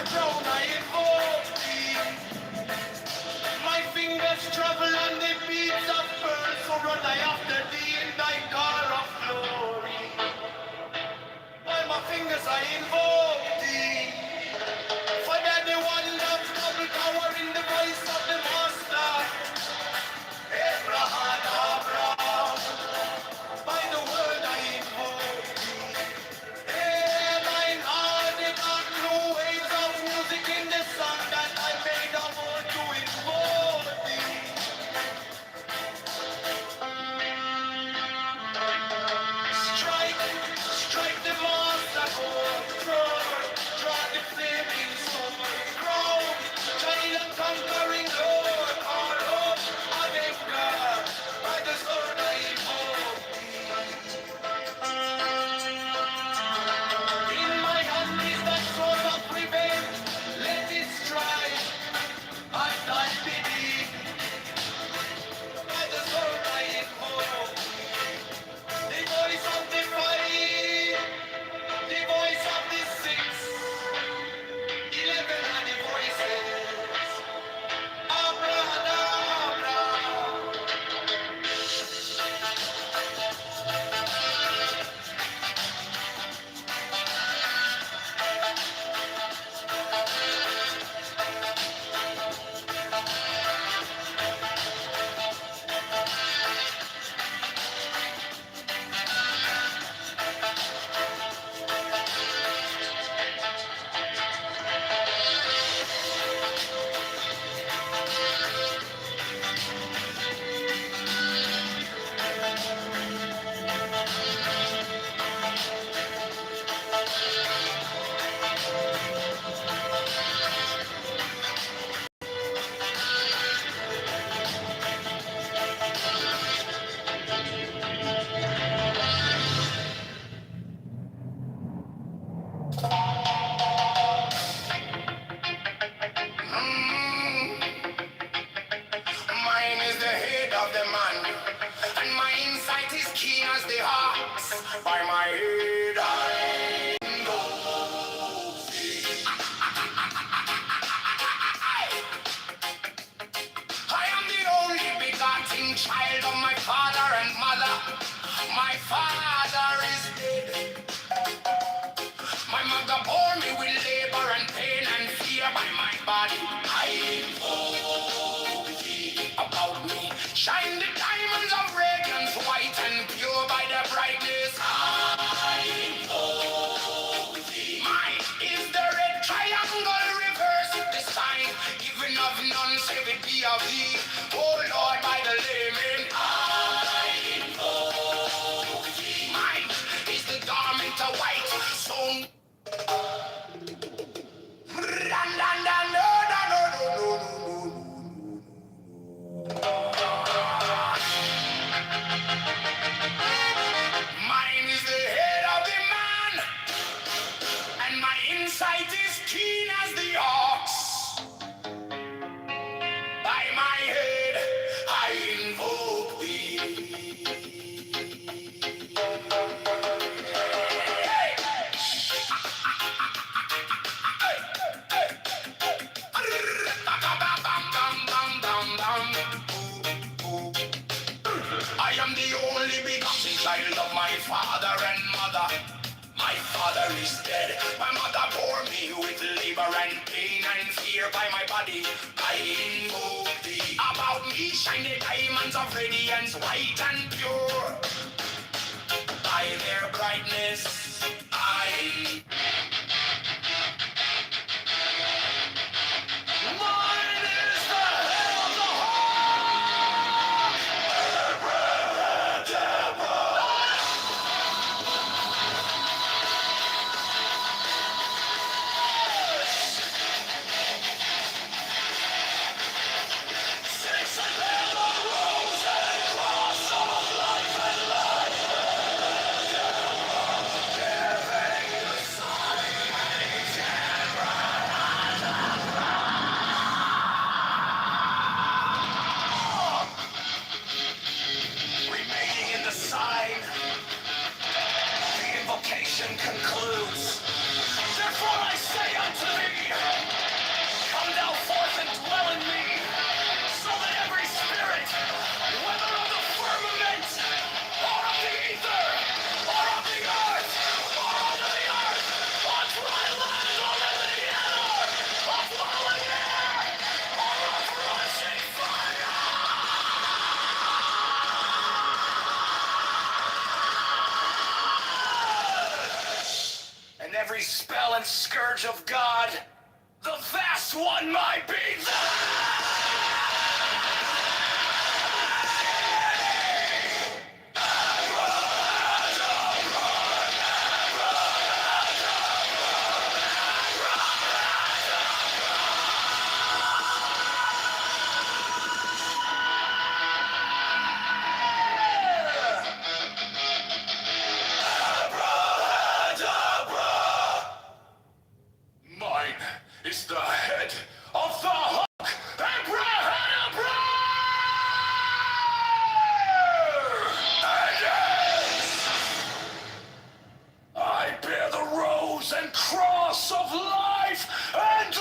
never drown, I invoke thee. My fingers travel on the beats of pearl, so run I after thee in thy car of glory. By my fingers I invoke thee. For that the one loves double power in the voice of the master. Abraham, Abraham. By the word I invoke thee. Hey, mine heart, the dark blue waves of music in the sun that I made a word to invoke thee. Strike, strike the master chord, draw the flaming sword, crown, child and conquering Lord, all hope, Avenger, by the sword I invoke thee. In my hand is that sword of revenge, let it strike, as I bid by the sword I invoke the voice of the fight, the voice of the six, 11 are the voices. Abracadabra. Mine is the head of the man, and my insight is keen as the ox. By my head I know thee. I am the only begotten child of my father and mother. My father is dead. My mother bore me with labor and pain and fear. By my body I invoke thee. About me shine the diamonds of radiance, white and pure by their brightness. I invoke thee. Mine is the red triangle reverse, the sign even of none save it be of thee. Oh Lord, by the layman I invoke thee. Mine is the garment of white, so mine is the head of the man, and my insight is keen as the ox. By my head I invoke thee. I am the only begotten child of my father and mother. My father is dead. My mother bore me with labor and pain and fear. By my body I invoke thee. About me shine the diamonds of radiance, white and pure. By their brightness I mine is the head of the every spell and scourge of God, the vast one might be Mine is the head of the Hawk Abrahadabra! And I bear the rose and cross of life and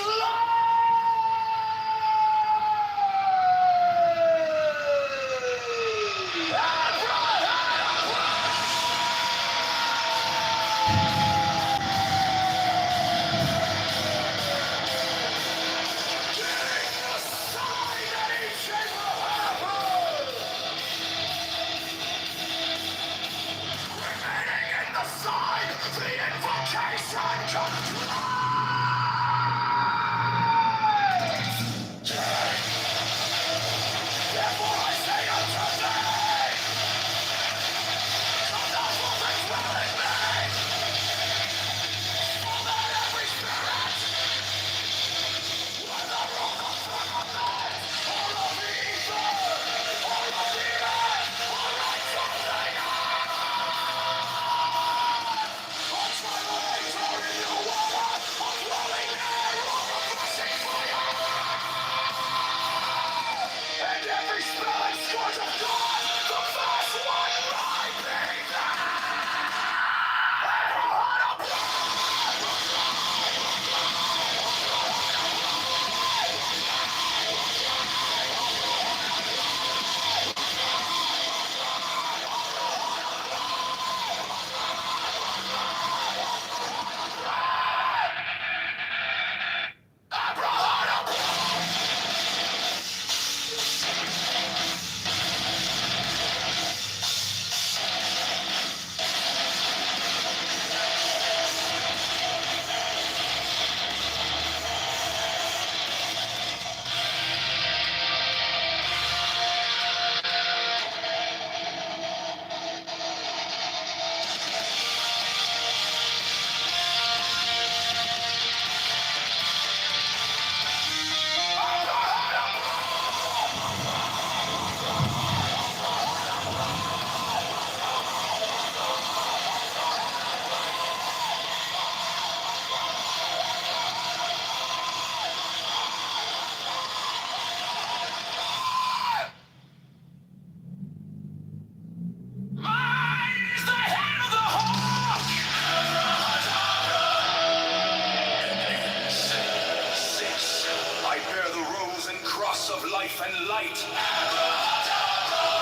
I bear the rose and cross of life and light,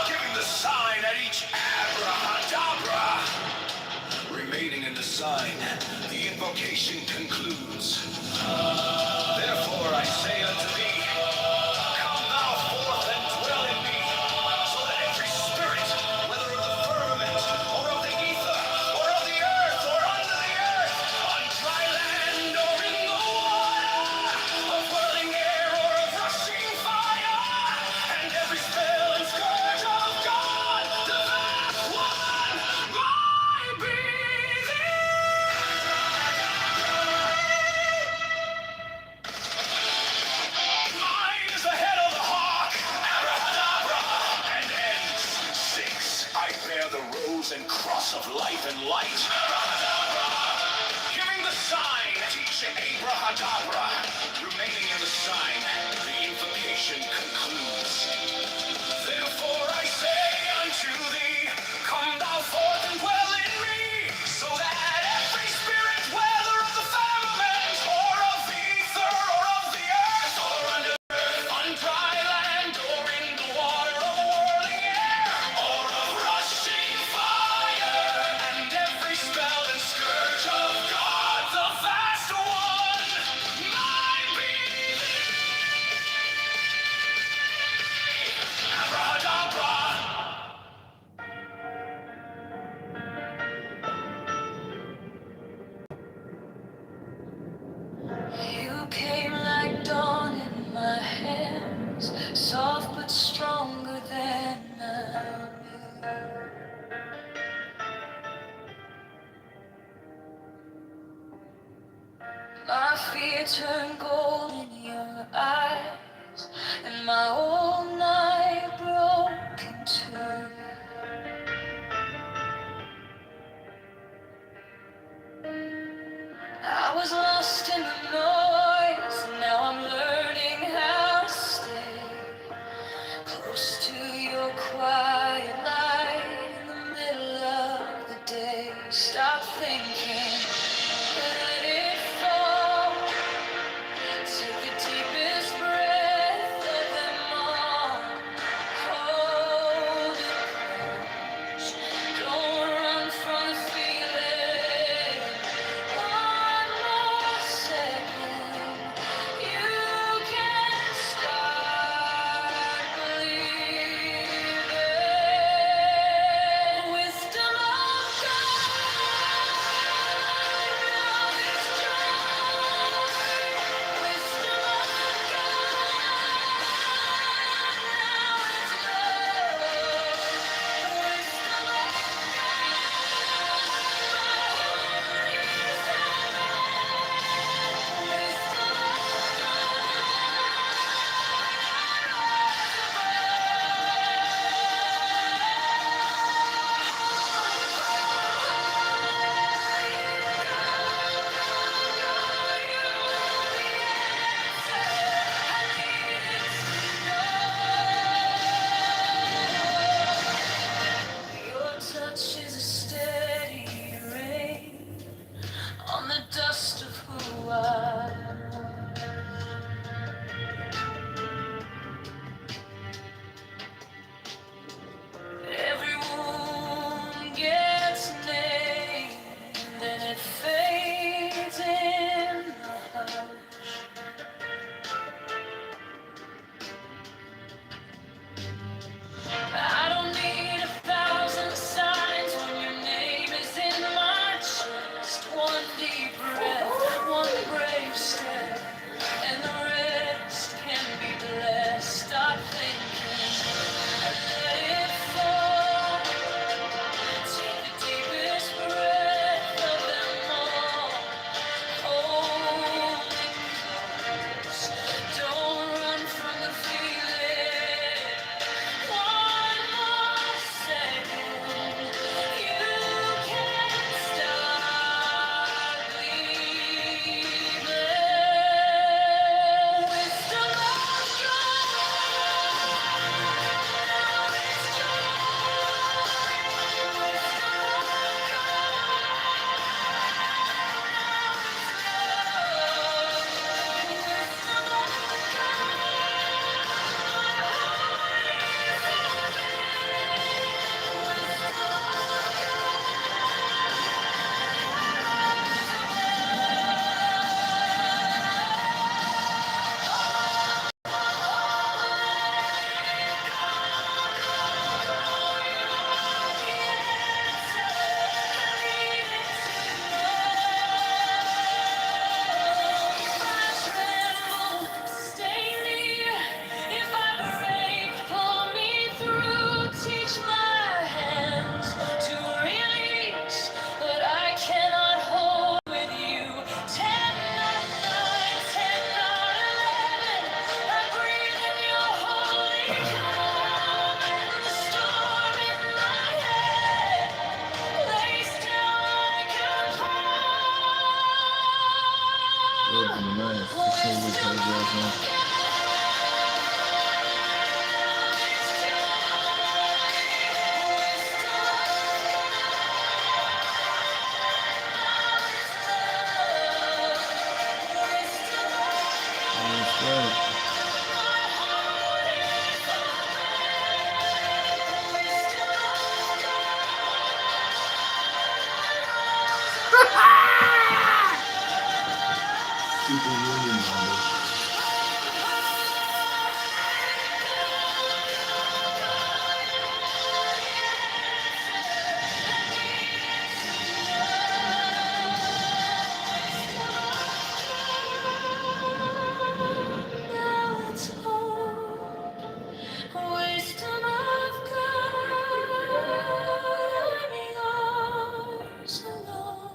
giving the sign at each abracadabra. Remaining in the sign, the invocation concludes. Therefore I say unto thee, come thou forth and dwell in me, so that every spirit, whether of the firmament, or of the ether, or of the earth, or under the earth, on dry land, or in the water, of whirling air, or of rushing fire, and every spell and scourge of God, the vast one, might be Mine is the head of the hawk, abracadabra, and ends. 6. I bear the rose and cross of life and light, giving the sign at each abracadabra. Remaining in the sign, the invocation concludes. Therefore I say unto thee, come thou forth and dwell in me, so that every spirit, whether of the firmament, or of the ether, or of the earth, or under on dry land, or in the water, or whirling air, or of rushing fire, and every spell and scourge of God, the vast one, might be day turned gold in your eyes, and my whole night broke in two. I was lost in the noise, and now I'm learning how to stay close to your quiet light in the middle of the day. Stop thinking, let it fall. Take the deepest breath of them all. Hold it, don't run from the feeling. One more second, you can start believing. Wisdom of God, now it's joy. Wisdom of Your touch is a steady rain on the dust of who I am. Every wound gets named and it fades in the hush. I don't need 1,000 signs when your name is in my chest. One deep breath, one brave step, and the rest can be blessed. Stop thinking, let it fall. Take the deepest breath of them all. Hold it close. Don't run from the feeling. One more second, you can start believing. Wisdom of God, now it's stay near. If I break, pull me through. Teach my hands to release what I cannot hold with you. 10, not 9, 10, not 11. I breathe in your holy calm. And the storm in my head lays down like a That'd be nice. This is the paragraph now. That's right. Super Union members. Now it's all wisdom of God. I'm yours alone.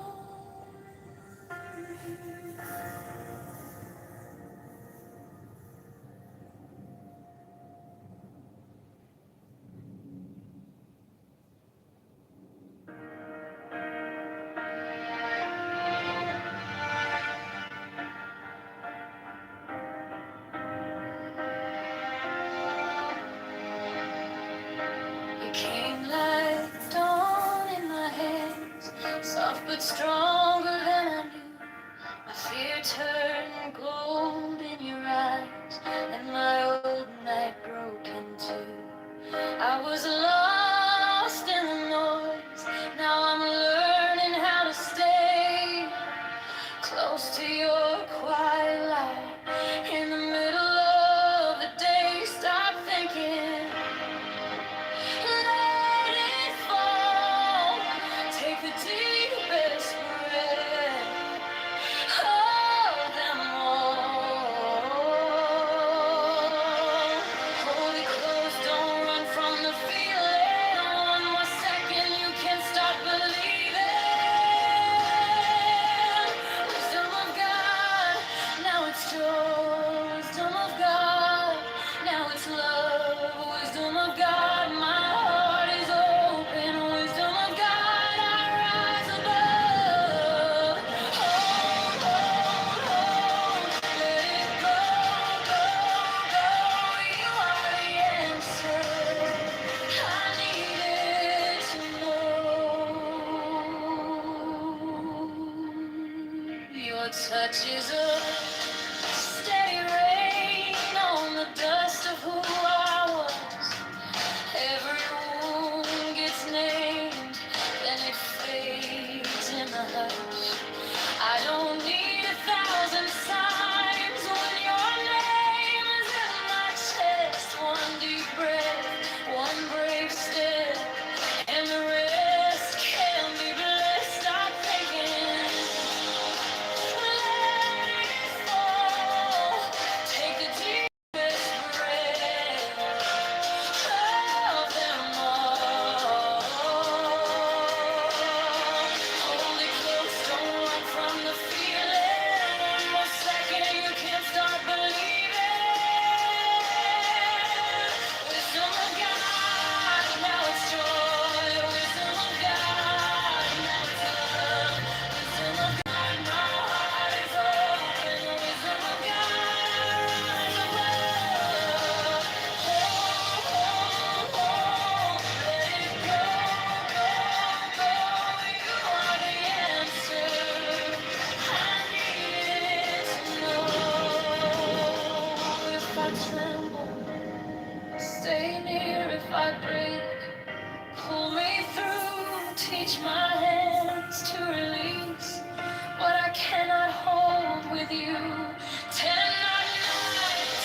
came like dawn in my hands, soft but stronger than I knew. My fear turned gold in your eyes, and my old night broke in two. I was lost in the noise, now I'm learning how to stay close to your quiet light. In the middle of the day, stop thinking, let it fall. Take the deepest breath of them all. Hold it close, don't run from the feeling. One more second, you can start believing. Wisdom of God, now it's joy. Wisdom of God, now it's love. Wisdom of God, my heart is open. Wisdom of God, I rise above. Hold, hold, let it go, go, go. You are the answer I needed to know. Your touch is a steady rain on the dust of who I was. Every wound gets named, then it fades in the hush. I don't need 1,000 signs when your name is in my chest. One deep breath, one brave step, and the rest can be blessed. Stop thinking, let it fall. Take the deepest breath of them all. Hold it close, don't run from the feeling. One more second, you can start believing. Wisdom of God, now it's joy. Wisdom of God, now it's love. Wisdom of God, my heart is open. Wisdom of God, I rise above. Let it go, go, go. You are the answer I needed to know. If I tremble, stay near. If I break, pull me through. Teach my hands to release what I cannot hold with you. Tonight,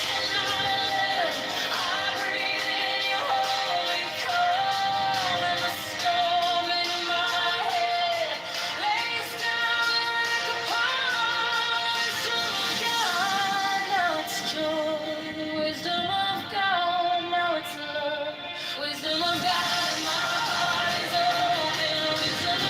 tonight, I breathe in your holy calm, and the storm in my head lays down like a palm. Wisdom of God, now it's joy. Wisdom of God, now it's love. Wisdom of God, my heart is open. Wisdom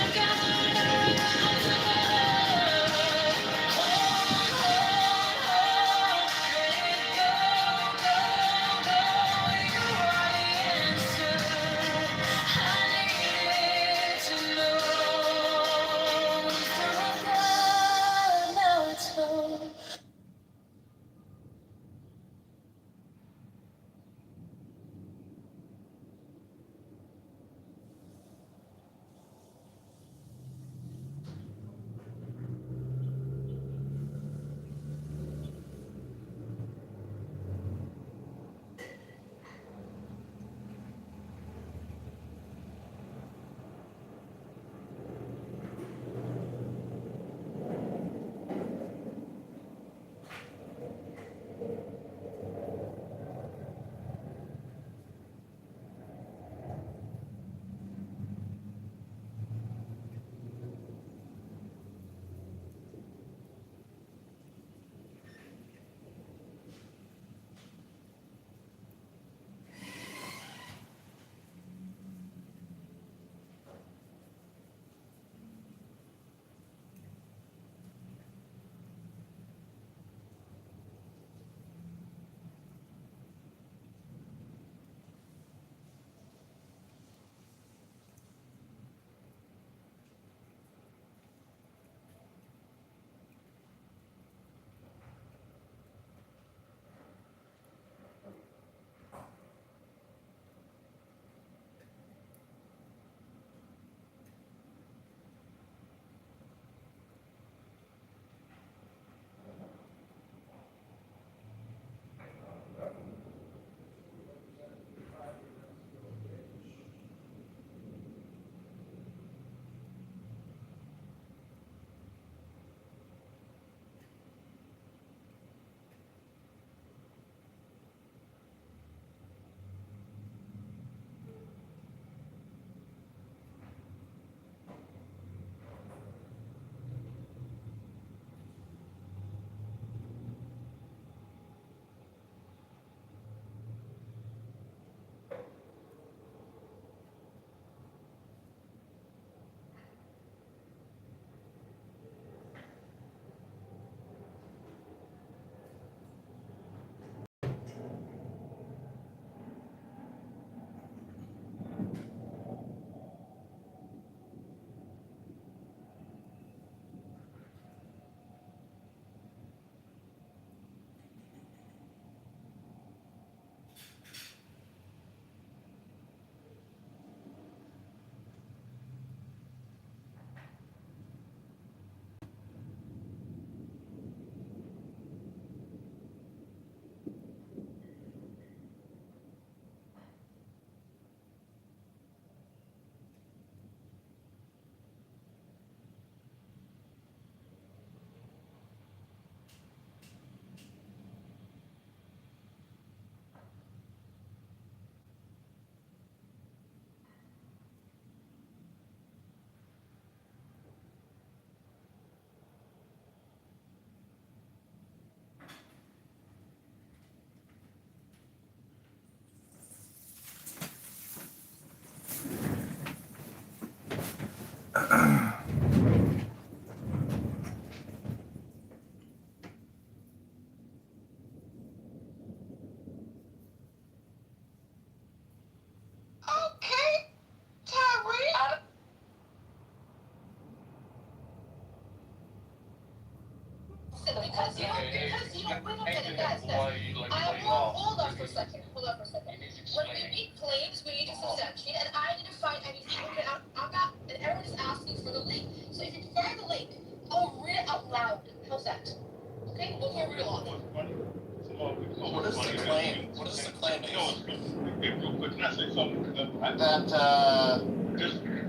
second. Hold on for a second. When we make claims, we need to substantiate, and I need to find anything. Okay, I'm not, and everyone is asking for the link. So if you provide the link, I'll read it out loud. How's that? Okay, we'll hear real loud. What is the claim? What is the claim? Real quick, can I say something? That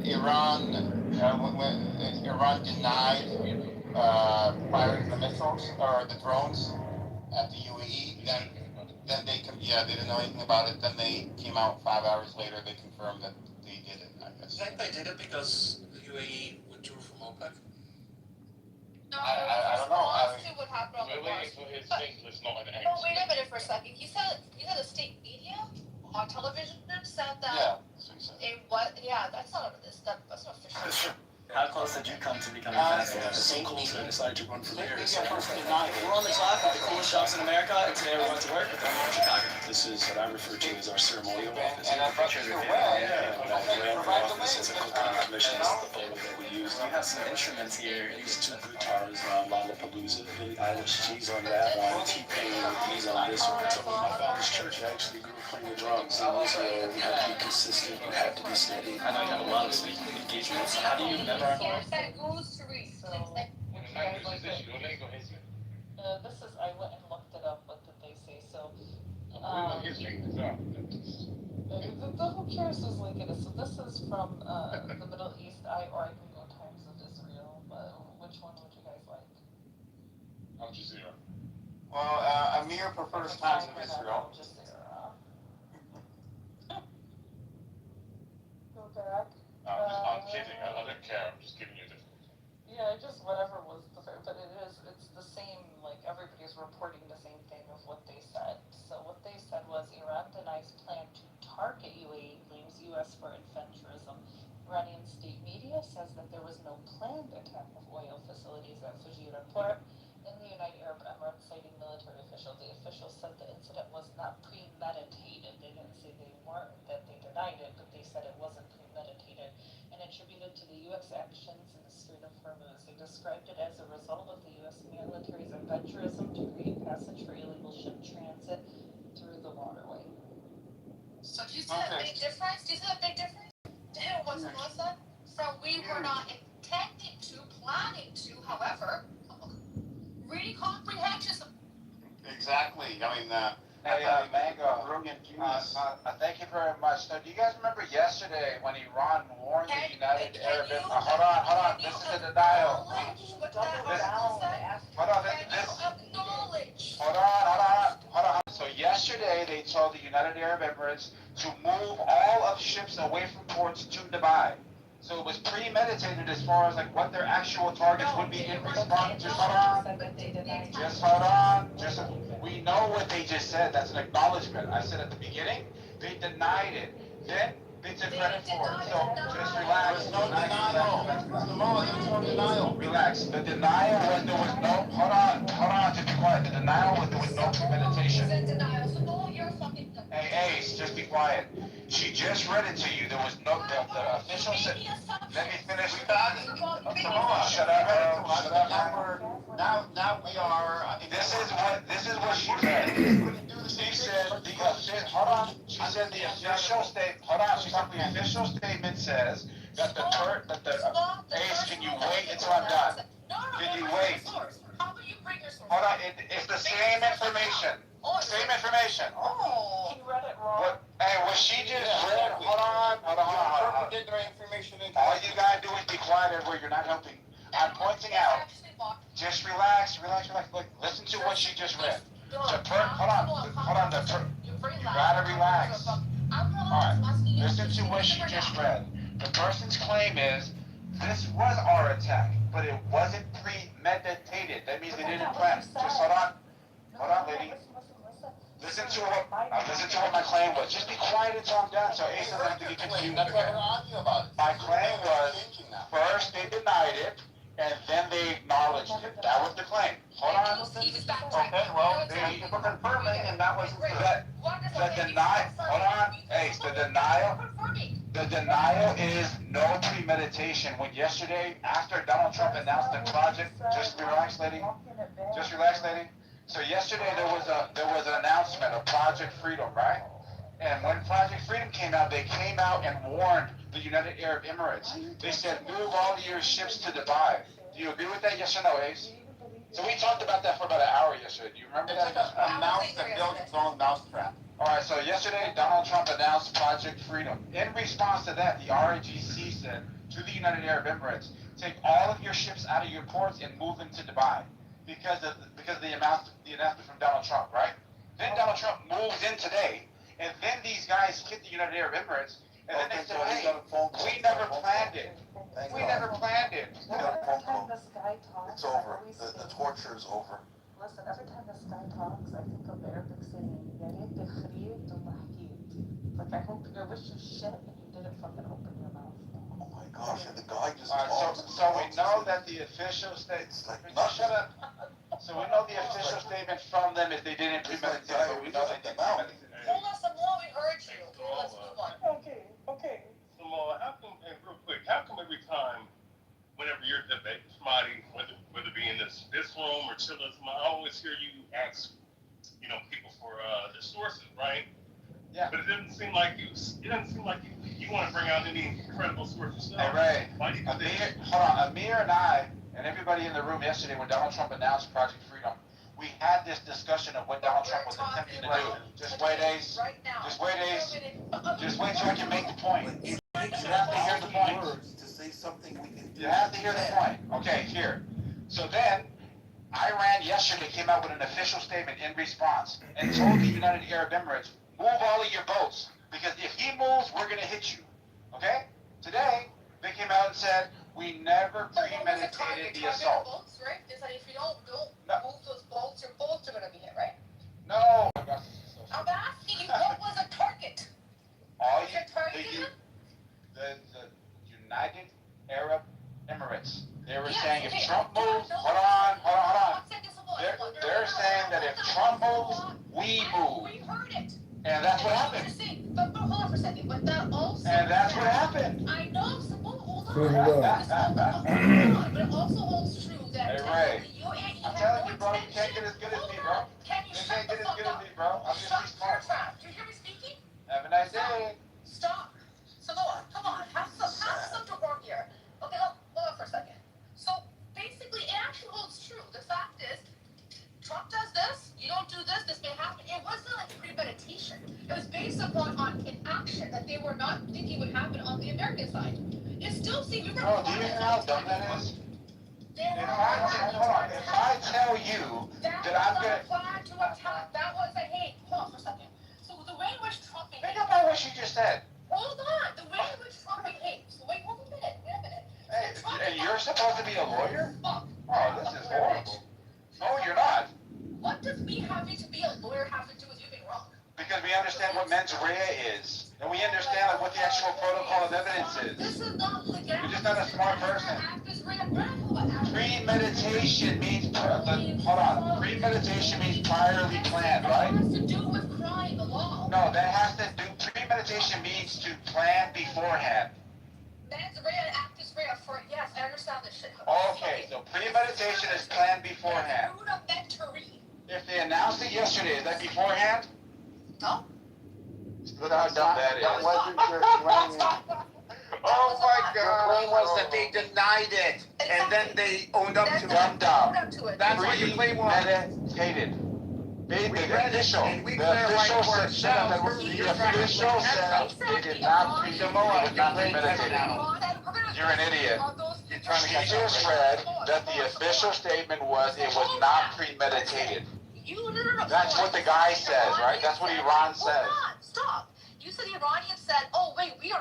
Iran denied firing the missiles or the drones at the UAE. Then they didn't know anything about it. Then they came out 5 hours later. They confirmed that they did it. I guess. You think they did it because the UAE withdrew from OPEC? No, I don't know. To what happened on the bars. Not an No, wait a minute for a second. You said the state media on television said that. It was, that's not official. How close did you come to becoming fast food? So close that I decided to run for mayor. We're on the clock with the coolest shops in America, and today we're going to work with them in Chicago. This is what I refer to as our ceremonial office. The picture of the office is a Coconut Commission. This is the photo that we use. We have some instruments here. These two guitars, Lollapalooza, Billie Eilish, cheese on that one, T-Pain with these on this one. So my father's church actually grew up playing the drums. So you have to be consistent, you have to be steady. I know you have a lot of speaking engagements. How do you never? That goes to read. So, this is, I went and looked it up, what did they say, so, who cares whose link it is, so this is from, the Middle East, or I can go Times of Israel, but which one would you guys like? Al Jazeera. Well, Amir prefers Times of Israel. Al Jazeera. Go back. I'm kidding. I don't care. I'm just giving you this. Yeah, just whatever was the fair, but it's the same, like everybody's reporting the same thing of what they said. So what they said was Iran denies plan to target UAE, blames US for adventurism. Iranian state media says that there was no planned attack of oil facilities at Fujairah port in the United Arab Emirates, citing military officials. The officials said the incident was not premeditated. They didn't say they weren't, that they denied it, but they said it wasn't premeditated and attributed to the U.S. actions in the Strait of Hormuz. They described it as a result of the U.S. military's adventurism to create passage for illegal ship transit through the waterway. So do you see that big difference? Do you see that big difference? What's Melissa? So we were not intending to, planning to, however, reading comprehension. Exactly. I mean, Mango, brilliant thank you very much. So do you guys remember yesterday when Iran warned the United Arab Emirates? Hold on. This is the denial. Hold on. So yesterday they told the United Arab Emirates to move all of ships away from ports to Dubai. So it was premeditated as far as like what their actual targets would be in response. Just hold on. We know what they just said. That's an acknowledgement. I said at the beginning, they denied it. Then they took credit for it. So just relax. There's no denial. There's no denial. Relax. The denial was there was no. Hold on. Just be quiet. The denial was there was no premeditation. Hey, Ace, just be quiet. She just read it to you. There was no. The official said. Let me finish. Shut up. Now we are. This is what she said. She said hold on. She said the official statement. Hold on. She said the official statement says that Ace, can you wait until I'm done? Can you wait? Hold on. It's the same information. Same information. Oh. He read it wrong. What she just read. Hold on. All you gotta do is be quiet everywhere. You're not helping. I'm pointing out. Just relax. Look, listen to what she just read. Hold on. You gotta relax. Alright, listen to what she just read. The person's claim is, this was our attack, but it wasn't premeditated. That means they didn't plan. Just hold on, lady. Listen to what my claim was. Just be quiet until I'm done, so Ace doesn't have to get confused. My claim was, first they denied it, and then they acknowledged it. That was the claim. Hold on. Okay, well, they were confirming, and that was the denial. Hold on, Ace. The denial is no premeditation. When yesterday, after Donald Trump announced the project, just relax, lady. So yesterday there was an announcement of Project Freedom, right? And when Project Freedom came out, they came out and warned the United Arab Emirates. They said, move all of your ships to Dubai. Do you agree with that, yes or no, Ace? So we talked about that for about an hour yesterday. Do you remember that? A mouse that built its own mousetrap. All right, so yesterday Donald Trump announced Project Freedom. In response to that, the RAGC said to the United Arab Emirates, take all of your ships out of your ports and move them to Dubai because of the announcement from Donald Trump, right? Then Donald Trump moves in today, and then these guys hit the United Arab Emirates, and then they said, hey, we never planned it. We never planned it. Every time this guy talks, It's over. The torture is over. Listen, every time this guy talks, I think of the Arabic saying, "Ya ريت خريت وما حكيت." Like, I wish you shit and you didn't fucking open your mouth. Oh my gosh, and the guy just talks. So we know that the official statement. Shut up. So we know the official statement from them is they didn't premeditate, but we know they didn't premeditate. Hold on some more, we heard you. Okay, let's move on. Okay. Samoa, how come, and real quick, how come every time, whenever you're debating somebody, whether it be in this room or Chilla's, I always hear you ask, people for the sources, right? Yeah. But it doesn't seem like you want to bring out any credible sources. Hey, Ray. Why do you do that? Hold on. Amir and I and everybody in the room yesterday when Donald Trump announced Project Freedom, we had this discussion of what Donald Trump was attempting to do. Just wait, Ace. Just wait, Ace. Just wait till I can make the point. You have to hear the point. To say something we can do. You have to hear the point. Okay, here. So then, Iran yesterday came out with an official statement in response and told the United Arab Emirates, move all of your boats, because if he moves, we're going to hit you. Okay? Today, they came out and said, we never premeditated the assault. Boats, right? Is that if you don't move those boats, your boats are going to be hit, right? No. I'm asking you, what was a target? All Was your target the United Arab Emirates. They were Yes, saying okay, if Trump I don't moves, know. hold on. One second, Samoa. They're saying that if Trump moves, we move. We heard it. And that's what happened. You're saying, but hold on for a second. But that also. And that's what happened. I know, Samoa. Hold on. Clean it up. Hold on. But it also holds true that Hey, Ray. you and he I'm have telling no you, bro, you intention. can't get as good as me, bro. Can you You shut can't the get as fuck good as up? me, bro. I'm just Shut be smart. your trap. Do you hear me speaking? Have a nice day. Stop. Samoa, come on. Have some decorum here. Okay, hold on for a second. So basically, it actually holds true. The fact is, Trump does this, you don't do this, this may happen. It wasn't like premeditation. It was based upon an action that they were not thinking would happen on the American side. It still seemed you were. Bro, do you know how dumb that is? If I tell you that I'm was gonna a plan to attack. That was a hate. Hold on for a second. So the way in which Trump behaved. think about what you just said. Hold on. The way in which Trump behaved. So wait, hold a minute. Wait a minute. Hey, and you're supposed to be a lawyer? Fuck. Oh, this is horrible. No, you're not. What does me having to be a lawyer have to do with you being wrong? Because we understand what mens rea is. And we understand like, what the actual protocol of evidence is. This is not legal. You're just not a smart person. Premeditation means, hold on, premeditation means priorly planned, right? That has to do with crime, the law. No, that has to do, premeditation means to plan beforehand. Mens rea and actus rea for, yes, I understand this shit. Okay, so premeditation is planned beforehand. Rudimentary. If they announced it yesterday, is that beforehand? No. Look how dumb that is. That wasn't your claim. Oh my Your claim was that they denied it, and then they owned up to it. Dumb. That's what your claim was. Premeditated. The read it, official, and we the clarified official for said, ourselves. the official said they did not premeditate. You're an idiot. She just read that the official statement was it was not premeditated. That's what the guy says, right? That's what Iran says. Hold on, stop. You said the Iranians said, oh wait, we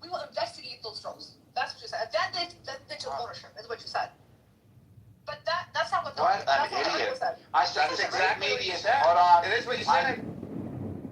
will investigate those drones. That's what you said. Then they took ownership, is what you said. But that's not what What an idiot. I said That's the exactly state what you media, said. hold on. It is what you said.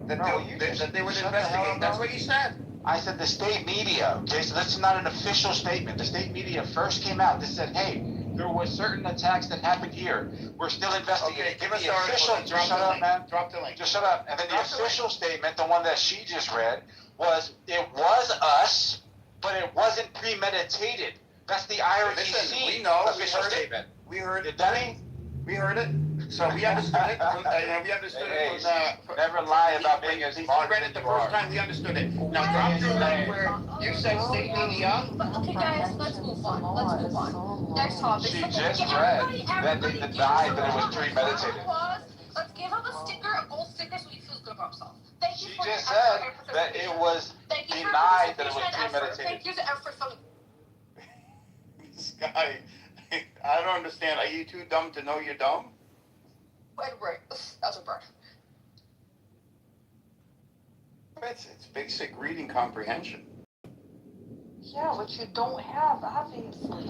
That they would investigate. That's what you said. I said the state media, okay, so this is not an official statement. The state media first came out, they said, hey, there were certain attacks that happened here. We're still investigating. Okay, give us the our official, article. just shut up, man. Drop the link. Just shut up. And then the official statement, the one that she just read, was it was us, but it wasn't premeditated. That's the IRGC Listen, we know. official statement. We heard it. Dunny? We heard it. So we understood it from, we understood it from never lie about being as smart read it the first time, we understood it. Now drop to the line where you said state media. Okay, guys, let's move on. Let's move on. Next topic. She just read that they denied that it was premeditated. Let's give him a sticker, a gold sticker, so he feels good about himself. Thank you She for just your effort said and that it participation. was Thank you for denied that it was participation and effort. premeditated. Thank you to effort from This guy, I don't understand. Are you too dumb to know you're dumb? Edward. That's a bird. It's basic reading comprehension. Yeah, which you don't have, obviously.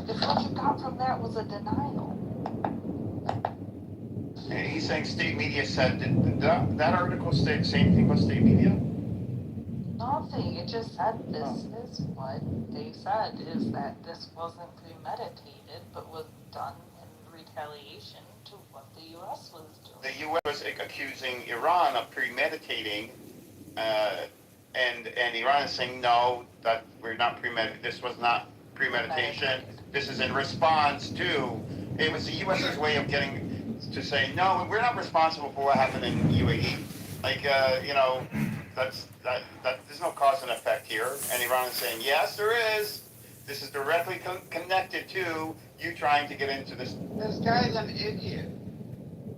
If what you got from that was a denial. And he's saying state media said, did that article say the same thing about state media? Nothing. It just said this is what they said, is that this wasn't premeditated, but was done in retaliation to what the U.S. was doing. The U.S. was accusing Iran of premeditating, and Iran is saying, no, that we're not this was not premeditation. This is in response to, it was the U.S.'s way of getting to say, no, we're not responsible for what happened in UAE. Like, there's no cause and effect here. And Iran is saying, yes, there is. This is directly connected to you trying to get into this. This guy's an idiot.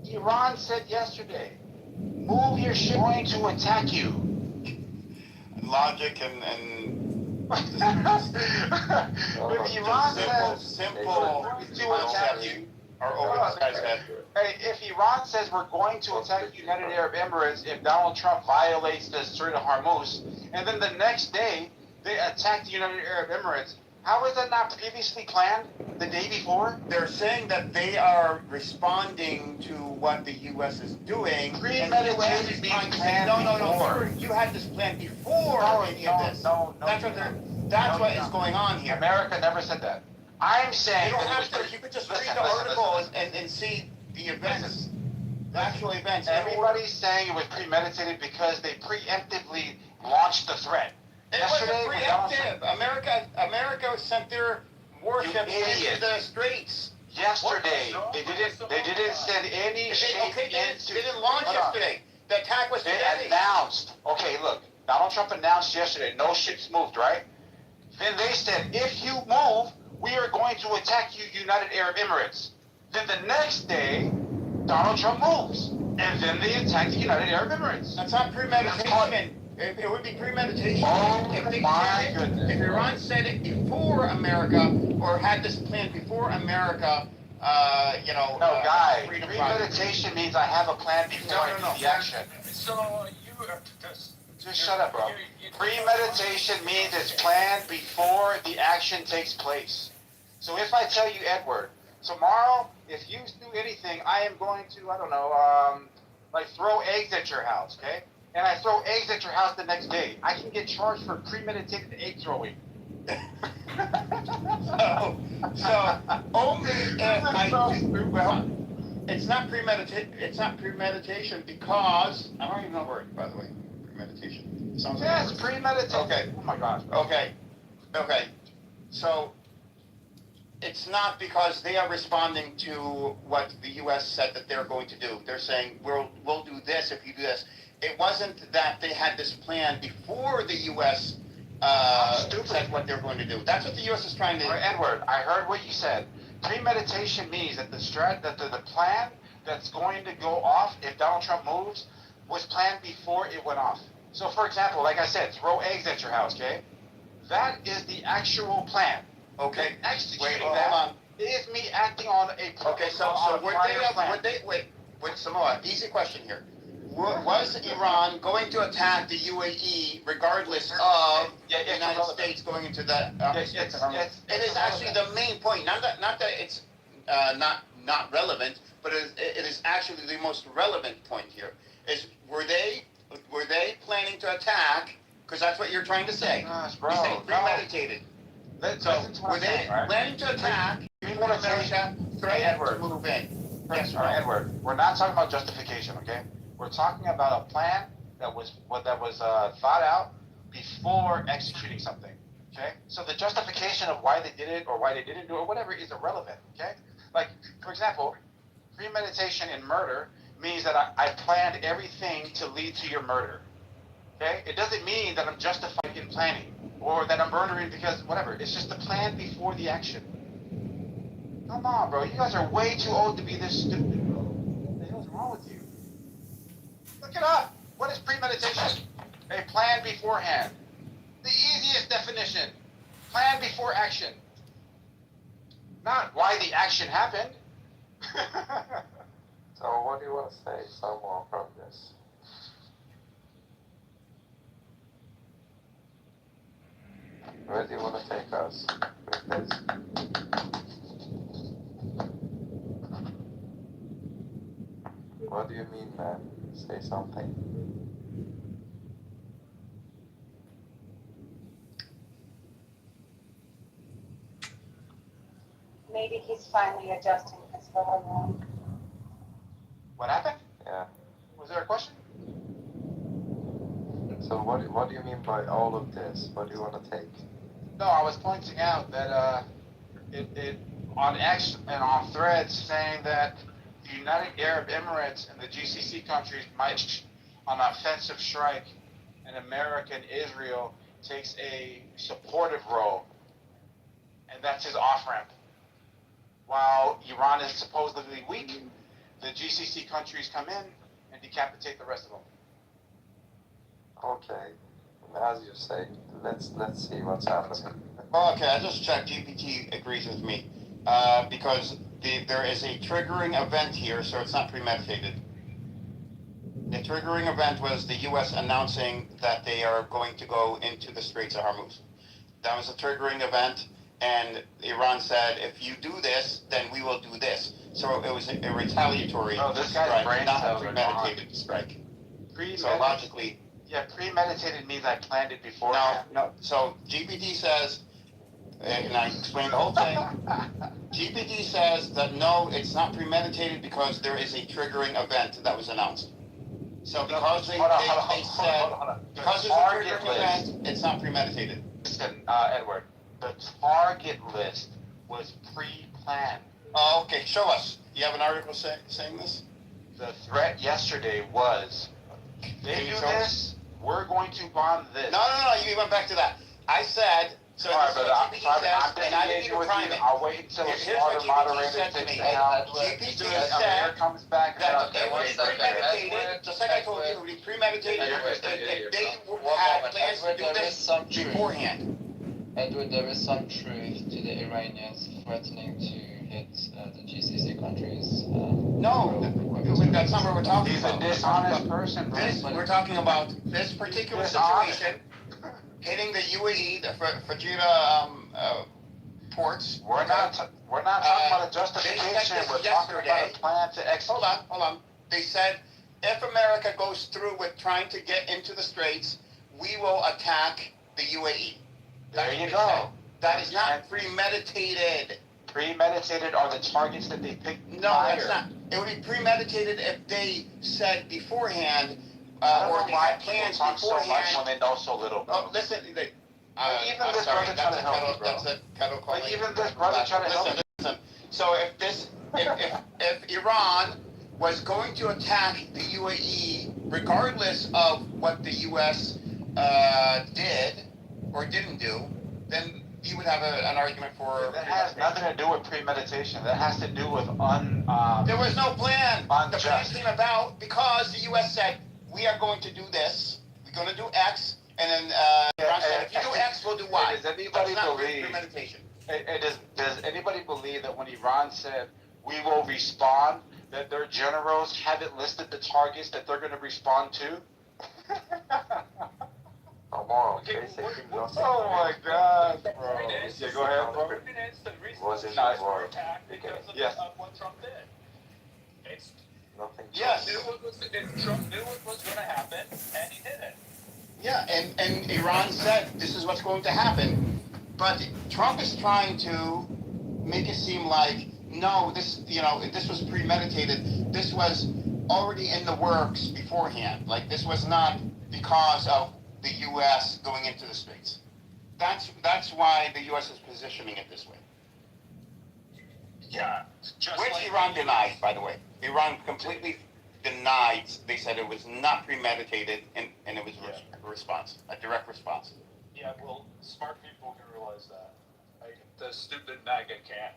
Iran said yesterday, move your ship, going to attack you. Logic and if Iran says simple to attack you, are over this guy's head. Hey, if Iran says we're going to attack the United Arab Emirates if Donald Trump violates the Strait of Hormuz, and then the next day they attack the United Arab Emirates, how is that not previously planned the day before? They're saying that they are responding to what the U.S. is doing. Premeditated means planned before. You had this plan before any of this. That's what is going on here. America never said that. I'm saying you don't have to. You could just read the article and see the events, the actual events. Everybody's saying it was premeditated because they preemptively launched the threat. It wasn't preemptive. America sent their warships into the straits. Yesterday, they didn't send any ship into. They didn't launch yesterday. The attack was today. They announced. Okay, look, Donald Trump announced yesterday, no ships moved, right? Then they said, if you move, we are going to attack you, United Arab Emirates. Then the next day, Donald Trump moves, and then they attack the United Arab Emirates. That's not premeditation. It would be premeditation if Iran said it before America or had this plan before America. No, guy. Premeditation means I have a plan before I do the action. So you just shut up, bro. Premeditation means it's planned before the action takes place. So if I tell you, Edward, tomorrow, if you do anything, I am going to, I don't know, like throw eggs at your house, okay? And I throw eggs at your house the next day, I can get charged for premeditated egg throwing. so only it's not premeditation. It's not premeditation because I don't even know the word, by the way. Premeditation. Sounds yes, premeditation. Okay. Oh my gosh. Okay. So it's not because they are responding to what the U.S. said that they're going to do. They're saying we'll do this if you do this. It wasn't that they had this plan before the U.S. Said what they're going to do. That's what the U.S. is trying to do. Edward, I heard what you said. Premeditation means that the plan that's going to go off if Donald Trump moves was planned before it went off. So, for example, like I said, throw eggs at your house, okay? That is the actual plan. Okay. Executing that is me acting on a plan. Okay, so wait, Samoa, easy question here. Was Iran going to attack the UAE regardless of the United States going into that? It is actually the main point. Not that it's not relevant, but it is actually the most relevant point here. Is were they planning to attack? Because that's what you're trying to say. Gosh, bro, you say premeditated. So were they planning to attack before America threatened to move in? Yes, Edward. We're not talking about justification, okay? We're talking about a plan that was thought out before executing something. Okay? So the justification of why they did it or why they didn't do it or whatever is irrelevant. Okay? Like, for example, Premeditation in murder means that I planned everything to lead to your murder. Okay? It doesn't mean that I'm justified in planning or that I'm murdering because whatever. It's just the plan before the action. Come on, bro. You guys are way too old to be this stupid, bro. What the hell's wrong with you? Look it up. What is premeditation? A plan beforehand. The easiest definition. Plan before action. Not why the action happened. So what do you want to say some more from this? Where do you want to take us with this? What do you mean, man? Say something. Maybe he's finally adjusting his volume. What happened? Yeah. Was there a question? So what do you mean by all of this? What do you want to take? No, I was pointing out that it on X and on Threads saying that the United Arab Emirates and the GCC countries might on an offensive strike, and America and Israel takes a supportive role, and that's his off-ramp. While Iran is supposedly weak, the GCC countries come in and decapitate the rest of them. Okay. As you say, let's see what's happening. Well, okay, I just checked. GPT agrees with me because there is a triggering event here, so it's not premeditated. The triggering event was the U.S. announcing that they are going to go into the Straits of Hormuz. That was a triggering event, and Iran said, if you do this, then we will do this. So it was a retaliatory strike, not a premeditated strike. So logically... Yeah, premeditated means I planned it before. No. So GPT says, and I explained the whole thing. GPT says that no, it's not premeditated because there is a triggering event that was announced. So because they said, because there's a triggering event, it's not premeditated. Listen, Edward, the target list was pre-planned. Oh, okay. Show us. You have an article saying this? The threat yesterday was, they do this, we're going to bomb this. No, you went back to that. I said, so all right, this is but what GPT says, and I didn't even prime it. I'll wait until Here's what GPT said to me. GPT said comes back that it would be premeditated, just like I told you, it would be premeditated if they had plans to do this beforehand. Edward, there is some truth to the Iranians threatening to hit the GCC countries. No, that's not what we're talking about. He's a dishonest person, bro. We're talking about this particular situation hitting the UAE, the Fajita ports. We're not talking about a justification. We're talking about a plan to execute. Hold on. They said if America goes through with trying to get into the Straits, we will attack the UAE. There you go. That is not premeditated. Premeditated are the targets that they picked. No, that's not. It would be premeditated if they said beforehand, or they had plans beforehand. So much when they know so little. Oh, listen. Even this brother tried to help you, bro. That's a kettle calling. But even this brother tried to help you. Listen. So if Iran was going to attack the UAE, regardless of what the U.S. Did or didn't do, then you would have an argument for... That has nothing to do with premeditation. That has to do with there was no plan. Unjust. The plan came about because the U.S. said, we are going to do this, we're going to do X, and then Iran said, if you do X, we'll do Y. Does anybody believe... premeditation. Does anybody believe that when Iran said, we will respond, that their generals haven't listed the targets that they're going to respond to? Oh my God, bro. Yeah, go ahead, bro. Was it nice. war? Yes. Of what Trump did. It's Nothing. Yes. Trump knew what was going to happen, and he did it. Yeah, and Iran said this is what's going to happen, but Trump is trying to make it seem like no, this was premeditated. This was already in the works beforehand. Like this was not because of the U.S. going into the Straits. That's why the U.S. is positioning it this way. Yeah, just Which like Iran denies, by the way. Iran completely denied. They said it was not premeditated, and it was a response, a direct response. Yeah, well, smart people can realize that. Like, the stupid MAGA can't.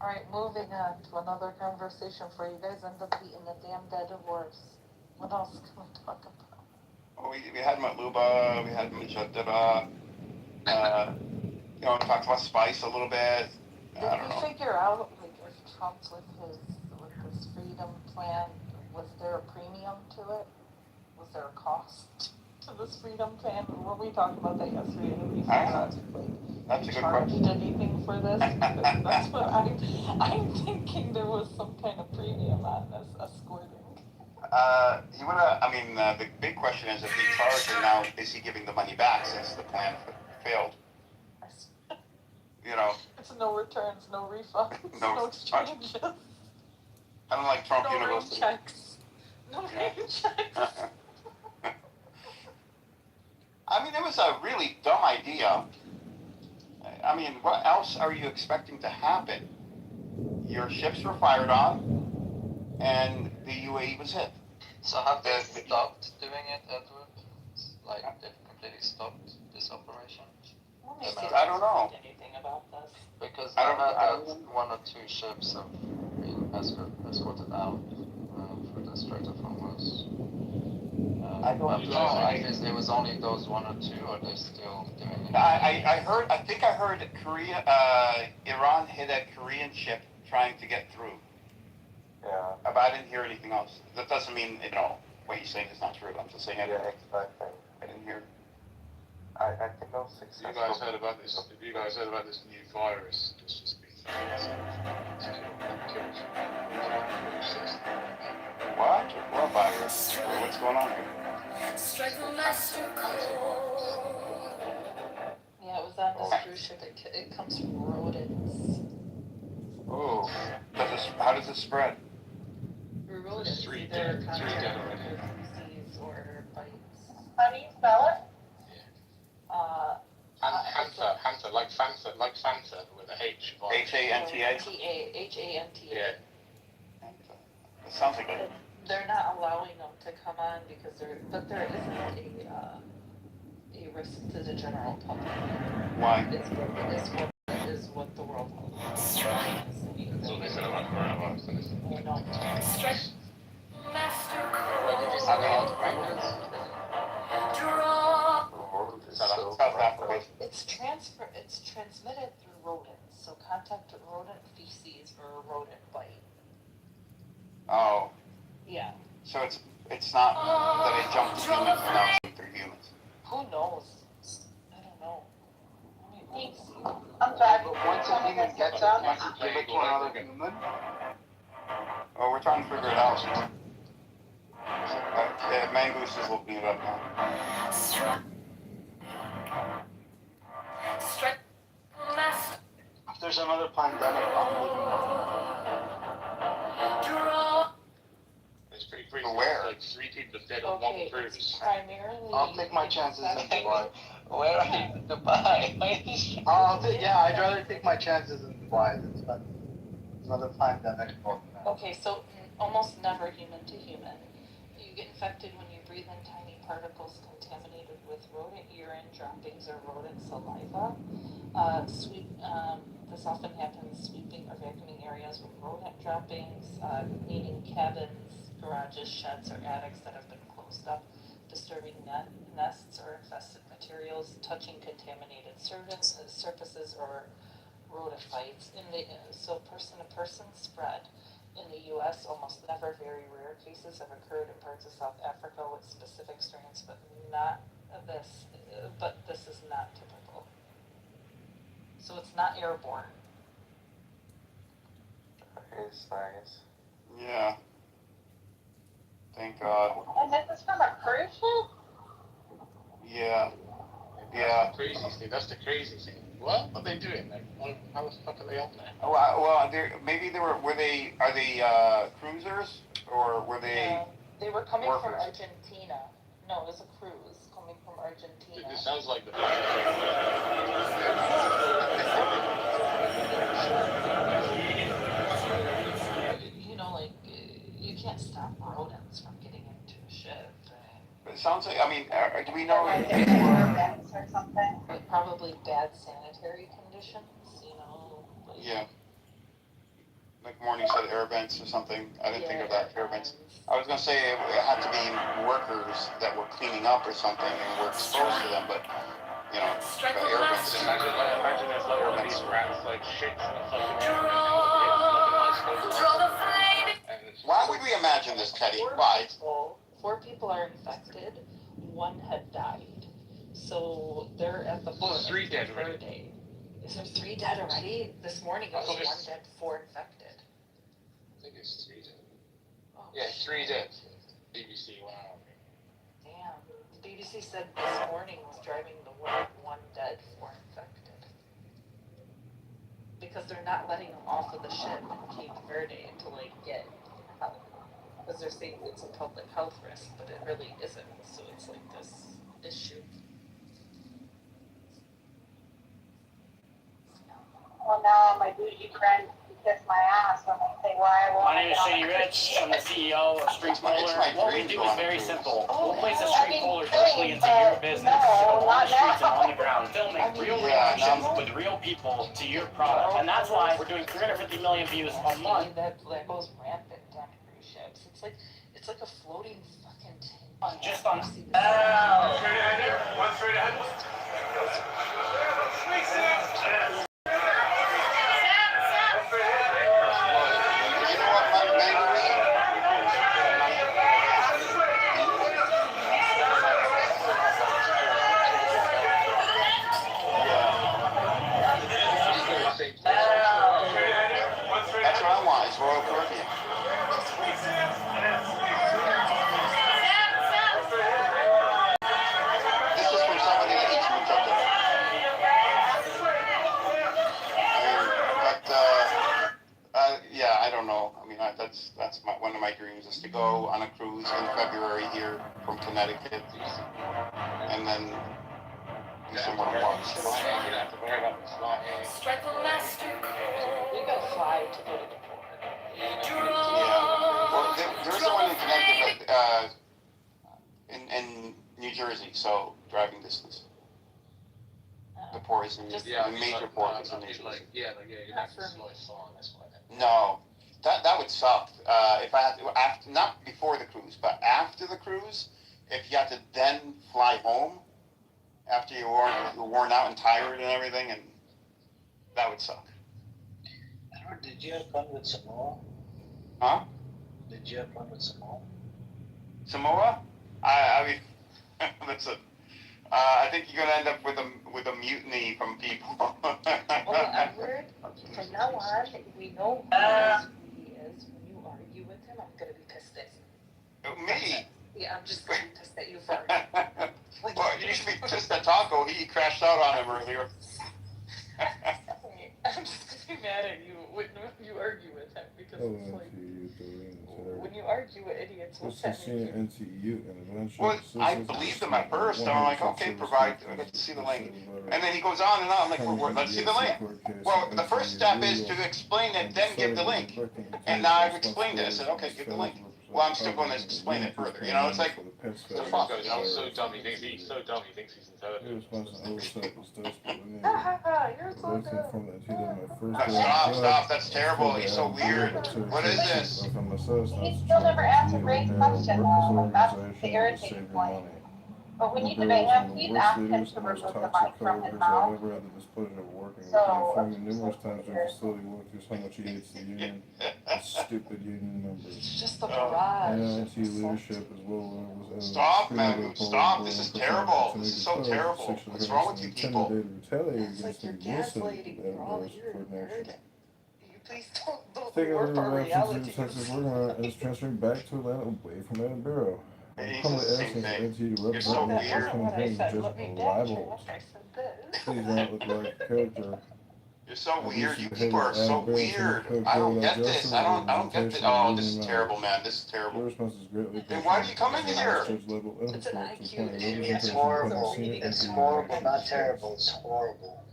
Alright, moving on to another conversation for you guys end up beating the damn dead horse. What else can we talk about? Oh, we had Matluba, we had Mujadala, we talked about Spice a little bit. Did we figure out, like, if Trump's with his freedom plan, was there a premium to it? Was there a cost to this freedom plan? Were we talking about that yesterday? Did we figure out, That's a good charged question. anything for this? Because that's what I'm thinking there was some kind of premium on this escorting. He would have, the big question is if he charged him now, is he giving the money back since the plan failed? It's no returns, no refunds, no exchanges. I don't like Trump no University. Name checks. No name checks. It was a really dumb idea. What else are you expecting to happen? Your ships were fired on, and the UAE was hit. So have they stopped doing it, Edward? Like, they've completely stopped this operation? I don't know. Anything about this? Because I heard that one or two ships have been escorted out through the Strait of Hormuz. I don't know. I guess it was only those one or two, or they're still doing it? I think I heard Iran hit a Korean ship trying to get through. Yeah. But I didn't hear anything else. That doesn't mean, what you're saying is not true. I'm just saying Yeah, exactly. I didn't hear. I think that was successful. You guys heard about this? Have you guys heard about this new virus that's just been What? What virus? What's going on here? Yeah, it was on this cruise ship. It comes from rodents. Oh, how does it spread? Through rodents. Three Either dead contact already. with feces or bites. How do you spell it? Hanta, like Fanta with a H. H-A-N-T-A? H-A-N-T-A. Yeah. It sounds like it. They're not allowing them to come on because there isn't a risk to the general public. Why? Is what the World Health So they said about coronavirus. We don't. How about rabbits? South Africa. It's transmitted through rodents. So contact with rodent feces or a rodent bite. Oh. Yeah. So it's not that it jumped to humans without going through humans. Who knows? I don't know. I'm sorry. But once a human gets out, you can give it to another human. Well, we're trying to figure it out. Mangoose is looking it up now. If there's another pandemic, I'm leaving now. It's pretty crazy. Where? Like 3 people dead on one cruise. Primarily. I'll take my chances in Dubai. Where are you in Dubai? I'd rather take my chances in Dubai than spend another pandemic. Okay, so almost never human to human. You get infected when you breathe in tiny particles contaminated with rodent urine droppings or rodent saliva. This often happens sweeping or vacuuming areas with rodent droppings, cleaning cabins, garages, sheds, or attics that have been closed up, disturbing nests or infested materials, touching contaminated surfaces or rodent bites. So person-to-person spread. In the U.S., almost never. Very rare cases have occurred in parts of South Africa with specific strains, but this is not typical. So it's not airborne. It's nice. Yeah. Thank God. And this is from a cruise ship? Yeah. That's the crazy thing. That's the crazy thing. What are they doing? Like, how the fuck are they on there? Well, maybe are they cruisers or were they? Yeah, they were coming from workers? Argentina. No, it was a cruise coming from Argentina. It sounds like the. events or something. Like probably bad sanitary conditions, you know. Like, Yeah. Like Morning said, air vents or something. I didn't think of that, air vents. I was gonna say it had to be workers that were cleaning up or something and were exposed to them, but, you know, but air vents. Imagine there's like one of these rats like shits in the fucking air and Why would we imagine this, Teddy? Why? 4 people are infected, 1 had died. So they're at the Well, 3 dead already. day. Is there 3 dead already? This morning it was 1 dead, 4 infected. I think it's 3 dead. Oh, yeah, 3 dead. BBC, wow. Damn. The BBC said this morning was driving the word 1 dead, 4 infected. Because they're not letting them off of the ship in Cape Verde to like get help. Because they're saying it's a public health risk, but it really isn't. So it's like this issue. Well, now my bougie friend kiss my ass when they say why I won't. My name is Shane Rich. I'm the CEO of Street Polar. What we do is very simple. We'll place a street polar directly into your business, on the streets and on the ground, filming real reactions with real people to your product. And that's why we're doing 350 million views a month. That goes rampant on cruise ships. It's like a floating fucking tank. Just on. One straight ahead. That's what I want, is Royal Caribbean. This is from somebody that eats from Kitover. Yeah, I don't know. I mean, that's one of my dreams is to go on a cruise in February here from Connecticut, and then do somewhere warm. You don't have to worry about the flying. We gotta fly to go to the port. Yeah. Well, there's the one in Connecticut, but in New Jersey, so driving distance. The port is in the major port is in New Jersey. You're not really flying this way. No, that would suck. If I had to, after, not before the cruise, but after the cruise, if you had to then fly home after you're worn out and tired and everything, and that would suck. Edward, did you have fun with Samoa? Huh? Did you have fun with Samoa? Samoa? I mean, listen. I think you're gonna end up with a mutiny from people. Oh, Edward, from now on, we know who he is. When you argue with him, I'm gonna be pissed at you. Me? Yeah, I'm just gonna be pissed at you for it. Well, you should be pissed at Taco. He crashed out on him earlier. I'm just gonna be mad at you when you argue with him because it's like when you argue with idiots, what's that mean? Well, I believed him at first. I'm like, okay, provide. I got to see the link, and then he goes on and on. I'm like, well, let's see the link. Well, the first step is to explain it, then give the link. And now I've explained it. I said, okay, give the link. Well, I'm still going to explain it further. You know, it's like, The fuck goes, I'm so dumb, he thinks he's intelligent. You're so dumb. Stop, that's terrible. He's so weird. What is this? He still never answered Ray's question, though. That's the irritating point. But when you debate him, please ask him to remove the mic from his mouth. So, numerous times during facility walkthroughs how much he hates the union, the stupid union members. It's just the barrage. NIT leadership as well was Stop, man, stop. This is terrible. This is so terrible. What's wrong with you people? It's like you're gaslighting. We're all here and heard it. You please don't Taking work over for the reality. absence of Texas working on and is transferring back to Atlanta away from Edinburgh. It's Public the same access thing. NT to You're so represent weird. campaign just libels. Please don't look like a character. You're so weird. You people are so weird. I don't get this. I don't get this. Oh, this is terrible, man. This is terrible. Then why do you come in here? It's an IQ issue. It's horrible. It's horrible, not terrible. It's horrible.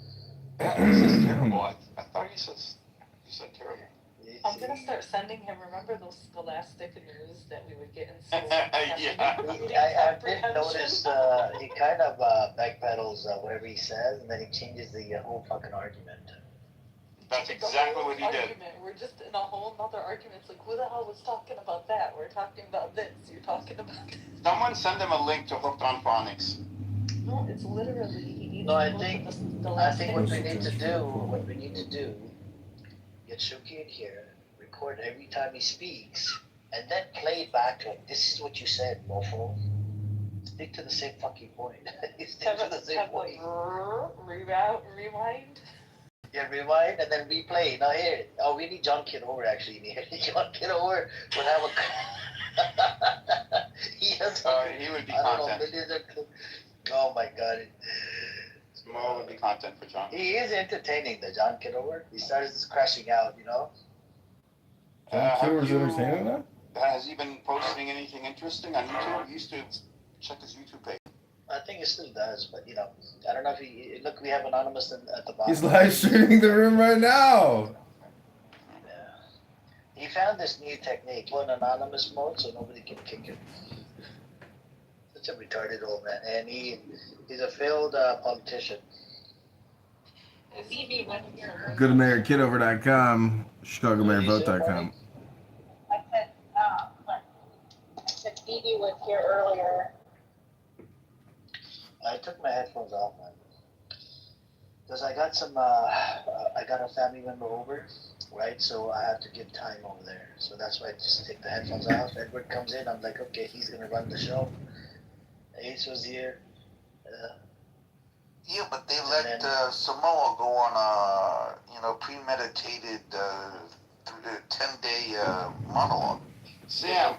This is terrible. I thought you said terrible. Yeah, I'm gonna start sending him. Remember those scholastic news that we would get in school? I did notice he kind of backpedals whatever he says, and then he changes the whole fucking argument. That's exactly what he did. We're just in a whole nother argument. It's like, who the hell was talking about that? We're talking about this. You're talking about this. Someone send him a link to Hooked on Phonics. No, it's literally he needs No, to I go think to the what we need to do, get Shuki in here, record every time he speaks, and then play it back to him. This is what you said, mofo. Stick to the same fucking point. Stick to the same point. Rewind. Yeah, rewind and then replay. Now here, we need John Kitover actually in here. John Kitover would have a. He would be I don't know, content. millions of. Oh my god. More would be content for John. He is entertaining, the John Kitover. He starts just crashing out, you know. John Kitover's entertaining now? Has he been posting anything interesting on YouTube? He used to check his YouTube page. I think he still does, but you know, I don't know if he. Look, we have Anonymous at the bottom. He's live streaming the room right now. Yeah. He found this new technique, put Anonymous mode so nobody can kick him. Such a retarded old man, and he's a failed politician. GoodAmericanKitover.com, ChicagoMayorVote.com. I said Phoebe was here earlier. I took my headphones off, man, because I got I got a family member over, right? So I have to give time over there. So that's why I just take the headphones off. Edward comes in, I'm like, okay, he's gonna run the show. Ace was here. Yeah, but they let Samoa go on a premeditated 10-day monologue. Sam,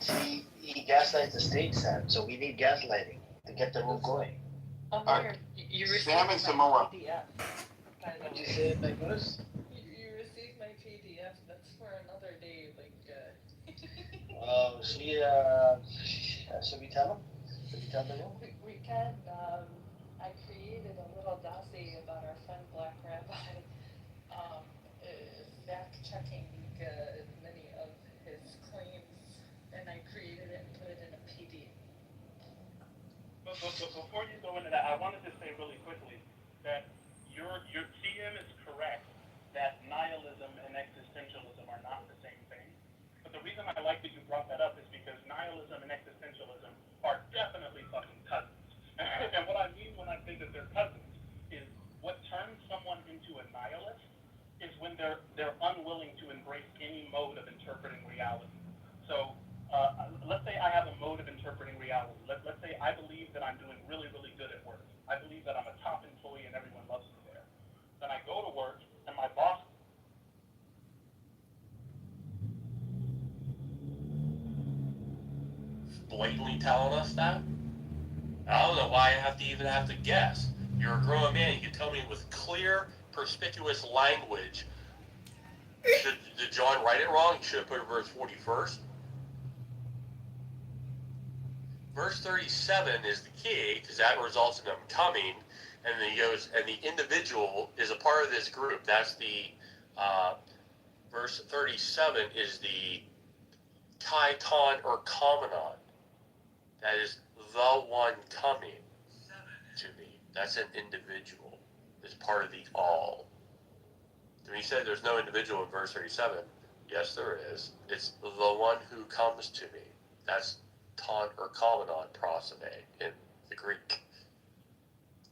he gaslights the state, Sam. So we need gaslighting to get the room going. You received Sam and Samoa. PDF. What did you say, Nicholas? You received my PDF. That's for another day. Should we tell him? Should we tell the room? We can. I created a little dossier about our friend Black Rabbi, fact-checking many of his claims, and I created it and put it in a PDF. But before you go into that, I wanted to say really quickly that your TM is correct that nihilism and existentialism are not the same thing. But the reason I like that you brought that up is because nihilism and existentialism are definitely fucking cousins. And what I mean when I say that they're cousins is what turns someone into a nihilist is when they're unwilling to embrace any mode of interpreting reality. So let's say I have a mode of interpreting reality. Let's say I believe that I'm doing really, really good at work. I believe that I'm a top employee and everyone loves me there. Then I go to work and my boss blatantly telling us that. I don't know why I have to guess. You're a grown man. You can tell me with clear, perspicuous language. Did John write it wrong? He should have put verse 40 first. Verse 37 is the key because that results in him coming, and then he goes, and the individual is a part of this group. That's the verse 37 is the chiton or komenon. That is the one coming to me. That's an individual. It's part of the all. When he said there's no individual in verse 37, yes, there is. It's the one who comes to me. That's ton or komenon prosome in the Greek.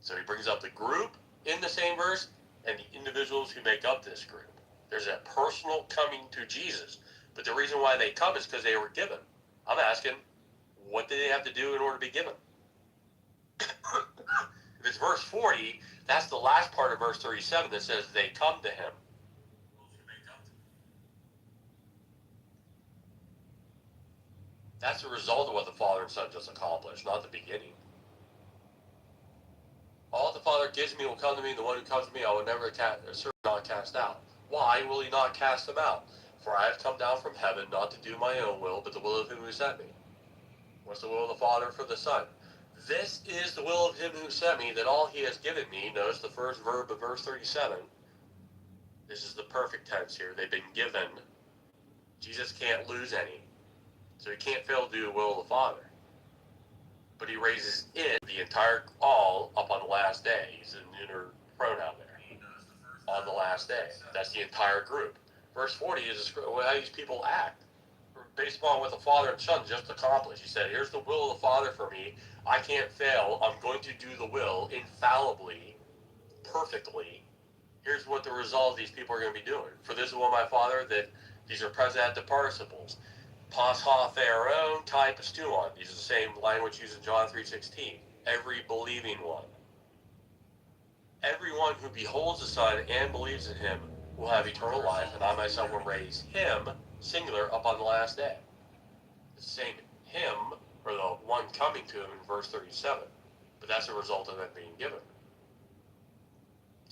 So he brings up the group in the same verse and the individuals who make up this group. There's a personal coming to Jesus. But the reason why they come is because they were given. I'm asking, what did they have to do in order to be given? If it's verse 40, that's the last part of verse 37 that says they come to him. That's the result of what the Father and Son just accomplished, not the beginning. All the Father gives me will come to me, and the one who comes to me I will never not cast out. Why will he not cast them out? For I have come down from heaven not to do my own will, but the will of him who sent me. What's the will of the Father for the Son? This is the will of him who sent me, that all he has given me. Notice the first verb of verse 37. This is the perfect tense here. They've been given Jesus can't lose any. So he can't fail to do the will of the Father. But he raises it, the entire all, up on the last day. He's a neuter pronoun there. On the last day. That's the entire group. Verse 40 is how these people act. Based upon what the Father and Son just accomplished. He said, here's the will of the Father for me. I can't fail. I'm going to do the will infallibly, perfectly. Here's what the result of these people are going to be doing. For this is will my Father, that these are present at the participles. Pas ha theron, tai pistuon. These are the same language used in John 3:16. Every believing one. Everyone who beholds the Son and believes in him will have eternal life, and I myself will raise him, singular, up on the last day. The same him, or the one coming to him in verse 37. But that's a result of it being given.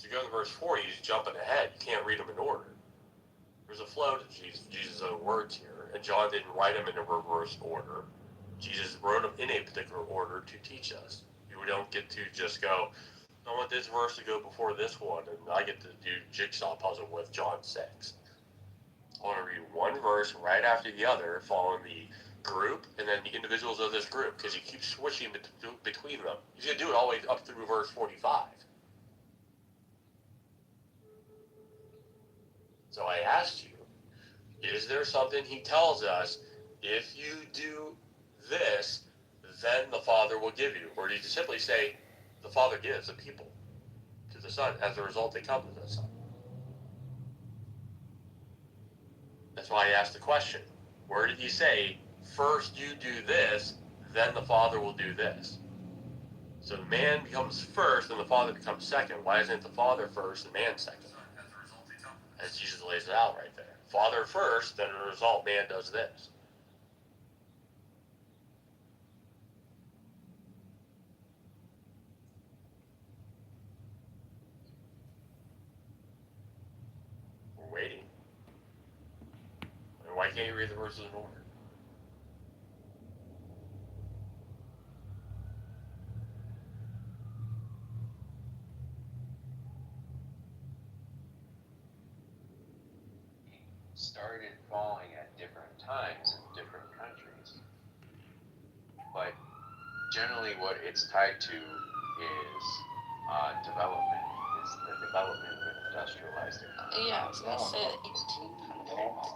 To go to verse 40, he's jumping ahead. You can't read them in order. There's a flow to Jesus' own words here, and John didn't write them in a reverse order. Jesus wrote them in a particular order to teach us. You don't get to just go, I want this verse to go before this one, and I get to do jigsaw puzzle with John 6. I want to read one verse right after the other, following the group and then the individuals of this group, because he keeps switching between them. He's going to do it all the way up through verse 45. So I asked you, is there something he tells us, if you do this, then the Father will give you? Or did he simply say, the Father gives the people to the Son, as a result they come to the Son? That's why I asked the question. Where did he say, first you do this, then the Father will do this? So the man becomes first, and the Father becomes second. Why isn't the Father first and man second? As Jesus lays it out right there. Father first, then as a result, man does this. We're waiting. And why can't you read the verses in order? Started falling at different times in different countries. But generally what it's tied to is development, is the development of an industrialized economy. Yeah, I was gonna say the 1800s.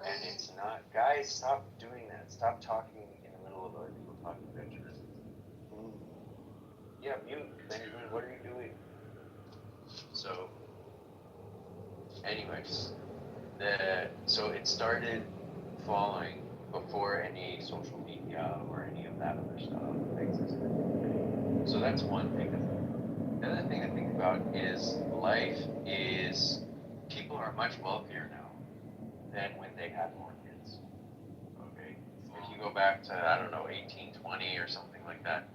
And it's not, guys, stop doing that. Stop talking in the middle of other people talking about your Yeah, mute, Benjamin, what are you doing? So, anyways, so it started falling before any social media or any of that other stuff existed. So that's one thing to think about. The other thing to think about is people are much wealthier now than when they had more kids. Okay? If you go back to, I don't know, 1820 or something like that,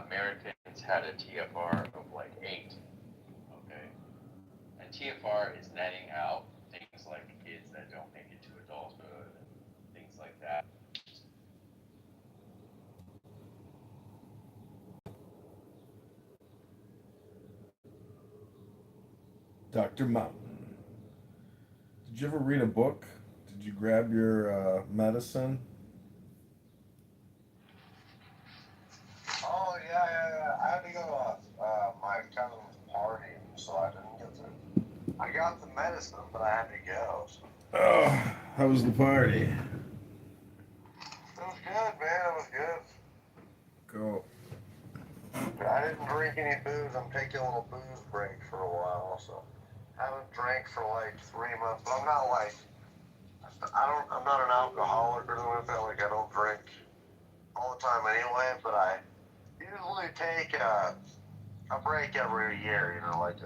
Americans had a TFR of like 8. Okay? And TFR is netting out things like kids that don't make it to adulthood and things like that. Dr. Mountain. Did you ever read a book? Did you grab your medicine? Oh, yeah. I had to go to my cousin's party, so I didn't get to. I got the medicine, but I had to go. So. Oh, how was the party? It was good, man. It was good. Cool. I didn't drink any booze. I'm taking a little booze break for a while, so I haven't drank for like 3 months. But I'm not like I'm not an alcoholic or anything like that. Like I don't drink all the time anyway. But I usually take a break every year. You know, like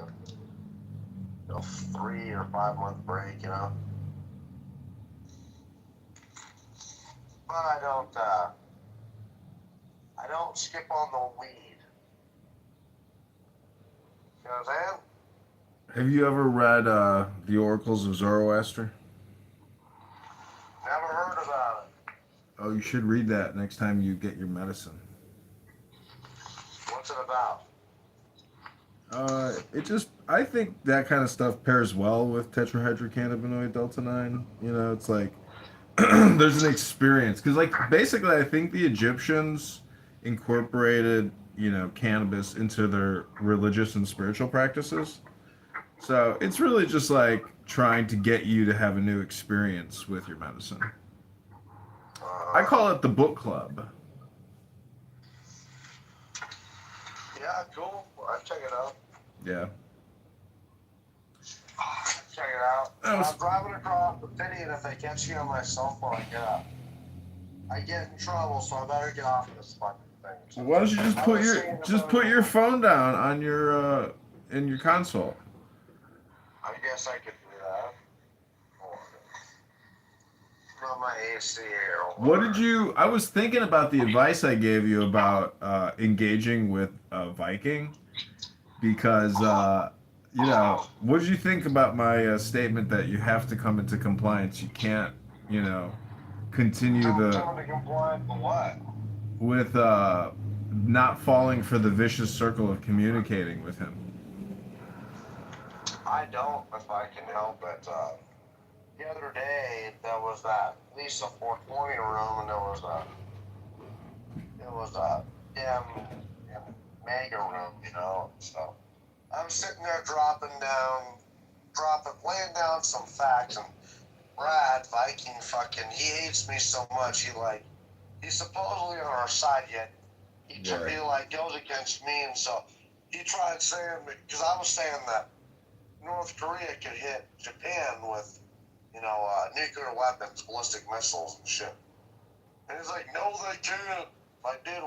a 3 or 5 month break. You know. But I don't skip on the weed. You know what I'm saying? Have you ever read The Oracles of Zoroaster? Never heard about it. Oh, you should read that next time you get your medicine. What's it about? I think that kind of stuff pairs well with tetrahydrocannabinoid delta 9. You know, it's like there's an experience because, like, basically, I think the Egyptians incorporated, you know, cannabis into their religious and spiritual practices. So it's really just like trying to get you to have a new experience with your medicine. I call it the book club. Yeah, cool. I'll check it out. Yeah. Check it out. That was- I'm driving across the city, and if I catch you on my cell phone, I get in trouble, so I better get off of this fucking thing. Why don't you just put your phone down on your in your console? I guess I could do that. Not my AC here. What did you? I was thinking about the advice I gave you about engaging with a Viking, because you know, what did you think about my statement that you have to come into compliance? You can't, you know, continue Come into compliance with what? with not falling for the vicious circle of communicating with him. I don't, if I can help it. The other day, there was that Lisa 420 room, and it was a mega room, you know. So I'm sitting there laying down some facts, and Brad Viking he hates me so much. He's supposedly on our side yet. He goes against me, and so he tried saying, because I was saying that North Korea could hit Japan with, you know, nuclear weapons, ballistic missiles and shit. And he's like, no, they can't. Like, dude,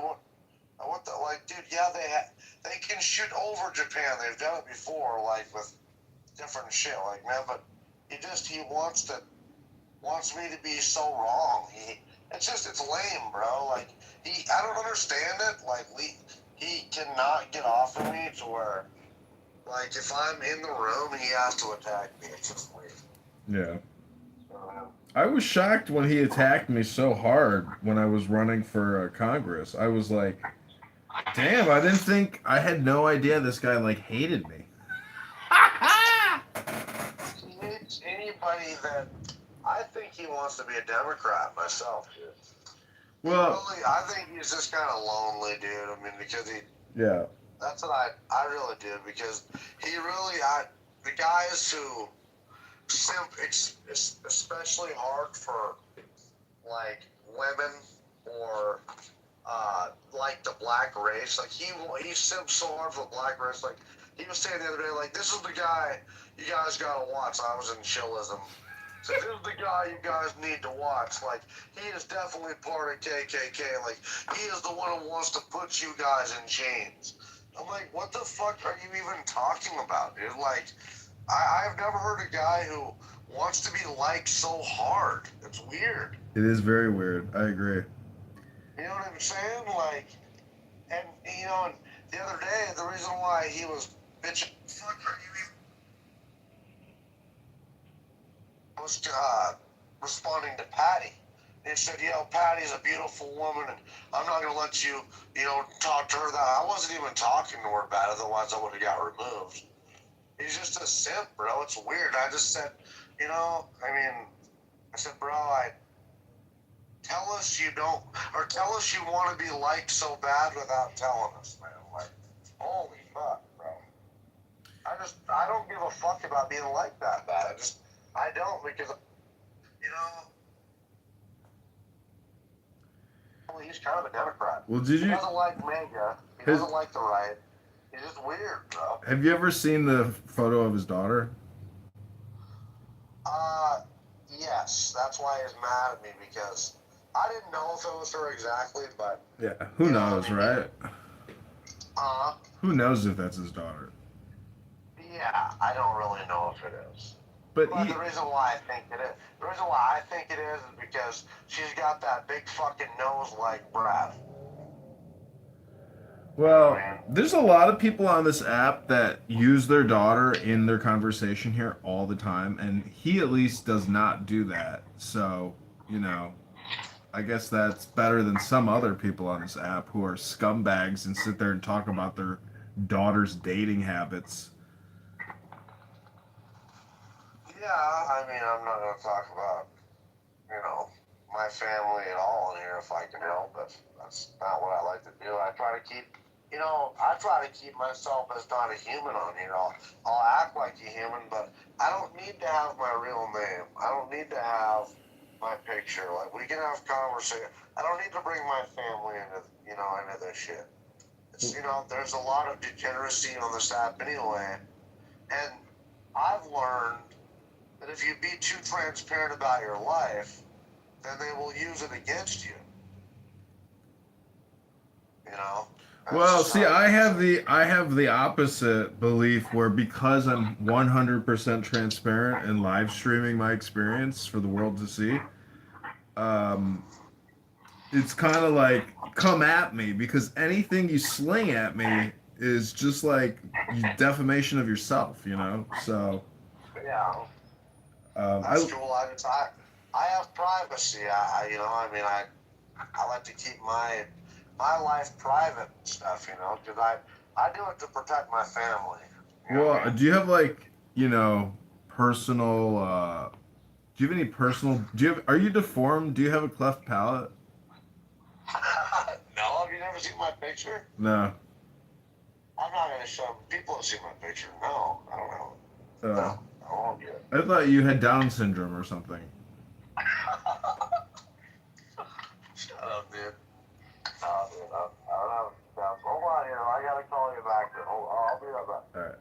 yeah, they can shoot over Japan. They've done it before, like, with different shit, like, man, but he wants me to be so wrong. It's lame, bro. Like, I don't understand it. Like, he cannot get off of me to where, like, if I'm in the room, he has to attack me. It's just weird. Yeah. I was shocked when he attacked me so hard when I was running for Congress. I was like, damn, I had no idea this guy, like, hated me. Anybody that, I think he wants to be a Democrat myself, dude. Well, I think he's just kind of lonely, dude. I mean, because yeah. That's what I really do, because the guys who simp, especially hard for, like, women or, like, the black race. Like, he simps so hard for the black race. Like, he was saying the other day, like, this is the guy you guys gotta watch. I was in chillism. So this is the guy you guys need to watch. Like, he is definitely part of KKK. Like, he is the one who wants to put you guys in chains. I'm like, what the fuck are you even talking about, dude? Like, I've never heard a guy who wants to be liked so hard. It's weird. It is very weird. I agree. You know what I'm saying? Like, and, you know, and the other day, the reason why he was bitching, fuck are you even, was responding to Patty. He said, you know, Patty's a beautiful woman, and I'm not going to let you, you know, talk to her that. I wasn't even talking to her about it, otherwise I would have got removed. He's just a simp, bro. It's weird. I just said, you know, I said, bro, tell us you don't, or tell us you want to be liked so bad without telling us, man. Like, holy fuck, bro. I don't give a fuck about being liked that bad. I don't, because, you know, he's kind of a Democrat. Well, He doesn't like MAGA. He doesn't like the right. He's just weird, bro. Have you ever seen the photo of his daughter? Yes. That's why he's mad at me, because I didn't know if it was her exactly, but... Yeah. Who knows, right? Who knows if that's his daughter? Yeah, I don't really know if it is. But the reason why I think it is because she's got that big fucking nose like Brad. Well, there's a lot of people on this app that use their daughter in their conversation here all the time, and he at least does not do that. So, you know, I guess that's better than some other people on this app who are scumbags and sit there and talk about their daughter's dating habits. Yeah, I mean, I'm not going to talk about, my family at all in here if I can help it. That's not what I like to do. I try to keep, myself as not a human on here. I'll act like a human, but I don't need to have my real name. I don't need to have my picture. Like, we can have conversation. I don't need to bring my family into this shit. It's, there's a lot of degeneracy on this app anyway. And I've learned that if you be too transparent about your life, then they will use it against you. Well, see, I have the opposite belief where because I'm 100% transparent and live streaming my experience for the world to see, it's kind of like come at me because anything you sling at me is just like defamation of yourself, So Yeah. That's cool. I have privacy. I like to keep my life private and stuff, because I do it to protect my family. Well, do you have personal? Do you have any personal? Are you deformed? Do you have a cleft palate? No, have you never seen my picture? No. I'm not going to show people to see my picture. No, I don't know. No, I won't get it. I thought you had Down syndrome or something. Shut up, dude. Oh, dude, I don't know. Hold on here. I got to call you back. I'll be right back. All right.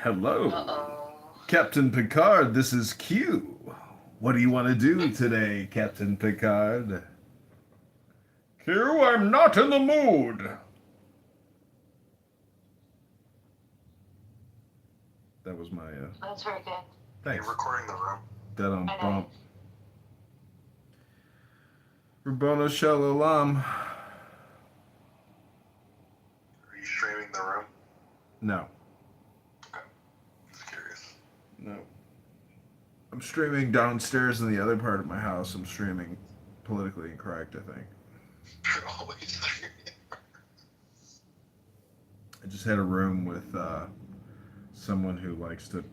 Hello. Captain Picard, this is Q. What do you want to do today, Captain Picard? Q, I'm not in the mood. That was my, That's very good. Thanks. You're recording the room. Dead on bump. Rabbona Shalom. Are you streaming the room? No. Okay. Just curious. No. I'm streaming downstairs in the other part of my house. I'm streaming politically incorrect, I think. You're always streaming. I just had a room with someone who likes to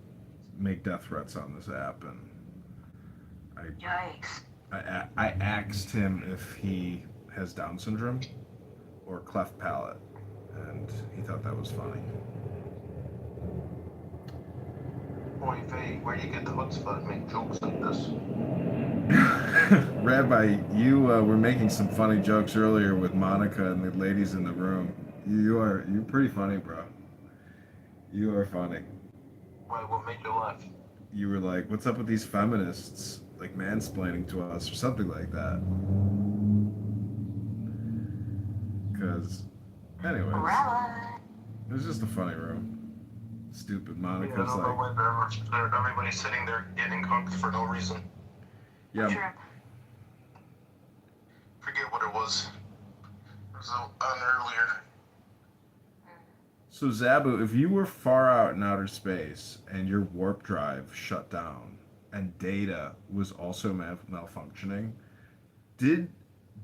make death threats on this app, and I asked him if he has Down syndrome or cleft palate, and he thought that was funny. Boy, Vay, where do you get the chutzpah to make jokes like this? Rabbi, you were making some funny jokes earlier with Monica and the ladies in the room. You're pretty funny, bro. You are funny. Why, what made you laugh? You were like, what's up with these feminists, like mansplaining to us or something like that. Because, anyways, it was just a funny room. Stupid Monica's like... Everybody's sitting there getting cooked for no reason. Yeah. Forget what it was. It was on earlier. So Zabu, if you were far out in outer space and your warp drive shut down and data was also malfunctioning, did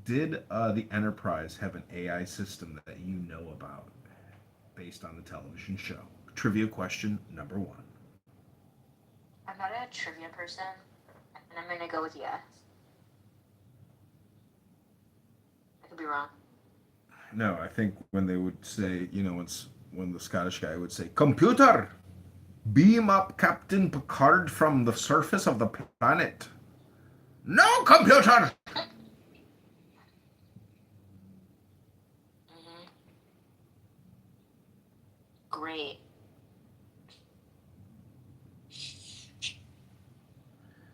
the Enterprise have an AI system that you know about based on the television show? Trivia question number 1. I'm not a trivia person, and I'm gonna go with yes. I could be wrong. No, I think when they would say, when the Scottish guy would say, "Computer, beam up Captain Picard from the surface of the planet." No, computer! Great.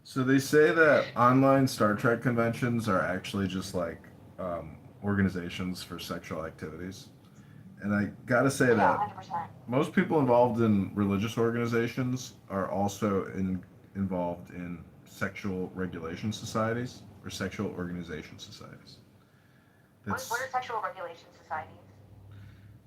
So they say that online Star Trek conventions are actually just like organizations for sexual activities. And I gotta say Yeah, that 100%. most people involved in religious organizations are also involved in sexual regulation societies or sexual organization societies. What That's are sexual regulation societies?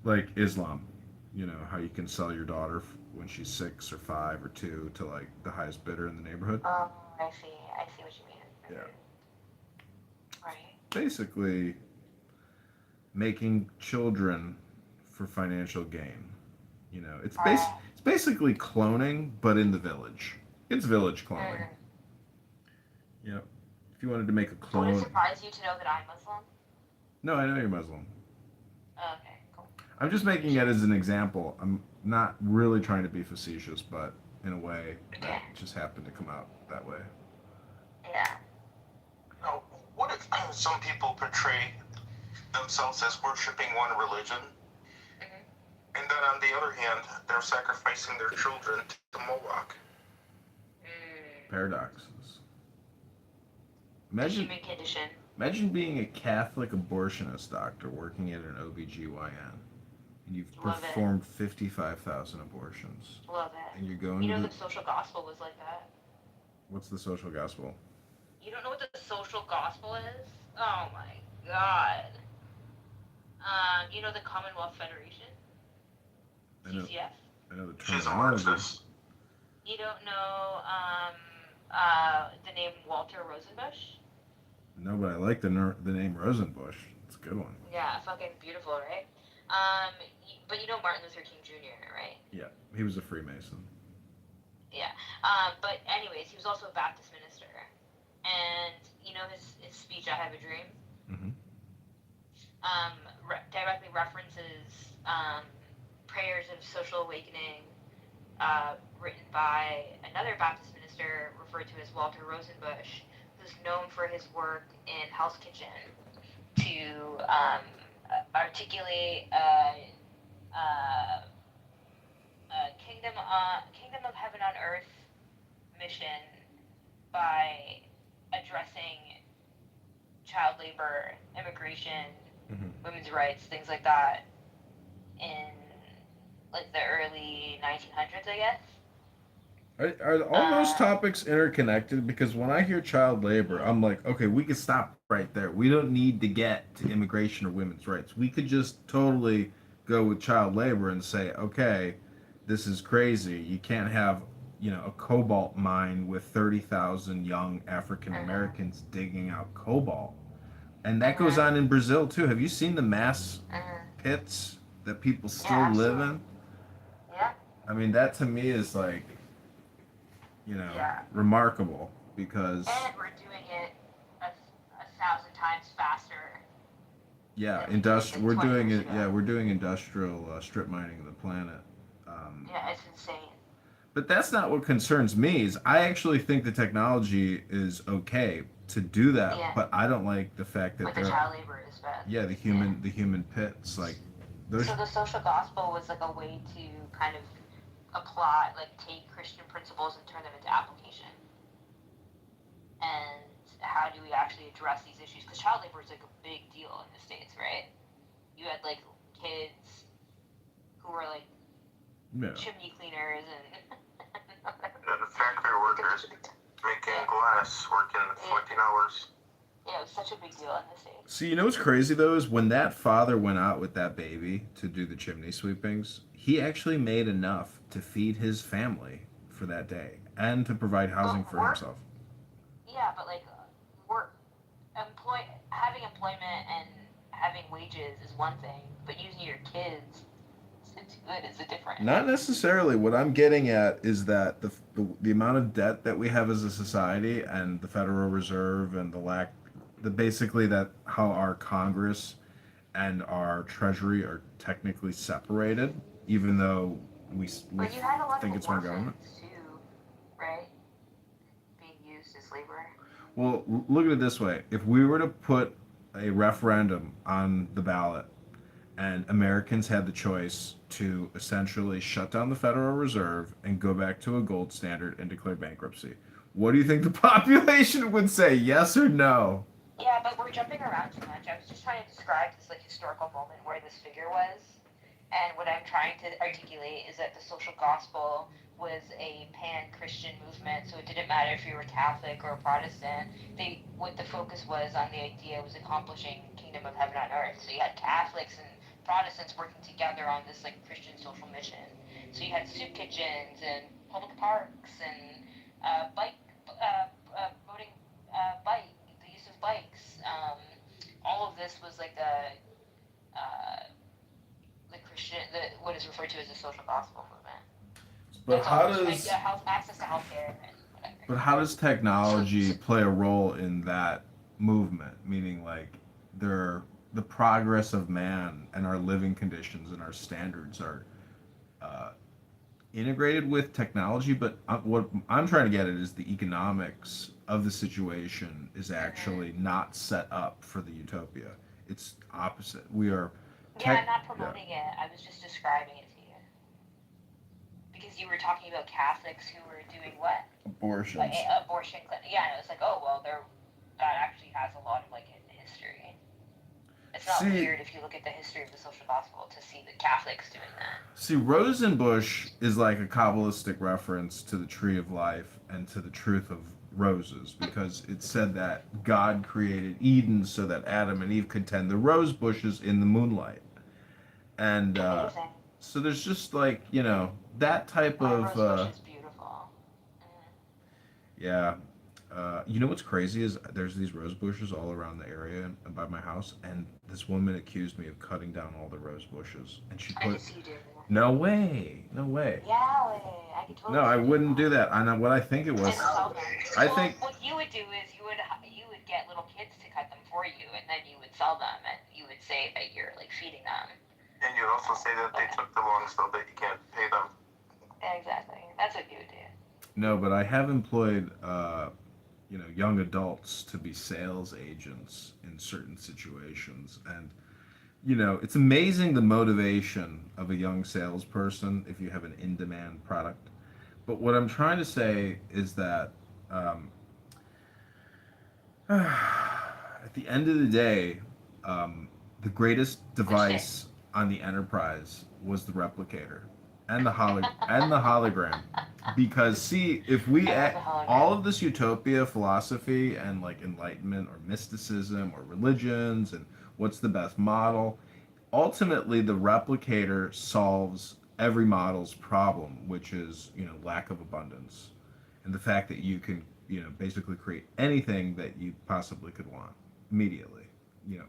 like Islam. You know how you can sell your daughter when she's 6 or 5 or 2 to like the highest bidder in the neighborhood. Oh, I see. I see what you mean. Yeah. Right. Basically, making children for financial gain. You know, it's basically cloning, but in the village. It's village cloning. Yep. If you wanted to make a So would it clone. surprise you to know that I'm Muslim? No, I know you're Muslim. Okay, cool. I'm just making it as an example. I'm not really trying to be facetious, but in a way that just happened to come out that way. Yeah. Now, what if some people portray themselves as worshiping one religion, and then on the other hand, they're sacrificing their children to Moloch? Paradoxes. Human condition. Imagine being a Catholic abortionist doctor working at an OBGYN. And you've performed 55,000 abortions. Love it. And you're going You know to the social gospel was like that? What's the social gospel? You don't know what the social gospel is? Oh my god. You know the Commonwealth Federation? CCF? I know the She's a terminology. Marxist. You don't know the name Walter Rosenbush? No, but I like the name Rosenbush. It's a good one. Yeah, fucking beautiful, right? But you know Martin Luther King Jr., right? Yeah, he was a Freemason. Yeah. But anyways, he was also a Baptist minister. And you know his speech, I Have a Dream? Mm-hmm. Directly references prayers of social awakening written by another Baptist minister referred to as Walter Rosenbush, who's known for his work in Hell's Kitchen to articulate a kingdom of heaven on earth mission by addressing child labor, immigration, women's rights, things like that in like the early 1900s, I guess. Are all those topics interconnected? Because when I hear child labor, I'm like, okay, we can stop right there. We don't need to get to immigration or women's rights. We could just totally go with child labor and say, okay, this is crazy. You can't have, a cobalt mine with 30,000 young African Americans digging out cobalt. And that goes on in Brazil too. Have you seen the mass pits that people still live in? Yeah. I mean, that to me is like, remarkable because. And we're doing it a 1,000 times faster. Yeah, we're doing industrial strip mining of the planet. Yeah, it's insane. But that's not what concerns me. Is I actually think the technology is okay to do that, but I don't like the fact that the child labor is bad. Yeah, the human pits like. So the social gospel was like a way to kind of apply, like take Christian principles and turn them into application. And how do we actually address these issues? Because child labor is like a big deal in the States, right? You had like kids who were like chimney cleaners and the factory workers making glass, working 14 hours. Yeah, it was such a big deal in the States. See, what's crazy though is when that father went out with that baby to do the chimney sweepings, he actually made enough to feed his family for that day and to provide housing for himself. Yeah, but like having employment and having wages is one thing, but using your kids to do it is a different. Not necessarily. What I'm getting at is that the amount of debt that we have as a society and the Federal Reserve and basically that how our Congress and our Treasury are technically separated, even though we think it's one government. Too, right? Being used as labor. Well, look at it this way. If we were to put a referendum on the ballot and Americans had the choice to essentially shut down the Federal Reserve and go back to a gold standard and declare bankruptcy, what do you think the population would say, yes or no? Yeah, but we're jumping around too much. I was just trying to describe this like historical moment where this figure was. And what I'm trying to articulate is that the social gospel was a pan-Christian movement, so it didn't matter if you were Catholic or Protestant. What the focus was on the idea was accomplishing kingdom of heaven on earth. So you had Catholics and Protestants working together on this like Christian social mission. So you had soup kitchens and public parks and voting the use of bikes. All of this was like the Christian, what is referred to as the social gospel movement. But how does access to healthcare and whatever. But how does technology play a role in that movement? Meaning, like, the progress of man and our living conditions and our standards are integrated with technology. But what I'm trying to get at is the economics of the situation is actually not set up for the utopia. It's opposite. We are. I'm not promoting it. I was just describing it to you. Because you were talking about Catholics who were doing what? Abortions. Like, abortion clinic. Yeah, and it was like, oh, well, that actually has a lot of, like, history. It's not weird if you look at the history of the social gospel to see the Catholics doing that. See, Rosenbush is like a Kabbalistic reference to the tree of life and to the truth of roses, because it said that God created Eden so that Adam and Eve could tend the rose bushes in the moonlight. And so there's just like, that type of... rose bush is beautiful. Yeah. You know what's crazy is there's these rose bushes all around the area and by my house, and this woman accused me of cutting down all the rose bushes. And she put... No way. Yeah, I could totally. No, I wouldn't do that. I know what I think it was. I think... What you would do is you would get little kids to cut them for you, and then you would sell them, and you would say that you're like feeding them. And you'd also say that they took too long so that you can't pay them. Exactly. That's what you would do. No, but I have employed, young adults to be sales agents in certain situations. And, it's amazing the motivation of a young salesperson if you have an in-demand product. But what I'm trying to say is that at the end of the day, the greatest device on the Enterprise was the replicator and the hologram. Because see, if we all of this utopia philosophy and like enlightenment or mysticism or religions and what's the best model, ultimately the replicator solves every model's problem, which is lack of abundance and the fact that you can basically create anything that you possibly could want immediately,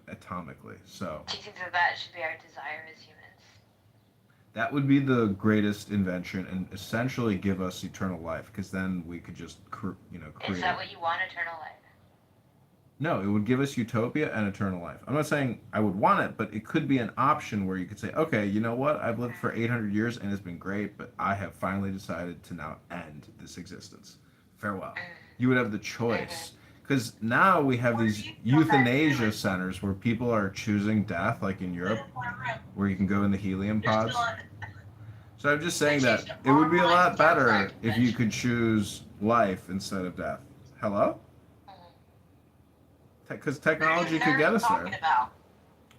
atomically. So do you think that should be our desire as humans? That would be the greatest invention and essentially give us eternal life, because then we could just create. Is that what you want, eternal life? No, it would give us utopia and eternal life. I'm not saying I would want it, but it could be an option where you could say, okay, you know what? I've lived for 800 years and it's been great, but I have finally decided to now end this existence. Farewell. You would have the choice. Because now we have these euthanasia centers where people are choosing death, like in Europe, where you can go in the helium pods. So I'm just saying that it would be a lot better if you could choose life instead of death. Hello? Because technology could get us there.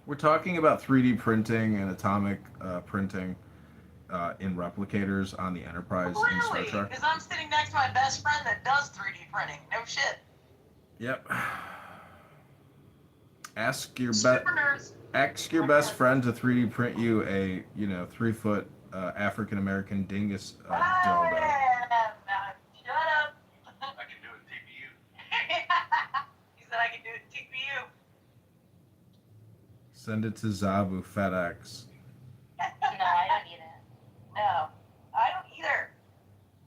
We're talking about 3D printing and atomic printing in replicators on the Enterprise in Star Trek. Because I'm sitting next to my best friend that does 3D printing. No shit. Yep. Ask your best friend to 3D print you a 3-foot African American dingus dildo. Shut up. I can do it TPU. He said I can do it TPU. Send it to Zabu FedEx. No, I don't need it. No, I don't either.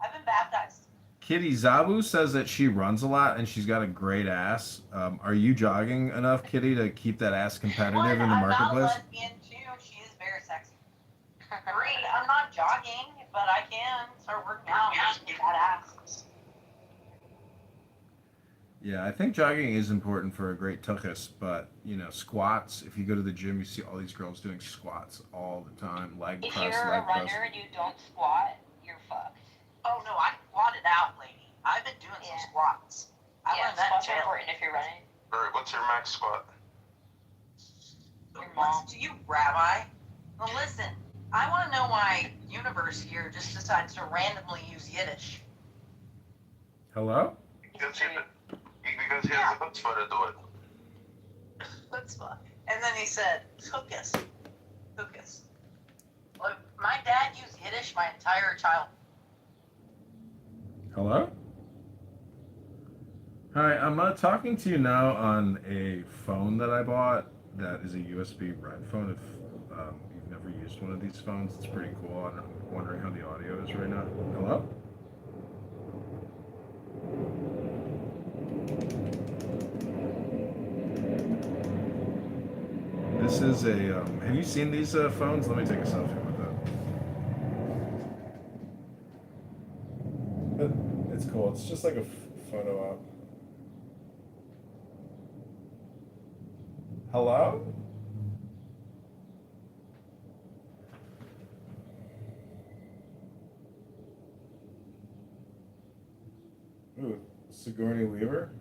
I've been baptized. Kitty, Zabu says that she runs a lot and she's got a great ass. Are you jogging enough, Kitty, to keep that ass competitive in the marketplace? I'm not lesbian too. She is very sexy. 3, I'm not jogging, but I can start working out and get that ass. Yeah, I think jogging is important for a great tuchus, but squats. If you go to the gym, you see all these girls doing squats all the time, leg press, leg press. If you're a runner and you don't squat, you're fucked. Oh no, I squatted out, lady. I've been doing some squats. I learned that squats are important if you're running. Alright, what's your max squat? Listen to you, Rabbi. Well, listen, I want to know why Universe here just decides to randomly use Yiddish. Hello? Because he has the chutzpah to do it. Chutzpah. And then he said, "Hookus, hookus." Look, my dad used Yiddish my entire childhood. Hello? Hi, I'm talking to you now on a phone that I bought that is a USB red phone. If you've never used one of these phones, it's pretty cool. I'm wondering how the audio is right now. Hello? This is a, have you seen these phones? Let me take a selfie with that. It's cool. It's just like a photo app. Hello? Ooh, Sigourney Weaver?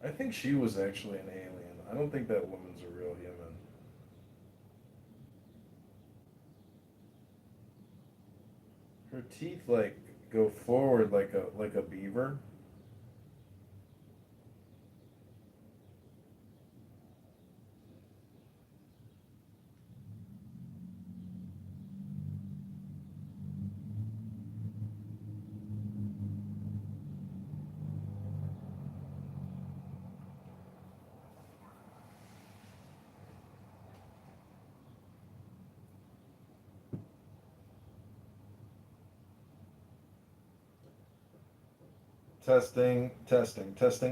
I think she was actually an alien. I don't think that woman's a real human. Her teeth like go forward like a beaver. Testing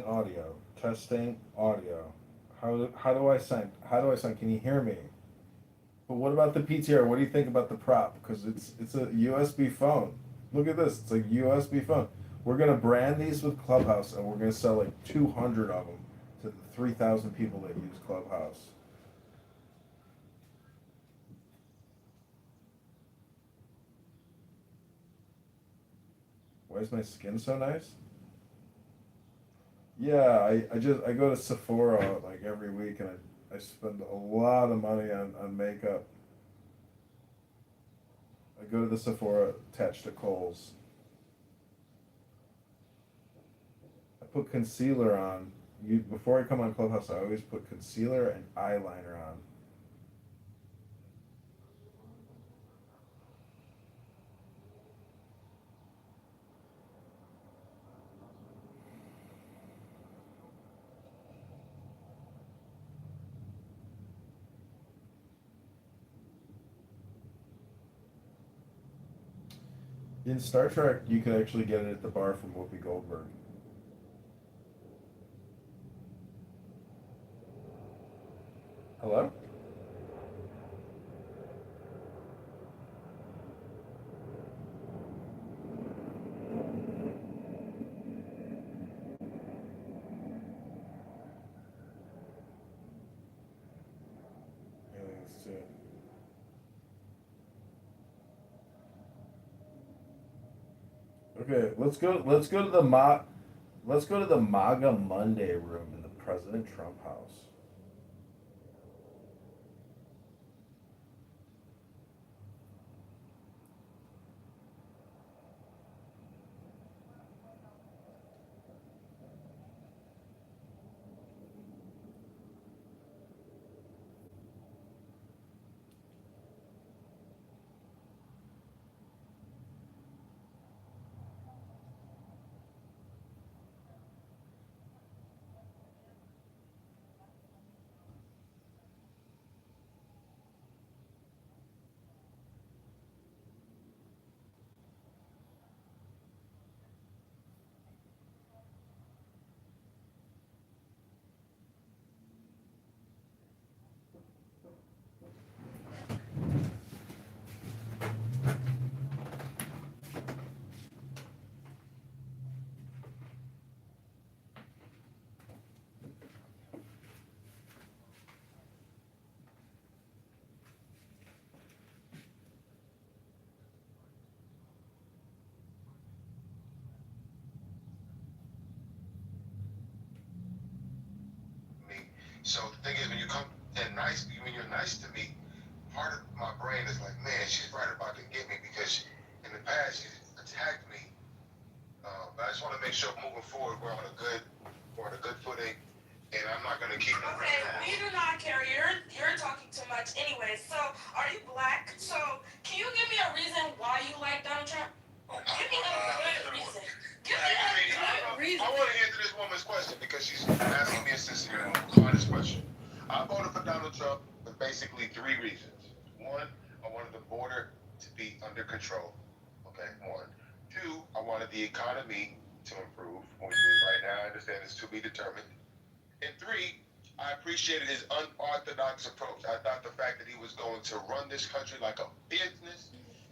audio. Testing audio. How do I sign? How do I sign? Can you hear me? But what about the PTR? What do you think about the prop? Because it's a USB phone. Look at this. It's a USB phone. We're gonna brand these with Clubhouse, and we're gonna sell like 200 of them to the 3,000 people that use Clubhouse. Why is my skin so nice? Yeah, I go to Sephora like every week, and I spend a lot of money on makeup. I go to the Sephora attached to Kohl's. I put concealer on. Before I come on Clubhouse, I always put concealer and eyeliner on. In Star Trek, you could actually get it at the bar from Whoopi Goldberg. Hello? Aliens too. Okay, let's go. Let's go to the MAGA Monday room in the President Trump house. So the thing is, when you come in nice, when you're nice to me, part of my brain is like, man, she's right about to get me because in the past she's attacked me. But I just want to make sure moving forward we're on a good footing, and I'm not gonna keep. Okay, we do not care. You're talking too much, anyways. So, are you black? So, can you give me a reason why you like Donald Trump? Give me a good reason. Give me a good reason. I want to answer this woman's question because she's asking me a sincere, honest question. I voted for Donald Trump for basically 3 reasons. One, I wanted the border to be under control. Okay, 1. 2, I wanted the economy to improve, which right now I understand is to be determined. And 3, I appreciated his unorthodox approach. I thought the fact that he was going to run this country like a business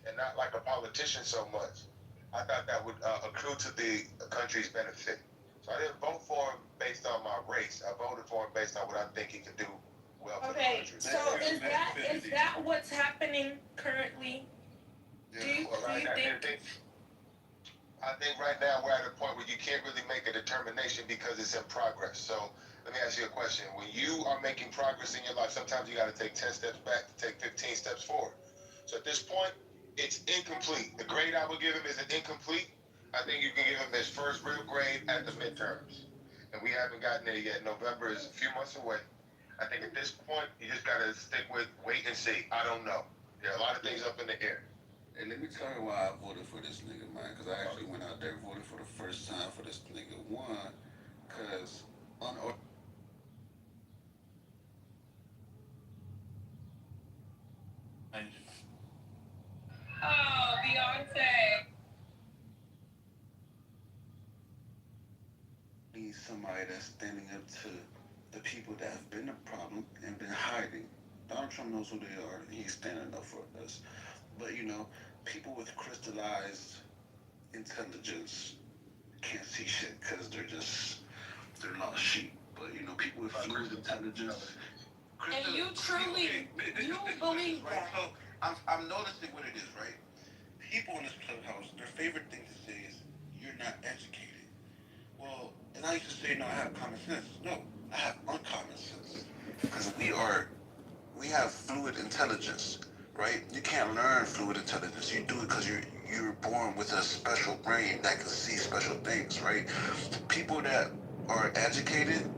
and not like a politician so much, I thought that would accrue to the country's benefit. So I didn't vote for him based on my race. I voted for him based on what I think he could do well for the country. So is that what's happening currently? I think right now we're at a point where you can't really make a determination because it's in progress. So let me ask you a question. When you are making progress in your life, sometimes you got to take 10 steps back to take 15 steps forward. So at this point, it's incomplete. The grade I would give him is an incomplete. I think you can give him his first real grade at the midterms. And we haven't gotten there yet. November is a few months away. I think at this point, you just got to stick with wait and see. I don't know. There are a lot of things up in the air. Hey, let me tell you why I voted for this nigga, man. Because I actually went out there and voted for the first time for this nigga. 1, because Oh, Beyonce. need somebody that's standing up to the people that have been a problem and been hiding. Donald Trump knows who they are, and he's standing up for us. But, you know, people with crystallized intelligence can't see shit because they're lost sheep. But, you know, people with fluid intelligence. And you truly, you believe that? So I'm noticing what it is, right? People in this clubhouse, their favorite thing to say is, you're not educated. Well, and I used to say, no, I have common sense. No, I have uncommon sense. Because we have fluid intelligence, right? You can't learn fluid intelligence. You do it because you're born with a special brain that can see special things, right? People that are educated,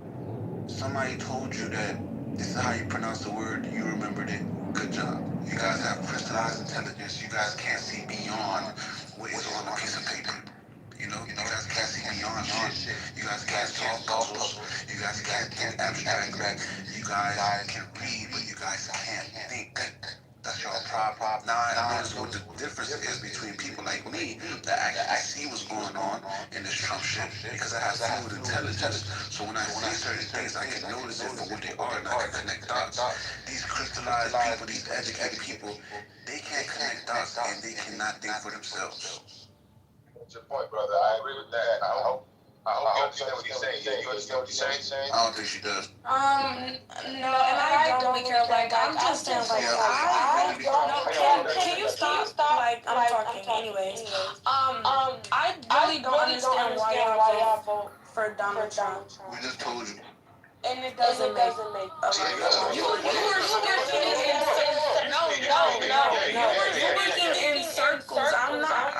somebody told you that this is how you pronounce the word, you remembered it, good job. You guys have crystallized intelligence. You guys can't see beyond what is on a piece of paper. You know, you guys can't see beyond shit. You guys can't solve puzzles. You guys can't think abstract. You guys can read, but you guys can't think. That's your problem. Now I notice what the difference is between people like me that actually see what's going on in this Trump shit because I have fluid intelligence. So when I see certain things, I can notice it for what they are and I can connect dots. These crystallized people, these educated people, they can't connect dots and they cannot think for themselves. That's your point, brother. I agree with that. I hope you understand what he's saying. You understand what he's saying? I don't think she does. No, and I don't really care. Like, I'm just saying, like, can you stop? Like, I'm talking anyways. I really don't understand why y'all vote for Donald Trump. We just told you. And it doesn't make a lot of sense. You were speaking in circles. I'm not.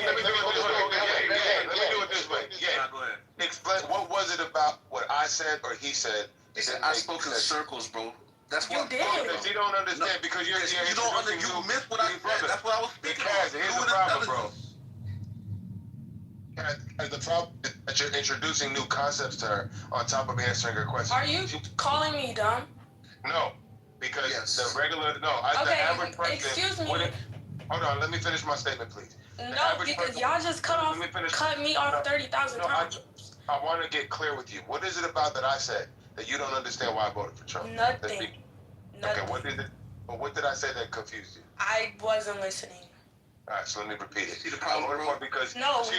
Let me do it this way. Yeah. Go ahead. Explain what was it about what I said or he said? He said I spoke in circles, bro. That's what you did. Because you don't understand. Because you don't understand. You missed what I said. That's what I was speaking of. Here's the problem, bro. The problem is that you're introducing new concepts to her on top of answering her question. Are you calling me dumb? No, because the average person. Excuse me. Hold on, let me finish my statement, please. No, because y'all just cut me off 30,000 times. I want to get clear with you. What is it about that I said that you don't understand why I voted for Trump? Nothing. Okay, what did I say that confused you? I wasn't listening. All right, so let me repeat it. See the problem, because no. I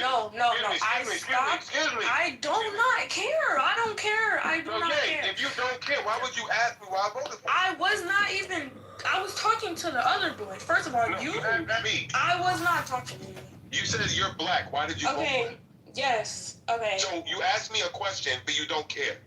do not care. I don't care. I do not care. If you don't care, why would you ask me why I voted for? I was not even. I was talking to the other boy. First of all, you asked me. I was not talking to you. You said you're black. Why did you vote for him? Yes. Okay. So you asked me a question, but you don't care.